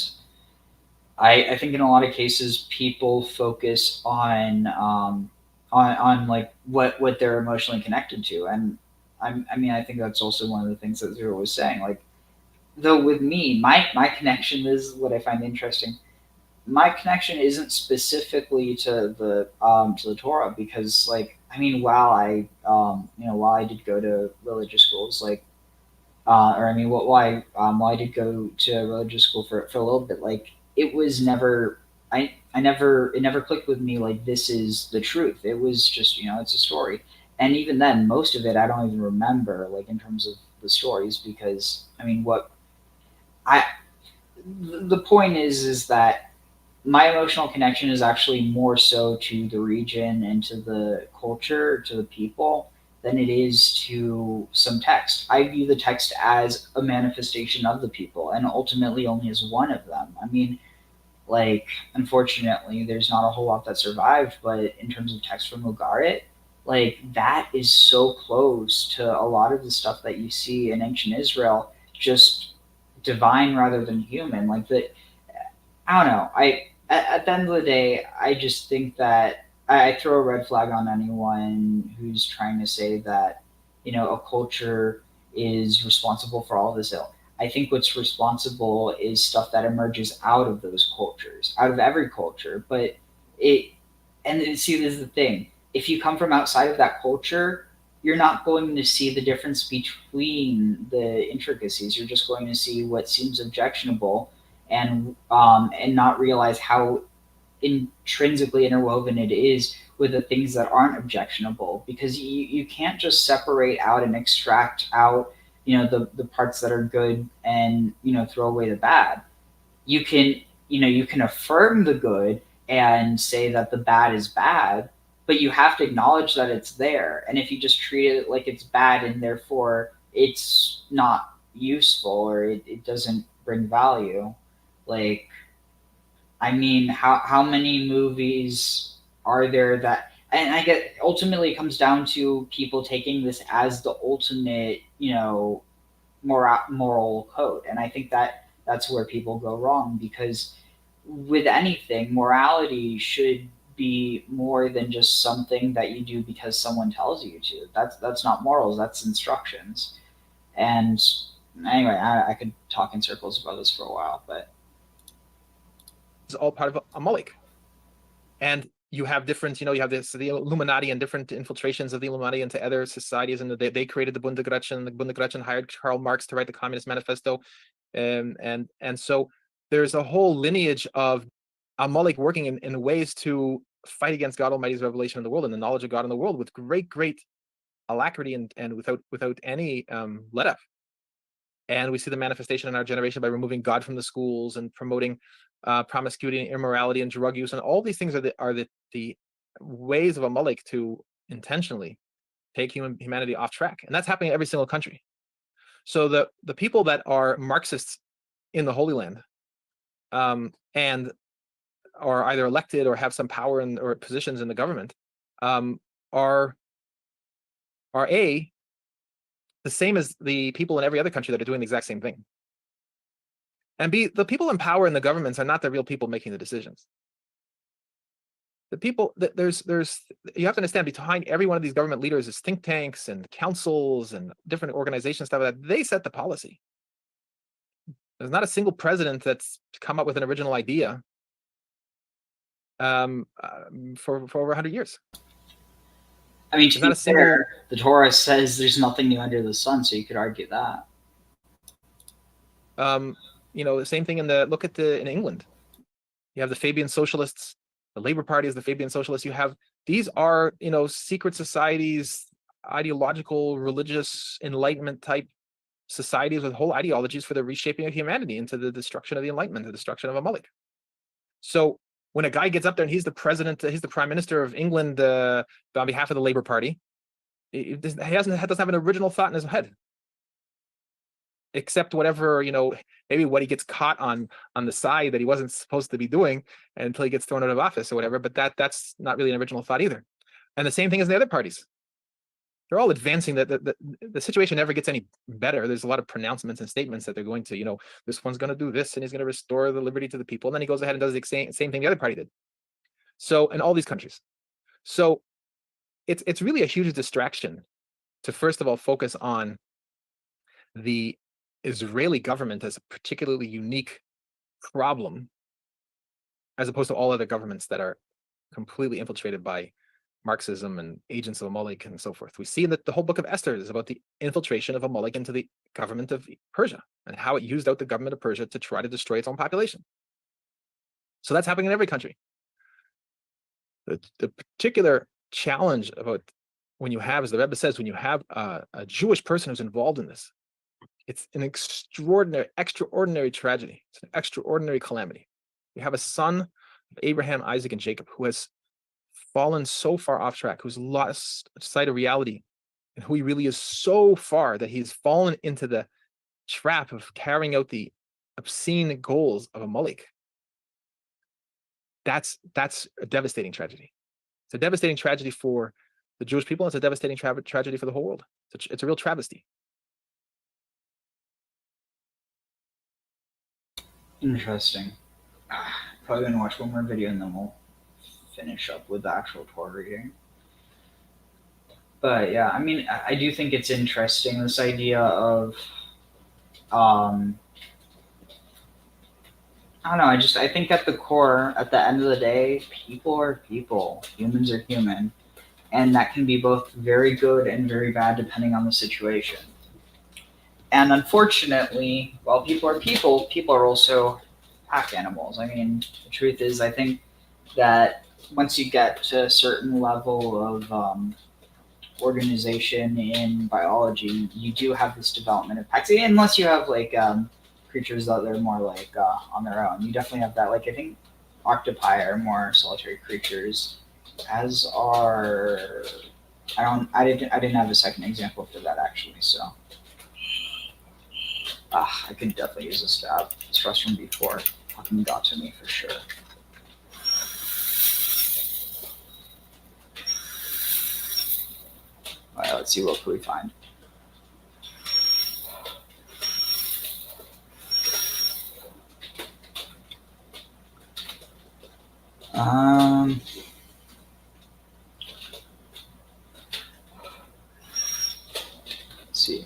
I think in a lot of cases people focus on like what they're emotionally connected to. And I think that's also one of the things that Zero was saying. Like, though with me, my connection is what I find interesting. My connection isn't specifically to the Torah, because, like, while I did go to religious schools, like, while I did go to religious school for a little bit, like, it was never, it never clicked with me, like, this is the truth. It was just, it's a story. And even then, most of it I don't even remember, like, in terms of the stories, because, the point is that my emotional connection is actually more so to the region and to the culture, to the people, than it is to some text. I view the text as a manifestation of the people, and ultimately only as one of them. Like, unfortunately, there's not a whole lot that survived, but in terms of text from Ugarit, like, that is so close to a lot of the stuff that you see in ancient Israel, just divine rather than human. Like, I don't know. At the end of the day, I just think that I throw a red flag on anyone who's trying to say that, a culture is responsible for all this ill. I think what's responsible is stuff that emerges out of those cultures, out of every culture. But it, and see, this is the thing. If you come from outside of that culture, you're not going to see the difference between the intricacies. You're just going to see what seems objectionable, and not realize how intrinsically interwoven it is with the things that aren't objectionable, because you can't just separate out and extract out the parts that are good and throw away the bad. You can affirm the good and say that the bad is bad, but you have to acknowledge that it's there. And if you just treat it like it's bad and therefore it's not useful, or it doesn't bring value, like, I mean, how many movies are there that, and I get, ultimately it comes down to people taking this as the ultimate, moral code. And I think that that's where people go wrong, because with anything, morality should be more than just something that you do because someone tells you to. That's not morals, that's instructions. And anyway, I could talk in circles about this for a while, but It's all part of Amalek. And you have different, you have the Illuminati and different infiltrations of the Illuminati into other societies, and they created the Bundesgrenzen. The Bundesgrenzen hired Karl Marx to write the Communist Manifesto, and so there's a whole lineage of Amalek working in ways to fight against God Almighty's revelation in the world and the knowledge of God in the world with great alacrity and without any let up. And we see the manifestation in our generation by removing God from the schools and promoting promiscuity and immorality and drug use, and all these things are the ways of Amalek to intentionally take humanity off track, and that's happening in every single country. So the people that are Marxists in the Holy Land, and are either elected or have some power or positions in the government, are the same as the people in every other country that are doing the exact same thing. And the people in power in the governments are not the real people making the decisions. The people that you have to understand, behind every one of these government leaders is think tanks and councils and different organizations, stuff like that. They set the policy. There's not a single president that's come up with an original idea for over 100 years. I mean, to be fair, the Torah says there's nothing new under the sun, so you could argue that. The same thing in England. You have the Fabian Socialists. The Labour Party is the Fabian Socialists. These are secret societies, ideological, religious, Enlightenment type societies with whole ideologies for the reshaping of humanity into the destruction of the Enlightenment, the destruction of Amalek. So when a guy gets up there and he's the president, he's the prime minister of England on behalf of the Labour Party, he doesn't have an original thought in his head, except whatever, maybe what he gets caught on the side that he wasn't supposed to be doing until he gets thrown out of office or whatever. But that's not really an original thought either. And the same thing as the other parties. They're all advancing that the situation never gets any better. There's a lot of pronouncements and statements that they're going to, this one's going to do this and he's going to restore the liberty to the people. And then he goes ahead and does the same thing the other party did. So in all these countries. So it's really a huge distraction to, first of all, focus on the Israeli government as a particularly unique problem, as opposed to all other governments that are completely infiltrated by Marxism and agents of Amalek and so forth. We see that the whole book of Esther is about the infiltration of Amalek into the government of Persia and how it used out the government of Persia to try to destroy its own population. So that's happening in every country. The particular challenge about when you have, as the Rebbe says, when you have a Jewish person who's involved in this, it's an extraordinary tragedy. It's an extraordinary calamity. You have a son of Abraham, Isaac, and Jacob who has fallen so far off track, who's lost sight of reality, and who he really is so far that he's fallen into the trap of carrying out the obscene goals of Amalek. that's a devastating tragedy. It's a devastating tragedy for the Jewish people. It's a devastating tragedy for the whole world. It's a real travesty. Interesting. Probably gonna watch one more video and then we'll finish up with the actual Torah reading. But yeah, I mean, I do think it's interesting, this idea of, I don't know, I think at the core, at the end of the day, people are people. Humans are human. And that can be both very good and very bad depending on the situation. And unfortunately, while people are people, people are also pack animals. I mean, the truth is, I think that once you get to a certain level of organization in biology, you do have this development of packs, unless you have like creatures that are more like on their own. You definitely have that. Like I think octopi are more solitary creatures, as are I didn't have a second example for that actually. So I could definitely use a stab. Stress from before fucking got to me for sure. All right, let's see what can we find. Let's see.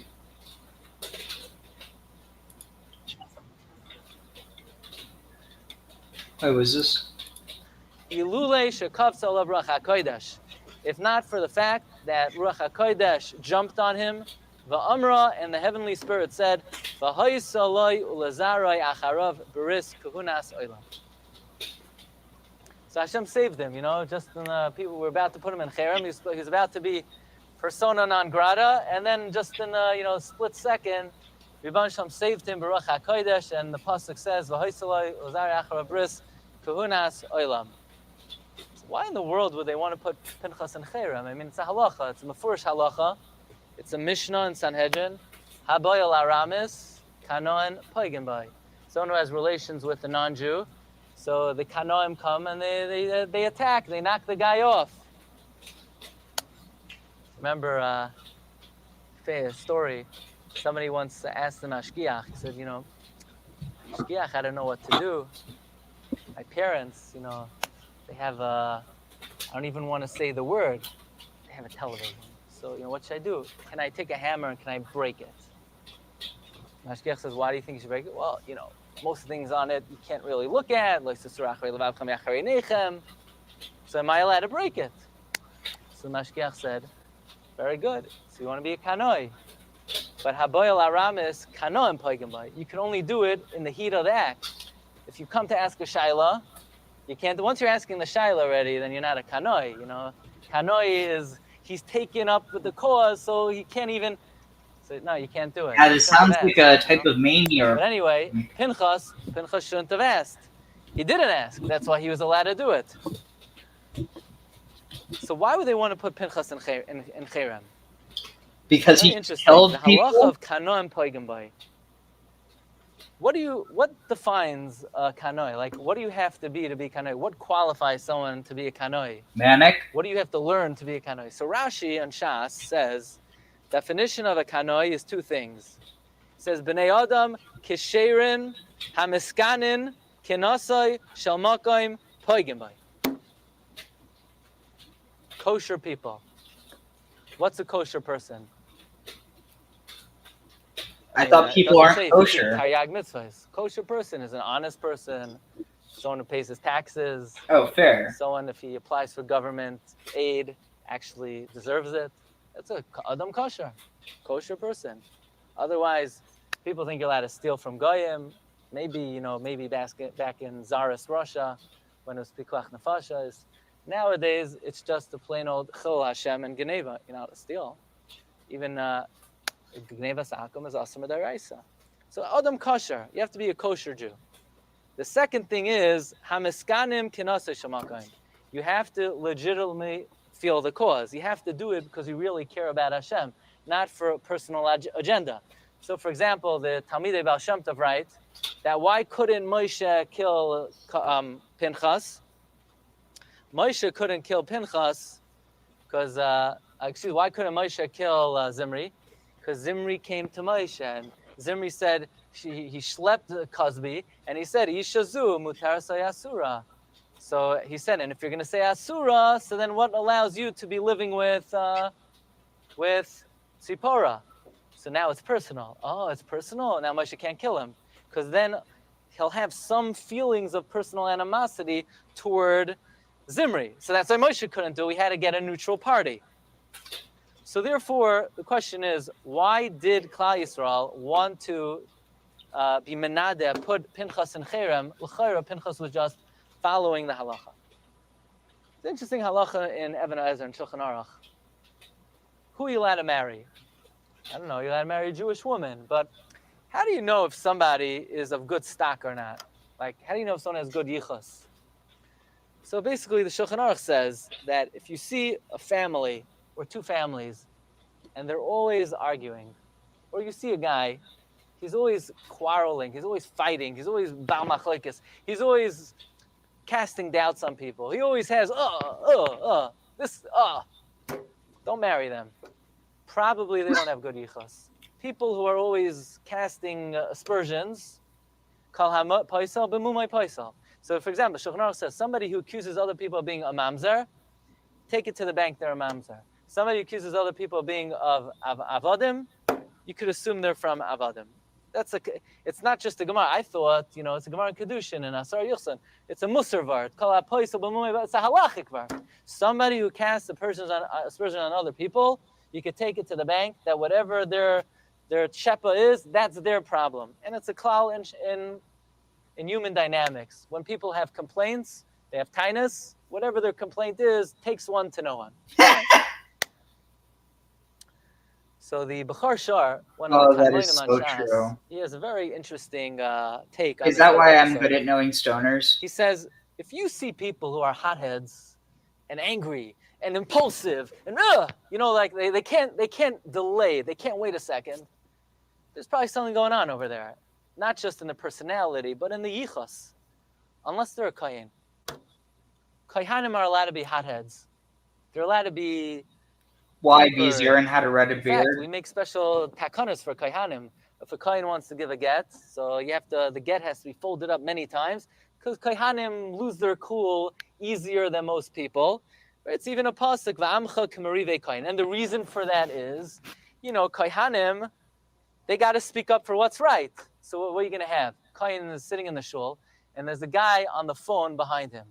Wait, was this? If not for the fact that Ruach HaKodesh jumped on him, Va'amra, and the heavenly spirit said, V'haisaloi ulazarai acharav beris kuhunas oilam. So Hashem saved him, just when the people were about to put him in cherem. He was about to be persona non grata, and then just in a split second, Rebbeinu Shalom saved him, Baruch HaKodesh, and the pasuk says, V'haisaloi ulazarai acharav beris kuhunas oilam. Why in the world would they want to put Pinchas in cherem? I mean, it's a halacha. It's a mefurish halacha. It's a Mishnah in Sanhedrin. Haboy al Aramis, Kanoan Poigenbai. Someone who has relations with a non-Jew. So the Kanoim come and they attack. They knock the guy off. Remember a story. Somebody once asked the mashgiach. He said, mashgiach, I don't know what to do. My parents, they have I don't even want to say the word. They have a television. So, what should I do? Can I take a hammer and can I break it? Mashgiach says, why do you think you should break it? Well, most things on it you can't really look at. So am I allowed to break it? So Mashgiach said, very good. So you want to be a kanoi. But haboy al aramis kanoim poigenbai. You can only do it in the heat of the act. If you come to ask a shaila, you can't. Once you're asking the shaila already, then you're not a kanoi. Kanoi is he's taken up with the cause, so he can't even. So no, you can't do it. Yeah, it sounds like a type of mania. But anyway, Pinchas shouldn't have asked. He didn't ask. That's why he was allowed to do it. So why would they want to put Pinchas in cherem? Because he killed the people. halacha of kanoim poigenbai. What defines a kanoi? Like, what do you have to be kanoi? What qualifies someone to be a kanoi? Manic. What do you have to learn to be a kanoi? So Rashi on Shas says, definition of a kanoi is two things. It says, B'nei Adam kisherin hamiskanin kinasai shel makoim poigenbai. Kosher people. What's a kosher person? I thought people aren't kosher. Kosher person is an honest person, someone who pays his taxes. Oh, fair. Someone, if he applies for government aid, actually deserves it. That's a adam kosher, kosher person. Otherwise, people think you're allowed to steal from goyim. Maybe back in Tsarist Russia, when it was pikuach nefashos. Nowadays, it's just a plain old chil Hashem and geneva. You're not allowed to steal. Even Gneva Sakum is Asam Daraisa. So Adam kosher, you have to be a kosher Jew. The second thing is Hamiskanim Kinase Shamakayim. You have to legitimately feel the cause. You have to do it because you really care about Hashem, not for a personal agenda. So for example, the Talmidei Baal Shem Tov write that why couldn't Moshe kill Pinchas? Moshe couldn't kill Pinchas because, why couldn't Moshe kill Zimri? Because Zimri came to Moshe and Zimri said, he schlepped Cosby and he said, Ishazu mutar sayasura. So he said, and if you're going to say Asura, so then what allows you to be living with Tzipora? So now it's personal. Oh, it's personal. Now Moshe can't kill him because then he'll have some feelings of personal animosity toward Zimri. So that's why Moshe couldn't do. He had to get a neutral party. So therefore, the question is, why did Klal Yisrael want to be menadeh, put Pinchas in cherem? L'chayra, Pinchas was just following the halacha. It's an interesting halacha in Even HaEzer and Shulchan Aruch. Who are you allowed to marry? I don't know, you're allowed to marry a Jewish woman, but how do you know if somebody is of good stock or not? Like, how do you know if someone has good yichus? So basically, the Shulchan Aruch says that if you see a family or two families and they're always arguing, or you see a guy, he's always quarreling, he's always fighting, he's always bal machlekes, he's always casting doubts on people, he always has, don't marry them. Probably they don't have good yichus. People who are always casting aspersions, kal hamot paisal b'mumay paisal. So, for example, Shulchan Aruch says somebody who accuses other people of being a mamzer, take it to the bank they're a mamzer. Somebody who accuses other people of being of avadim, you could assume they're from avadim. It's not just a Gemara. I thought, it's a Gemara in Kedushin and Asar Yuchsan. It's a Musar vart. It's a halachic vart. Somebody who casts aspersion on other people, you could take it to the bank that whatever their chepa is, that's their problem. And it's a klal in human dynamics. When people have complaints, they have tinus, whatever their complaint is, takes one to know one. So the Bechar Shar, one of the Talmudim on Shas, he has a very interesting take on Is that why I'm good at knowing stoners? He says, if you see people who are hotheads and angry and impulsive and like they can't delay, they can't wait a second, there's probably something going on over there. Not just in the personality, but in the yichus. Unless they're a kohen. Kohanim are allowed to be hotheads. They're allowed to be... Why? Because Aaron had a red beard? In fact, we make special takanas for kohanim. If a kohen wants to give a get, so the get has to be folded up many times, because kohanim lose their cool easier than most people. It's even a pasuk, v'amcha k'merive kohen. And the reason for that is, kohanim, they got to speak up for what's right. So what are you going to have? Kohen is sitting in the shul, and there's a guy on the phone behind him.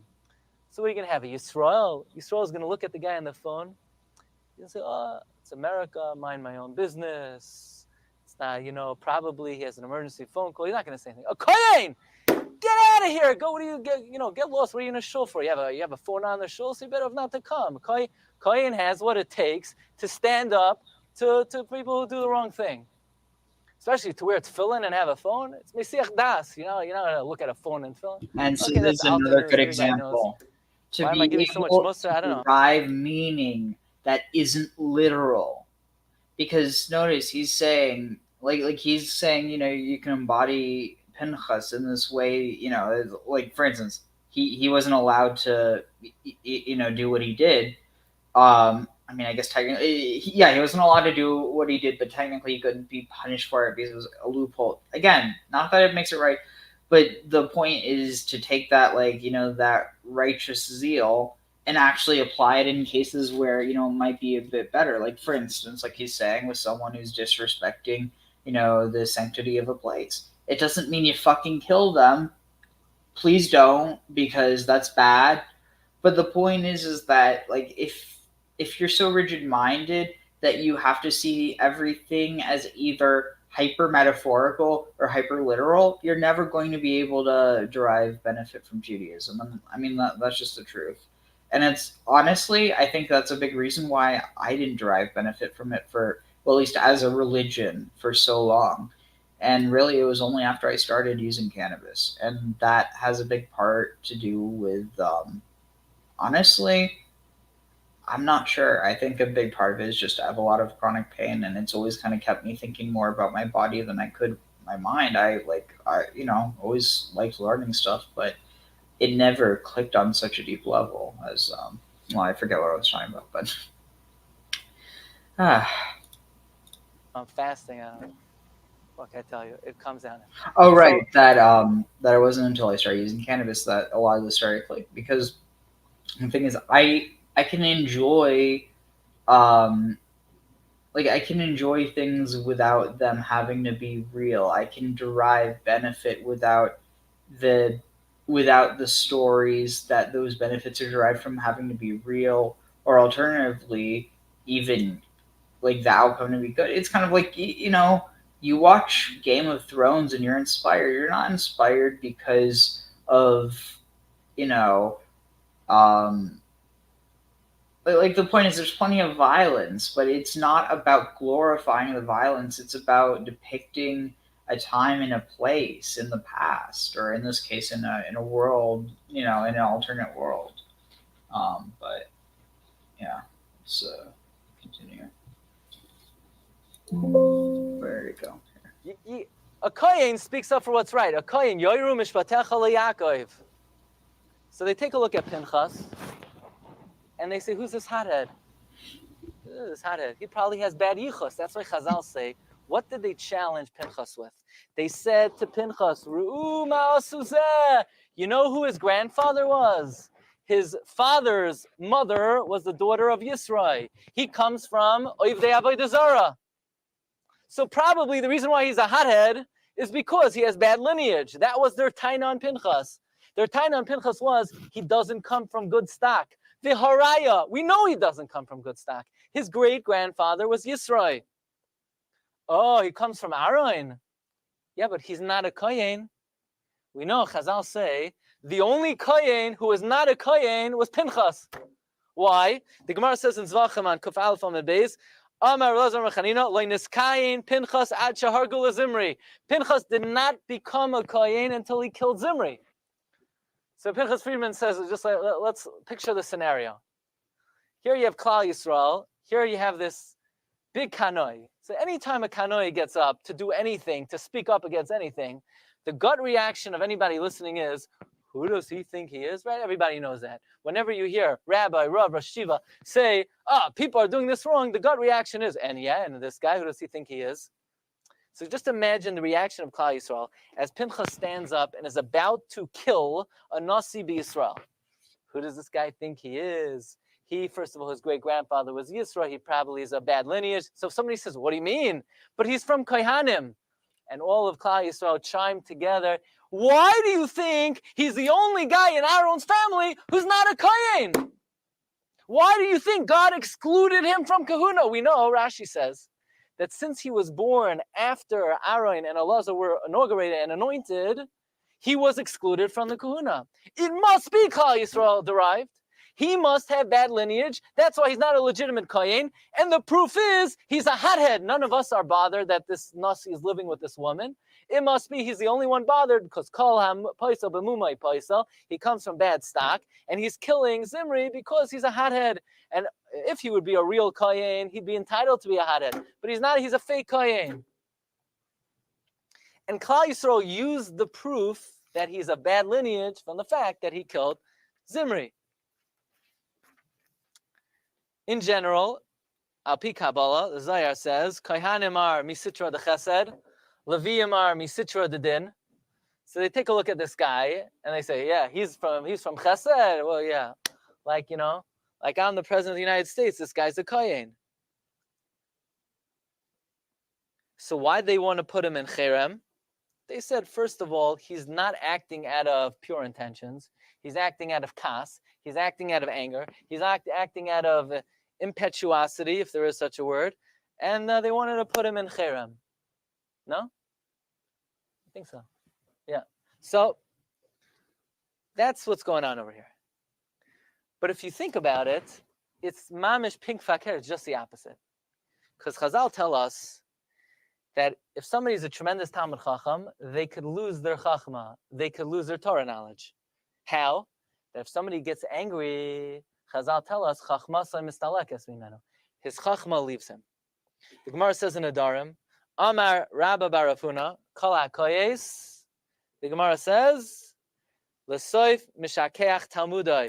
So what are you going to have? A Yisrael? Yisrael is going to look at the guy on the phone. He'll say, it's America, mind my own business. It's not, probably he has an emergency phone call. He's not going to say anything. Kohen! Get out of here! Go, what do you get lost? What are you in a shul for? You have a phone on the shul, so you better not to come. Kohen has what it takes to stand up to people who do the wrong thing. Especially to wear tefillin and have a phone. It's Mesiach Das. You're not going to look at a phone and tefillin. And so that's another good example. Why am I giving so much muster? I don't know. Derive meaning that isn't literal. Because notice he's saying, he's saying, you can embody Pinchas in this way, like for instance, he wasn't allowed to, do what he did. I guess technically, he wasn't allowed to do what he did, but technically he couldn't be punished for it because it was a loophole. Again, not that it makes it right, but the point is to take that, that righteous zeal and actually apply it in cases where, it might be a bit better. Like, for instance, like he's saying with someone who's disrespecting, the sanctity of a place. It doesn't mean you fucking kill them. Please don't, because that's bad. But the point is that, if you're so rigid-minded that you have to see everything as either hyper-metaphorical or hyper-literal, you're never going to be able to derive benefit from Judaism. And that's just the truth. And it's honestly, I think that's a big reason why I didn't derive benefit from it at least as a religion for so long. And really, it was only after I started using cannabis. And that has a big part to do with, honestly, I'm not sure. I think a big part of it is just I have a lot of chronic pain, and it's always kind of kept me thinking more about my body than I could my mind. I always liked learning stuff, but it never clicked on such a deep level as well, I forget what I was talking about, but I'm fasting. What can I tell you? It comes down. Oh right, that it wasn't until I started using cannabis that a lot of this started clicking, because the thing is, I can enjoy like I can enjoy things without them having to be real. I can derive benefit without the stories that those benefits are derived from having to be real, or alternatively, even like the outcome to be good. It's kind of like, you know, you watch Game of Thrones and you're inspired. You're not inspired because of, you know, like the point is there's plenty of violence, but it's not about glorifying the violence. It's about depicting a time and a place in the past, or in this case, in a world, you know, in an alternate world. But yeah, let's continue. Where did it go? A kohen speaks up for what's right. A kohen, yoiru mishpatecha leYaakov. So they take a look at Pinchas, and they say, who's this hothead? This hothead. He probably has bad yichus. That's why Chazal say, what did they challenge Pinchas with? They said to Pinchas, Ru'u ma'asuzeh. You know who his grandfather was? His father's mother was the daughter of Yisrael. He comes from Oivdei Avodah Zarah. So probably the reason why he's a hothead is because he has bad lineage. That was their taina on Pinchas. Their taina on Pinchas was he doesn't come from good stock. The haraya, we know he doesn't come from good stock. His great-grandfather was Yisrael. Oh, he comes from Aaron. Yeah, but he's not a kohen. We know, Chazal say, the only kohen who was not a kohen was Pinchas. Why? The Gemara says in Zvachim on Kuf Aleph Amud Beis, Amar Elazar Mechanina, Lo niskayin Pinchas ad shehargu Zimri. Pinchas did not become a kohen until he killed Zimri. So Pinchas Friedman says, just like, let's picture the scenario. Here you have Klal Yisrael. Here you have this big kanoi. So anytime a kanoi gets up to do anything, to speak up against anything, the gut reaction of anybody listening is, who does he think he is? Right? Everybody knows that. Whenever you hear Rabbi, Rav, Rosh Yeshiva say, people are doing this wrong, the gut reaction is, and this guy, who does he think he is? So just imagine the reaction of Klal Yisrael as Pinchas stands up and is about to kill a Nasi b'Yisrael. Who does this guy think he is? He, first of all, his great-grandfather was Yisrael. He probably is a bad lineage. So if somebody says, what do you mean? But he's from Kohanim. And all of Klal Yisrael chime together. Why do you think he's the only guy in Aaron's family who's not a Kohen? Why do you think God excluded him from Kahuna? We know, Rashi says, that since he was born after Aaron and Elazar were inaugurated and anointed, he was excluded from the Kahuna. It must be Klal Yisrael derived. He must have bad lineage. That's why he's not a legitimate Kohen. And the proof is he's a hothead. None of us are bothered that this Nasi is living with this woman. It must be he's the only one bothered because Kol ha-paisel b'mumai paisel. He comes from bad stock. And he's killing Zimri because he's a hothead. And if he would be a real Kohen, he'd be entitled to be a hothead. But he's not. He's a fake Kohen. And Klal Yisrael used the proof that he's a bad lineage from the fact that he killed Zimri. In general, Al Pi Kabbalah, the Zayar says, Kohanim are misitra de chesed, Leviim are misitra de din. So they take a look at this guy and they say, yeah, he's from chesed. Well, yeah, like I'm the president of the United States. This guy's a Kohen. So why they want to put him in cherem? They said, first of all, he's not acting out of pure intentions. He's acting out of kas. He's acting out of anger. He's acting out of impetuosity, if there is such a word. And they wanted to put him in cherem. No? I think so. Yeah. So that's what's going on over here. But if you think about it, it's mamish pink fakir, it's just the opposite. Because Chazal tell us that if somebody is a tremendous Talmud Chacham, they could lose their Chachma. They could lose their Torah knowledge. How? That if somebody gets angry, Chazal tell us, his Chachma leaves him. The Gemara says in Adarim, Amar Rabba Barafuna, Kol HaKoyes. The Gemara says, L'soif mishakeach talmudai.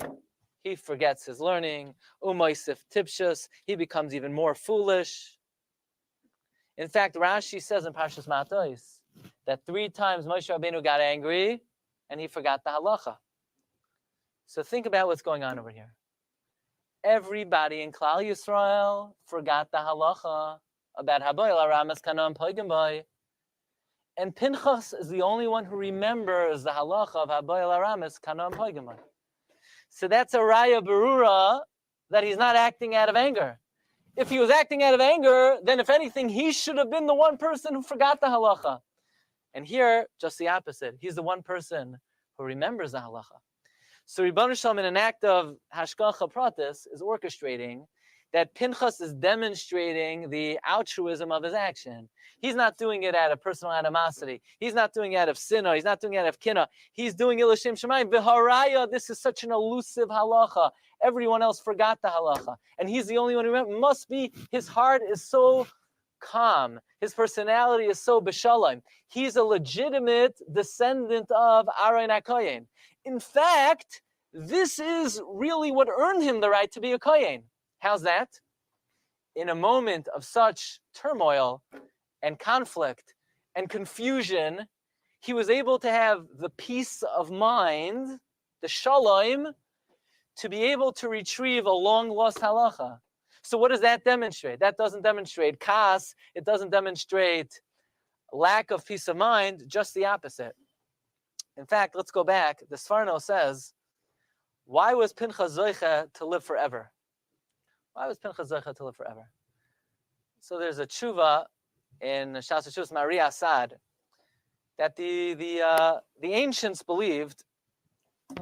He forgets his learning. Umaisif tipshus. He becomes even more foolish. In fact, Rashi says in Parshas Matos that 3 times Moshe Rabbeinu got angry and he forgot the halacha. So think about what's going on over here. Everybody in Klal Yisrael forgot the halacha about Haboil Aramas Kanam Poigim Boy. And Pinchas is the only one who remembers the halacha of Haboil Aramas Kanam Poigim Boy. So that's a raya berura that he's not acting out of anger. If he was acting out of anger, then if anything, he should have been the one person who forgot the halacha. And here, just the opposite. He's the one person who remembers the halacha. So Ribbon Shalom, in an act of 𝐤�𐤉𝐶 is orchestrating that Pinchas is demonstrating the altruism of his action. He's not doing it out of personal animosity. He's not doing it out of sinah. He's not doing it out of kinah. He's doing it l'shem shemayim. V'haraya, this is such an elusive halacha. Everyone else forgot the halacha. And he's the only one who remembers. Must be, his heart is so calm. His personality is so b'shalom. He's a legitimate descendant of Aaron HaKohen. In fact, this is really what earned him the right to be a Kohen. How's that? In a moment of such turmoil and conflict and confusion, he was able to have the peace of mind, the shalom, to be able to retrieve a long-lost halacha. So what does that demonstrate? That doesn't demonstrate kas. It doesn't demonstrate lack of peace of mind, just the opposite. In fact, let's go back. The Sforno says, why was Pinchas zoicha to live forever? Why was Pinchas zoicha to live forever? So there's a tshuva in Shas Shuvas Maria Assad that the ancients believed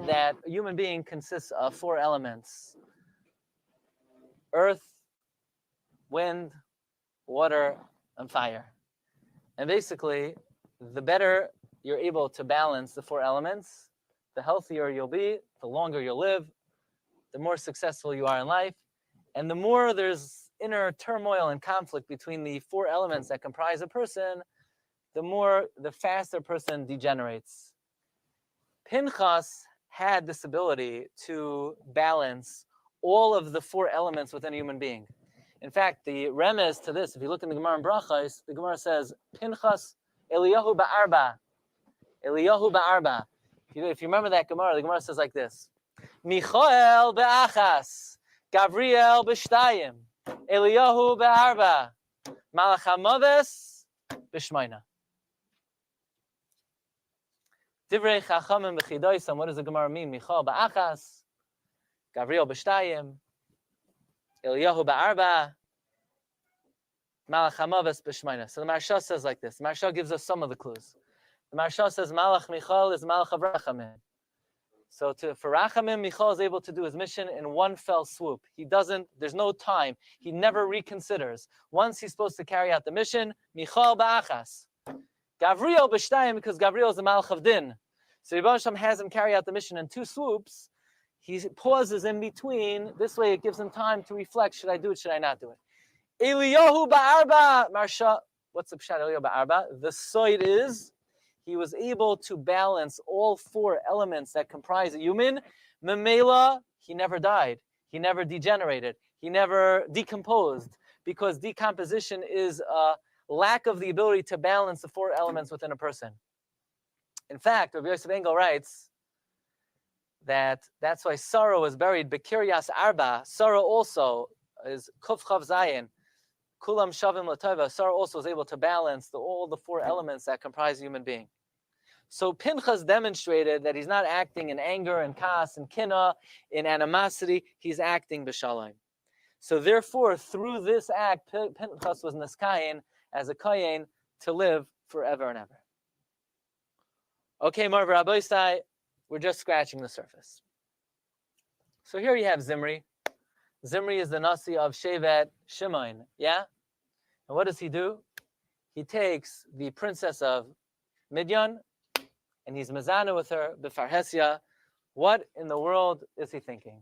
that a human being consists of 4 elements: earth, wind, water, and fire. And basically, the better you're able to balance the 4 elements, the healthier you'll be, the longer you'll live, the more successful you are in life, and the more there's inner turmoil and conflict between the 4 elements that comprise a person, the faster a person degenerates. Pinchas had this ability to balance all of the 4 elements within a human being. In fact, the remez to this, if you look in the Gemara in Brachos, the Gemara says, Pinchas Eliyahu ba'arba. Eliyahu ba'arba. If you remember that Gemara, the Gemara says like this: Michael be'achas, Gabriel b'shtayim, Eliyahu be'arba, Malach HaMoves b'shmayna. Divrei Chachamim b'chidoisam. What does the Gemara mean? Michael be'achas, Gabriel b'shtayim, Eliyahu ba'arba, Malach HaMoves b'shmayna. So the Maharsha says like this. The Maharsha gives us some of the clues. The Maharsha says Malach Michal is Malach of Rachamim. So for Rachamim, Michal is able to do his mission in one fell swoop. There's no time. He never reconsiders. Once he's supposed to carry out the mission, Michal ba'achas. Gabriel b'shtayim, because Gabriel is the Malach of Din. So Rebbe Hashem has him carry out the mission in 2 swoops. He pauses in between. This way it gives him time to reflect. Should I do it? Should I not do it? Eliyahu ba'arba. Marsha, what's the pshat Eliyahu ba'arba? The soid is he was able to balance all 4 elements that comprise a human. Memela, he never died. He never degenerated. He never decomposed, because decomposition is a lack of the ability to balance the 4 elements within a person. In fact, Rabbi Yosef Engel writes that that's why Sarah was buried Bekiryas Arba. Sarah also is Kuf Chav Zayin. Kulam Shavim Latova. Sarah also was able to balance all the 4 elements that comprise a human being. So Pinchas demonstrated that he's not acting in anger and kas and kinah, in animosity. He's acting b'shalom. So therefore, through this act, Pinchas was niskayin as a kohen to live forever and ever. Okay, Marv Rabbeisai, we're just scratching the surface. So here you have Zimri. Zimri is the Nasi of Shevet Shimon, yeah? And what does he do? He takes the princess of Midian, and he's mezana with her, b'farhesia. What in the world is he thinking?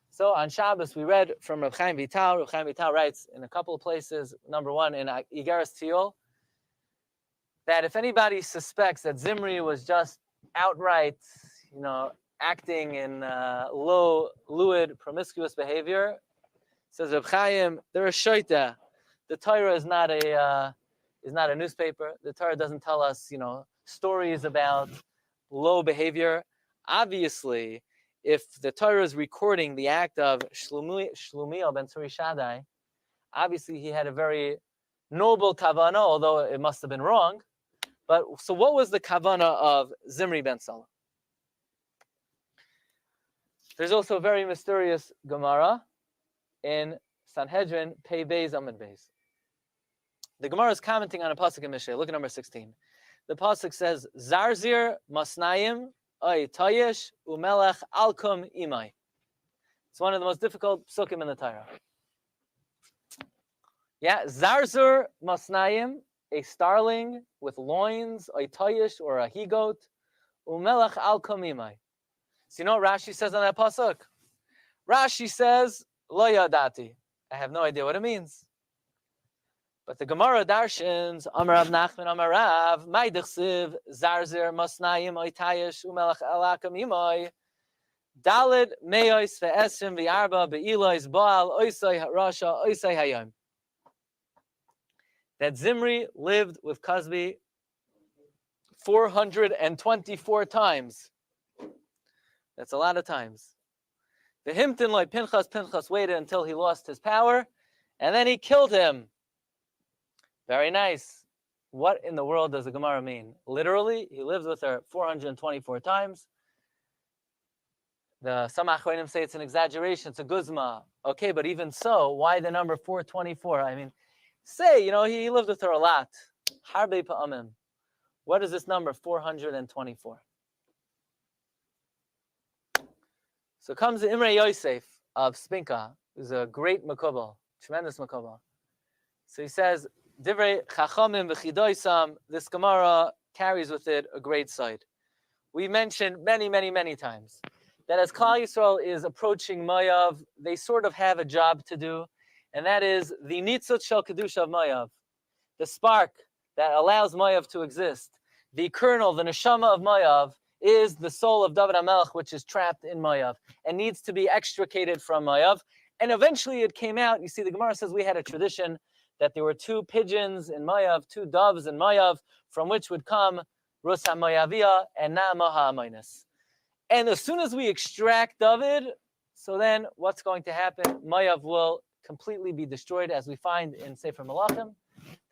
So on Shabbos, we read from Reb Chaim Vital. Reb Chaim Vital writes in a couple of places, number 1 in Igeres Tiyul, that if anybody suspects that Zimri was just outright, acting in low, lewd, promiscuous behavior. Says Reb Chaim, they're a shoita. The Torah is not a newspaper. The Torah doesn't tell us, stories about low behavior. Obviously, if the Torah is recording the act of Shlumiel ben Tzuri Shaddai, obviously he had a very noble kavana, although it must have been wrong. But so what was the kavana of Zimri ben Salah? There's also a very mysterious Gemara in Sanhedrin, Pei Beis Amud Beis. The Gemara is commenting on a pasuk in Mishlei. Look at number 16. The pasuk says, Zarzir Masnayim Oy Tayesh Umelech Alkum Imai. It's one of the most difficult psukim in the Torah. Yeah, Zarzur Masnayim, a starling with loins, a tayish or a he-goat, Umelech Alkum Imai. So you know what Rashi says on that pasuk? Rashi says, Lo yadati. I have no idea what it means. But the Gemara darshans, Amar Rav Nachman, Amar Rav, Mai dichsiv, Zarzir Masnayim Oitayish Umelech Alakam Imai, Dalid Meois Ve'esim V'Arba Be'ilois Baal Oisai Rasha Oisai Hayom. That Zimri lived with Cosby 424 times. That's a lot of times. The Himtin like Pinchas waited until he lost his power, and then he killed him. Very nice. What in the world does the Gemara mean? Literally, he lived with her 424 times. Some Achronim say it's an exaggeration, it's a guzma. Okay, but even so, why the number 424? I mean, say, he lived with her a lot. Harbe pa'amim. What is this number, 424? So comes the Imre Yosef of Spinka, who's a great makubal, tremendous makubal. So he says, Divrei Chachamim v'chidoisam, this Gemara carries with it a great side. We mentioned many, many, many times that as Klal Yisrael is approaching Mayav, they sort of have a job to do, and that is the nitzot shel kedusha of Mayav, the spark that allows Mayav to exist. The kernel, the neshama of Mayav, is the soul of David HaMelech, which is trapped in Mayav and needs to be extricated from Mayav. And eventually it came out. You see, the Gemara says we had a tradition that there were 2 pigeons in Mayav, 2 doves in Mayav, from which would come Rus HaMayaviyah and Na'amah HaAmaynis. And as soon as we extract David, so then what's going to happen? Mayav will completely be destroyed, as we find in Sefer Malachim,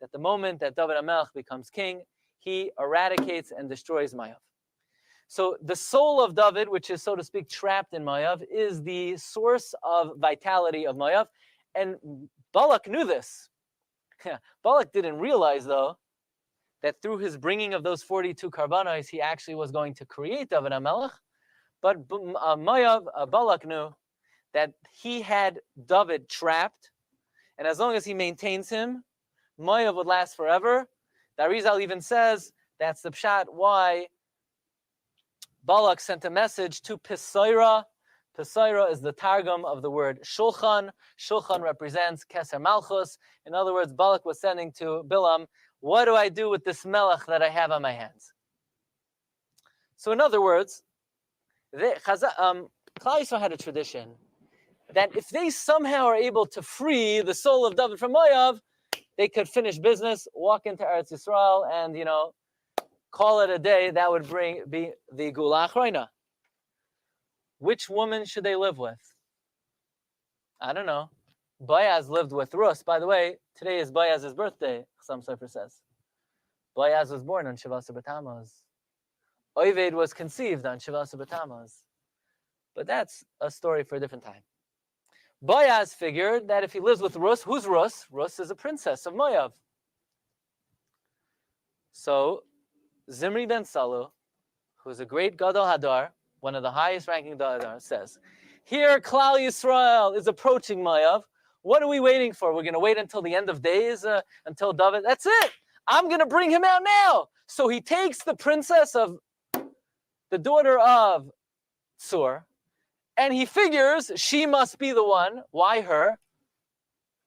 that the moment that David HaMelech becomes king, he eradicates and destroys Mayav. So the soul of David, which is, so to speak, trapped in Mayav, is the source of vitality of Mayav. And Balak knew this. Balak didn't realize, though, that through his bringing of those 42 karbanos, he actually was going to create David HaMelech. But Balak knew that he had David trapped, and as long as he maintains him, Mayav would last forever. The Arizal even says that's the pshat why Balak sent a message to Pisaira. Pisaira is the targum of the word shulchan. Shulchan represents Keser Malchus. In other words, Balak was sending to Bilam, what do I do with this melech that I have on my hands? So in other words, Klal Yisrael had a tradition that if they somehow are able to free the soul of David from Mayav, they could finish business, walk into Eretz Yisrael, and call it a day. That would be the Gula Achroina. Which woman should they live with? I don't know. Boaz lived with Rus. By the way, today is Boaz's birthday, some Sefer says. Boaz was born on Shavas B'Tammuz. Oved was conceived on Shavas B'Tammuz. But that's a story for a different time. Boaz figured that if he lives with Rus, who's Rus? Rus is a princess of Moav. So Zimri ben Salu, who's a great Gadol Hadar, one of the highest ranking Gadol Hadar, says, here Klal Yisrael is approaching Moav. What are we waiting for? We're going to wait until the end of days, until David. That's it. I'm going to bring him out now. So he takes the princess of the daughter of Tzur, and he figures she must be the one. Why her?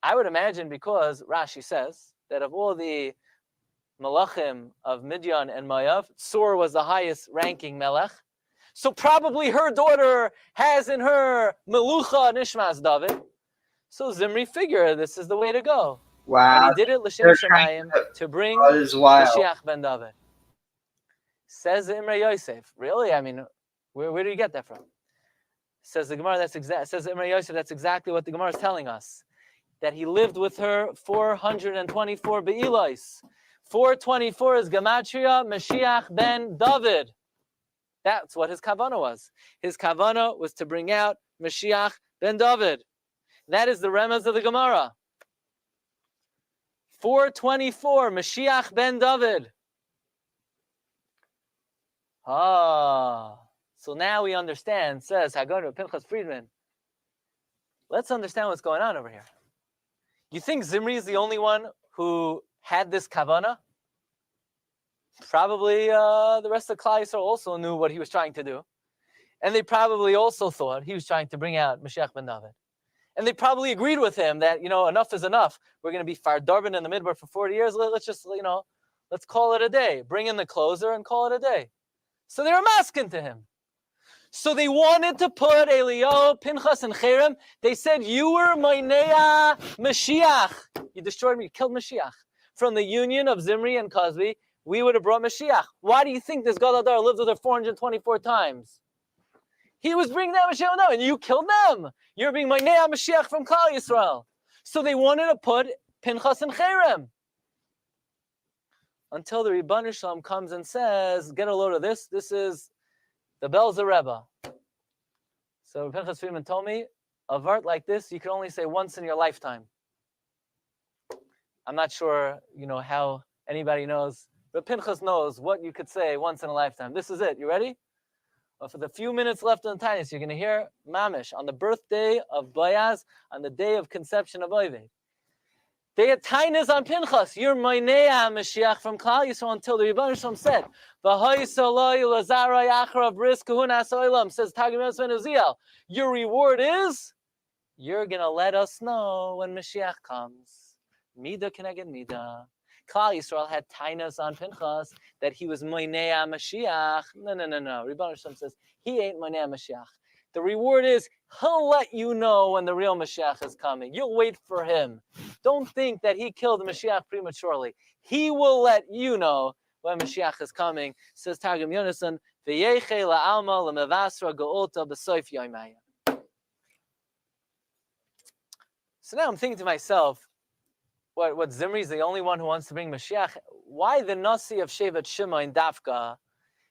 I would imagine because Rashi says that of all the Melachim of Midian and Moav, Tzur was the highest ranking Melech. So probably her daughter has in her Melucha Nishmas David. So Zimri figured this is the way to go. Wow. And he did it L'Shem Shemayim to bring Mashiach ben David. Says Imre Yosef. Really? I mean, where do you get that from? Says the Gemara, says Imre Yosef, that's exactly what the Gemara is telling us. That he lived with her 424 Be'ilois. 424 is Gematria Mashiach ben David. That's what his kavanah was. His kavanah was to bring out Mashiach ben David. That is the remez of the Gemara. 424 Mashiach ben David. So now we understand, says Hagon Pinchas Friedman. Let's understand what's going on over here. You think Zimri is the only one who had this kavanah? Probably the rest of Klal Yisrael also knew what he was trying to do. And they probably also thought he was trying to bring out Mashiach ben David. And they probably agreed with him that, enough is enough. We're going to be Fardarbin in the Midbar for 40 years. Let's just, let's call it a day. Bring in the closer and call it a day. So they were masking to him. So they wanted to put Eliyahu, Pinchas, and Cherem. They said, you were Mainea Mashiach. You destroyed me, you killed Mashiach. From the union of Zimri and Cosby, we would have brought Mashiach. Why do you think this Galadar lived with her 424 times? He was bringing that Mashiach now, and you killed them. You're being Mainea Mashiach from Klal Yisrael. So they wanted to put Pinchas and Cherem. Until the Rebbeinu Shalom comes and says, get a load of this. This is the Belzer Rebbe. So Pinchas Friedman told me, a vart like this, you can only say once in your lifetime. I'm not sure, how anybody knows, but Pinchas knows what you could say once in a lifetime. This is it. You ready? Well, for the few minutes left on the Tainis, you're going to hear Mamish on the birthday of Boaz, on the day of conception of Oved. They had Tainis on Pinchas. You're Mainea Mashiach from Klal Yisrael until the Rebbeinu Shalom said, says Tagim ben Uziel, your reward is, you're going to let us know when Mashiach comes. Mida keneged Mida. Klal Yisrael had Tainas on Pinchas that he was Mainea Mashiach. No. Rebbeinu Shalom says, he ain't Mainea Mashiach. The reward is, he'll let you know when the real Mashiach is coming. You'll wait for him. Don't think that he killed the Mashiach prematurely. He will let you know when Mashiach is coming. Says Targum Yonason, V'yeche la'alma l'mevasra ge'olta b'soif yoymaya. So now I'm thinking to myself, what Zimri is the only one who wants to bring Mashiach? Why the Nasi of Shevet Shimon in Dafka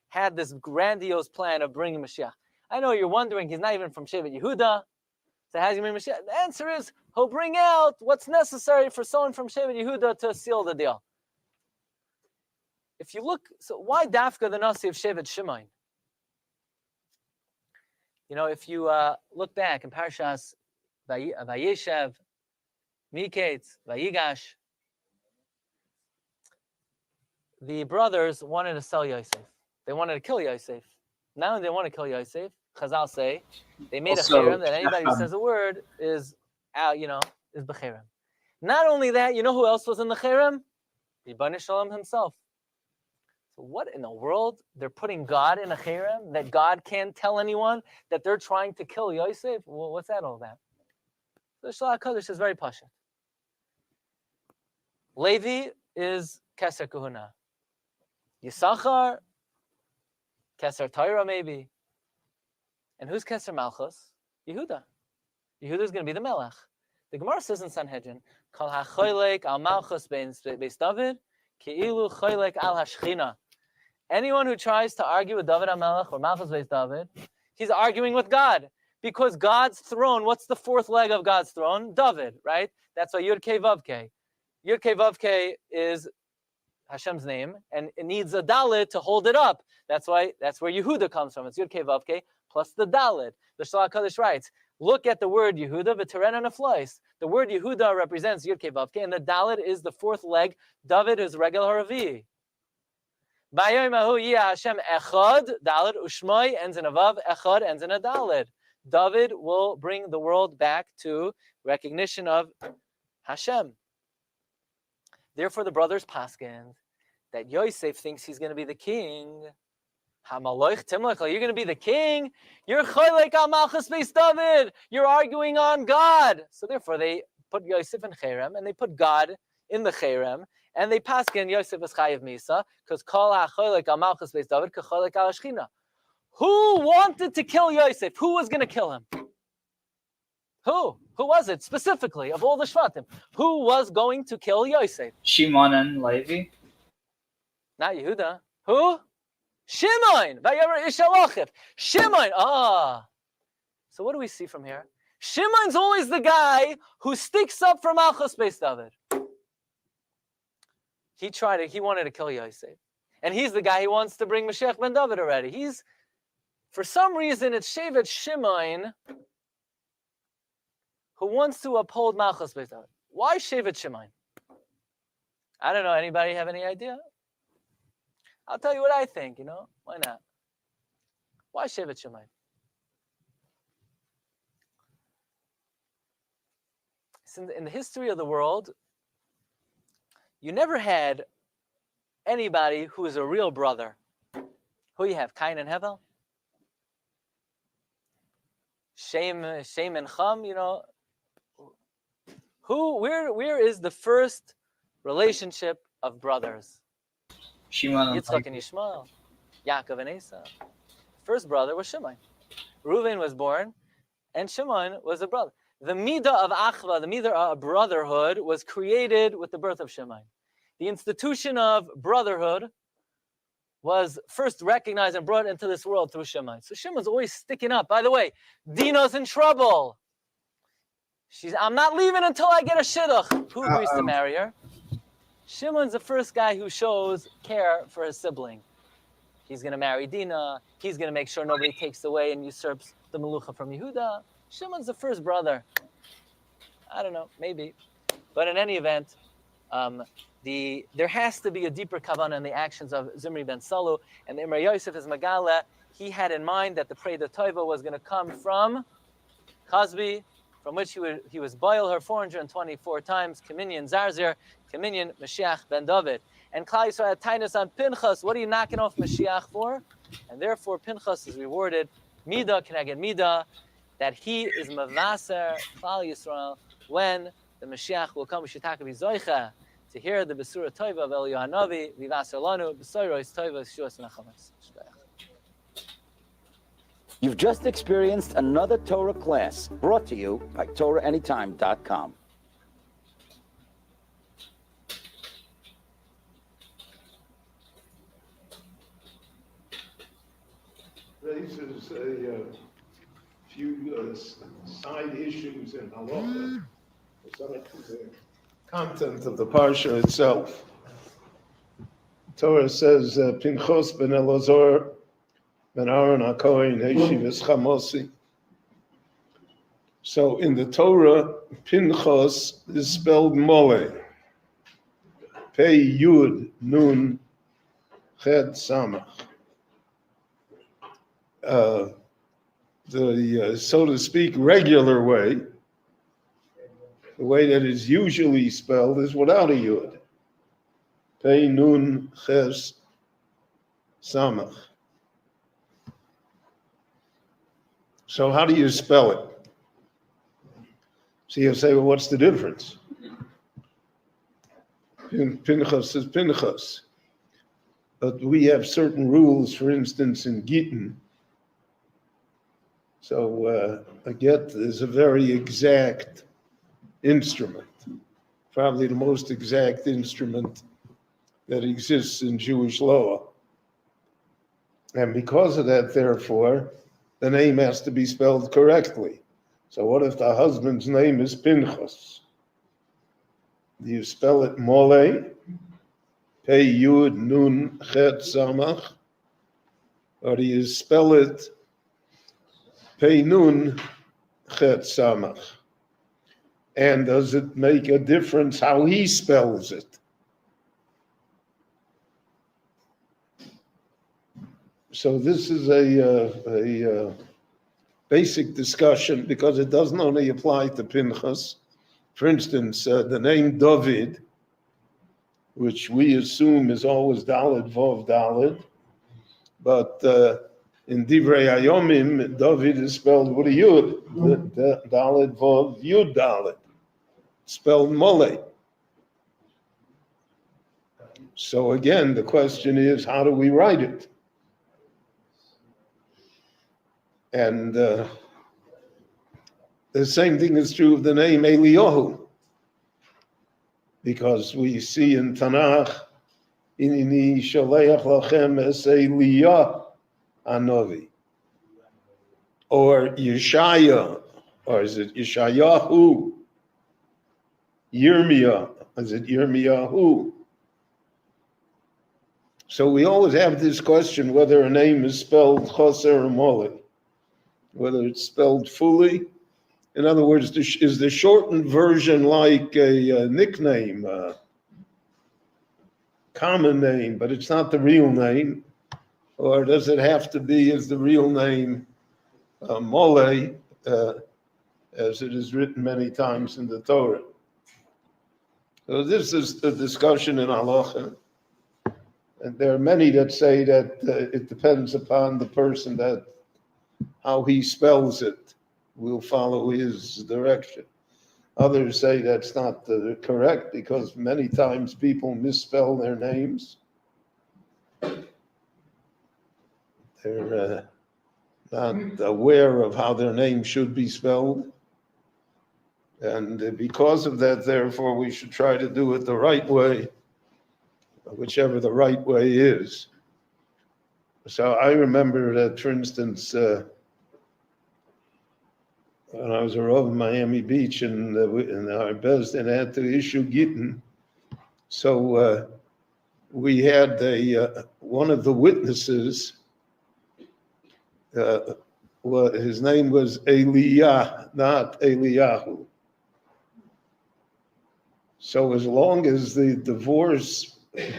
had this grandiose plan of bringing Mashiach? I know you're wondering, he's not even from Shevet Yehuda. So how does he bring Mashiach? The answer is, he'll bring out what's necessary for someone from Shevet Yehuda to seal the deal. If you look, so why Dafka the Nasi of Shevet Shimon? If you look back in Parshas Vayeshev, Miketz, Vayigash, the brothers wanted to sell Yosef. They wanted to kill Yosef. Not only they want to kill Yosef, Chazal say, they made a cherem that anybody who says a word is out, is b'cherem. Not only that, you know who else was in the cherem? Rebbeinu Shalom himself. So what in the world? They're putting God in a cherem that God can't tell anyone that they're trying to kill Yosef? Well, what's that all about? The Shalach Kodesh is very pasha. Levi is Keser Kahuna. Yisachar, Keser Torah maybe. And who's Keser Malchus? Yehuda. Yehuda is going to be the Melech. The Gemara says in Sanhedrin, Kol hachoylek al Malchus beis David, keilu choylek al hashchina. Anyone who tries to argue with David HaMelech or Malchus beis David, he's arguing with God. Because God's throne, what's the fourth leg of God's throne? David, right? That's why Yud-Kei-Vav-Kei. Yud-Kei-Vav-Kei is Hashem's name, and it needs a Dalet to hold it up. That's where Yehuda comes from. It's Yud-Kei-Vav-Kei plus the Dalet. The Shalach Kodesh writes, look at the word Yehuda, v'teren and a flois. The word Yehuda represents Yud-Kei-Vav-Kei, and the Dalet is the fourth leg. David is Regel Haravi. B'yom hahu yeh Hashem echad, Dalet, u'shmoi ends in a Vav, echad ends in a Dalet. David will bring the world back to recognition of Hashem. Therefore, the brothers paskin that Yosef thinks he's going to be the king Hamaloich Timlech, you're going to be the king. You're Choylek al Malchus Beis David. You're arguing on God. So therefore, they put Yosef in Cherem, and they put God in the Cherem, and they paskin Yosef as Chayiv Misa, because Kol HaChoylek al Malchus Beis David, K'Choylek al Shechina. Who wanted to kill Yosef? Who was going to kill him? Who? Who was it specifically of all the Shvatim? Who was going to kill Yosef? Shimon and Levi. Not Yehuda. Who? Shimon. Vayomer Ishalochiv. Shimon. So what do we see from here? Shimon's always the guy who sticks up for Malchus Beis David. He wanted to kill Yosef. And he's the guy who wants to bring Mashiach ben David already. For some reason, it's Shevet Shimon who wants to uphold Malchus Beis David. Why Shevet Shimon? I don't know. Anybody have any idea? I'll tell you what I think, Why not? Why Shevet Shimon? In the history of the world, you never had anybody who is a real brother. Who you have? Cain and Hevel? Shem and Cham, Where is the first relationship of brothers? Shimon and Yitzchak and Yishmael, Yaakov and Esau. First brother was Shimon. Reuven was born, and Shimon was a brother. The midah of achva, the midah of brotherhood, was created with the birth of Shimon. The institution of brotherhood was first recognized and brought into this world through Shimon. So Shimon's always sticking up. By the way, Dina's in trouble. I'm not leaving until I get a shidduch. Who agrees to marry her? Shimon's the first guy who shows care for his sibling. He's going to marry Dina. He's going to make sure nobody takes away and usurps the melucha from Yehuda. Shimon's the first brother. I don't know, maybe. But in any event, there has to be a deeper kavanah in the actions of Zimri ben Salu. And the Imre Yosef is Megala. He had in mind that the Preda Toiva was going to come from Chazbi, from which he was boil her 424 times, Communion Zarzir, Communion Mashiach ben David. And Klal Yisrael had tinus on Pinchas. What are you knocking off Mashiach for? And therefore Pinchas is rewarded, Midah Keneged Midah, that he is Mavaser Klal Yisrael when the Mashiach will come. Shitaka Bizoicha to hear the Besura Toiva of El Yohanavi, Vivaser Lanu, Besoiros Toiva, Shuas Nachamas. You've just experienced another Torah class brought to you by TorahAnytime.com. Raises a few side issues in halacha, besides the content of the parsha itself. Torah says, Pinchas ben Elazar ben Aaron HaKohen Heshivas Chamosi. So in the Torah, Pinchas is spelled Mole. Pei Yud Nun Ched Samach. The so to speak regular way, the way that is usually spelled, is without a Yud. Pei Nun Ches Samach. So how do you spell it? So you say, well, what's the difference? Pinchas is Pinchas. But we have certain rules, for instance, in Gittin. So a get is a very exact instrument, probably the most exact instrument that exists in Jewish law. And because of that, therefore, the name has to be spelled correctly. So what if the husband's name is Pinchas? Do you spell it Mole, Pei Yud Nun Chet Samach? Or do you spell it Pei Nun Chet Samach? And does it make a difference how he spells it? So this is a basic discussion because it doesn't only apply to Pinchas. For instance, the name David, which we assume is always Daled Vav Daled, But in Divrei Hayomim, David is spelled with a Yud, Dalet Vav Yud Dalet, spelled Mole. So again, the question is, how do we write it? And the same thing is true of the name Eliyahu, because we see in Tanakh, Inini shaleach lachem es Eliyah Anovi, or Yeshaya, or is it Yeshayahu? Yirmiyah, is it Yirmiyahu? So we always have this question whether a name is spelled Choser or Mole, whether it's spelled fully. In other words, is the shortened version like a nickname, a common name, but it's not the real name? Or does it have to be as the real name, Mole, as it is written many times in the Torah? So this is the discussion in Halacha. And there are many that say that it depends upon the person, that how he spells it. We'll follow his direction. Others say that's not correct, because many times people misspell their names. They're not aware of how their name should be spelled. And because of that, therefore, we should try to do it the right way, whichever the right way is. So I remember that, for instance, when I was a Rav in Miami Beach, and our Bezdin had to issue Gittin. So we had one of the witnesses, his name was Eliyah, not Eliyahu. So as long as the divorce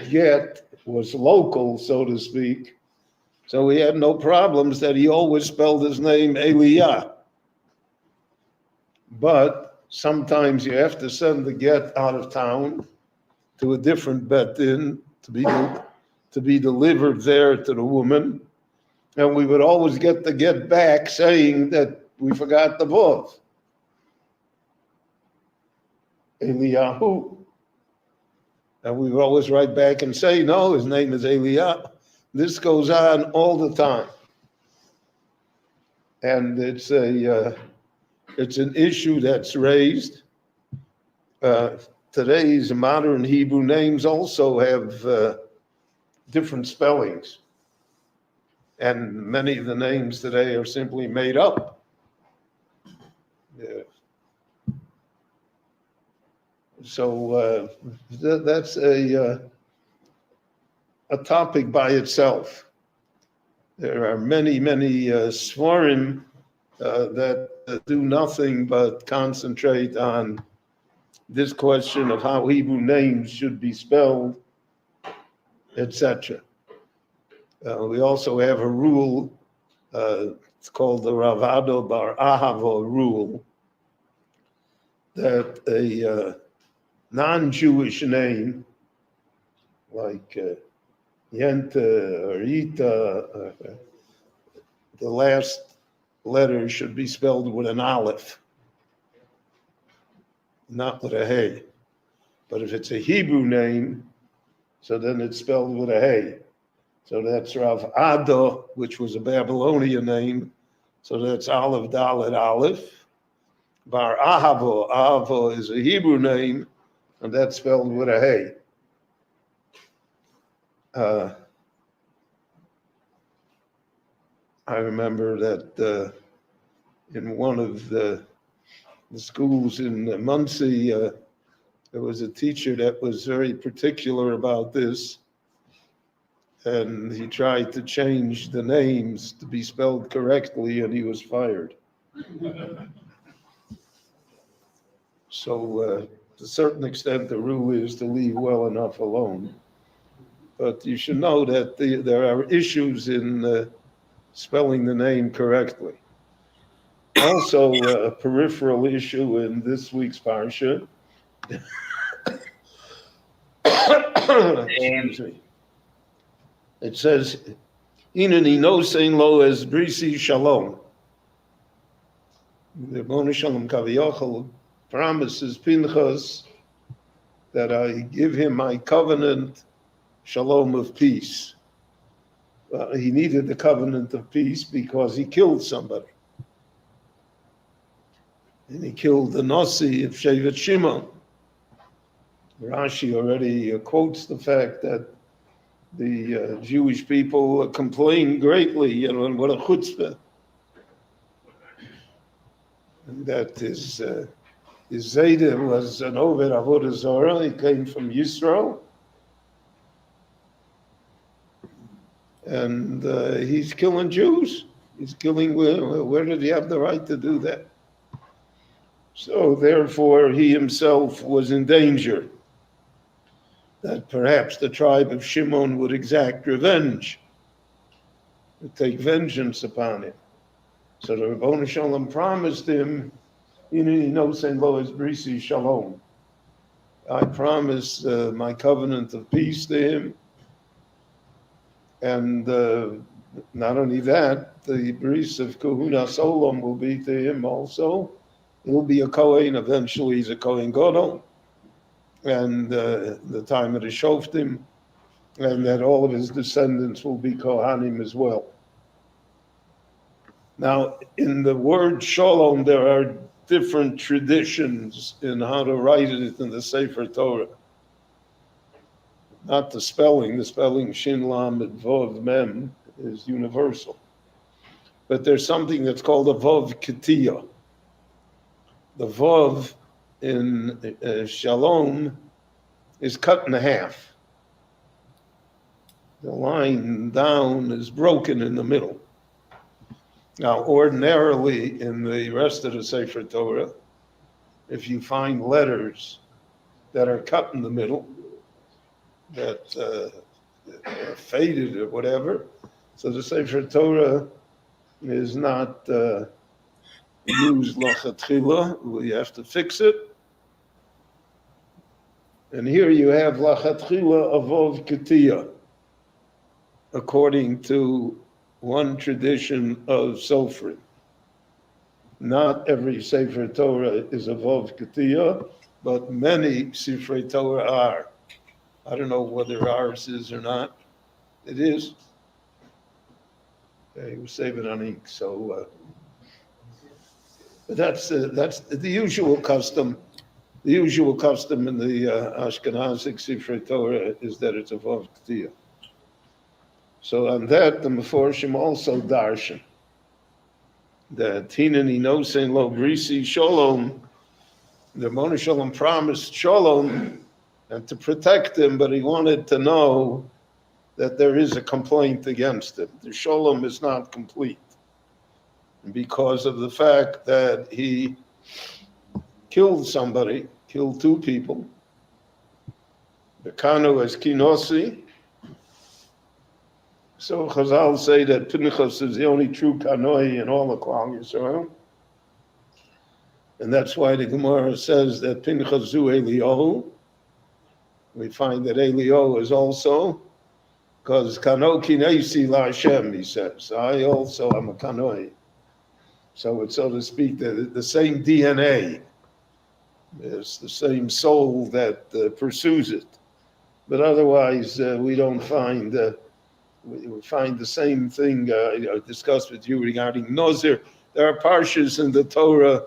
get was local, so to speak, so we had no problems that he always spelled his name Eliyah. But sometimes you have to send the get out of town to a different bet din to be delivered there to the woman, and we would always get the get back saying that we forgot the vav, Eliyahu, and we would always write back and say, no, his name is Eliyah. This goes on all the time, and it's an issue that's raised. Today's modern Hebrew names also have different spellings. And many of the names today are simply made up. So that's a topic by itself. There are many svarim that do nothing but concentrate on this question of how Hebrew names should be spelled, etc. We also have a rule, it's called the Ravado Bar Ahava rule, that a non-Jewish name, like Yenta or Ita, the last letter should be spelled with an aleph, not with a hey. But if it's a Hebrew name, so then it's spelled with a hey. So that's Rav Ado, which was a Babylonian name. So that's Aleph, Dalet, Aleph. Bar Ahavo, Ahavo is a Hebrew name, and that's spelled with a hey. I remember that in one of the schools in Muncie, there was a teacher that was very particular about this, and he tried to change the names to be spelled correctly, and he was fired. So to a certain extent, the rule is to leave well enough alone. But you should know that there are issues in spelling the name correctly. Also, a peripheral issue in this week's Parsha. Excuse me. It says, Hineni nosein lo es brisi shalom. The Ribono Shel Olam Kaviyachol promises Pinchas that I give him my covenant shalom of peace. He needed the covenant of peace because he killed somebody. And he killed the Nasi of Shevet Shimon. Rashi already quotes the fact that the Jewish people complained greatly, and what a chutzpah. And that his Zayda was an Oved Avodah Zorah. He came from Yisrael. And he's killing Jews. He's killing, where did he have the right to do that? So therefore, he himself was in danger that perhaps the tribe of Shimon would exact revenge, would take vengeance upon him. So the Ribono Shel Olam promised him, Hineni nosein lo es brisi shalom. I promise my covenant of peace to him. And not only that, the bris of Kahunas Olam will be to him also. He'll be a Kohen, eventually he's a Kohen Gadol. And the time of the Shoftim, and that all of his descendants will be Kohanim as well. Now, in the word Shalom, there are different traditions in how to write it in the Sefer Torah. Not the spelling Shin Lam and Vav Mem is universal. But there's something that's called a Vav Ketiyah. The Vav in Shalom is cut in half. The line down is broken in the middle. Now, ordinarily, in the rest of the Sefer Torah, if you find letters that are cut in the middle, that are faded or whatever, so the Sefer Torah is not used lachatchila. We have to fix it. And here you have lachatchila avov ketiyah, according to one tradition of Sofrim. Not every Sefer Torah is avov ketiyah, but many Sifrei Torah are. I don't know whether ours is or not. It is. Okay, we save it on ink. So but that's the usual custom. The usual custom in the Ashkenazic Sifrei Torah is that it's a vav ketiyah. So on that, the Meforshim also darshan that Hineni nosein lo brisi shalom. The Ribono Shel Olam promised shalom and to protect him, but he wanted to know that there is a complaint against him. The shalom is not complete because of the fact that he killed somebody, killed two people. The Kanu is Kinosi. So Chazal say that Pinchas is the only true Kanoi in all the Klal Yisrael. And that's why the Gemara says that Pinchas zu Eliyahu. We find that Eliyahu is also, because Kano Kinesi La Hashem, he says. I also am a Kanoi. So it's, so to speak, the same DNA. It's the same soul that pursues it. But otherwise, we don't find, we find the same thing I discussed with you regarding Nozir. There are Parshas in the Torah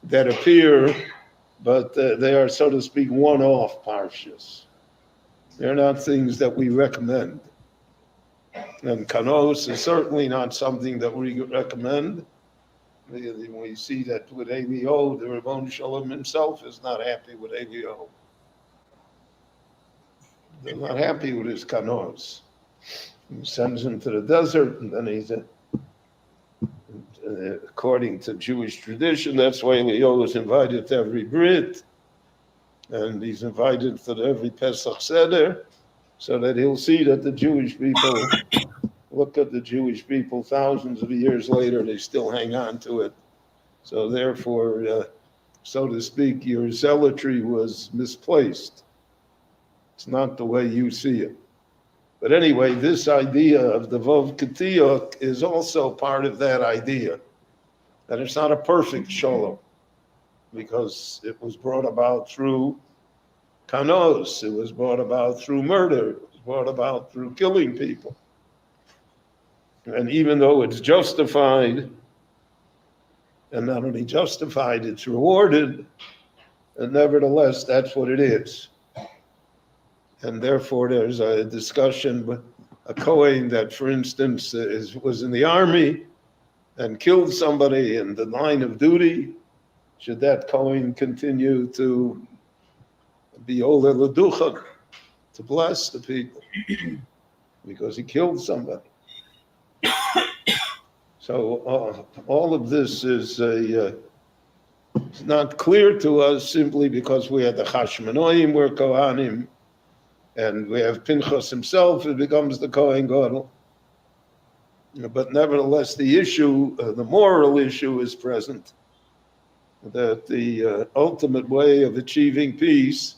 that appear, but they are, so to speak, one-off Parshas. They're not things that we recommend. And Kanos is certainly not something that we recommend. We see that with Eliyahu, the Ribono Shel Olam himself is not happy with Eliyahu. They're not happy with his Kanos. He sends him to the desert, and then he's according to Jewish tradition, that's why Eliyahu is invited to every Brit, and he's invited to every Pesach Seder, so that he'll see that the Jewish people, look at the Jewish people thousands of years later, they still hang on to it. So therefore, so to speak, your zealotry was misplaced. It's not the way you see it. But anyway, this idea of the 𝐤𝐤𝐍𝐇𝐎 is also part of that idea, that it's not a perfect shalom, because it was brought about through kanos, it was brought about through murder, it was brought about through killing people. And even though it's justified, and not only justified, it's rewarded, and nevertheless, that's what it is. And therefore, there's a discussion with a Kohen that, for instance, was in the army and killed somebody in the line of duty. Should that Kohen continue to be Oleh L'Duchon, to bless the people, because he killed somebody? So all of this is it's not clear to us simply because we had the Hashmonaim, we're Kohanim, and we have Pinchas himself, who becomes the Kohen Gadol. But nevertheless, the issue, the moral issue is present, that the ultimate way of achieving peace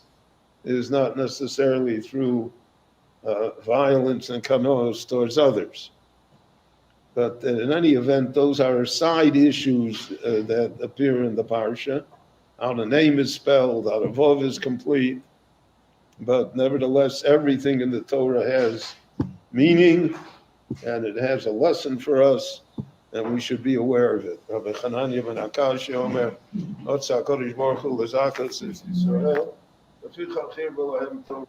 is not necessarily through violence and kanos towards others. But in any event, those are side issues that appear in the Parsha. How the name is spelled, how the Vav is complete. But nevertheless, everything in the Torah has meaning, and it has a lesson for us, and we should be aware of it. Rabbi Hanania ben Akash Omer, Otsa Kodesh Baruch Hu Lezakas Israel, Lefichach Hirbo Lahem Torah.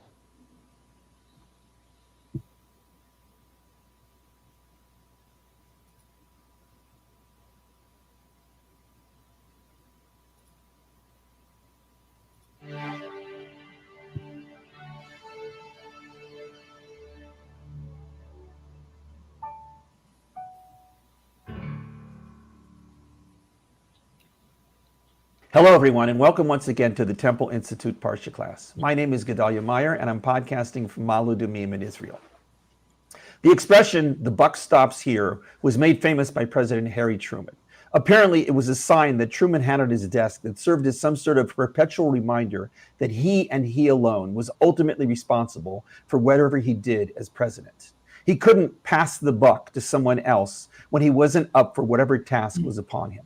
Hello, everyone, and welcome once again to the Temple Institute Parsha class. My name is Gedalia Meyer, and I'm podcasting from Ma'ale Adumim in Israel. The expression, "the buck stops here," was made famous by President Harry Truman. Apparently, it was a sign that Truman had on his desk that served as some sort of perpetual reminder that he and he alone was ultimately responsible for whatever he did as president. He couldn't pass the buck to someone else when he wasn't up for whatever task was upon him.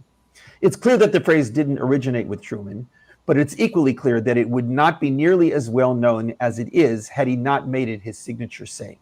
It's clear that the phrase didn't originate with Truman, but it's equally clear that it would not be nearly as well known as it is had he not made it his signature saying.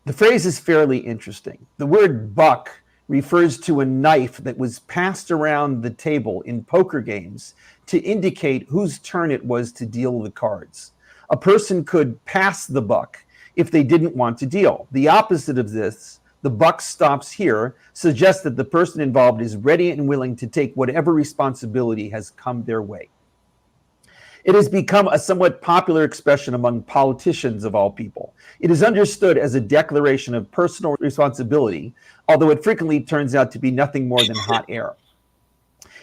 The phrase is fairly interesting. The word buck refers to a knife that was passed around the table in poker games to indicate whose turn it was to deal the cards. A person could pass the buck if they didn't want to deal. The opposite of this, "the buck stops here," suggests that the person involved is ready and willing to take whatever responsibility has come their way. It has become a somewhat popular expression among politicians of all people. It is understood as a declaration of personal responsibility, although it frequently turns out to be nothing more than hot air.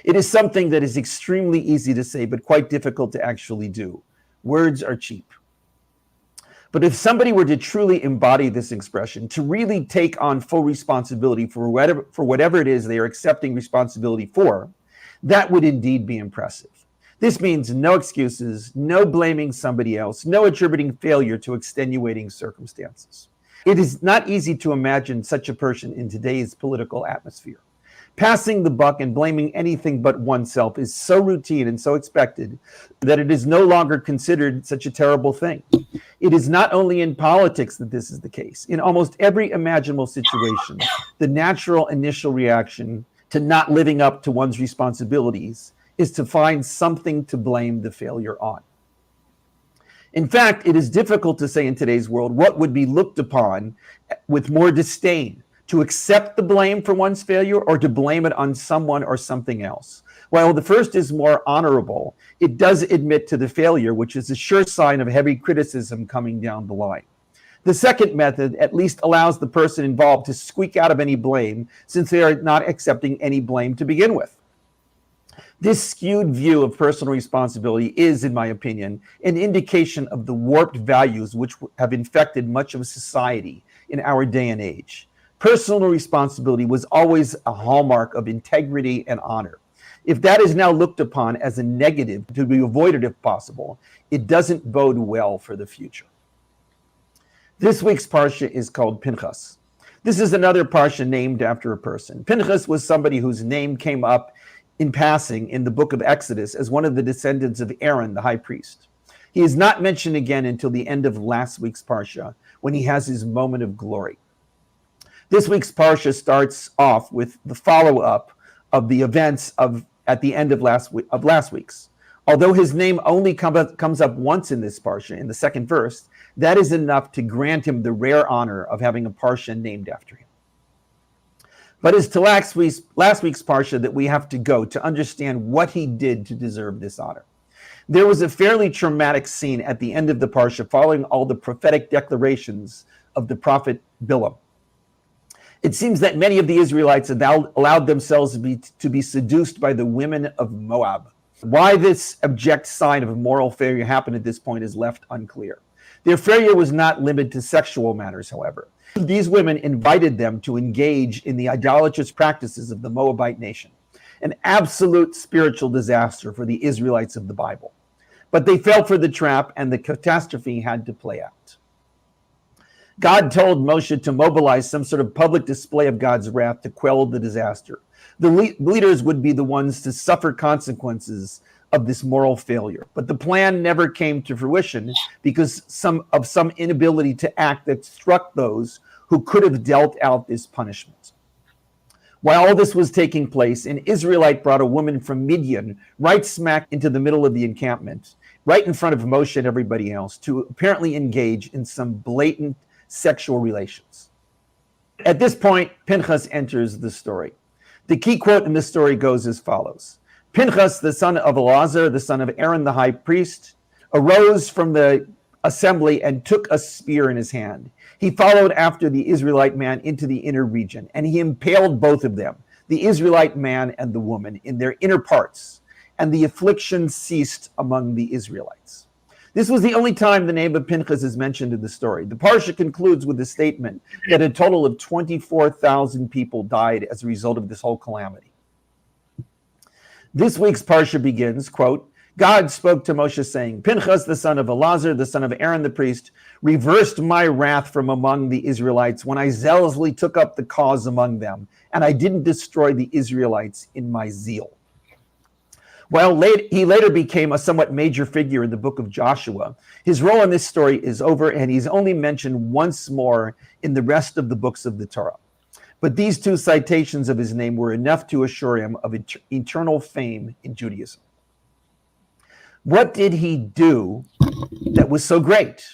It is something that is extremely easy to say, but quite difficult to actually do. Words are cheap. But if somebody were to truly embody this expression, to really take on full responsibility for whatever it is they are accepting responsibility for, that would indeed be impressive. This means no excuses, no blaming somebody else, no attributing failure to extenuating circumstances. It is not easy to imagine such a person in today's political atmosphere. Passing the buck and blaming anything but oneself is so routine and so expected that it is no longer considered such a terrible thing. It is not only in politics that this is the case. In almost every imaginable situation, the natural initial reaction to not living up to one's responsibilities is to find something to blame the failure on. In fact, it is difficult to say in today's world what would be looked upon with more disdain: to accept the blame for one's failure or to blame it on someone or something else. While the first is more honorable, it does admit to the failure, which is a sure sign of heavy criticism coming down the line. The second method at least allows the person involved to squeak out of any blame, since they are not accepting any blame to begin with. This skewed view of personal responsibility is, in my opinion, an indication of the warped values which have infected much of society in our day and age. Personal responsibility was always a hallmark of integrity and honor. If that is now looked upon as a negative to be avoided if possible, it doesn't bode well for the future. This week's Parsha is called Pinchas. This is another Parsha named after a person. Pinchas was somebody whose name came up in passing in the book of Exodus as one of the descendants of Aaron, the high priest. He is not mentioned again until the end of last week's Parsha, when he has his moment of glory. This week's Parsha starts off with the follow-up of the events at the end of last week's. Although his name only comes up once in this Parsha, in the second verse, that is enough to grant him the rare honor of having a Parsha named after him. But it's to last week's Parsha that we have to go to understand what he did to deserve this honor. There was a fairly traumatic scene at the end of the Parsha following all the prophetic declarations of the prophet Bilam. It seems that many of the Israelites allowed themselves to be seduced by the women of Moab. Why this abject sign of moral failure happened at this point is left unclear. Their failure was not limited to sexual matters, however. These women invited them to engage in the idolatrous practices of the Moabite nation, an absolute spiritual disaster for the Israelites of the Bible. But they fell for the trap, and the catastrophe had to play out. God told Moshe to mobilize some sort of public display of God's wrath to quell the disaster. The leaders would be the ones to suffer consequences of this moral failure. But the plan never came to fruition because some inability to act that struck those who could have dealt out this punishment. While all this was taking place, an Israelite brought a woman from Midian right smack into the middle of the encampment, right in front of Moshe and everybody else, to apparently engage in some blatant sexual relations. At this point, Pinchas enters the story. The key quote in the story goes as follows. Pinchas, the son of Eleazar, the son of Aaron the high priest, arose from the assembly and took a spear in his hand. He followed after the Israelite man into the inner region, and he impaled both of them, the Israelite man and the woman, in their inner parts, and the affliction ceased among the Israelites. This was the only time the name of Pinchas is mentioned in the story. The Parsha concludes with the statement that a total of 24,000 people died as a result of this whole calamity. This week's Parsha begins, quote, God spoke to Moshe saying, Pinchas, the son of Eleazar, the son of Aaron the priest, reversed my wrath from among the Israelites when I zealously took up the cause among them, and I didn't destroy the Israelites in my zeal. While he later became a somewhat major figure in the book of Joshua, his role in this story is over, and he's only mentioned once more in the rest of the books of the Torah. But these two citations of his name were enough to assure him of eternal fame in Judaism. What did he do that was so great?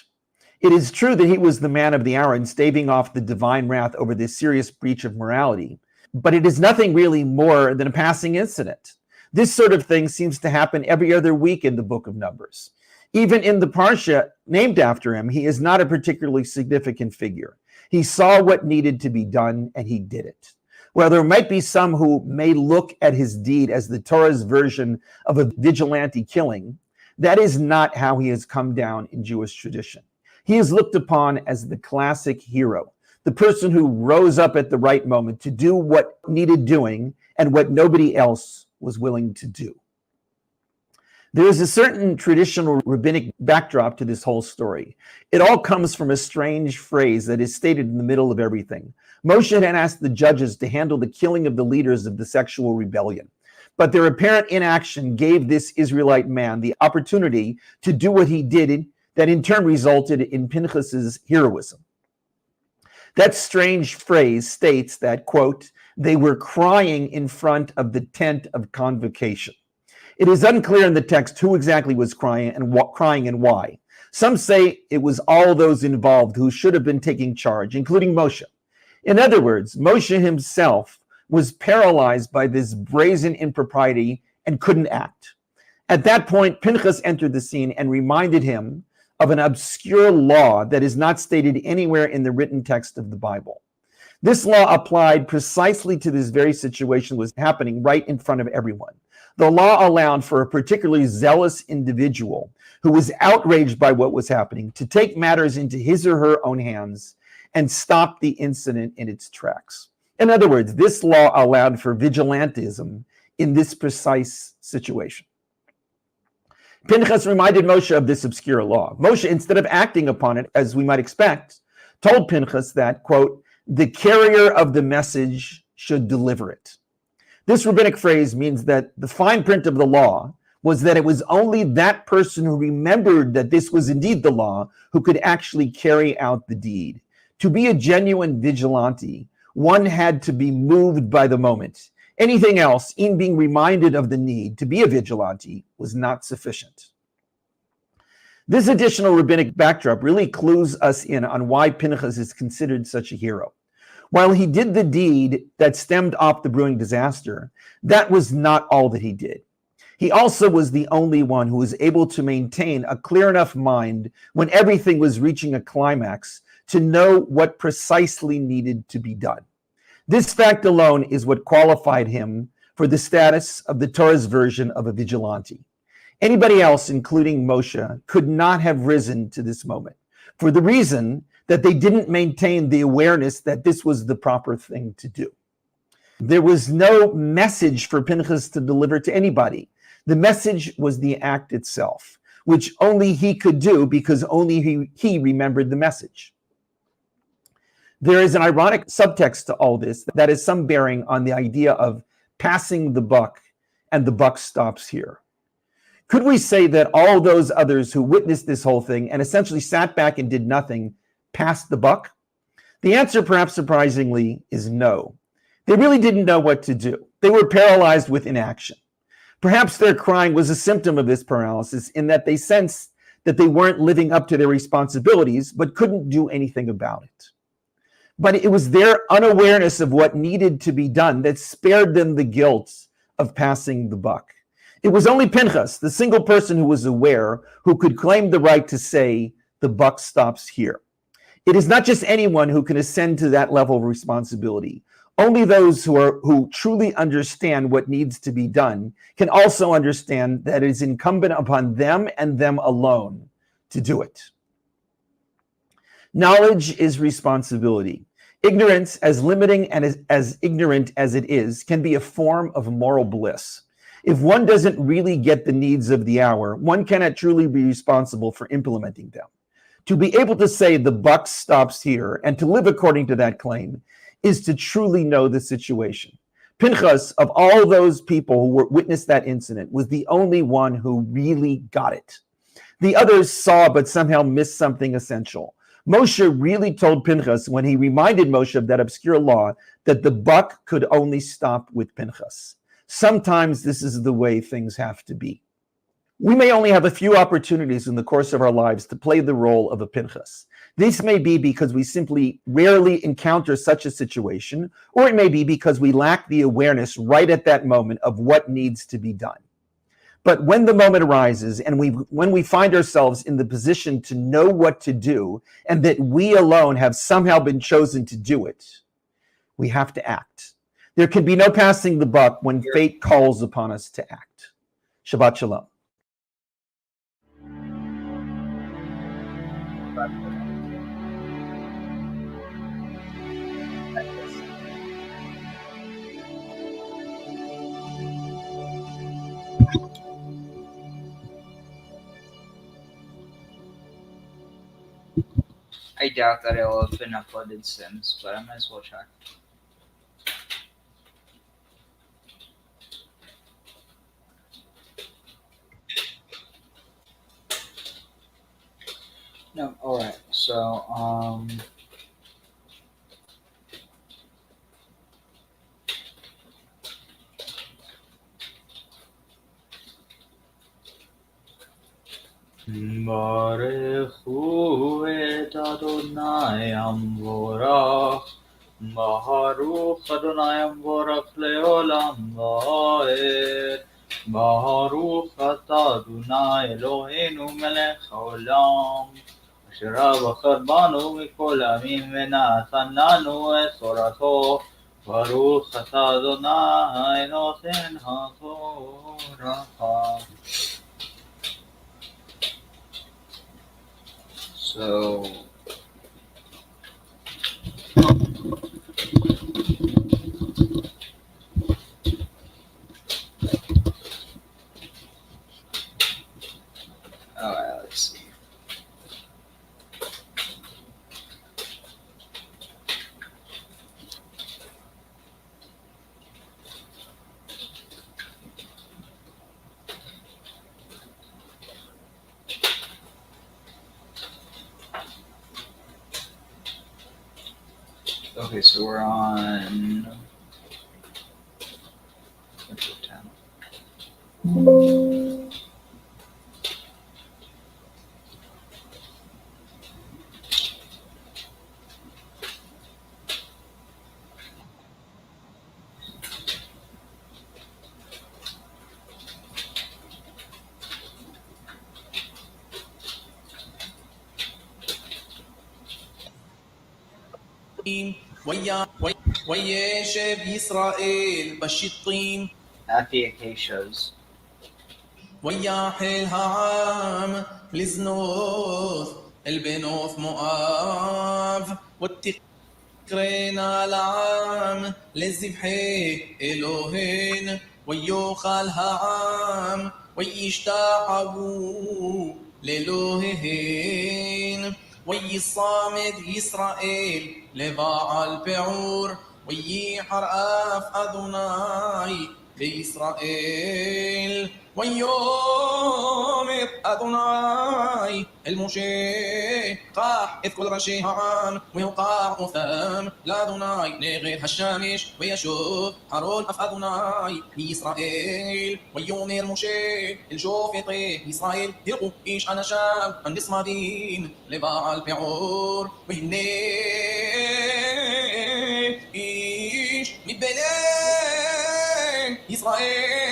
It is true that he was the man of the hour in staving off the divine wrath over this serious breach of morality, but it is nothing really more than a passing incident. This sort of thing seems to happen every other week in the book of Numbers. Even in the Parsha named after him, he is not a particularly significant figure. He saw what needed to be done, and he did it. While there might be some who may look at his deed as the Torah's version of a vigilante killing, that is not how he has come down in Jewish tradition. He is looked upon as the classic hero, the person who rose up at the right moment to do what needed doing and what nobody else was willing to do. There is a certain traditional rabbinic backdrop to this whole story. It all comes from a strange phrase that is stated in the middle of everything. Moshe had asked the judges to handle the killing of the leaders of the sexual rebellion, but their apparent inaction gave this Israelite man the opportunity to do what he did, that in turn resulted in Pinchas's heroism. That strange phrase states that, quote, they were crying in front of the tent of convocation. It is unclear in the text who exactly was crying and why. Some say it was all those involved who should have been taking charge, including Moshe. In other words, Moshe himself was paralyzed by this brazen impropriety and couldn't act. At that point, Pinchas entered the scene and reminded him of an obscure law that is not stated anywhere in the written text of the Bible. This law applied precisely to this very situation was happening right in front of everyone. The law allowed for a particularly zealous individual who was outraged by what was happening to take matters into his or her own hands and stop the incident in its tracks. In other words, this law allowed for vigilantism in this precise situation. Pinchas reminded Moshe of this obscure law. Moshe, instead of acting upon it, as we might expect, told Pinchas that, quote, the carrier of the message should deliver it. This rabbinic phrase means that the fine print of the law was that it was only that person who remembered that this was indeed the law who could actually carry out the deed. To be a genuine vigilante, one had to be moved by the moment. Anything else, in being reminded of the need to be a vigilante, was not sufficient. This additional rabbinic backdrop really clues us in on why Pinchas is considered such a hero. While he did the deed that stemmed off the brewing disaster, that was not all that he did. He also was the only one who was able to maintain a clear enough mind when everything was reaching a climax to know what precisely needed to be done. This fact alone is what qualified him for the status of the Torah's version of a vigilante. Anybody else, including Moshe, could not have risen to this moment for the reason that they didn't maintain the awareness that this was the proper thing to do. There was no message for Pinchas to deliver to anybody. The message was the act itself, which only he could do because only he remembered the message. There is an ironic subtext to all this that has some bearing on the idea of passing the buck, and the buck stops here. Could we say that all those others who witnessed this whole thing and essentially sat back and did nothing passed the buck? The answer, perhaps surprisingly, is no. They really didn't know what to do. They were paralyzed with inaction. Perhaps their crying was a symptom of this paralysis in that they sensed that they weren't living up to their responsibilities but couldn't do anything about it. But it was their unawareness of what needed to be done that spared them the guilt of passing the buck. It was only Pinchas, the single person who was aware, who could claim the right to say, the buck stops here. It is not just anyone who can ascend to that level of responsibility. Only those who truly understand what needs to be done can also understand that it is incumbent upon them and them alone to do it. Knowledge is responsibility. Ignorance, as limiting and as ignorant as it is, can be a form of moral bliss. If one doesn't really get the needs of the hour, one cannot truly be responsible for implementing them. To be able to say the buck stops here and to live according to that claim is to truly know the situation. Pinchas, of all those people who witnessed that incident, was the only one who really got it. The others saw but somehow missed something essential. Moshe really told Pinchas, when he reminded Moshe of that obscure law, that the buck could only stop with Pinchas. Sometimes this is the way things have to be. We may only have a few opportunities in the course of our lives to play the role of a Pinchas. This may be because we simply rarely encounter such a situation, or it may be because we lack the awareness right at that moment of what needs to be done. But when the moment arises and when we find ourselves in the position to know what to do and that we alone have somehow been chosen to do it, we have to act. There can be no passing the buck when fate calls upon us to act. Shabbat Shalom. I doubt that it'll have been uploaded since, but I might as well check. No, alright, so, Baruchu et Adonai Amvorach, Baruch Adonai Amvorach leolam vaed, Baruch atah Adonai Eloheinu melech haolam, asher bachar banu mikol העמים ונתן לנו את תורתו, ברוך אתה אדוני נותן התורה. so, alright, let's see. Okay, so we're on. ويشب إسرائيل بشطيم At the acacias. ويحل هعام لزنوث البنوث مؤاف والتقرين العام للذبحي إلهين ويوخل هعام ويشتاقوا لإلهين ويصامد إسرائيل לבעל פעור ויחרף אדוני בישראל ויאמר אדוני אל משה קח את כל ראשי העם והוקע אותם לאדוני נגד השמש וישוב חרון אף אדוני בישראל ויאמר משה אל שופטי ישראל הלכו איש אנשיו הנצמדים לבעל פעור והנה איש מבני ישראל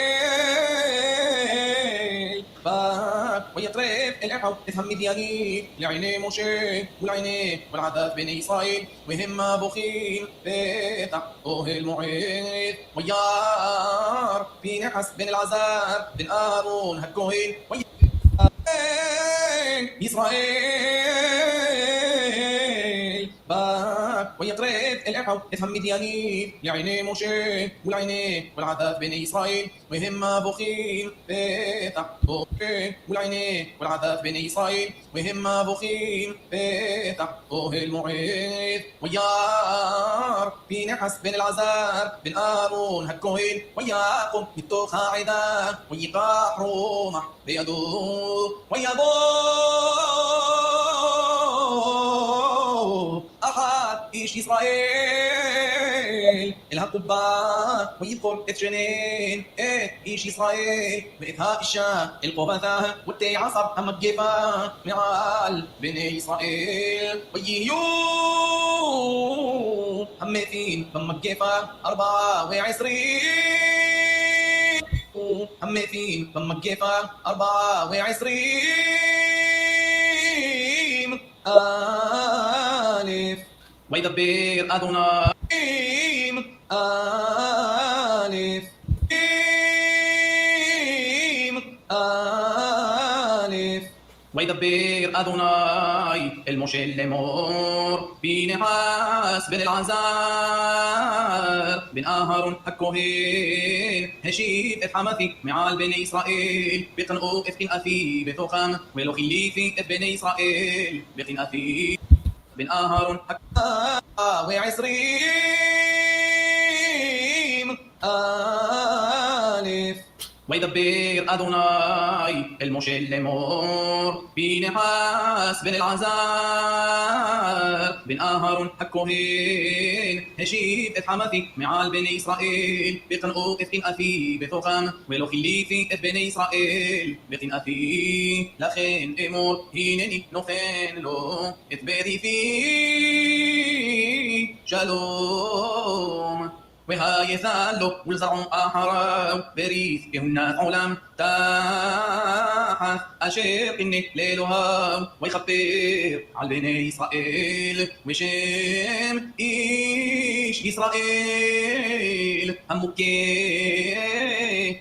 בא ויטרף אל אחיו את המדיינית לעיני משה ולעיני כל עדת בני ישראל והם בוכים פתח אוהל מועד וירא פינחס בן אלעזר בן אהרון הכהן ישראל בא ויטרף אל אחיו את המדיינית לעיני משה ולעיני כל עדת בני ישראל והם בוכים פתח אוהל ולעיני כל עדת בני ישראל והם בוכים פתח אוהל מועד וירא פינחס בן אלעזר בן אהרון הכהן ויקום מתוך העדה ויקח רומח בידו ויבוא אחד איש ישראל אל הקופה וידקור את שנן את איש ישראל ואת האישה אל קובתה ותעצר המגפה מעל בני ישראל ויהיו המתים במגפה 24 המתים במגפה 24 א' וידבר אדוני וידבר אדוני אל משה לאמור פינחס בן אלעזר בן אהרון הכהן השיב את חמתי מעל בני ישראל וקנאו את קנאתי בתוכם ולא כיליתי את בני ישראל בקנאתי בן אהרון ו20 וידבר אדוני אל משה לאמור פינחס בן אלעזר בן אהרון הכהן השיב את חמתי מעל בני ישראל וקנאו את קנאתי בתוכם ולא כיליתי את בני ישראל בקנאתי לכן אמור הנני נותן לו את בריתי שלום وهايثان له ولزرع أحرام بريث كهنات عولم تاحت أشير إني ليلها ويخبر على بني إسرائيل وشم إيش إسرائيل همكي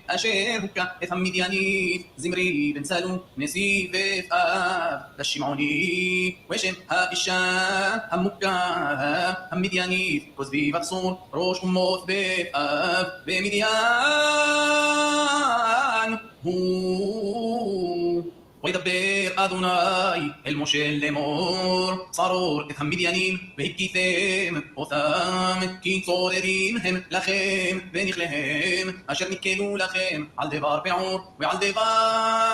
أشير هكا إثم مديانيت زمري بن سالو نسيف آب الشمعوني وشم هائشان همكا هم مديانيت كذبي بتصور روش أمه בית אב במדיין הוא וידבר אדוני אל משה לאמור צרור את המדיינים והכיתם אותם כי צוררים הם לכם ונכליהם אשר נתקלו לכם על דבר פעור ועל דבר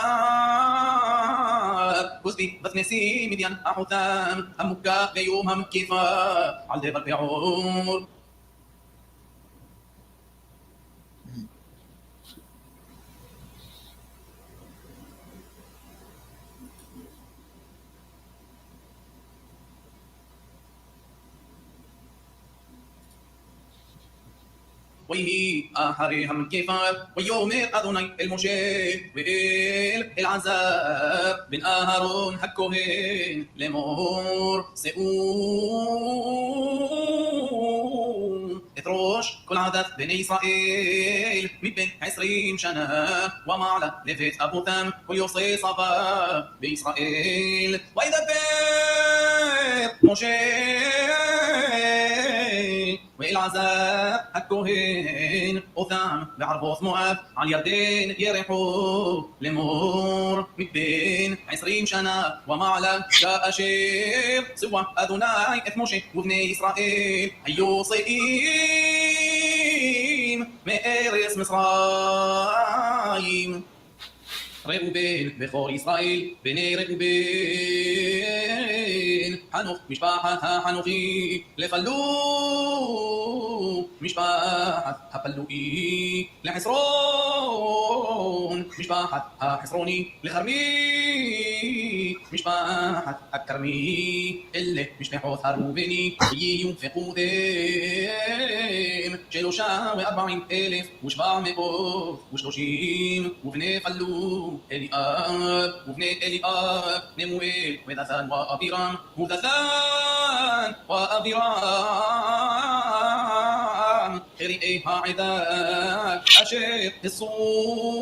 كسبي بثنسي مديان أحوثام همكا بيوم هم كيفا على دبر بيعور ويهي أحريهم كيفا ويومر أذني المشير بإل العذاب بن أهرون هكوهين لمور سئون اثروش كل عدد بني إسرائيل مبين 20 سنة ومعلى لفت أبو ثام ويوصي صبا بإسرائيل وإذا بير مشير والعذاب الكوهين أثام بعربوث مؤاب على اليردين يريحوا لمور مبين 20 سنة ومعلى كأشير سوى أذناي إثموشي وبني إسرائيل أيوصيين مئرس مصرايم رؤوبين بخور إسرائيل بني رؤوبين حنوخ مشباحة حنوخي لفلو مشباحة هفلوئي لحسرون مشباحة حسروني لخرمي مشباحة الكرمي اللي مشبحوث هروبيني ينفقوا ذيم 43,000 و730 وبني فلو إليآب وبني إليآب نمويل ودثان وأبيرام ودثان وأبيرام خريئيها عداك أشير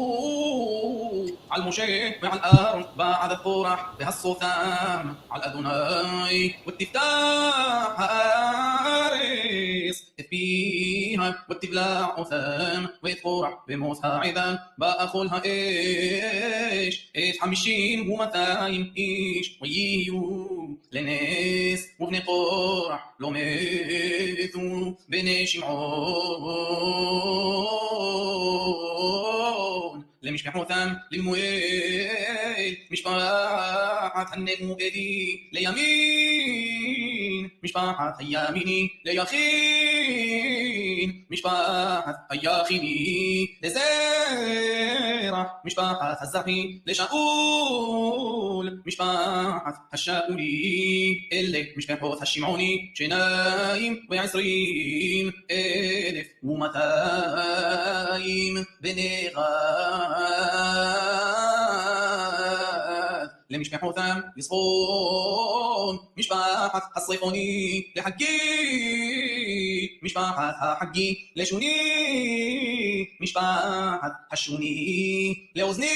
الصوت على المشيك مع الأرض بعد الطرح بهالصوثام على الأذناي والتفتاح هارس فيها والتبلاع أثام ويتقرع بموتها عذاب بأخلها إيش 50 ومتاين إيش وييو لناس وبني قرع لو ميثو بني شمعون لمش بحوثام للمويل مش باحت هنمو إيدي ليمين مش باحت هياميني ليخين مش باحت هياخيني لزيرة مش باحت هزحي لشاؤول مش باحت هالشاؤولي اللي مش بحوث هالشمعوني شنايم 20,000 ومتايم بنغاد لمش بحوثام يصفون مش باحت هالصيفوني لحقي مش باحت حقي لشوني مش باحت هالشوني لأوزني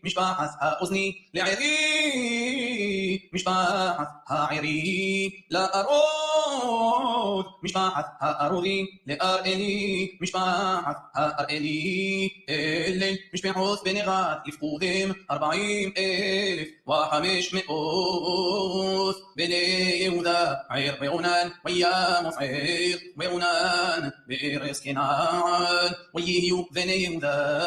مش باحت هأوزني لعيري مش باحت هعيري لا أرود مش باحت هأرودي لأرئلي مش باحت هأرئلي اللي مش بحوث بنغاد يفقودهم 40,500 بني يهوذا عير بيونان ويا مصعير بيونان بإرس كنعان ويهيو بني يهوذا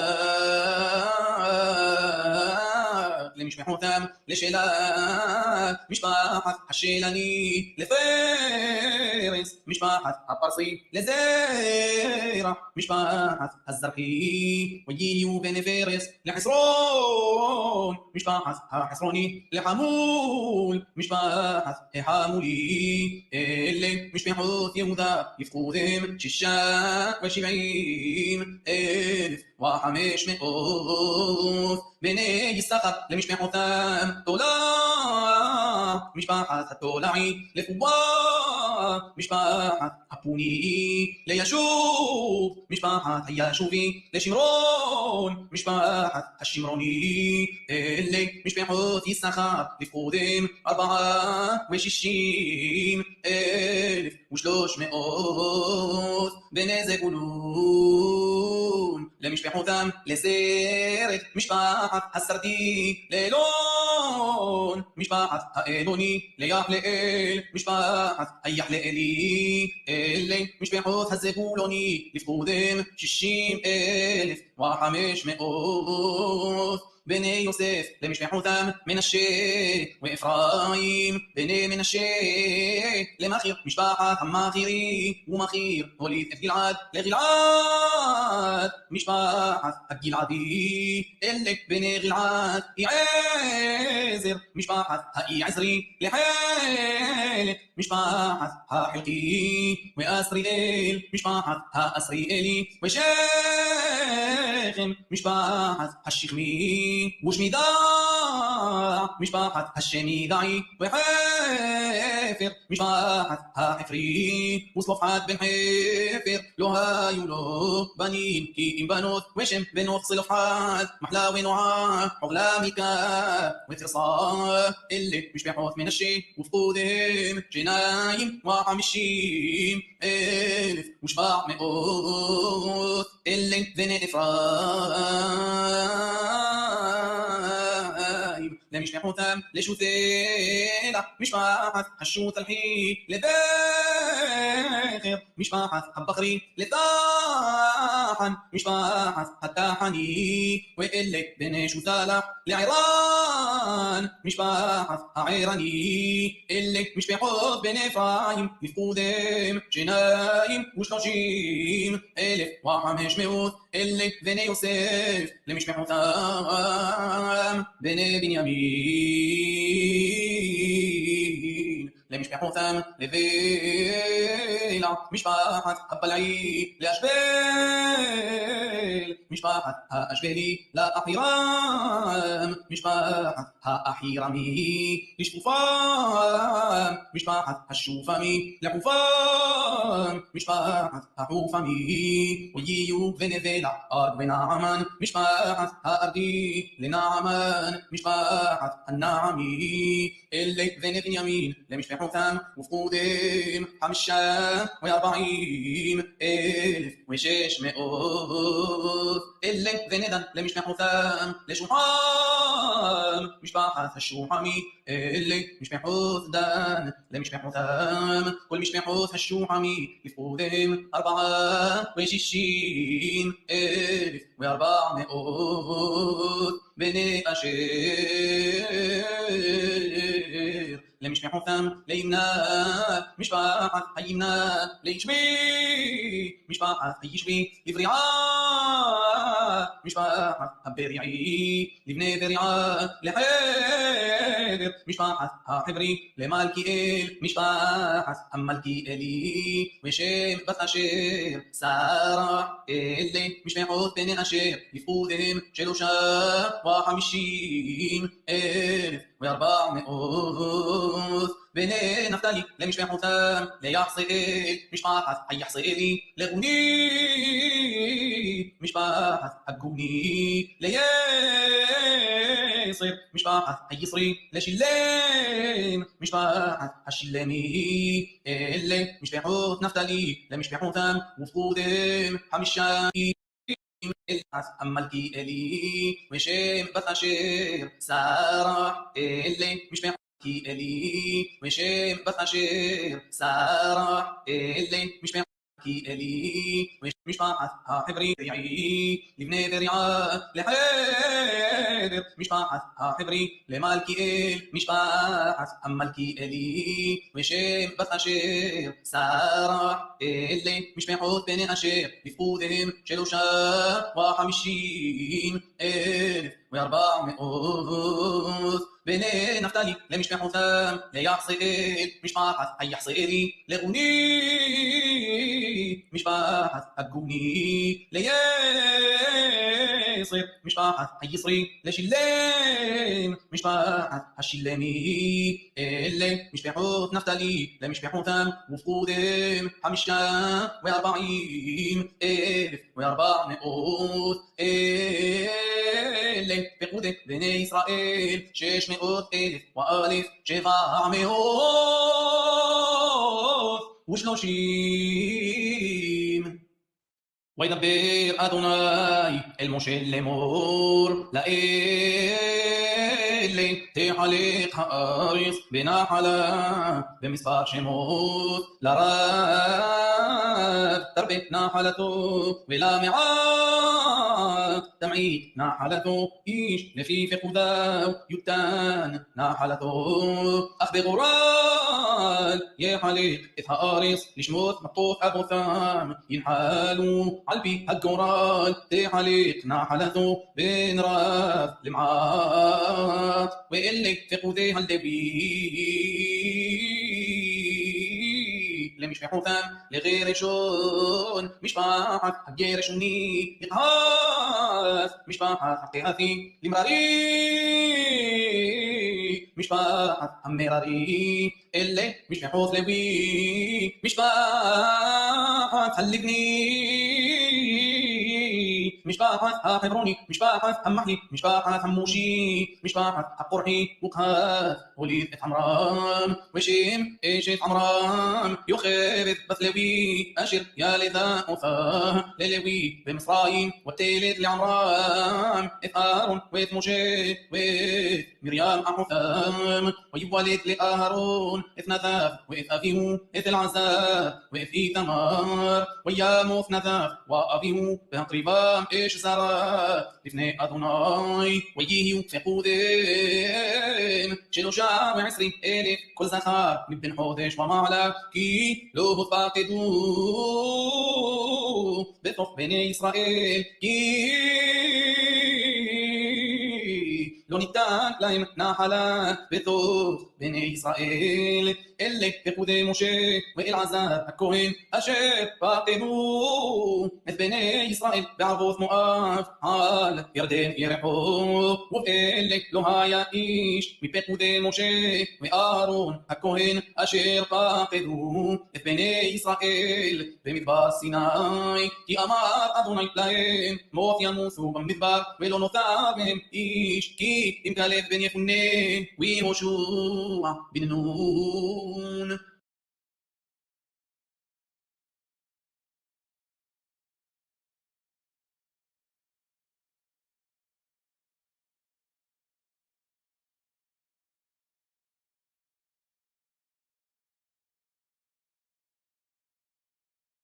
لمش بحوثام لشلال مش باحت حشيلاني لفارس مش باحت عبرصي لزيرة مش باحت الزرقي وييو بني فارس لحسرون مش باحت حسروني لحمول مش باحت حامولي اللي مش بحوث يهوذا يفقودهم 76,500 بني يسخر لمش بحوثام طلع مش باحت الطلعي لفوا مش باحت حبوني ليشوف مش باحت هياشوفي لشمرون مش باحت هالشمروني اللي مش بحوث يسخر لفقودهم 64,300 بني زبولون لمش بحوثام لسيرت مش باحت هالسردي ليلون مش باحت هايلوني ليحلئل مش باحت هيحلئلي اللي مش بحوث هالزبولوني لفقودهم 60,500 בני יוסף למשפחותם מנשה ואפרים בני מנשה למכיר משפחת המכירי ומכיר הוליד את גלעד לגלעד משפחת הגלעדי אלה בני גלעד יעזר משפחת היעזרי לחלק משפחת החלקי ואסריאל משפחת האסריאלי ושכם משפחת השכמי ושמידה משפחת השמידעי וחפר משפחת החפרי וצלופחד בן חפר לא היו לו בנים כי אם בנות ושם בנות צלופחד מחלה ונועה עוגלה מיקה ותרסה אלה משפחות מנשה ופקודיהם 250,700 אלה בני אפרים למשפחותם לשותלה משפחת השוטלחי לבכר משפחת הבכרי לטחן משפחת התחני ואלה בני שותלה לערן משפחת הערני אלה משפחות בני אפרים לפקודיהם 230,500 אלה בני יוסף למשפחותם בני בנימין למשפחותם לבלע משפחת הבלעי לאשבל משפחת האשבלי לאחירם משפחת האחירמי לשפופם משפחת השופמי לחופם משפחת החופמי ויהיו ונבלע ארד ונעמן משפחת הארדי לנעמן משפחת הנעמי אלה ובנימין למשפחותם ופקודיהם 45,600 אלה ונדן למשפחותם לשוחם משפחת השוחמי אלה משפחות דן למשפחותם כל משפחות השוחמי לפקודיהם 64,400 בני אשר למשפחותם לימנה משפחת הימנה לישבי משפחת הישבי לבריעה משפחת הבריעי לבני בריעה לחבר משפחת החברי למלכיאל משפחת המלכיאלי ושם בת אשר שרה אלה משפחות בני אשר לפקודיהם 53,400 בני נפתלי למשפחותם ליחסאל משפחת היחסאלי לגוני משפחת הגוני ליסר משפחת היסרי לשילם משפחת השילמי אלה משפחות נפתלי למשפחותם ופקודיהם 50 המלכיאלי ושם בת אשר שרה אלה משפחת המלכיאלי ושם בת אשר שרה אלה משפחת המלכיאלי משפחת החברי לבני בריעה לחבר משפחת החברי למלכיאל משפחת המלכיאלי ושם בת אשר שרה אלה משפחות בני אשר לפקודיהם 53,400 בני נפתלי למשפחותם ליחסאל משפחת היחסאלי לגוני משפחת הגוני ליסר משפחת היסרי לשילם משפחת השילמי אלה משפחות נפתלי למשפחותם ופקודיהם 45,400 אלה פקודי בני ישראל 600,730 וידבר אדוני אל משה לאמור לאלה תחלק הארץ בנחלה במספר שמות לרב תרבה נחלתו ולמעט תמעיט נחלתו איש לפי פקודיו יותן נחלתו אך בגורל יחלק את הארץ לשמות מפות אבותם ינחלו על פי הגורל תחלק נחלתו בין רב למעט ואלה פקודי הלוי למשפחותם לגרשון משפחת הגרשוני יחס משפחת הקהתי למררי משפחת המררי אלה משפחות לוי משפחת הלבני משפחת החברוני משפחת המחלי משפחת המושי משפחת הפורחי וקהת הוליד את עמרם ושם אשת עמרם יוכבד בת לוי אשר ילדה אותה ללוי במצרים ותלד לעמרם את אהרון ואת משה ואת מרים אחותם ויוולד לאהרון את נדב ואת אביהו את אלעזר ואת איתמר וימות נדב ואביהו בהקריבם אש זרה לפני אדוני ויהיו פקודיהם 23,000 כל זכר מבן חודש ומעלה כי לא הותפקדו בתוך בני ישראל כי לא ניתן להם נחלה בתוך בני ישראל אלה פקודי משה ואלעזר הכהן אשר פקדו את בני ישראל בערבות מואב על ירדן יריחו ואלה לא היה איש מפקודי משה ואהרון הכהן אשר פקדו את בני ישראל במדבר סיני כי אמר אדוני להם מות ימוסו במדבר ולא נותר מהם איש כי אם כלב בן יפונה ויהושע בן נון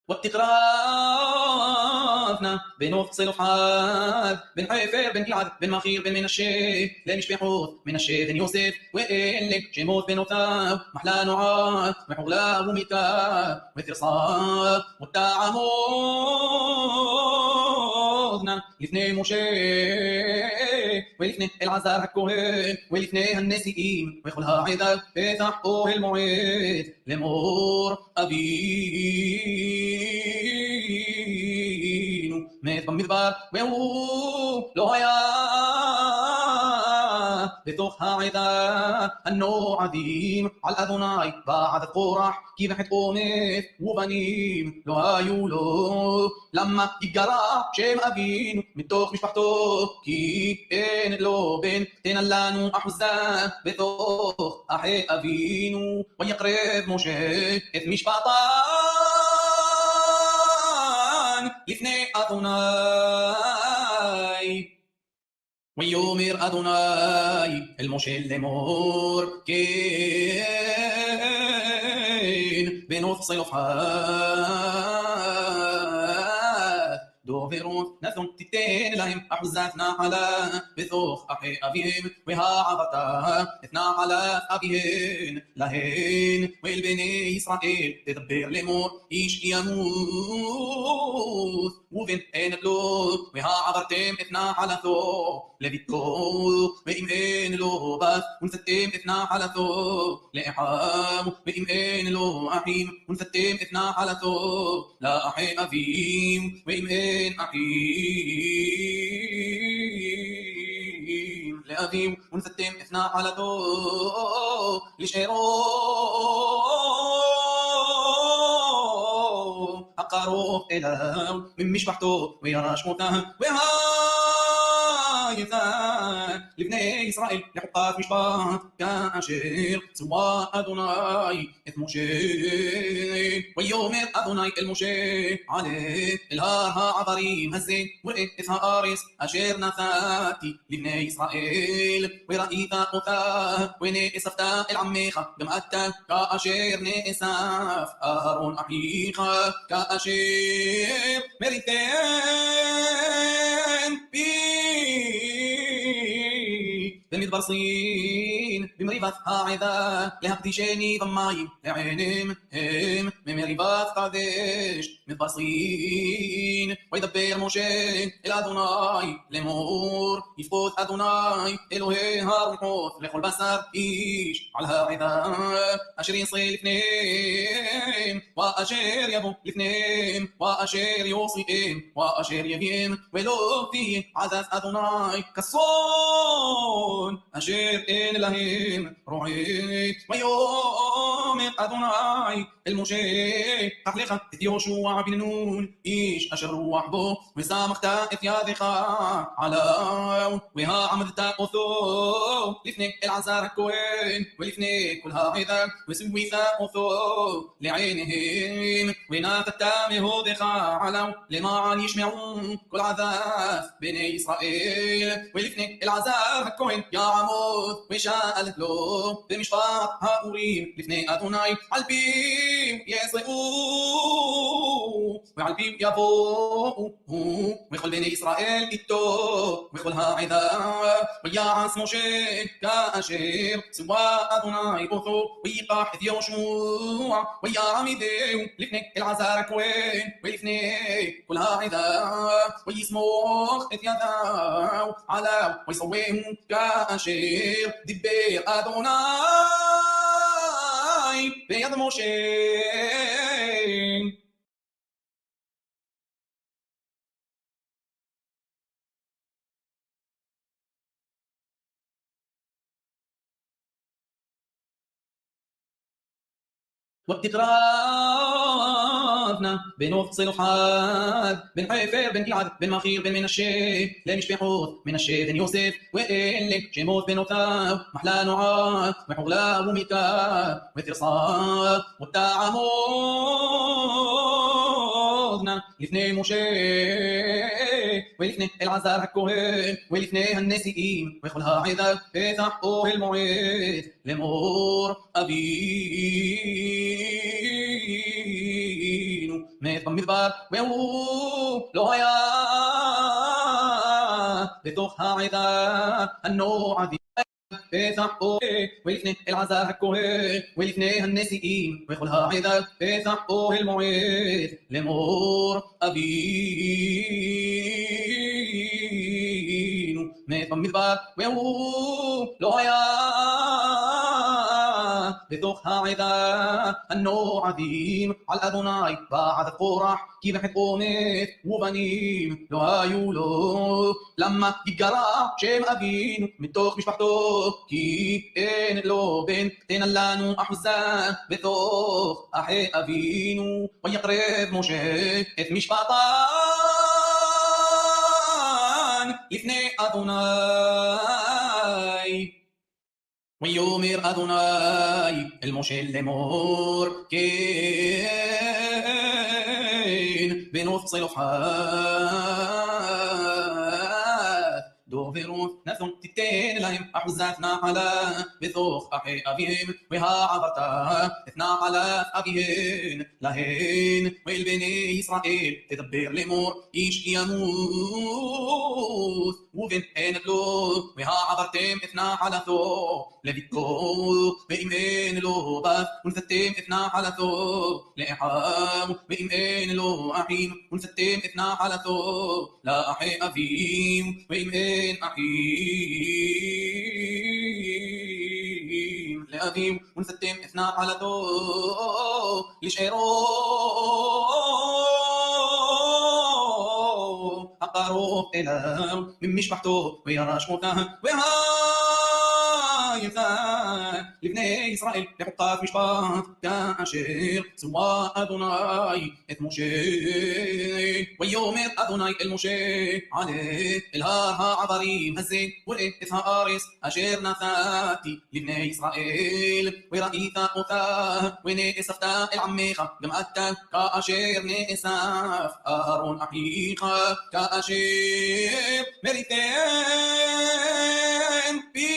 واتقرافنا بنوف צלופחד בן חפר בן גלעד בן מכיר בן מנשה למשפחות מנשה בן יוסף ואלה שמות בנותיו מחלה נועד וחוגלה ומיתה ותרסה ותעמודנה לפני משה ולפני אלעזר הכהן ולפני הנשיאים וכל העדה פתח אוהל מועד לאמור אבינו מת במדבר והוא לא היה בתוך העדה הנועדים על אדוני בעד קורח כי בחטאו מת ובנים לא היו לו למה התגרע שם אבינו מתוך משפחתו כי אין לו בן תן לנו אחוזה בתוך אחי אבינו ויקרב משה את משפחתן לפני אדוני ויאמר אדוני אל משה לאמור כן בנות צלופחד דוברות נתון תיתן להם אחוזת נחלה בתוך אחי אביהם והעברת את נחלת אביהן להן ואל בני ישראל תדבר לאמור איש ימות ובן אין לו והעברתם את נחלתו לביתו ואם אין לו בת ונשאתם את נחלתו לאחיו ואם אין לו אחים ונשאתם את נחלתו לאחי אביו ואם אין אחים לאביו ונשאתם את נחלתו לשארו הקרוב אליו ממשפחתו וירש מותה והייתה לבני ישראל לחוקת משפט כאשר צווה אדוני את משה ויאמר אדוני אל משה עלה אל הר העברים הזה וראה את הארץ אשר נתתי לבני ישראל וראית אותה ונאספת אל עמך גם אתה כאשר נאסף אהרון אחיך כאשר מריתם במדבר סין במריבת העדה להקדישני במים לעינים הם ממריבת קדש מדבר סין וידבר משה אל אדוני לאמור יפקוד אדוני אלוהי הרוחות לכל בשר איש על העדה אשר יעשה לפניהם ואשר יבוא לפניהם ואשר יוסיפם ואשר יביאם ולא תהיה עדת אדוני כסון אשר אין להם רועה ויאמר אדוני אל משה קח לך את יהושע בן נון איש אשר רוח בו וסמכת את ידך עליו והעמדת אותו לפני אלעזר הכהן ולפני כל העדה וסווית אותו לעיניהם ונתת מהודך עליו למען ישמעו כל עדת בני ישראל ולפני אלעזר הכהן יעמוד ושאל לו במשפט האורים לפני אדוני על פיו יזרעו ועל פיו יבואו וכל בני ישראל איתו וכל העדה ויעש משה כאשר צווה אדוני אותו ויקח את יהושע ויעמידהו לפני אלעזר הכהן ולפני כל העדה ויסמוך את ידיו עליו ויסווהו כאשר דיבר אדוני ביד משה وبتقربنا بنوف صلوحاد بن حيفر بن جعد بن مخير بن منشي لمشبحوت منشي بن يوسف وإلك شموت بن وثاب محلى نعاد وحغلا وميكا وثرصا والتعمودنا لفني مشي ولفني العزار الكهن ولفني النسيين ويخلها عيدا فتحقوه المعيد لمور أبينو ميت במדבר והוא לא היה בתוך העדה הנועדים فتحقوه ולפני אלעזר הכהן ולפני הנשיאים וכל העדה فتحقوه المعيد لمور أبينو מת במדבר והוא לא היה בתוך העדה הנועדים על אדוני ועדת קורח כי בחטאו מת ובנים לא היו לו למה התגרה שם אבינו מתוך משפחתו כי אין לו בן תן לנו אחוזה בתוך אחי אבינו ויקרב משה את משפטן לפני אדוני ויאמר אדוני אל משה לאמור כן בנוף צלופחד דוברות נתון תיתן להם אחוזת נחלה בתוך אחי אביהם והעברת את נחלת אביהן להן ואל בני ישראל תדבר לאמור איש ימות ובן אין לו והעברתם את נחלתו לביתו ואם אין לו בת ונתתם את נחלתו לאחיו ואם אין לו אחים ונתתם את נחלתו לאחי אביו ואם אין אחים לאביו ונתתם את נחלתו לשארו הקרוב אליו ממשפחתו וירש אותה בחייך לבני ישראל לחוקת משפט כאשר צווה אדוני את משה ויאמר אדוני אל משה עלה אל הר העברים הזה וראה את הארץ אשר נתתי לבני ישראל וראית אותה ונאספת אל עמך גם אתה כאשר נאסף אהרון אחיך כאשר מריתם פי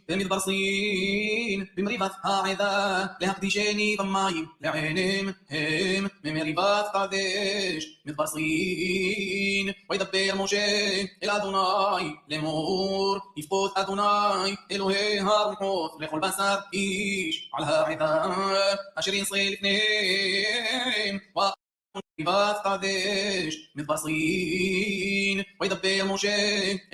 במדבר סין במריבת העדה להקדישני במים לעיניהם הם ממריבת קדש מדבר סין וידבר משה אל אדוני לאמור יפקוד אדוני אלוהי הרוחות לכל בשר איש על העדה אשר ינסה לפניהם במריבת קדש מדבר סין וידבר משה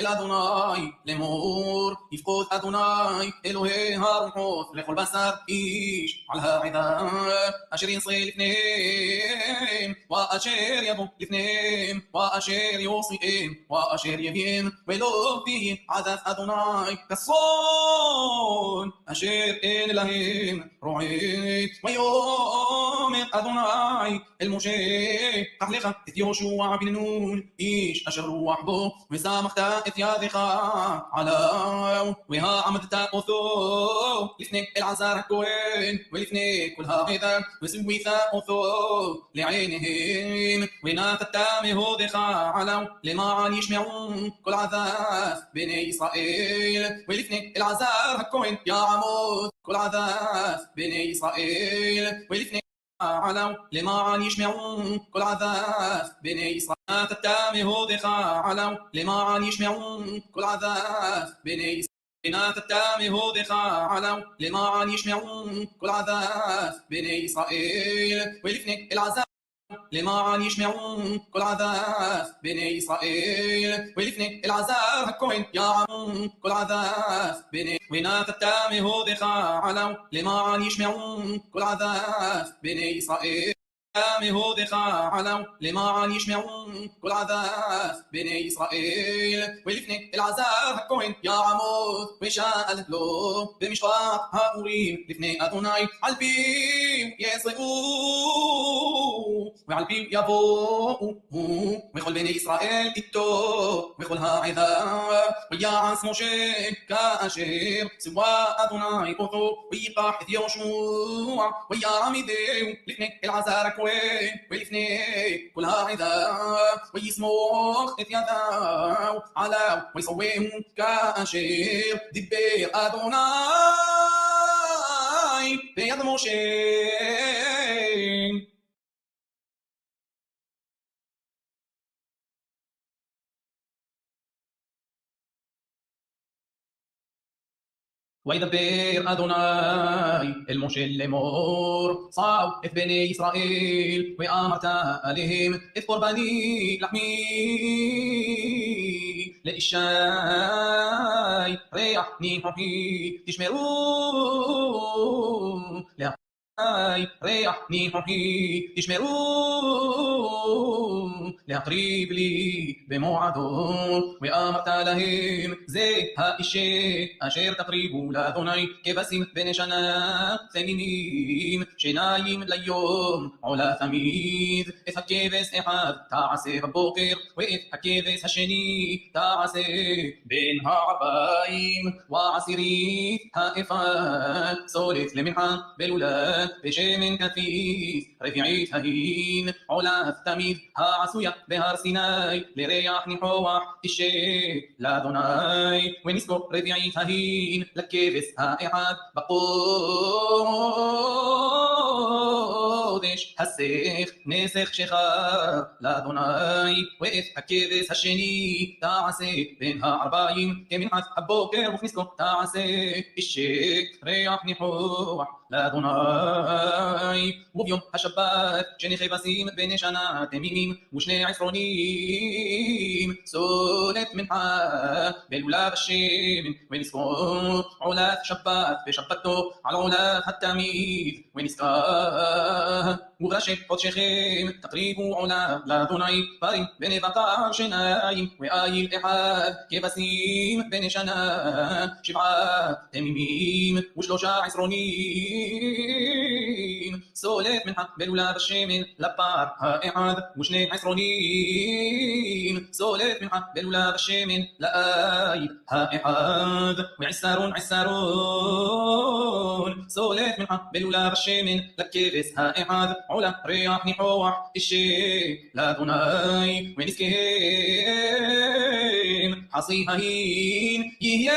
אל אדוני לאמור יפקוד אדוני אלוהי הרוחות לכל בשר איש על העדה אשר ינסה לפניהם ואשר יבוא לפניהם ואשר יוסיעם ואשר יביאם ולא תהיה עדת אדוני כצאן אשר אין להם רועית ויאמר אדוני אל משה קח לך את יהושע בן נון איש אשר רוח בו וסמכת את ידך עליו והעמדת אותו לפני אלעזר הכהן ולפני כל העדה וסווית אותו לעיניהם ונתת מהודך עליו למען ישמעו כל עדת בני ישראל ולפני אלעזר הכהן יעמוד כל עדת בני ישראל ולפני עליו למען ישמעו כל עדת בני ישראל נתת מהודך עליו למען ישמעו כל עדת בני ישראל נתת מהודך עליו למען ישמעו כל עדת בני ישראל ולפני אלעזר למען ישמעו כל עדת בני ישראל ולפני אלעזר הכהן יעמוד כל עדת בני ונתת מהודך עליו למען ישמעו כל עדת בני ישראל מהודך עליו למען ישמעו כל עדת בני ישראל ולפני אלעזר הכהן יעמוד ושאל לו במשפט האורים לפני אדוני על פיו יזרעו ועל פיו יבואו וכל בני ישראל איתו וכל העדה ויעש משה כאשר ציווה אדוני אותו ויקח את יהושע ויעמידהו לפני אלעזר הכהן ולפני כל העדה ויסמוך את ידיו עליו ויסווהו כאשר דיבר אדוני ביד משה וידבר אדוני אל משה לאמור צו את בני ישראל ואמרת עליהם את קורבני לחמי לאישי ריח ניחוחי תשמרו ריח ניחוחי תשמרו להקריב לי במועדו ואמרת להם זה האישה אשר תקריבו לאדוני כבשים בני שנה תמימים שניים ליום עולה תמיד את הכבש אחד תעשה בבוקר ואת הכבש השני תעשה בין הערביים ועשירית האפד סולת למנחה ולולד בשמן כתית רביעית ההין עולת תמיד העשויה בהר סיני לריח ניחוח תשת לאדוני ונזכור רביעית ההין לכבש האחד בקודש הסך נסך שחר לאדוני ואת הכבש השני תעשה בין הערביים כמנחת הבוקר וכנזכור תעשה תשת ריח ניחוח לאדוני וביום השבת שני כבשים בני שנה תמימים ושני עשרונים סולת מנחה ולולב השמן ונזכור עולת שבת בשבתו על עולת התמיד ונזכר וראשי חודשיכם תקריבו עולה לאדוני פרים בני בקר שניים ואיל אחד כבשים בני שנה 7 תמימים ו13 עשרונים סולת מנחה בלולה בשמן לפר האחד ו2 עשרונים סולת מנחה בלולה בשמן לאיל האחד ועשרון סולת מנחה בלולה בשמן לכבש האחד עולה ריח ניחוח תשב לאדוני ונזכיהם חסי ההין יהיה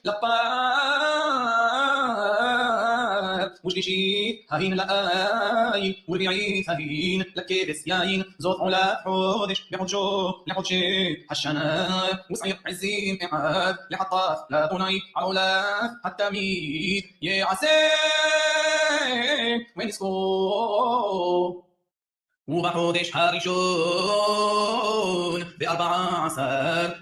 לפר ושלישית ההין לאיל ורביעית ההין לכבש יין זאת עולה חודש בחודשו לחודשי השנה וסעיר עזים אחד לחטאת לאדוני על עולה התמיד יעשה ונזכור ובחודש הראשון ב14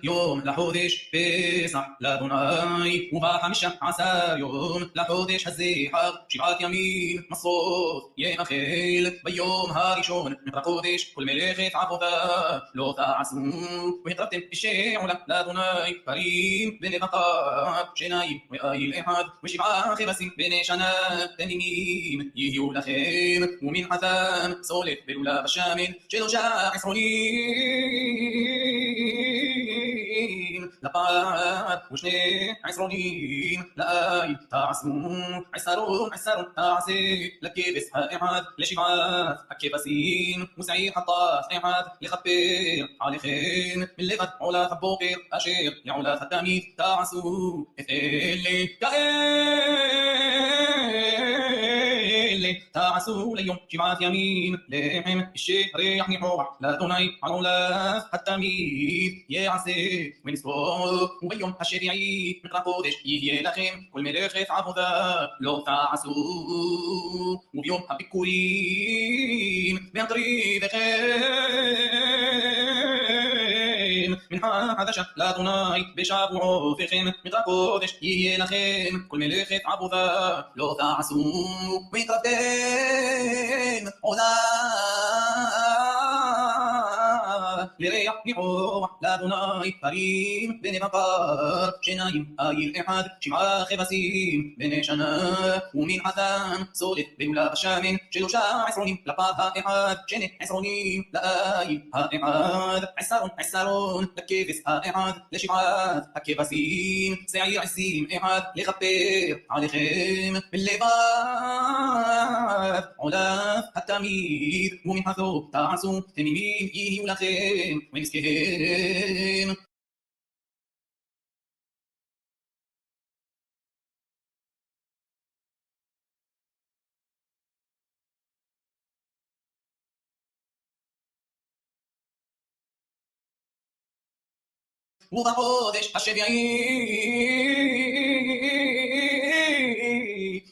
יום לחודש פסח לאדוני וב15 יום לחודש הזה חג 7 ימים מסורת יאכל ביום הראשון מן החודש כל מלאכת עבודה לא תעשו והתרבתם פשעי עולה לאדוני פרים בני בקר שניים ואיל אחד ו7 כבשים בני שנה תמימים יהיו לכם ומנחתם סולת בלולה בשמן 3 עשרונים לפר ו2 עשרונים לאיל תעשו עשרון תעשה לכבש האחד ל7 הכבשים ושעיר חטאת אחד לכפר עליכם מלבד עולת הבוקר אשר לעולת התמיד תעשו את אלה כאלה תעשו ליום 7 ימים לחם שריח ניחוח לאדוני על עולת התמיד יעשה ונזכור וביום השביעי מן החודש יהיה לכם כל מלאכת עבודה לא תעשו וביום הביקורים בהקריבכם מנחה חדשה לאדוני בשבועותיכם מן החודש יהיה לכם כל מלאכת עבודה לא תעשו והתרבתם עולה לריח ניחוח לאדוני פרים בני בקר שניים איל אחד 7 כבשים בני שנה ומנחתם סולת בלולה בשמן 3 עשרונים לפר האחד 2 עשרונים לאיל האחד עשרון לכבש האחד ל7 הכבשים שעיר עזים אחד לכפר עליכם מלבד עולת התמיד ומנחתו תעשו תמימים יהיו לכם ונזכיהם ובחודש השביעי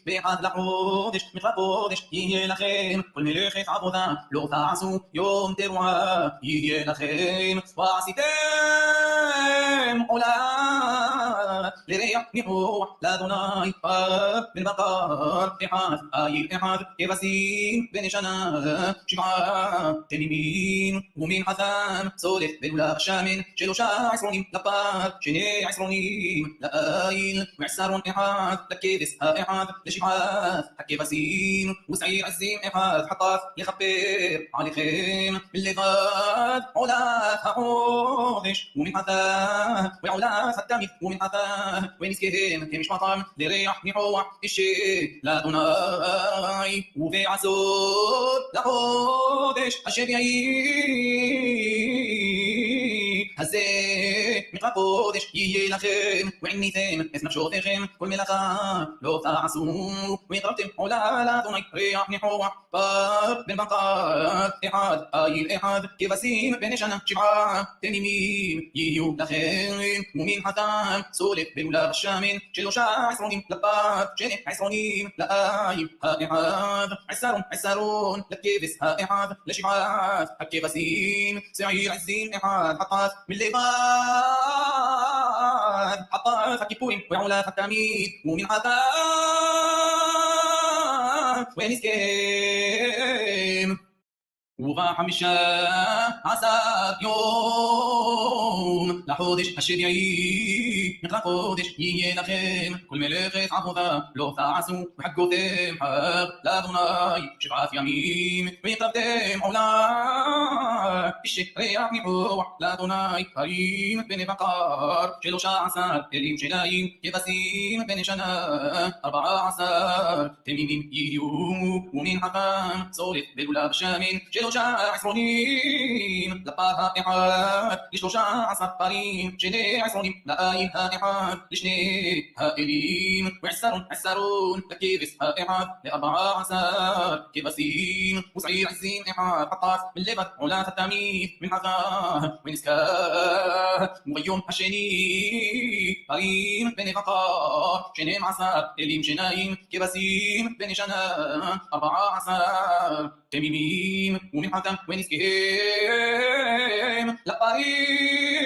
באחד לחודש מן החודש יהיה לכם כל מלאכת עבודה לא תעשו יום תרועה יהיה לכם ועשיתם עולה לריח ניחוח לאדוני פר בן בקר אחד איל אחד כבשים בני שנה 7 תמימים ומנחתם סולת בלולה בשמן 3 עשרונים לפר 2 עשרונים לאיל ועשרון אחד לכבש האחד ל7 הכבשים ושעיר עזים אחד חטאת לכפר עליכם מלבד עולת החודש ומנחתה ועולת התמיד ומנחתה ונזכיהם כמשפטם לריח ניחוח תשב לאדוני ובעשור לחודש השביעי הזה מן החודש יהיה לכם ועניתם את נפשותיכם כל מלאכה לא תעשו והתרבתם עולה לאדוני ריח ניחוח פר בן בקר אחד איל אחד כבשים בני שנה 7 תמימים יהיו לכם ומנחתם סולת בלולה בשמן 3 עשרונים לפר 2 עשרונים לאיל האחד עשרון לכבש האחד ל7 הכבשים שעיר עזים אחד חטאת מלבד חטאת הכיפורים ועולת התמיד ומנחתם ונזכה וב15 יום לחודש השביעי מקרא קודש יהיה לכם כל מלאכת עבודה לא תעשו וחגותם חג לאדוני 7 ימים והקרבתם עולה בשריח ניחוח לאדוני פרים בני בקר 13 כלים שלהם כבשים בני שנה 14 תמימים יהיו ומנחתם צורת בלולב שמן 13 לפר האחד ל13 פרים 12 לעין האחד לשני האלים ועשרון לכבש האחד ל14 כבשים ושעיר עזים אחד חטף מלבד עולת התמיד מנחתה ונזכה וביום השני פרים בני בקר 12 אלים שניים כבשים בני שנה 14 תמימים ומנחתם ונזכיהם לפרים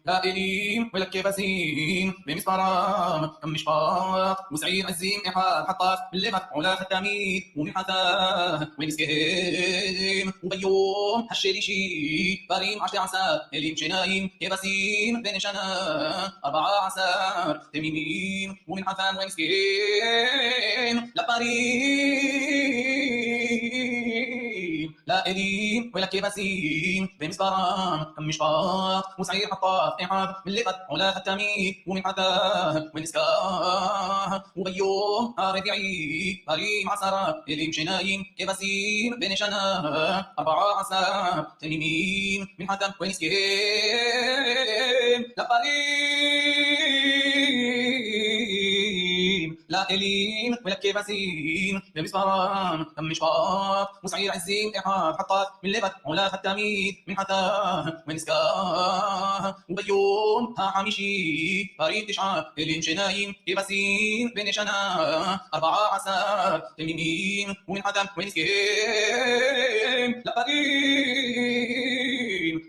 לאלים ולכבשים במספרם כמשפט ושעיר עזים אחד חטף מלבד עולת התמיד ומנחתה ונזכיהם וביום השלישי פרים 12 אלים שניים כבשים בני שנה 14 תמימים ומנחתם ונזכיהם לפרים לאלים ולכבשים במספרם כמשפט ושעיר חטף אחד מלבד עולת התמיד ומנחתה ונזכה וביום הרביעי פרים 10 אלים שניים כבשים בני שנה 14 תמימים מנחתם ונזכיהם לפרים לאלים ולכבשים במספרם כמשפט ושעיר עזים אחד חטף מלבד עולת התמיד מנחתה ונזכה וביום החמישי פרים 9 אלים שניים כבשים בני שנה 14 תמימים ומנחתם ונזכיהם לפרים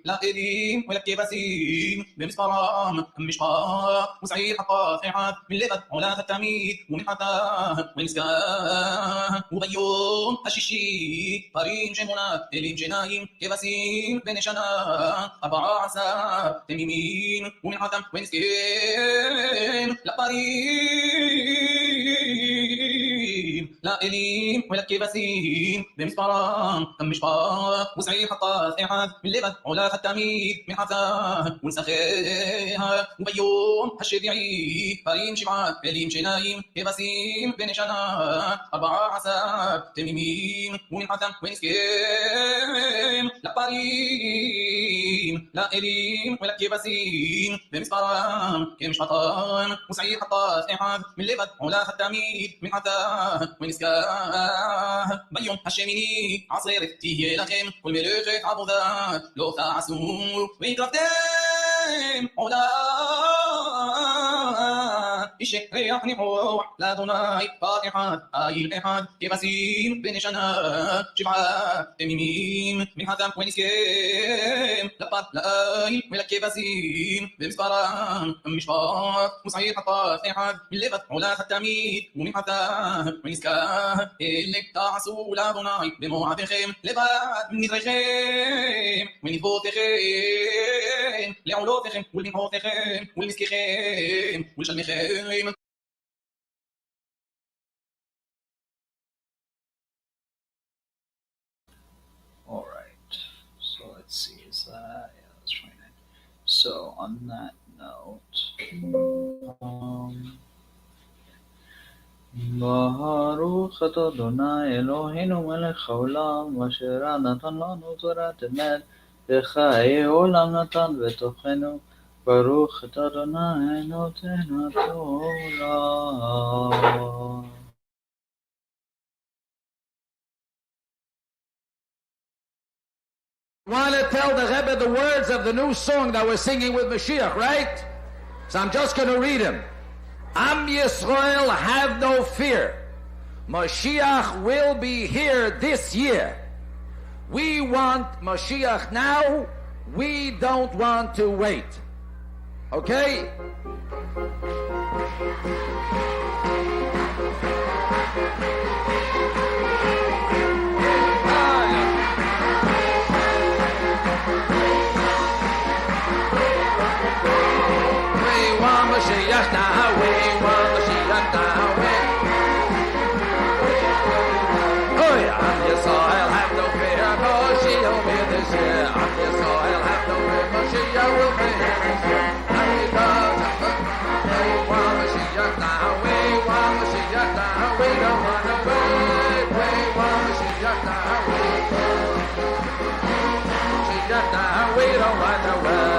לאלים ולכבשים במספרם כמשפט ושעיר חטף אחד מלבד עולת התמיד ומנחתה ונזכה וביום השישי פרים 8 אלים שניים כבשים בני שנה 14 תמימים ומנחתם ונזכיהם לפרים לאלים ולכבשים במספרם כמשפט ושעיר חטף אחד מלבד עולת התמיד מנחתה ונזכיها וביום השביעי פרים 7 אלים שניים כבשים בני שנה 14 תמימים ומנחתם ונזכיהם לפרים לאלים ולכבשים במספרם כמשפטם ושעיר חטף אחד מלבד עולת התמיד מנחתה ונזכיها ביום השמיני 10 תהיה לכם כל מלאכת עבודה לא תעשו והקרבתם עולה בשריח ניחוח לאדוני פר אחד איל אחד כבשים בני שנה 7 תמימים מנחתם ונזכיהם לפר לאיל ולכבשים במספרם כמשפט ושעיר חטף אחד מלבד עולת התמיד ומנחתה ונזכיها אלה תעשו לאדוני במועדיכם לבד נדריכם ונדבותיכם לעולותיכם ולמחותיכם ולמזכיכם ולשלמיכם. All right. So let's see. Is that that's 29. So on that note, Baruch atah Adonai Eloheinu melech haolam asher natan lanu torat emet v'chayei olam natan betochenu Baruch atah Adonai noten haTorah. Want to tell the Rebbe the words of the new song that we're singing with Mashiach, right? So I'm just going to read him. Am Yisrael, have no fear. Mashiach will be here this year. We want Mashiach now. We don't want to wait. Okay? Mashiach now, we want Mashiach now, we. Oh yeah, I'm your soil, have no fear, Moshiach will be this year. I'm your soil, have no fear, Moshiach will be here this year. We want Mashiach now, we want Mashiach now, we don't run away. We want Mashiach now, we. Mashiach now, we don't run away.